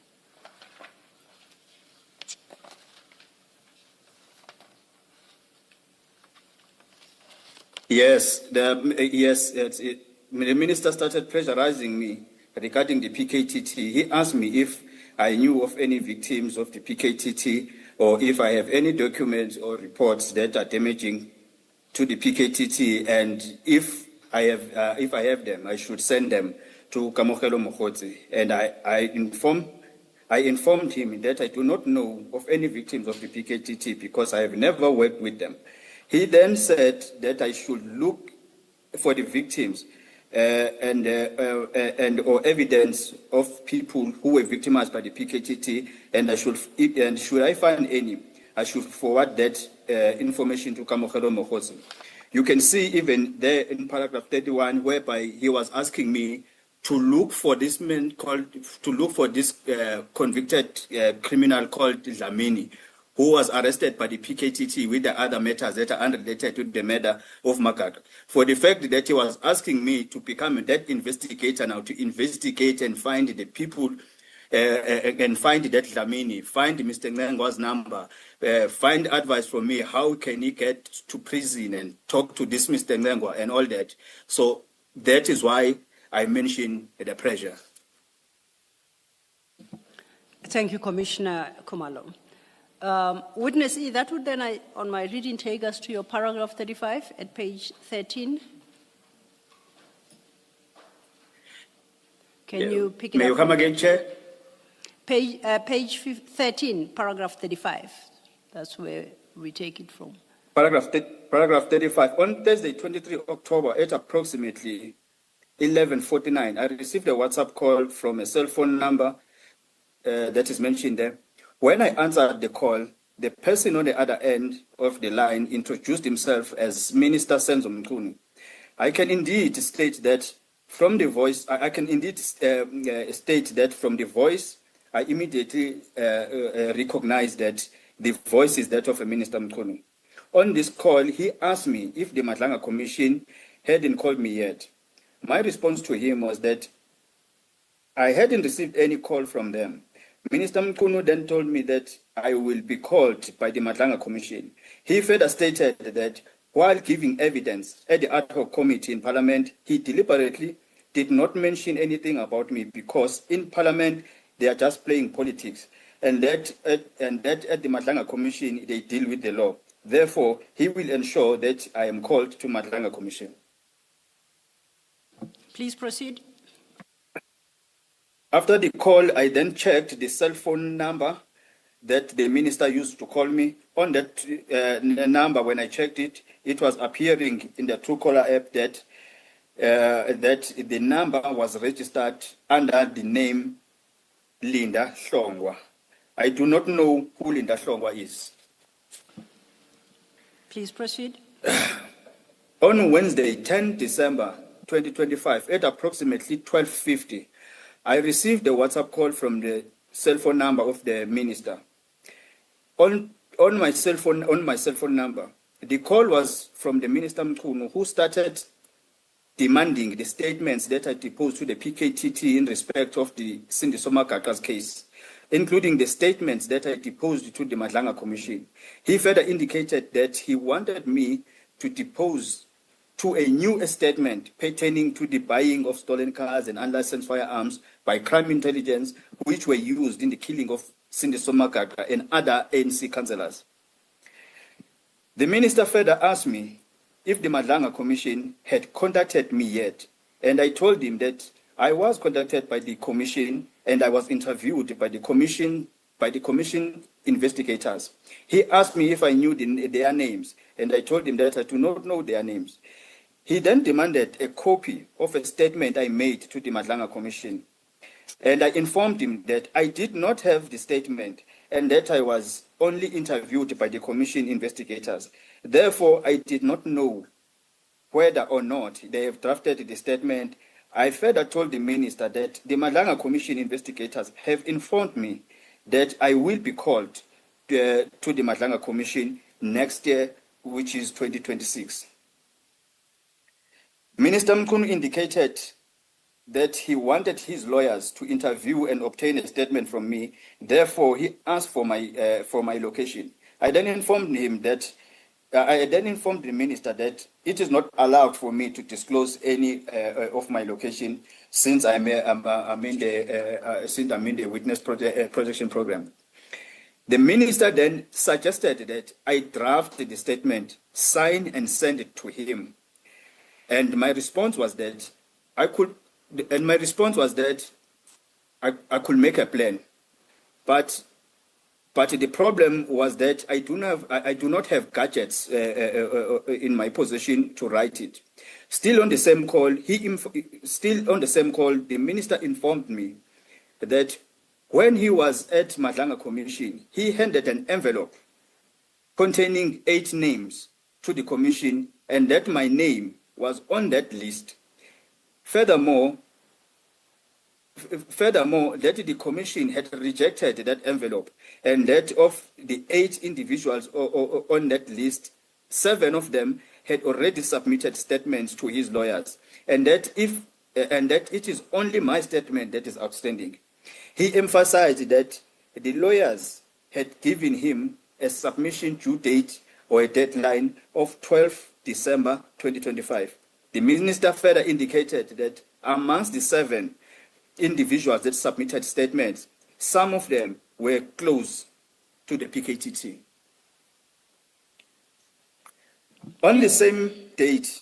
Yes, the minister started pressurizing me regarding the PKTT. He asked me if I knew of any victims of the PKTT or if I have any documents or reports that are damaging to the PKTT, and if I have them, I should send them to Kamogelo Mokgotsi. And I informed him that I do not know of any victims of the PKTT because I have never worked with them. He then said that I should look for the victims and or evidence of people who were victimized by the PKTT, and should I find any, I should forward that information to Kamogelo Mokgotsi. You can see even there in paragraph 31, whereby he was asking me to look for this convicted criminal called Dlamini, who was arrested by the PKTT with the other matters that are unrelated to the murder of Makaka. For the fact that he was asking me to become that investigator now, to investigate and find the people and find that Dlamini, find Mr. Ngengwa's number, find advice from me, how can he get to prison and talk to this Mr. Ngengwa and all that. So that is why I mentioned the pressure. Thank you, Commissioner Kumalo. Witness E, that would then, on my reading, take us to your paragraph 35 at page 13. Can you pick it up? May you come again, Chair? Page 13, paragraph 35. That's where we take it from. Paragraph 35. On Thursday, 23 October, at approximately 11:49, I received a WhatsApp call from a cell phone number that is mentioned there. When I answered the call, the person on the other end of the line introduced himself as Minister Senzo Mkhunu. I can indeed state that from the voice, I can indeed state that from the voice, I immediately recognize that the voice is that of a Minister Mkhunu. On this call, he asked me if the Madlanga Commission hadn't called me yet. My response to him was that I hadn't received any call from them. Minister Mkhunu then told me that I will be called by the Madlanga Commission. He further stated that while giving evidence at the ad hoc committee in Parliament, he deliberately did not mention anything about me because in Parliament they are just playing politics, and that at the Madlanga Commission they deal with the law. Therefore, he will ensure that I am called to Madlanga Commission. Please proceed. After the call, I then checked the cell phone number that the minister used to call me. On that number, when I checked it, it was appearing in the Truecaller app that the number was registered under the name Linda Hlongwa. I do not know who Linda Hlongwa is. Please proceed. On Wednesday, 10 December 2025, at approximately 12:50, I received a WhatsApp call from the cell phone number of the minister. On my cell phone number, the call was from the Minister Mkhunu, who started demanding the statements that I deposed to the PKTT in respect of the Cindy Somakaka's case, including the statements that I deposed to the Madlanga Commission. He further indicated that he wanted me to depose to a new statement pertaining to the buying of stolen cars and unlicensed firearms by crime intelligence, which were used in the killing of Cindy Somakaka and other ANC councillors. The minister further asked me if the Madlanga Commission had contacted me yet, and I told him that I was contacted by the commission and I was interviewed by the commission investigators. He asked me if I knew their names, and I told him that I do not know their names. He then demanded a copy of a statement I made to the Madlanga Commission, and I informed him that I did not have the statement and that I was only interviewed by the commission investigators. Therefore, I did not know whether or not they have drafted the statement. I further told the minister that the Madlanga Commission investigators have informed me that I will be called to the Madlanga Commission next year, which is 2026. Minister Mkhunu indicated that he wanted his lawyers to interview and obtain a statement from me. Therefore, he asked for my location. I then informed the minister that it is not allowed for me to disclose any of my location since I'm in the witness protection program. The minister then suggested that I draft the statement, sign and send it to him. And my response was that I could make a plan, but the problem was that I do not have gadgets in my possession to write it. Still on the same call, the minister informed me that when he was at Madlanga Commission, he handed an envelope containing 8 names to the commission, and that my name was on that list. Furthermore, that the commission had rejected that envelope, and that of the 8 individuals on that list, 7 of them had already submitted statements to his lawyers, and that it is only my statement that is outstanding. He emphasized that the lawyers had given him a submission due date or a deadline of 12 December 2025. The minister further indicated that amongst the 7 individuals that submitted statements, some of them were close to the PKTT. On the same date.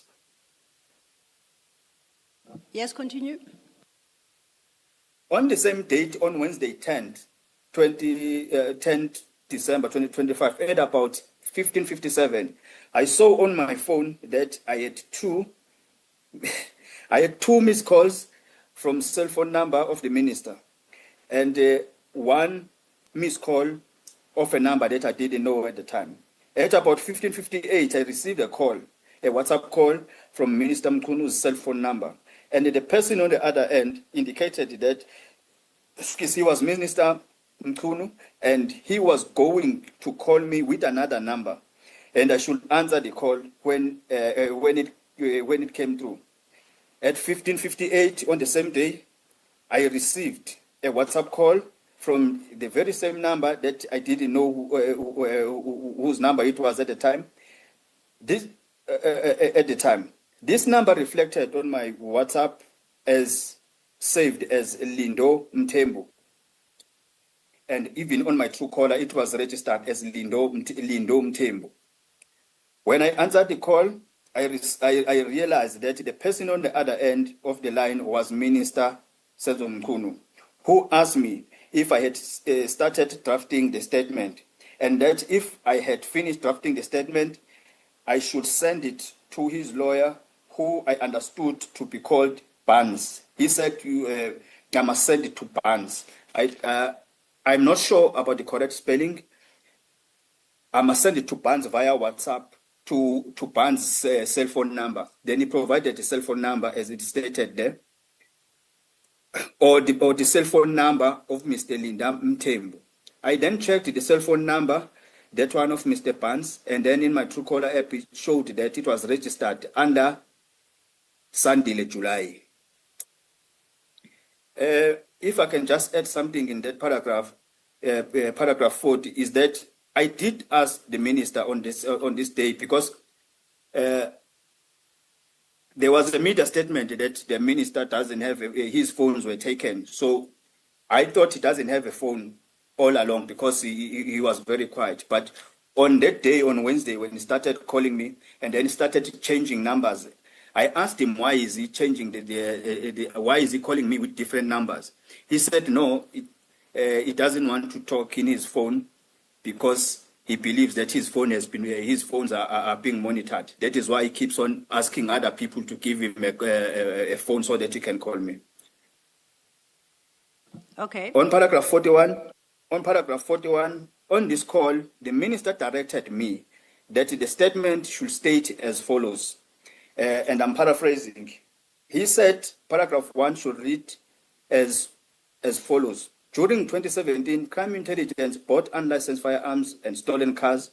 Yes, continue. On the same date, on Wednesday, 10 December 2025, at about 15:57, I saw on my phone that I had two missed calls from cell phone number of the minister, and 1 missed call of a number that I didn't know at the time. At about 15:58, I received a call, a WhatsApp call from Minister Mkunu's cell phone number. And the person on the other end indicated that he was Minister Mkunu and he was going to call me with another number. And I should answer the call when it came through. At 15:58 on the same day, I received a WhatsApp call from the very same number that I didn't know whose number it was at the time. This number reflected on my WhatsApp as saved as Lindo Mtembu. And even on my Truecaller, it was registered as Lindo Mtembu. When I answered the call, I realized that the person on the other end of the line was Minister Sezo Mkunu, who asked me if I had started drafting the statement, and that if I had finished drafting the statement, I should send it to his lawyer, who I understood to be called Barnes. He said, I must send it to Barnes. I'm not sure about the correct spelling. I must send it to Barnes via WhatsApp to Barnes' cell phone number. Then he provided the cell phone number as it stated there, or the cell phone number of Mr. Linda Mtembu. I then checked the cell phone number, that one of Mr. Barnes, and then in my Truecaller app, it showed that it was registered under Sandile July. If I can just add something in that paragraph, paragraph 40, is that I did ask the minister on this day, because there was a media statement that the minister doesn't have, his phones were taken. So I thought he doesn't have a phone all along because he was very quiet. But on that day, on Wednesday, when he started calling me and then he started changing numbers, I asked him, why is he changing why is he calling me with different numbers? He said, no, he doesn't want to talk in his phone because he believes that his phones are being monitored. That is why he keeps on asking other people to give him a phone so that he can call me. Okay. On paragraph 41, on this call, the minister directed me that the statement should state as follows, and I'm paraphrasing. He said paragraph 1 should read as follows. During 2017, crime intelligence bought unlicensed firearms and stolen cars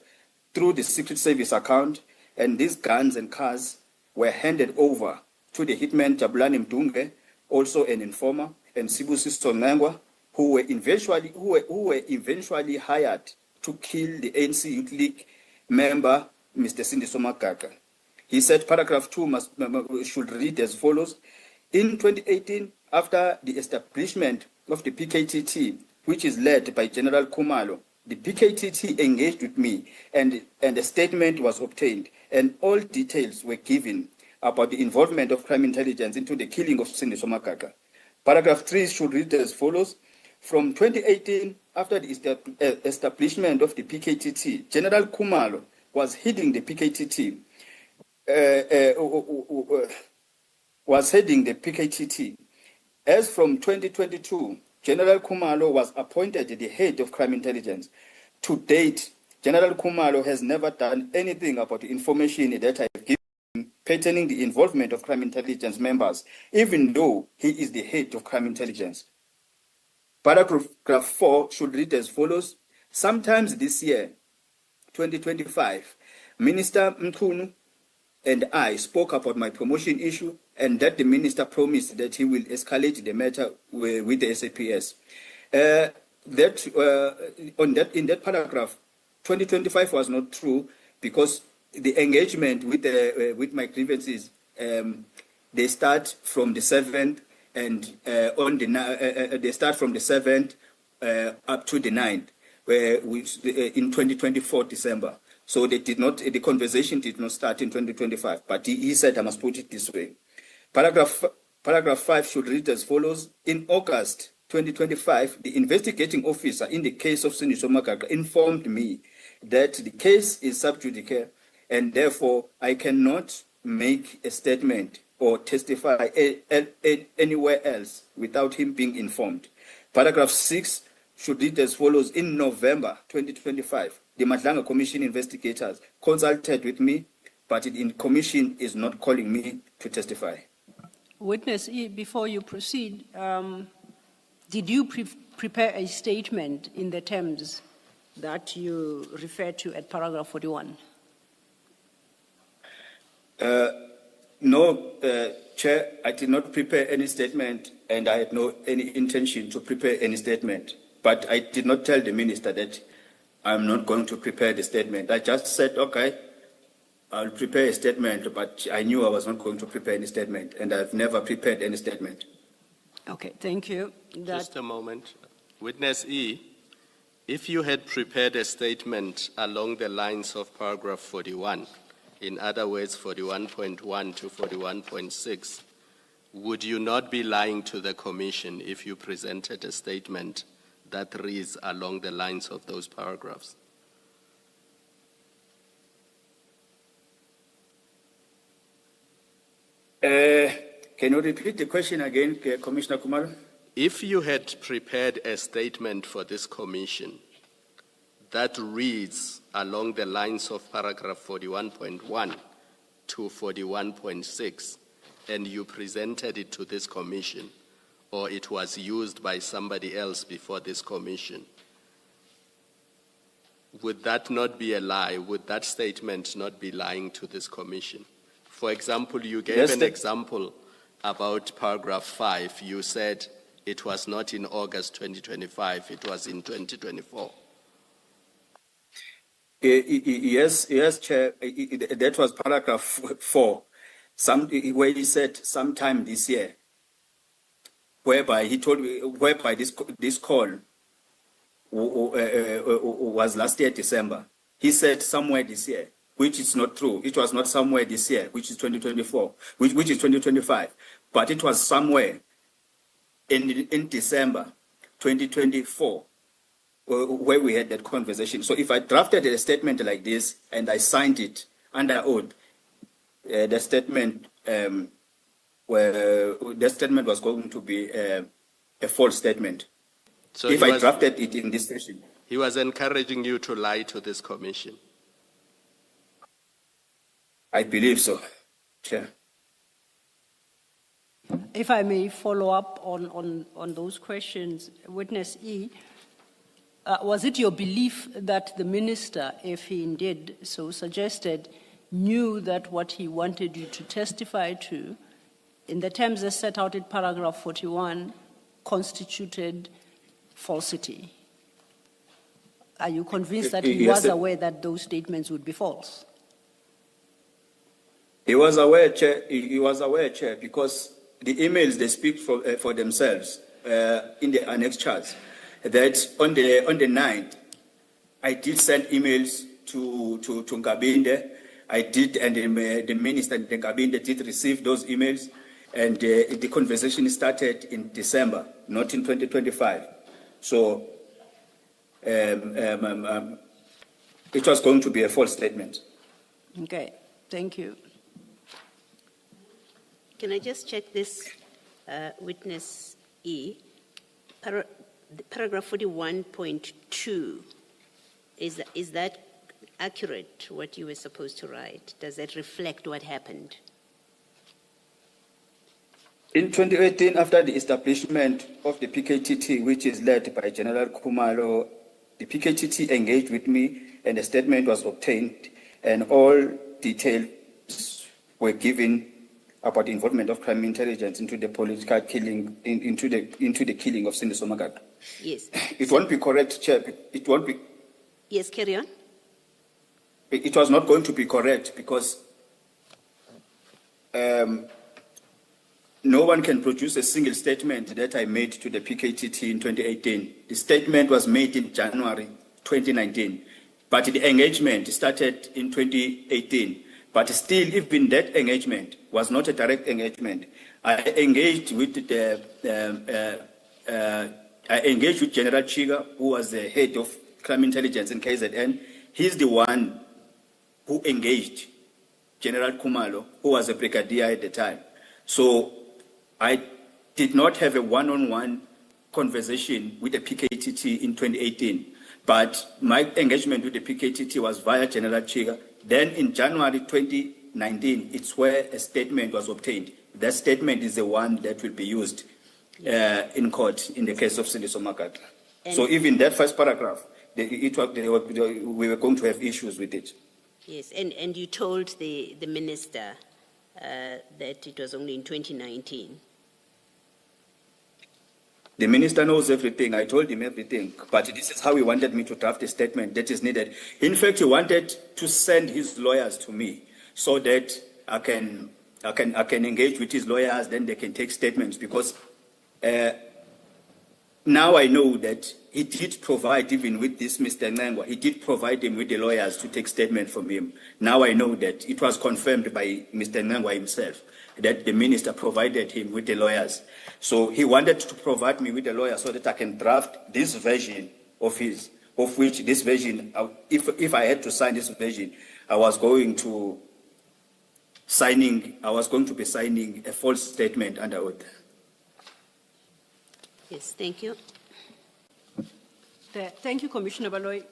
through the Secret Service account, and these guns and cars were handed over to the hitman Jabulani Mdunge, also an informer, and Sibusiso Nangwa, who were eventually hired to kill the ANC Youth League member, Mr. Sindiso Makaka. He said paragraph 2 should read as follows. In 2018, after the establishment of the PKTT, which is led by General Kumalo, the PKTT engaged with me and a statement was obtained and all details were given about the involvement of crime intelligence into the killing of Sindiso Makaka. Paragraph 3 should read as follows. From 2018, after the establishment of the PKTT, General Kumalo was heading the PKTT. As from 2022, General Kumalo was appointed the head of crime intelligence. To date, General Kumalo has never done anything about the information that I have given pertaining the involvement of crime intelligence members, even though he is the head of crime intelligence. Paragraph 4 should read as follows. Sometimes this year, 2025, Minister Mkunu and I spoke about my promotion issue and that the minister promised that he will escalate the matter with the SAPS. In that paragraph, 2025 was not true because the engagement with my grievances, they start from the 7th and they start from the 7th up to the 9th, in 2024 December. So the conversation did not start in 2025, but he said I must put it this way. Paragraph 5 should read as follows. In August 2025, the investigating officer in the case of Sindiso Makaka informed me that the case is sub judice and therefore I cannot make a statement or testify anywhere else without him being informed. Paragraph 6 should read as follows. In November 2025, the Madlanga Commission investigators consulted with me but the commission is not calling me to testify. Witness E, before you proceed, did you prepare a statement in the terms that you refer to at paragraph 41? No, Chair, I did not prepare any statement, and I had any intention to prepare any statement. But I did not tell the minister that I'm not going to prepare the statement. I just said, okay, I'll prepare a statement, but I knew I was not going to prepare any statement, and I've never prepared any statement. Okay, thank you. Just a moment. Witness E, if you had prepared a statement along the lines of paragraph 41, in other words, 41.1 to 41.6, would you not be lying to the commission if you presented a statement that reads along the lines of those paragraphs? Can you repeat the question again, Commissioner Kumar? If you had prepared a statement for this commission that reads along the lines of paragraph 41.1 to 41.6, and you presented it to this commission, or it was used by somebody else before this commission, would that not be a lie? Would that statement not be lying to this commission? For example, you gave an example about paragraph 5. You said it was not in August 2025, it was in 2024. Yes, Chair. That was paragraph 4, where he said sometime this year, whereby he told me, whereby this call was last year, December. He said somewhere this year, which is not true. It was not somewhere this year, which is 2024, which is 2025, but it was somewhere in December 2024 where we had that conversation. So if I drafted a statement like this and I signed it under oath, the statement was going to be a false statement. So if I drafted it in this session. He was encouraging you to lie to this commission. I believe so, Chair. If I may follow up on those questions, Witness E, was it your belief that the minister, if he indeed so suggested, knew that what he wanted you to testify to, in the terms as set out in paragraph 41, constituted falsity? Are you convinced that he was aware that those statements would be false? He was aware, Chair. He was aware, Chair, because the emails, they speak for themselves in the annex charts. That on the 9th, I did send emails to Ngabinde. I did, and the minister and Ngabinde did receive those emails, and the conversation started in December, not in 2025. So it was going to be a false statement. Okay, thank you. Can I just check this, Witness E? Paragraph 41.2, is that accurate, what you were supposed to write? Does that reflect what happened? In 2018, after the establishment of the PKTT, which is led by General Khumalo, the PKTT engaged with me and a statement was obtained, and all details were given about the involvement of crime intelligence into the political killing, into the killing of Cindy Somagato. Yes. It won't be correct, Chair. It won't be. Yes, carry on. It was not going to be correct because no one can produce a single statement that I made to the PKTT in 2018. The statement was made in January 2019, but the engagement started in 2018. But still, even that engagement was not a direct engagement. I engaged with General Chiga, who was the head of crime intelligence in KZN. He's the one who engaged General Khumalo, who was a brigadier at the time. So I did not have a one-on-one conversation with the PKTT in 2018. But my engagement with the PKTT was via General Chiga. Then in January 2019, it's where a statement was obtained. That statement is the one that will be used in court in the case of Siliso Makata. So even that first paragraph, we were going to have issues with it. Yes, and you told the minister that it was only in 2019. The minister knows everything. I told him everything. But this is how he wanted me to draft a statement that is needed. In fact, he wanted to send his lawyers to me so that I can engage with his lawyers, then they can take statements, because now I know that he did provide, even with this Mr. Ngangwa, he did provide him with the lawyers to take statement from him. Now I know that it was confirmed by Mr. Ngangwa himself that the minister provided him with the lawyers. So he wanted to provide me with the lawyer so that I can draft this version of his, of which this version, if I had to sign this version, I was going to be signing a false statement under oath. Yes, thank you. Thank you, Commissioner Baloy.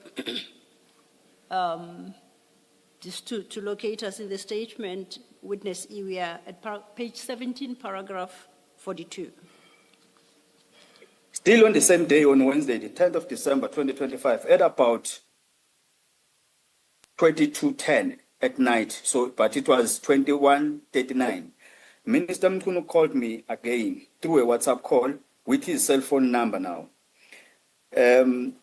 Just to locate us in the statement, witness E, we are at page 17, paragraph 42. Still on the same day, on Wednesday, the 10th of December, 2025, at about 22:10 at night, but it was 21:39, Minister Mkunu called me again through a WhatsApp call with his cell phone number now. And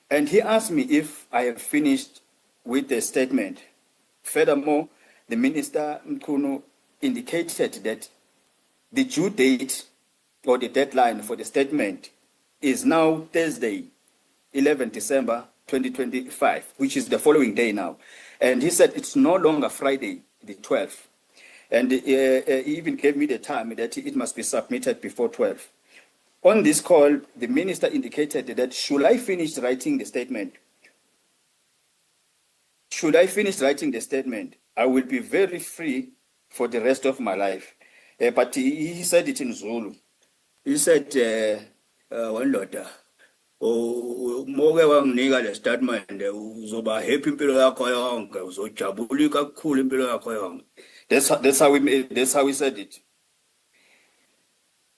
he asked me if I have finished with the statement. Furthermore, the Minister Mkunu indicated that the due date or the deadline for the statement is now Thursday, 11 December 2025, which is the following day now. And he said it's no longer Friday, the 12th. And he even gave me the time that it must be submitted before 12. On this call, the minister indicated that should I finish writing the statement, I will be very free for the rest of my life. But he said it in Zulu. He said, "Wandoda, moke wanginika le statement, uzoba happy impilo yakho yonke, uzojabula kakhulu impilo yakho yonke." That's how he said it.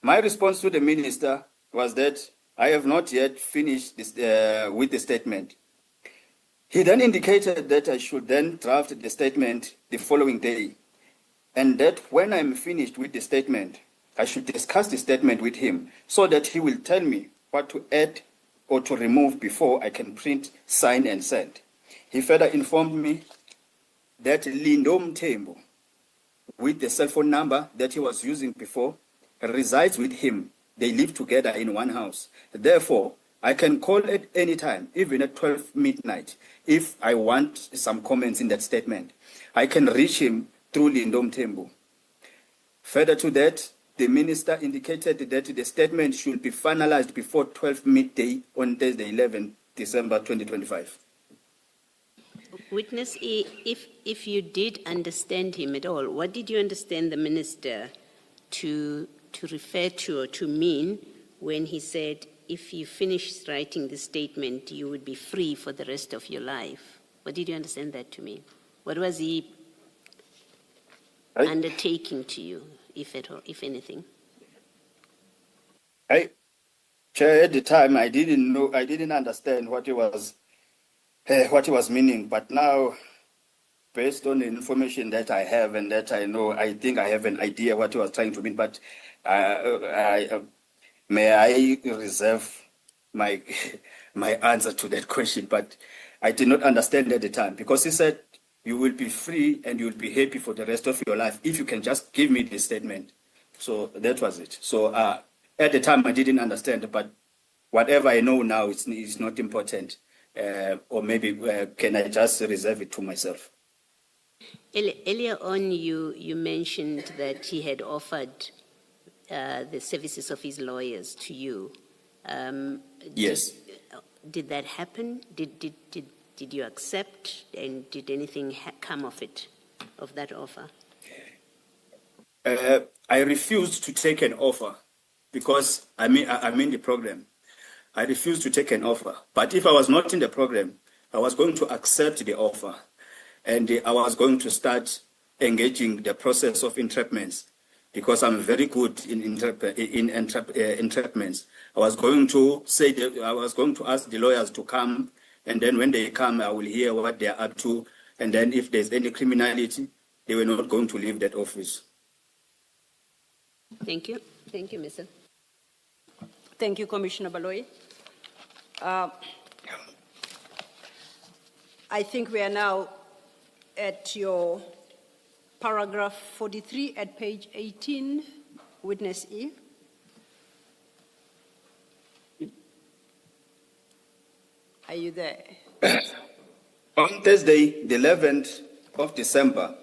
My response to the minister was that I have not yet finished this, with the statement. He then indicated that I should then draft the statement the following day, and that when I'm finished with the statement, I should discuss the statement with him so that he will tell me what to add or to remove before I can print, sign, and send. He further informed me that Lindo Mthembu, with the cell phone number that he was using before, resides with him. They live together in one house. Therefore, I can call at any time, even at 12 midnight, if I want some comments in that statement. I can reach him through Lindo Mthembu. Further to that, the minister indicated that the statement should be finalized before 12 midday on Thursday, 11 December 2025. Witness E, if you did understand him at all, what did you understand the minister to refer to or to mean when he said, if you finish writing the statement, you would be free for the rest of your life? What did you understand that to mean? What was he undertaking to you, if at all, if anything? Chair, at the time, I didn't understand what he was meaning. But now, based on the information that I have and that I know, I think I have an idea what he was trying to mean. But may I reserve my answer to that question? But I did not understand at the time, because he said you will be free and you will be happy for the rest of your life if you can just give me this statement. So that was it. So at the time I didn't understand, but whatever I know now is not important. Or maybe can I just reserve it to myself? Earlier on, you mentioned that he had offered the services of his lawyers to you. Yes. Did that happen? Did you accept, and did anything come of it, of that offer? I refused to take an offer because I'm in the program. I refused to take an offer. But if I was not in the program, I was going to accept the offer. And I was going to start engaging the process of entrapments because I'm very good in entrapments. I was going to ask the lawyers to come, and then when they come, I will hear what they are up to. And then if there's any criminality, they were not going to leave that office. Thank you. Thank you, Mr. Thank you, Commissioner Baloyi. I think we are now at your paragraph 43 at page 18, witness E. Are you there? On Thursday, the 11th of December,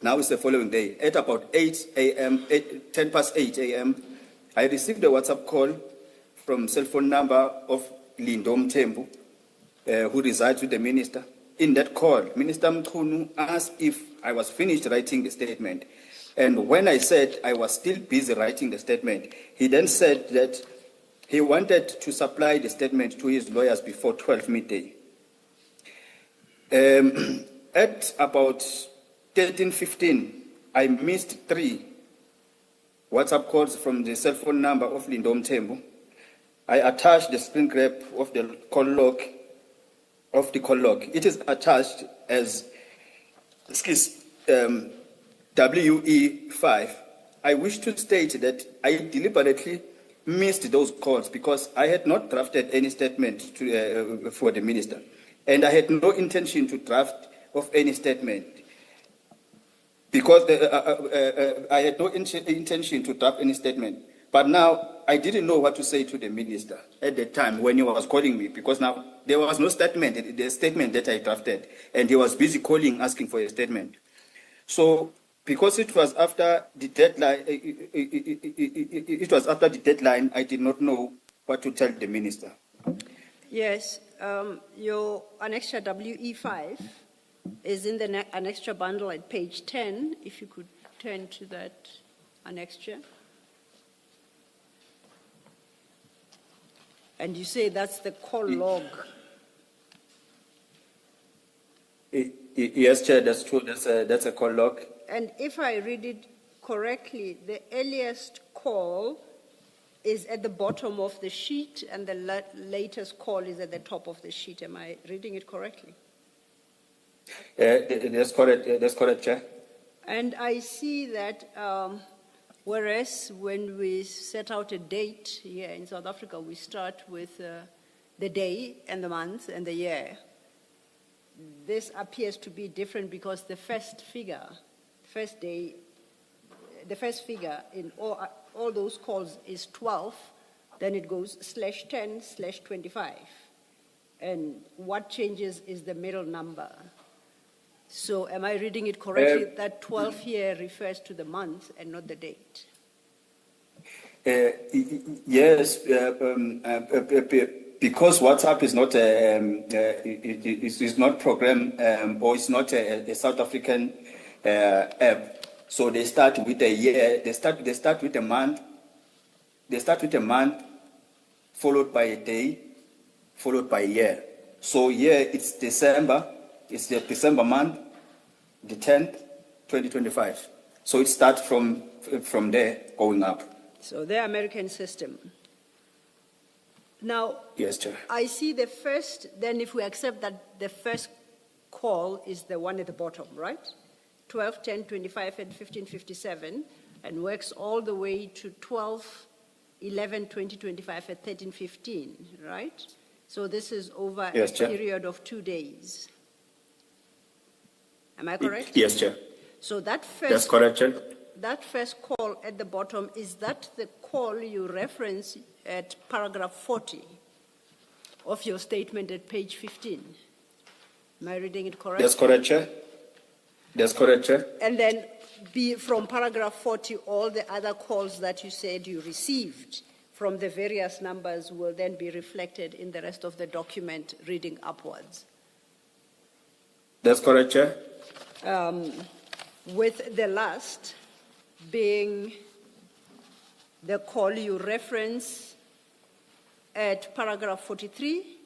now it's the following day, at about 8 a.m., 10 past 8 a.m., I received a WhatsApp call from cell phone number of Lindom Tembu, who resides with the minister. In that call, Minister Mkhunu asked if I was finished writing the statement. And when I said I was still busy writing the statement, he then said that he wanted to supply the statement to his lawyers before 12 midday. At about 13:15, I missed 3 WhatsApp calls from the cell phone number of Lindom Tembu. I attached the screen grab of the call log. It is attached as WE5. I wish to state that I deliberately missed those calls because I had not drafted any statement for the minister, and I had no intention to draft of any statement because I had no intention to draft any statement. But now I didn't know what to say to the minister at the time when he was calling me, because now there was no statement, the statement that I drafted, and he was busy calling, asking for a statement. So because it was after the deadline, I did not know what to tell the minister. Yes, your annexure WE5 is in the annexure bundle at page 10. If you could turn to that annexure. And you say that's the call log. Yes, Chair, that's true. That's a call log. And if I read it correctly, the earliest call is at the bottom of the sheet and the latest call is at the top of the sheet. Am I reading it correctly? That's correct. That's correct, Chair. And I see that whereas when we set out a date here in South Africa, we start with the day and the month and the year. This appears to be different because the first figure in all those calls is 12, then it goes /10/25. And what changes is the middle number. So am I reading it correctly that 12 here refers to the month and not the date? Yes, because WhatsApp is not is not program or it's not a South African app. So they start with a year. They start with a month. They start with a month, followed by a day, followed by a year. So here it's December. It's the December month, the 10th, 2025. So it starts from there going up. So the American system. Now, yes, Chair. I see the first, then if we accept that the first call is the one at the bottom, right? 12, 10, 25, and 15, 57, and works all the way to 12, 11, 20, 25, and 13, 15, right? So this is over yes, a Chair. period of 2 days. Am I correct? Yes, Chair. So that first, that's correct, Chair. That first call at the bottom, is that the call you reference at paragraph 40 of your statement at page 15? Am I reading it correctly? That's correct, Chair. That's correct, Chair. And then from paragraph 40, all the other calls that you said you received from the various numbers will then be reflected in the rest of the document reading upwards. That's correct, Chair. With the last being the call you reference At paragraph 43,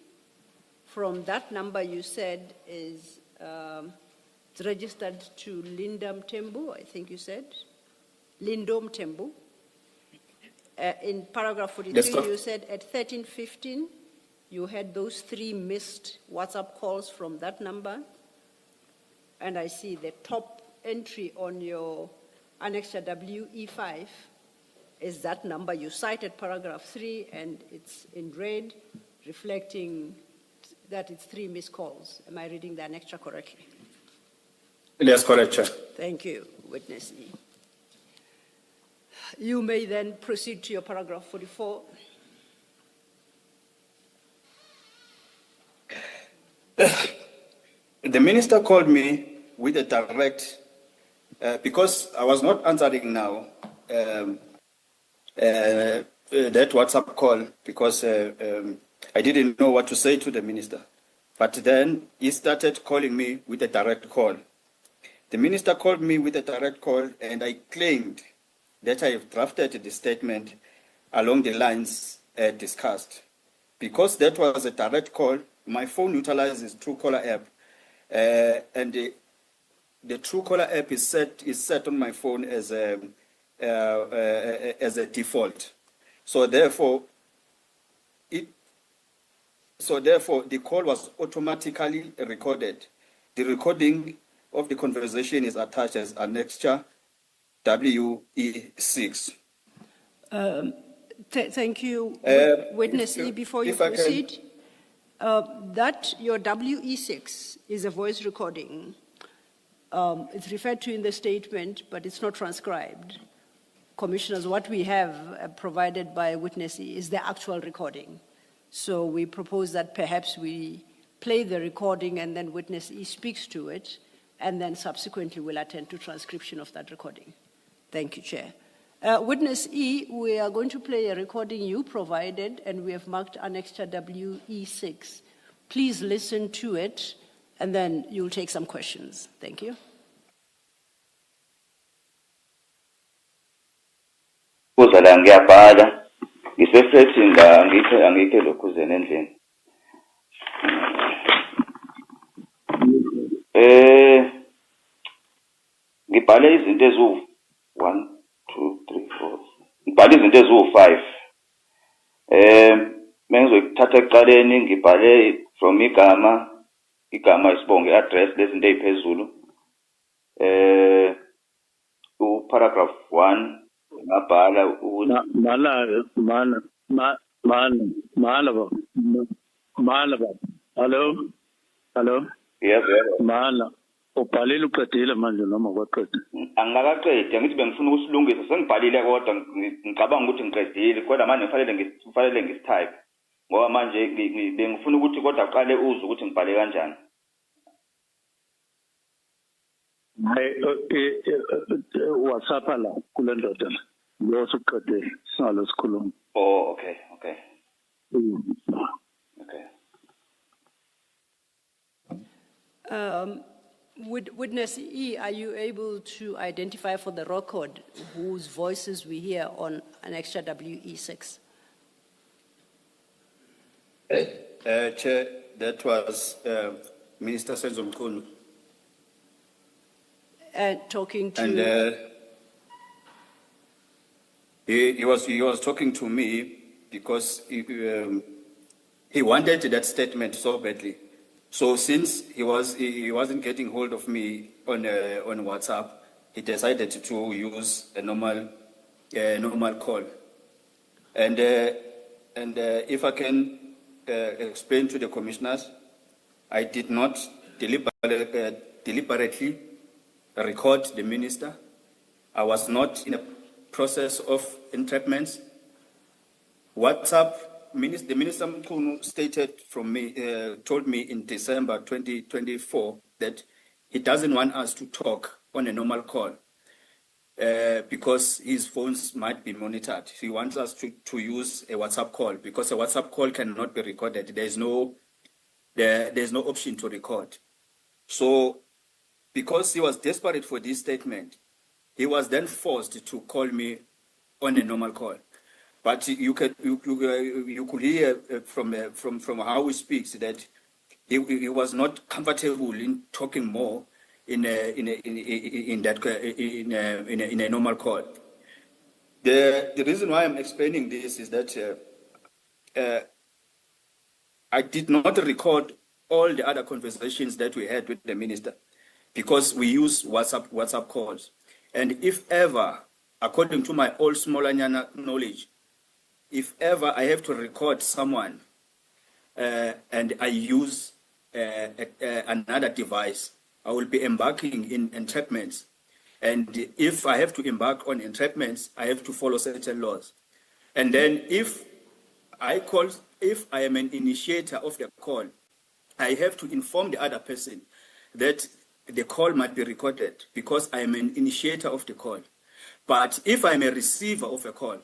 from that number you said is it's registered to Lindam Tembu, I think you said. Lindom Tembu. In paragraph 43, Yes, sir. you said at 13:15, you had those 3 missed WhatsApp calls from that number. And I see the top entry on your annexure WE5 is that number. You cited paragraph 3, and it's in red, reflecting that it's 3 missed calls. Am I reading the annexure correctly? Yes, correct, Chair. Thank you, witness E. You may then proceed to your paragraph 44. The minister called me with a direct, because I was not answering now that WhatsApp call because I didn't know what to say to the minister. But then he started calling me with a direct call. The minister called me with a direct call, and I claimed that I have drafted the statement along the lines discussed. Because that was a direct call, my phone utilizes Truecaller app, and the Truecaller app is set on my phone as a default. So therefore, the call was automatically recorded. The recording of the conversation is attached as annexure WE6. Thank you, witness E. Before you if I can- proceed, that your WE6 is a voice recording. It's referred to in the statement, but it's not transcribed. Commissioners, what we have provided by witness E is the actual recording. So we propose that perhaps we play the recording and then witness E speaks to it, and then subsequently we'll attend to transcription of that recording. Thank you, Chair. Witness E, we are going to play a recording you provided, and we have marked annexure WE6. Please listen to it, and then you'll take some questions. Thank you. Uzala ngiyabhala ngisefethini la angikhe lokhu zene endlini ngibhale izinto ezu 1 2 3 4 ngibhale izinto ezu 5 mengizokuthatha ekuqaleni ngibhale from igama isibongo address lezinto eziphezulu paragraph 1 ngabhala ukuthi Hello. yes Mala. Ubhalile uqedile manje noma kwaqeda? angakaqedi angithi bengifuna ukusilungisa sengibhalile kodwa ngicabanga ukuthi ngiqedile kodwa manje kufanele ngistype ngoba manje bengifuna ukuthi kodwa aqale uzwe ukuthi ngibhale kanjani. WhatsApp la kule ndoda la. Lo suqedile singalo sikhuluma. Oh okay. Okay. Witness E, are you able to identify for the record whose voices we hear on annexure WE6? Chair, that was Minister Senzo Mkhunu. And talking to... And he was talking to me because he wanted that statement so badly. So since he wasn't getting hold of me on WhatsApp, he decided to use a normal call. And if I can explain to the commissioners, I did not deliberately record the minister. I was not in a process of entrapments. WhatsApp. The Minister Mkhunu stated told me in December 2024 that he doesn't want us to talk on a normal call because his phones might be monitored. He wants us to use a WhatsApp call because a WhatsApp call cannot be recorded. There's no option to record. So because he was desperate for this statement, he was then forced to call me on a normal call. But you could hear from how he speaks that he was not comfortable in talking more in a normal call. The reason why I'm explaining this is that I did not record all the other conversations that we had with the minister because we use WhatsApp calls. And if ever, according to my old Smolanyana knowledge, if ever I have to record someone and I use another device, I will be embarking in entrapments. And if I have to embark on entrapments, I have to follow certain laws. And then if I am an initiator of the call, I have to inform the other person that the call might be recorded because I am an initiator of the call. But if I'm a receiver of the call,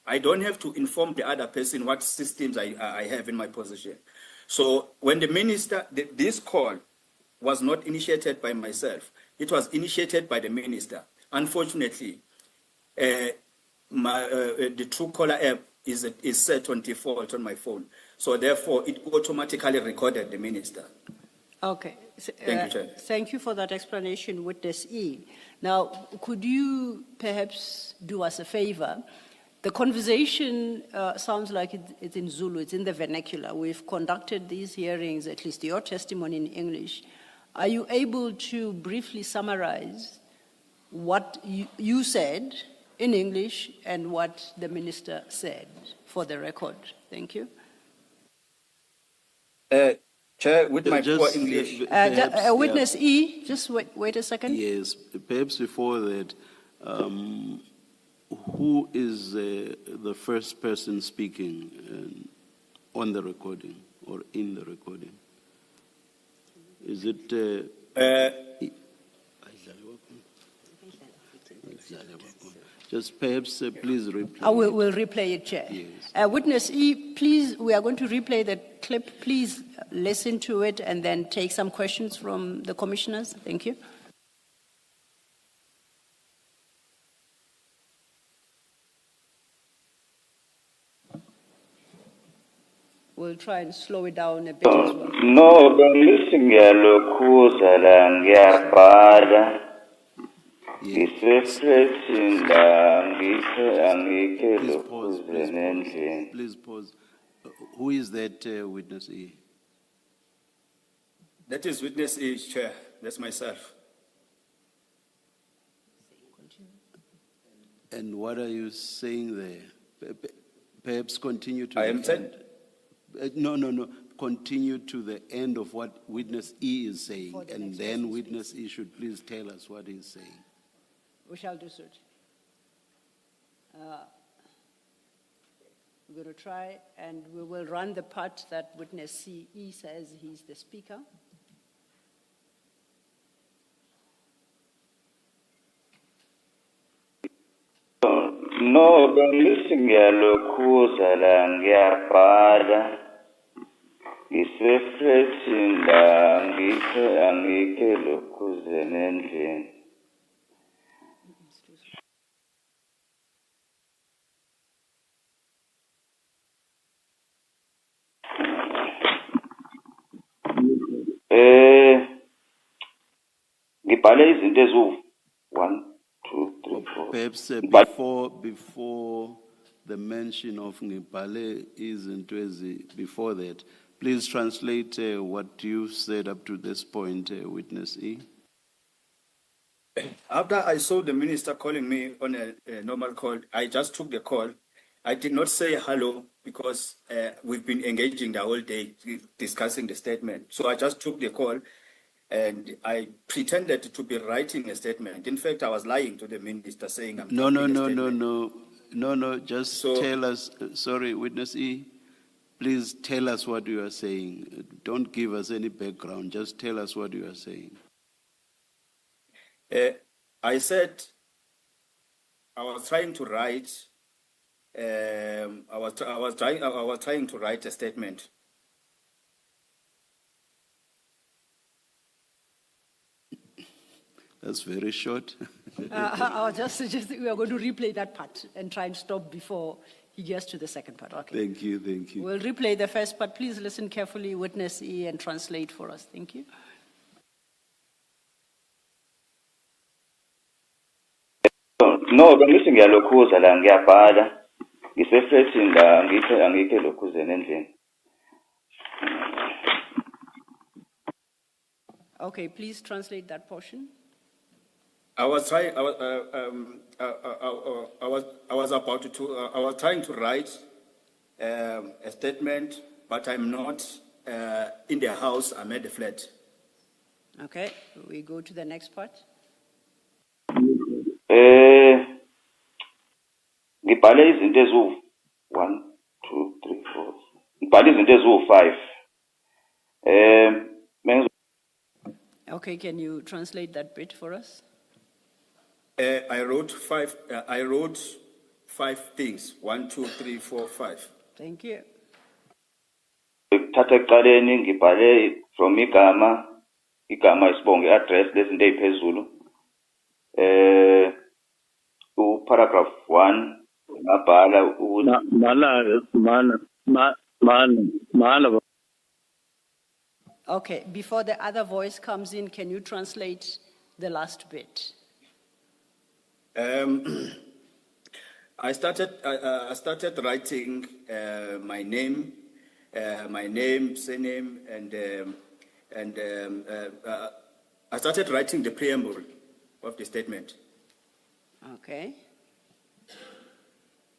I don't have to inform the other person what systems I have in my possession. So when the minister, this call was not initiated by myself, it was initiated by the minister. Unfortunately, the Truecaller app is set on default on my phone. So therefore, it automatically recorded the minister. Okay. Thank you, Chair. Thank you for that explanation, Witness E. Now, could you perhaps do us a favor? The conversation sounds like it's in Zulu, it's in the vernacular. We've conducted these hearings, at least your testimony in English. Are you able to briefly summarize what you said in English and what the minister said for the record? Thank you. Chair, with my Just, poor English. Witness E, just wait a second. Yes, perhaps before that, who is the first person speaking on the recording or in the recording? Is it? Just perhaps please replay. I will replay it, Chair. Yes. Witness E, please, we are going to replay the clip. Please listen to it and then take some questions from the commissioners. Thank you. We'll try and slow it down a bit as well. No, ngiyalokhuza la ngiyabhala. Ngisefreshini la angikhe lokhuze nendlini. Please pause. Who is that witness E? That is Witness E, Chair. That's myself. And what are you saying there? Perhaps continue to. I am saying. No. Continue to the end of what Witness E is saying, and then Witness E should please tell us what he's saying. We shall do so. We're going to try, and we will run the part that Witness E says he's the speaker. No, ngiyalokhuza la ngiyabhala. Ngisefreshini la angikhe lokhuze nendlini. Ngibhale izinto eziwu 1, 2, 3, 4. Perhaps before the mention of Ngibale before that, please translate what you said up to this point, Witness E. After I saw the minister calling me on a normal call, I just took the call. I did not say hello because we've been engaging the whole day discussing the statement. So I just took the call and I pretended to be writing a statement. In fact, I was lying to the minister saying I'm No, just tell us, sorry, Witness E, please tell us what you are saying. Don't give us any background, just tell us what you are saying. I said I was trying to write. I was trying to write a statement. That's very short. I'll just suggest that we are going to replay that part and try and stop before he gets to the second part. Okay. Thank you, thank you. We'll replay the first part. Please listen carefully, witness E, and translate for us. Thank you. No, bengithi ngiyalokhuza la ngiyabhala. Ngisefreshini la angikhe lokhuzeni endlini. Okay, please translate that portion. I was trying to write a statement, but I'm not in the house. I'm at the flat. Okay, we go to the next part. Ngibhale izinto eziwu 1 2 3 4. Ngibhale izinto eziwu 5. Okay, can you translate that bit for us? I wrote five things. 1 2 3 4 5. Thank you. Thatha ekuqaleni ngibhale from igama isibongo address lezinto eziphezulu. Paragraph 1 ngabhala Mala. Okay, before the other voice comes in, can you translate the last bit? I started writing my name, surname, and I started writing the preamble of the statement. Okay.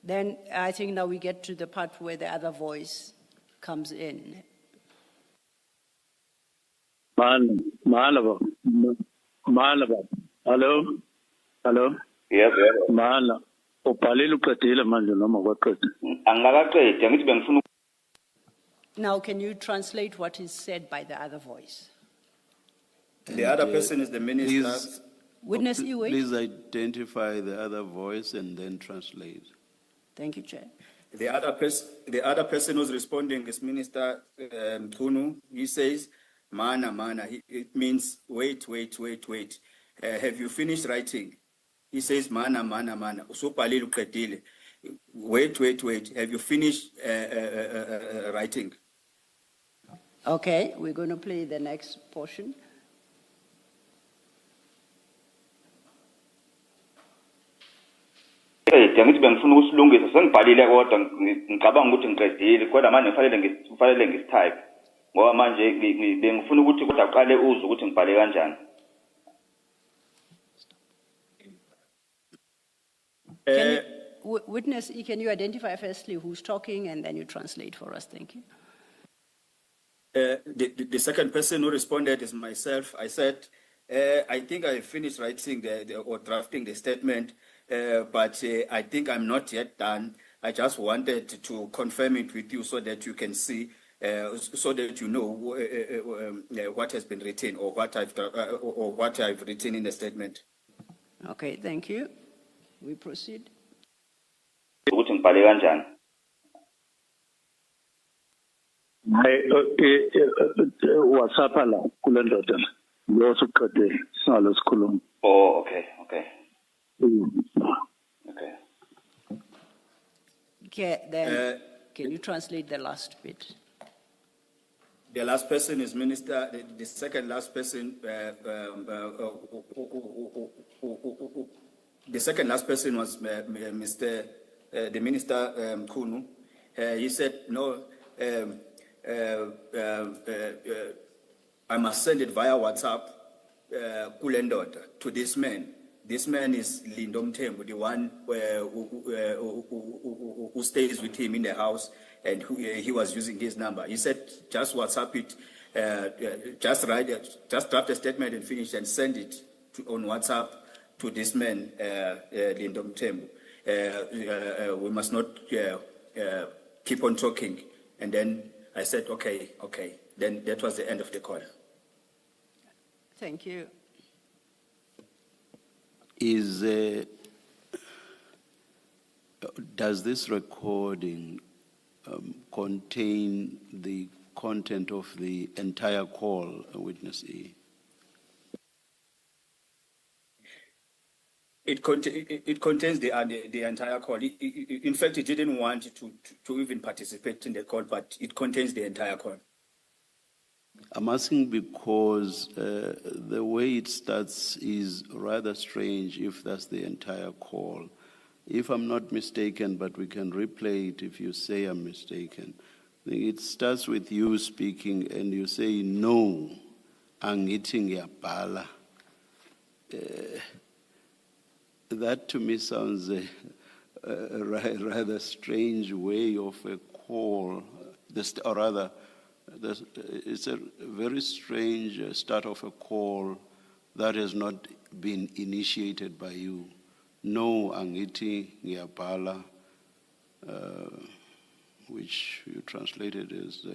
Then I think now we get to the part where the other voice comes in. Malava. Hello? Yes. Mala. Upalile uqedile manje noma waqeda? Angakaqedi angithi bengifuna Now, can you translate what is said by the other voice? The other person is the minister. Please, Witness E, wait. please identify the other voice and then translate. Thank you, Chair. The other person who's responding is Minister Mkhunu. He says, mana. It means wait. Have you finished writing? He says, mana. Usupalile uqedile. Wait. Have you finished writing? Okay, we're going to play the next portion. angithi bengifuna ukusilungisa sengibhalile kodwa ngicabanga ukuthi ngiqedile kodwa manje kufanele ngistype ngoba manje bengifuna ukuthi kodwa uqale uzwe ukuthi ngibhale kanjani. Witness E, can you identify firstly who's talking and then you translate for us? Thank you. The second person who responded is myself. I said, I think I finished writing or drafting the statement, but I think I'm not yet done. I just wanted to confirm it with you so that you can see, so that you know what has been written or what I've written in the statement. Okay, thank you. We proceed. ukuthi ngibhale kanjani. WhatsApp la kule ndoda lo suqede singalo sikhuluma. Oh, okay. Okay, then can you translate the last bit? The last person is Minister. The second last person. The second last person was Mr. The Minister Mkhunu. He said, no, I must send it via WhatsApp to this man. This man is Lindo Mthembu, the one who stays with him in the house, and he was using his number. He said, just WhatsApp it, just draft a statement and finish and send it on WhatsApp to this man, Lindo Mthembu. We must not keep on talking. And then I said, okay. Then that was the end of the call. Thank you. Does this recording contain the content of the entire call, Witness E? It contains the entire call. In fact, it didn't want to even participate in the call, but it contains the entire call. I'm asking because the way it starts is rather strange if that's the entire call. If I'm not mistaken, but we can replay it if you say I'm mistaken. It starts with you speaking and you say, no, angithi ngiyabhala. That to me sounds a rather strange way of a call, or rather, it's a very strange start of a call that has not been initiated by you. No, angithi ngiyabhala, which you translated as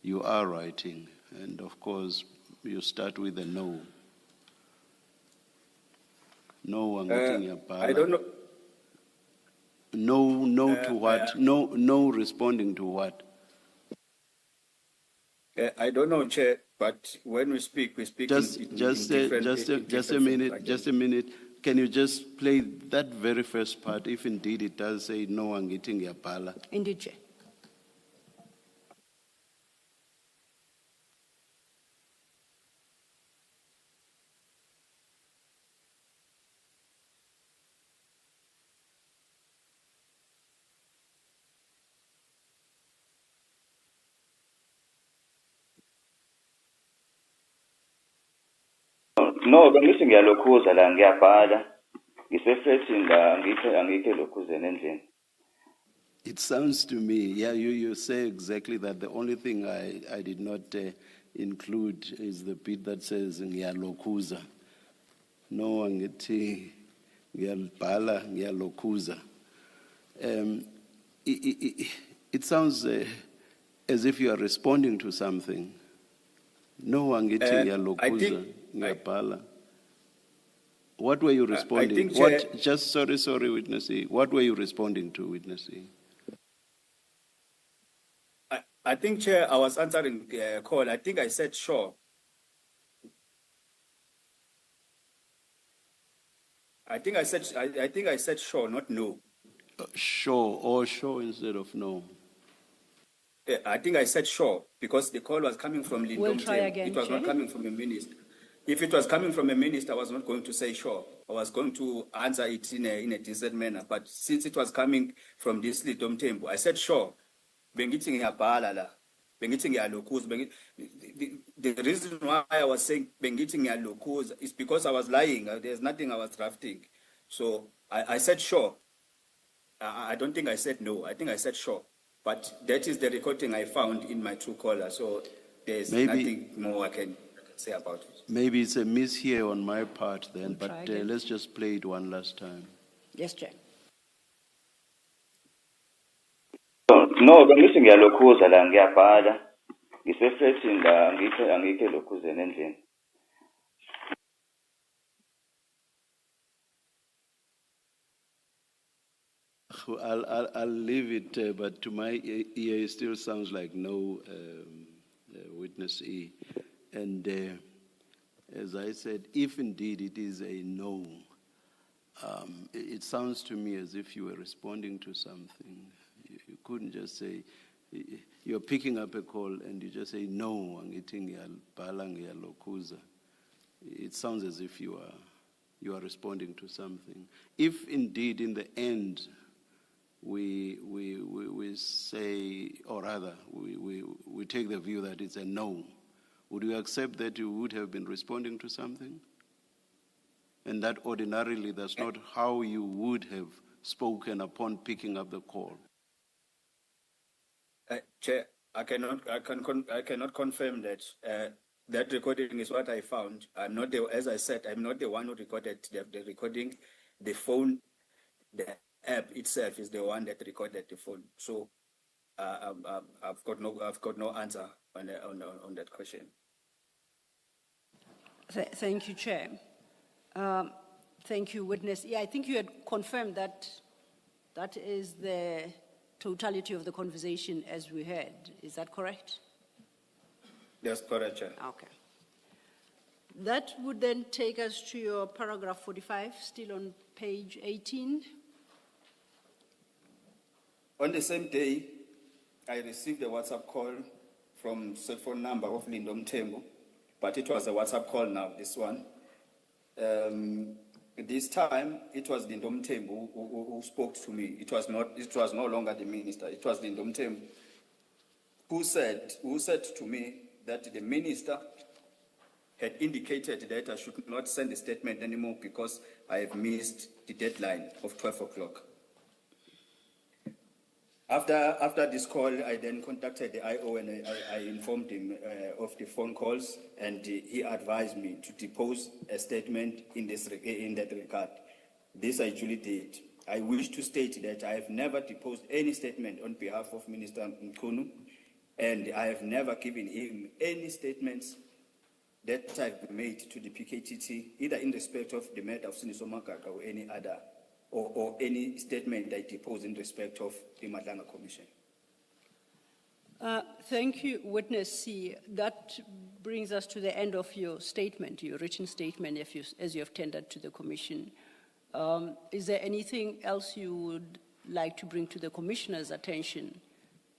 you are writing, and of course you start with a no. No, angithi ngiyabhala. I don't know. No to what? No responding to what? I don't know, Chair, but when we speak Just a minute. Can you just play that very first part, if indeed it does say no angithi ngiyabhala? Indeed, Chair. No, bengithi ngiyalokhuza la ngiyabhala. Ngisefreshini la angikho lokhuzeni endlini. It sounds to me, yeah, you say exactly that. The only thing I did not include is the bit that says ngiyalokhuza. No angithi ngiyabhala ngiyalokhuza. It sounds as if you are responding to something. No angithi ngiyalokhuza ngiyabhala. What were you responding? Sorry, Witness E. What were you responding to, Witness E? I think, Chair, I was answering the call. I think I said sure. I think I said sure, not no. Sure, or sure instead of no. I think I said sure because the call was coming from Lindom. We'll try again, It was Chair. not coming from a minister. If it was coming from a minister, I was not going to say sure. I was going to answer it in a decent manner. But since it was coming from this Lindom Temple, I said sure. Bengithi ngiyabhala la. Bengithi ngiyalokhuza. The reason why I was saying bengithi ngiyalokhuza is because I was lying. There's nothing I was drafting. So I said sure. I don't think I said no. I think I said sure. But that is the recording I found in my Truecaller. So there's nothing more I can say about it. Maybe it's a miss here on my part then, We'll but try again. let's just play it one last time. Yes, Chair. No, bengithi ngiyalokhuza la ngiyabhala. Ngisefreshini la angikho lokhuzeni endlini. I'll leave it, but to my ear, it still sounds like no, Witness E. And as I said, if indeed it is a no, it sounds to me as if you were responding to something. You couldn't just say, you're picking up a call and you just say, no, angithi ngiyabhala ngiyalokhuza. It sounds as if you are responding to something. If indeed in the end we say, or rather, we take the view that it's a no, would you accept that you would have been responding to something? And that ordinarily that's not how you would have spoken upon picking up the call? Chair, I cannot confirm that. That recording is what I found. I'm not as I said, I'm not the one who recorded the recording. The phone, the app itself is the one that recorded the phone. So I've got no answer on that question. Thank you, Chair. Thank you, Witness. Yeah, I think you had confirmed that that is the totality of the conversation as we heard. Is that correct? That's correct, Chair. Okay. That would then take us to your paragraph 45, still on page 18. On the same day, I received a WhatsApp call from cell phone number of Lindom Tembo, but it was a WhatsApp call now, this one. This time, it was Lindom Tembo who spoke to me. It was no longer the minister. It was Lindom Tembo who said to me that the minister had indicated that I should not send a statement anymore because I have missed the deadline of 12 o'clock. After this call, I then contacted the IO and I informed him of the phone calls, and he advised me to depose a statement in that regard. This I duly did. I wish to state that I have never deposed any statement on behalf of Minister Mkhunu, and I have never given him any statements that I've made to the PKTT, either in respect of the matter of Siniso Magaga or any other, or any statement I depose in respect of the Madlanga Commission. Thank you, Witness C. That brings us to the end of your statement, your written statement, as you have tendered to the Commission. Is there anything else you would like to bring to the Commissioner's attention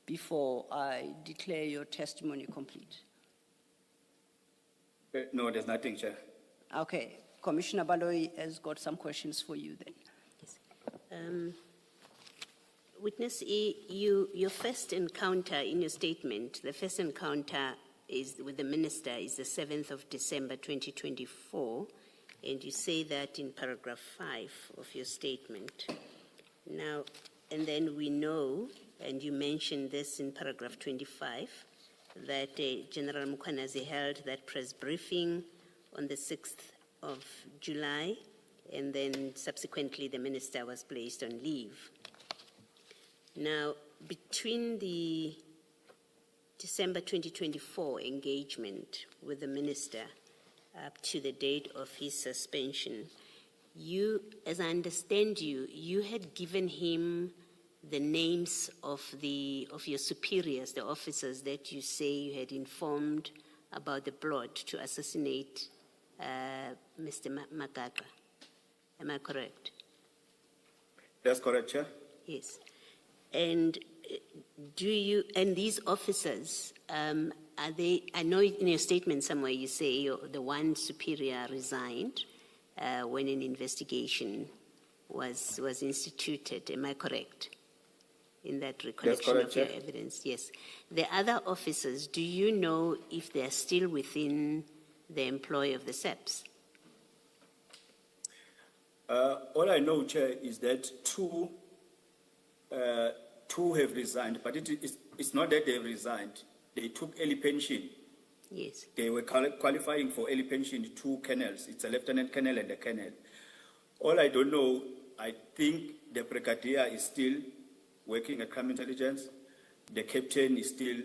before I declare your testimony complete? No, there's nothing, Chair. Okay. Commissioner Baloyi has got some questions for you then. Yes. Witness E, your first encounter in your statement, the first encounter is with the minister is the 7th of December 2024, and you say that in paragraph 5 of your statement. Now, and then we know, and you mentioned this in paragraph 25, that General Mkhwanazi held that press briefing on the 6th of July, and then subsequently the minister was placed on leave. Now, between the December 2024 engagement with the minister up to the date of his suspension, you, as I understand you, you had given him the names of your superiors, the officers that you say you had informed about the plot to assassinate Mr. Magaga. Am I correct? That's correct, Chair. Yes. And and these officers, are they, I know in your statement somewhere you say the one superior resigned when an investigation was instituted. Am I correct? In that recollection of your evidence, yes. The other officers, do you know if they are still within the employ of the SEPs? All I know, Chair, is that two have resigned, but it's not that they have resigned. They took early pension. Yes. They were qualifying for early pension, 2 colonels. It's a lieutenant colonel and a colonel. All I don't know, I think the brigadier is still working at crime intelligence. The captain is still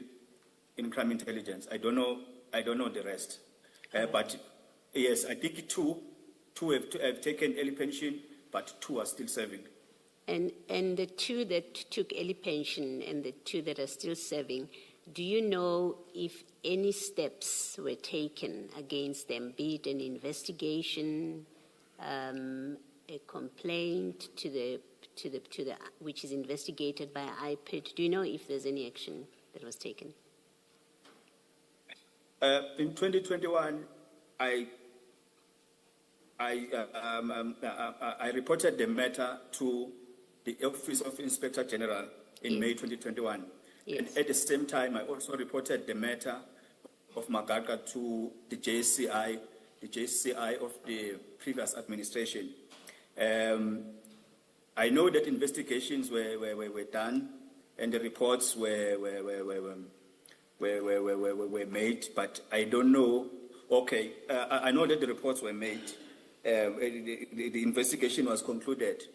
in crime intelligence. I don't know the rest. But yes, I think two have taken early pension, but 2 are still serving. And the 2 that took early pension and the 2 that are still serving, do you know if any steps were taken against them, be it an investigation, a complaint to the which is investigated by IPID? Do you know if there's any action that was taken? In 2021, I reported the matter to the Office of Inspector General in May 2021. Yes. And at the same time, I also reported the matter of Magaga to the JCI of the previous administration. I know that investigations were done and the reports were made, but I don't know. Okay, I know that the reports were made. The investigation was concluded.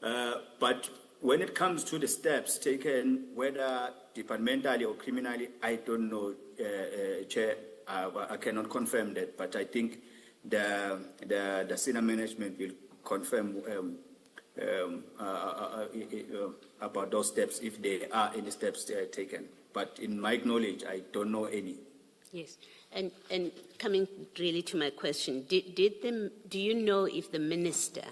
But when it comes to the steps taken, whether departmentally or criminally, I don't know, Chair. I cannot confirm that, but I think the senior management will confirm about those steps if there are any steps taken. But in my knowledge, I don't know any. Yes, and coming really to my question, do you know if the minister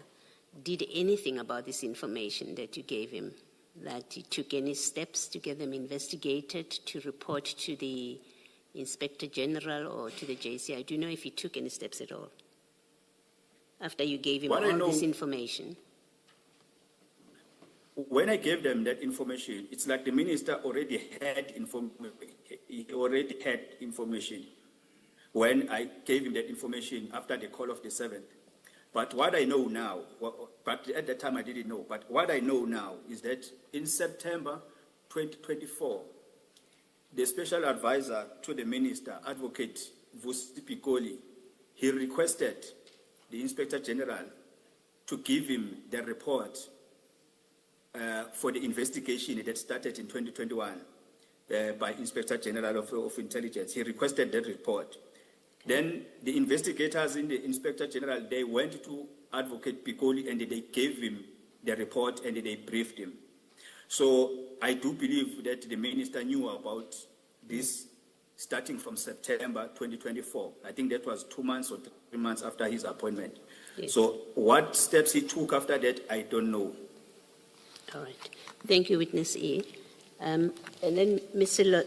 did anything about this information that you gave him? That he took any steps to get them investigated, to report to the Inspector General or to the JCI? Do you know if he took any steps at all after you gave him all this information? When I gave them that information, it's like the minister already had information. He already had information when I gave him that information after the call of the 7th. But what I know now, but at that time I didn't know, but what I know now is that in September 2024, the special advisor to the minister, Advocate Vusi Pikoli, he requested the Inspector General to give him the report for the investigation that started in 2021 by Inspector General of Intelligence. He requested that report. Then the investigators in the Inspector General, they went to Advocate Pikoli and they gave him the report and they briefed him. So I do believe that the minister knew about this starting from September 2024. I think that was 2 months or 3 months after his appointment. Yes. So what steps he took after that, I don't know. All right. Thank you, Witness E. And then, Mr.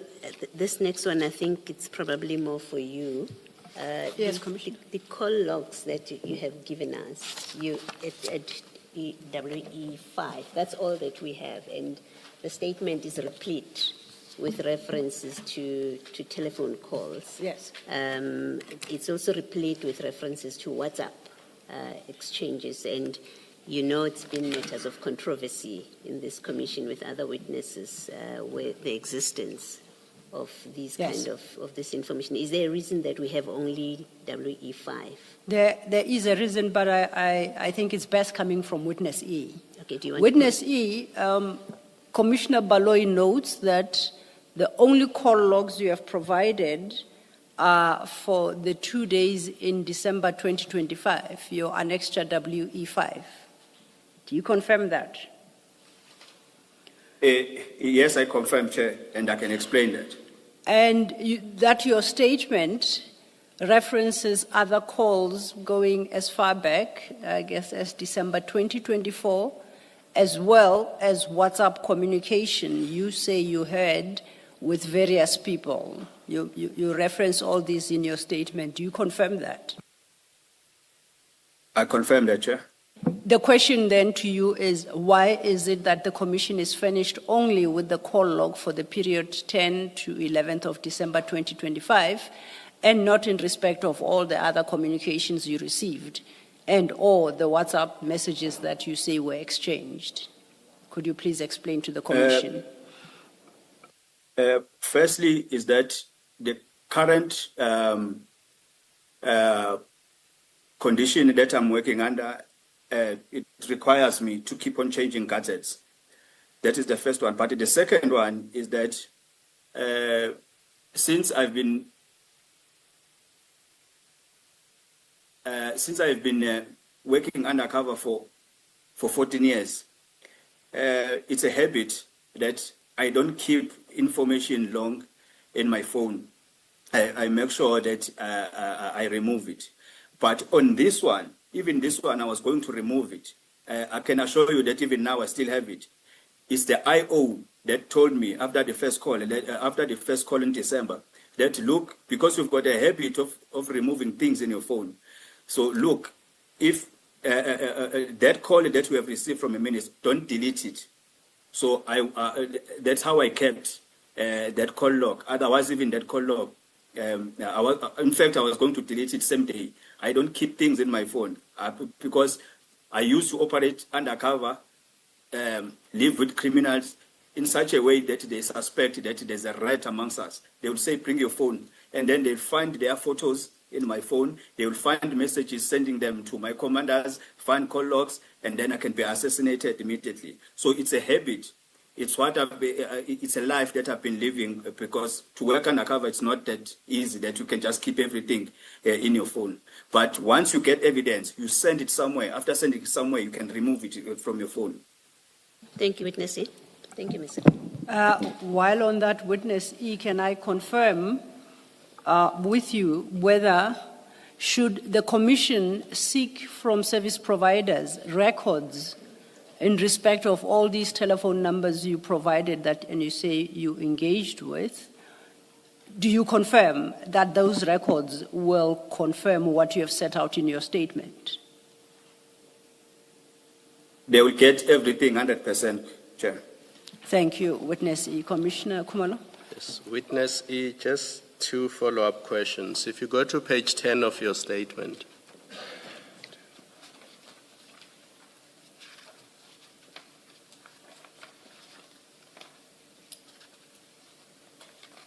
This next one, I think it's probably more for you. Yes, Commissioner. The call logs that you have given us, at WE5, that's all that we have. And the statement is replete with references to telephone calls. Yes. It's also replete with references to WhatsApp exchanges. And you know it's been matters of controversy in this commission with other witnesses with the existence of these kind of this information. Is there a reason that we have only WE5? There is a reason, but I think it's best coming from Witness E. Okay, do you want Witness E, Commissioner Baloyi notes that the only call logs you have provided are for the 2 days in December 2025, your annexure WE5. Do you confirm that? Yes, I confirm, Chair, and I can explain that. And that your statement references other calls going as far back, I guess, as December 2024, as well as WhatsApp communication you say you had with various people. You reference all this in your statement. Do you confirm that? I confirm that, Chair. The question then to you is, why is it that the commission is furnished only with the call log for the period 10 to 11th of December 2025 and not in respect of all the other communications you received and or the WhatsApp messages that you say were exchanged? Could you please explain to the commission? Firstly, is that the current condition that I'm working under, it requires me to keep on changing gadgets. That is the first one. But the second one is that since I've been working undercover for 14 years, it's a habit that I don't keep information long in my phone. I make sure that I remove it. But on this one, even this one, I was going to remove it. I can assure you that even now I still have it. It's the IO that told me after the first call, in December, that look, because you've got a habit of removing things in your phone. So look, if that call that we have received from a minister, don't delete it. So that's how I kept that call log. Otherwise, even that call log, in fact, I was going to delete it same day. I don't keep things in my phone because I used to operate undercover, live with criminals in such a way that they suspect that there's a riot amongst us. They would say, bring your phone. And then they'll find their photos in my phone. They will find messages sending them to my commanders, find call logs, and then I can be assassinated immediately. So it's a habit. It's it's a life that I've been living because to work undercover, it's not that easy that you can just keep everything in your phone. But once you get evidence, you send it somewhere. After sending it somewhere, you can remove it from your phone. Thank you, Witness E. Thank you, Mr. While on that, Witness E, can I confirm with you whether should the commission seek from service providers records in respect of all these telephone numbers you provided that and you say you engaged with. Do you confirm that those records will confirm what you have set out in your statement? They will get everything 100%, Chair. Thank you. Witness E. Commissioner Kumalo. Yes. Witness E, just 2 follow-up questions. If you go to page 10 of your statement,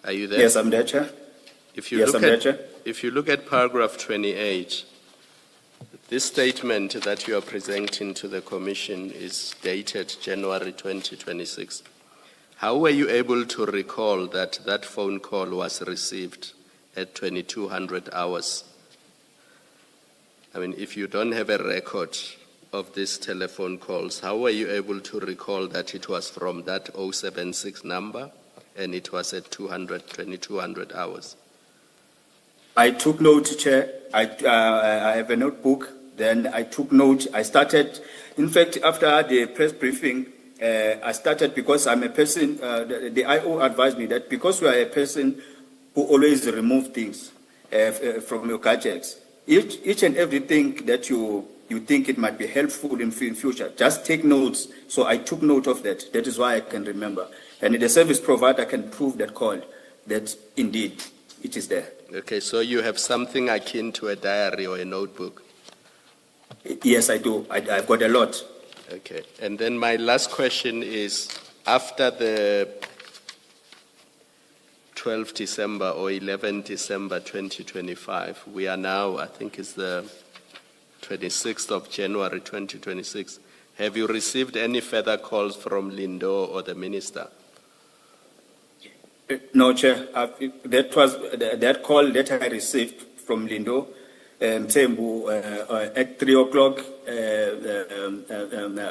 are you there? Yes, I'm there, Chair. If you Yes, look I'm there, at, Chair. if you look at paragraph 28, this statement that you are presenting to the Commission is dated January 2026. How were you able to recall that that phone call was received at 2200 hours? I mean, if you don't have a record of these telephone calls, how were you able to recall that it was from that 076 number and it was at 2200 hours? I took note, Chair. I have a notebook. Then I took note. I started, in fact, after the press briefing, I started because I'm a person, the IO advised me that because you are a person who always remove things from your gadgets, each and everything that you think it might be helpful in future, just take notes. So I took note of that. That is why I can remember. And the service provider can prove that call, that indeed it is there. Okay, so you have something akin to a diary or a notebook? Yes, I do. I've got a lot. Okay, and then my last question is, after the 12 December or 11 December 2025, we are now, I think it's the 26th of January 2026. Have you received any further calls from Lindo or the minister? No, Chair. That call that I received from Lindo, Mthembu, at 3 o'clock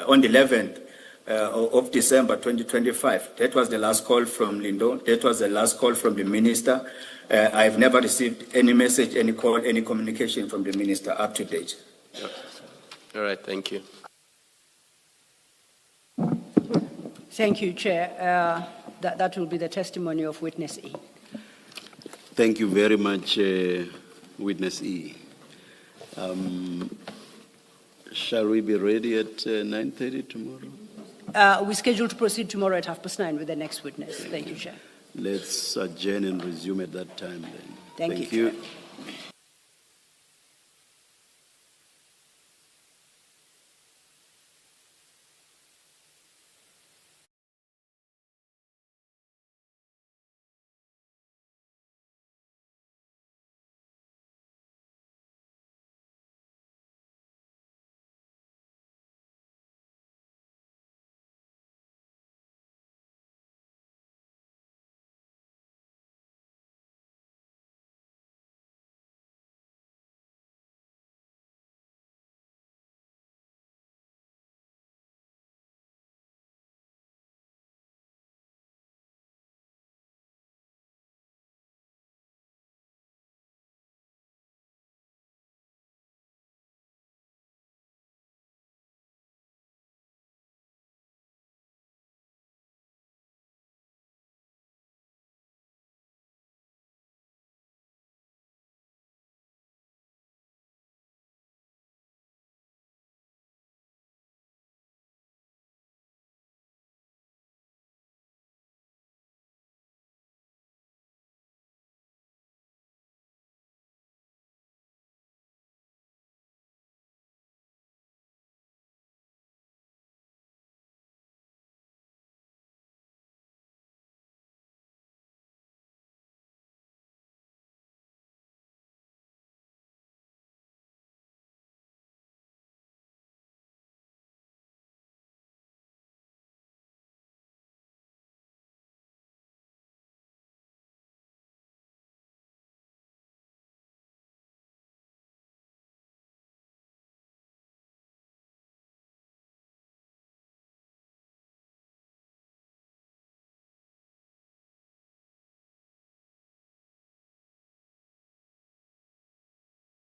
on the 11th of December 2025. That was the last call from Lindo. That was the last call from the minister. I've never received any message, any call, any communication from the minister up to date. All right, thank you. Thank you, Chair. That will be the testimony of Witness E. Thank you very much, Witness E. Shall we be ready at 9:30 tomorrow? We're scheduled to proceed tomorrow at 9:30 with the next witness. Thank you, Chair. Let's adjourn and resume at that time then. Thank you, Chair.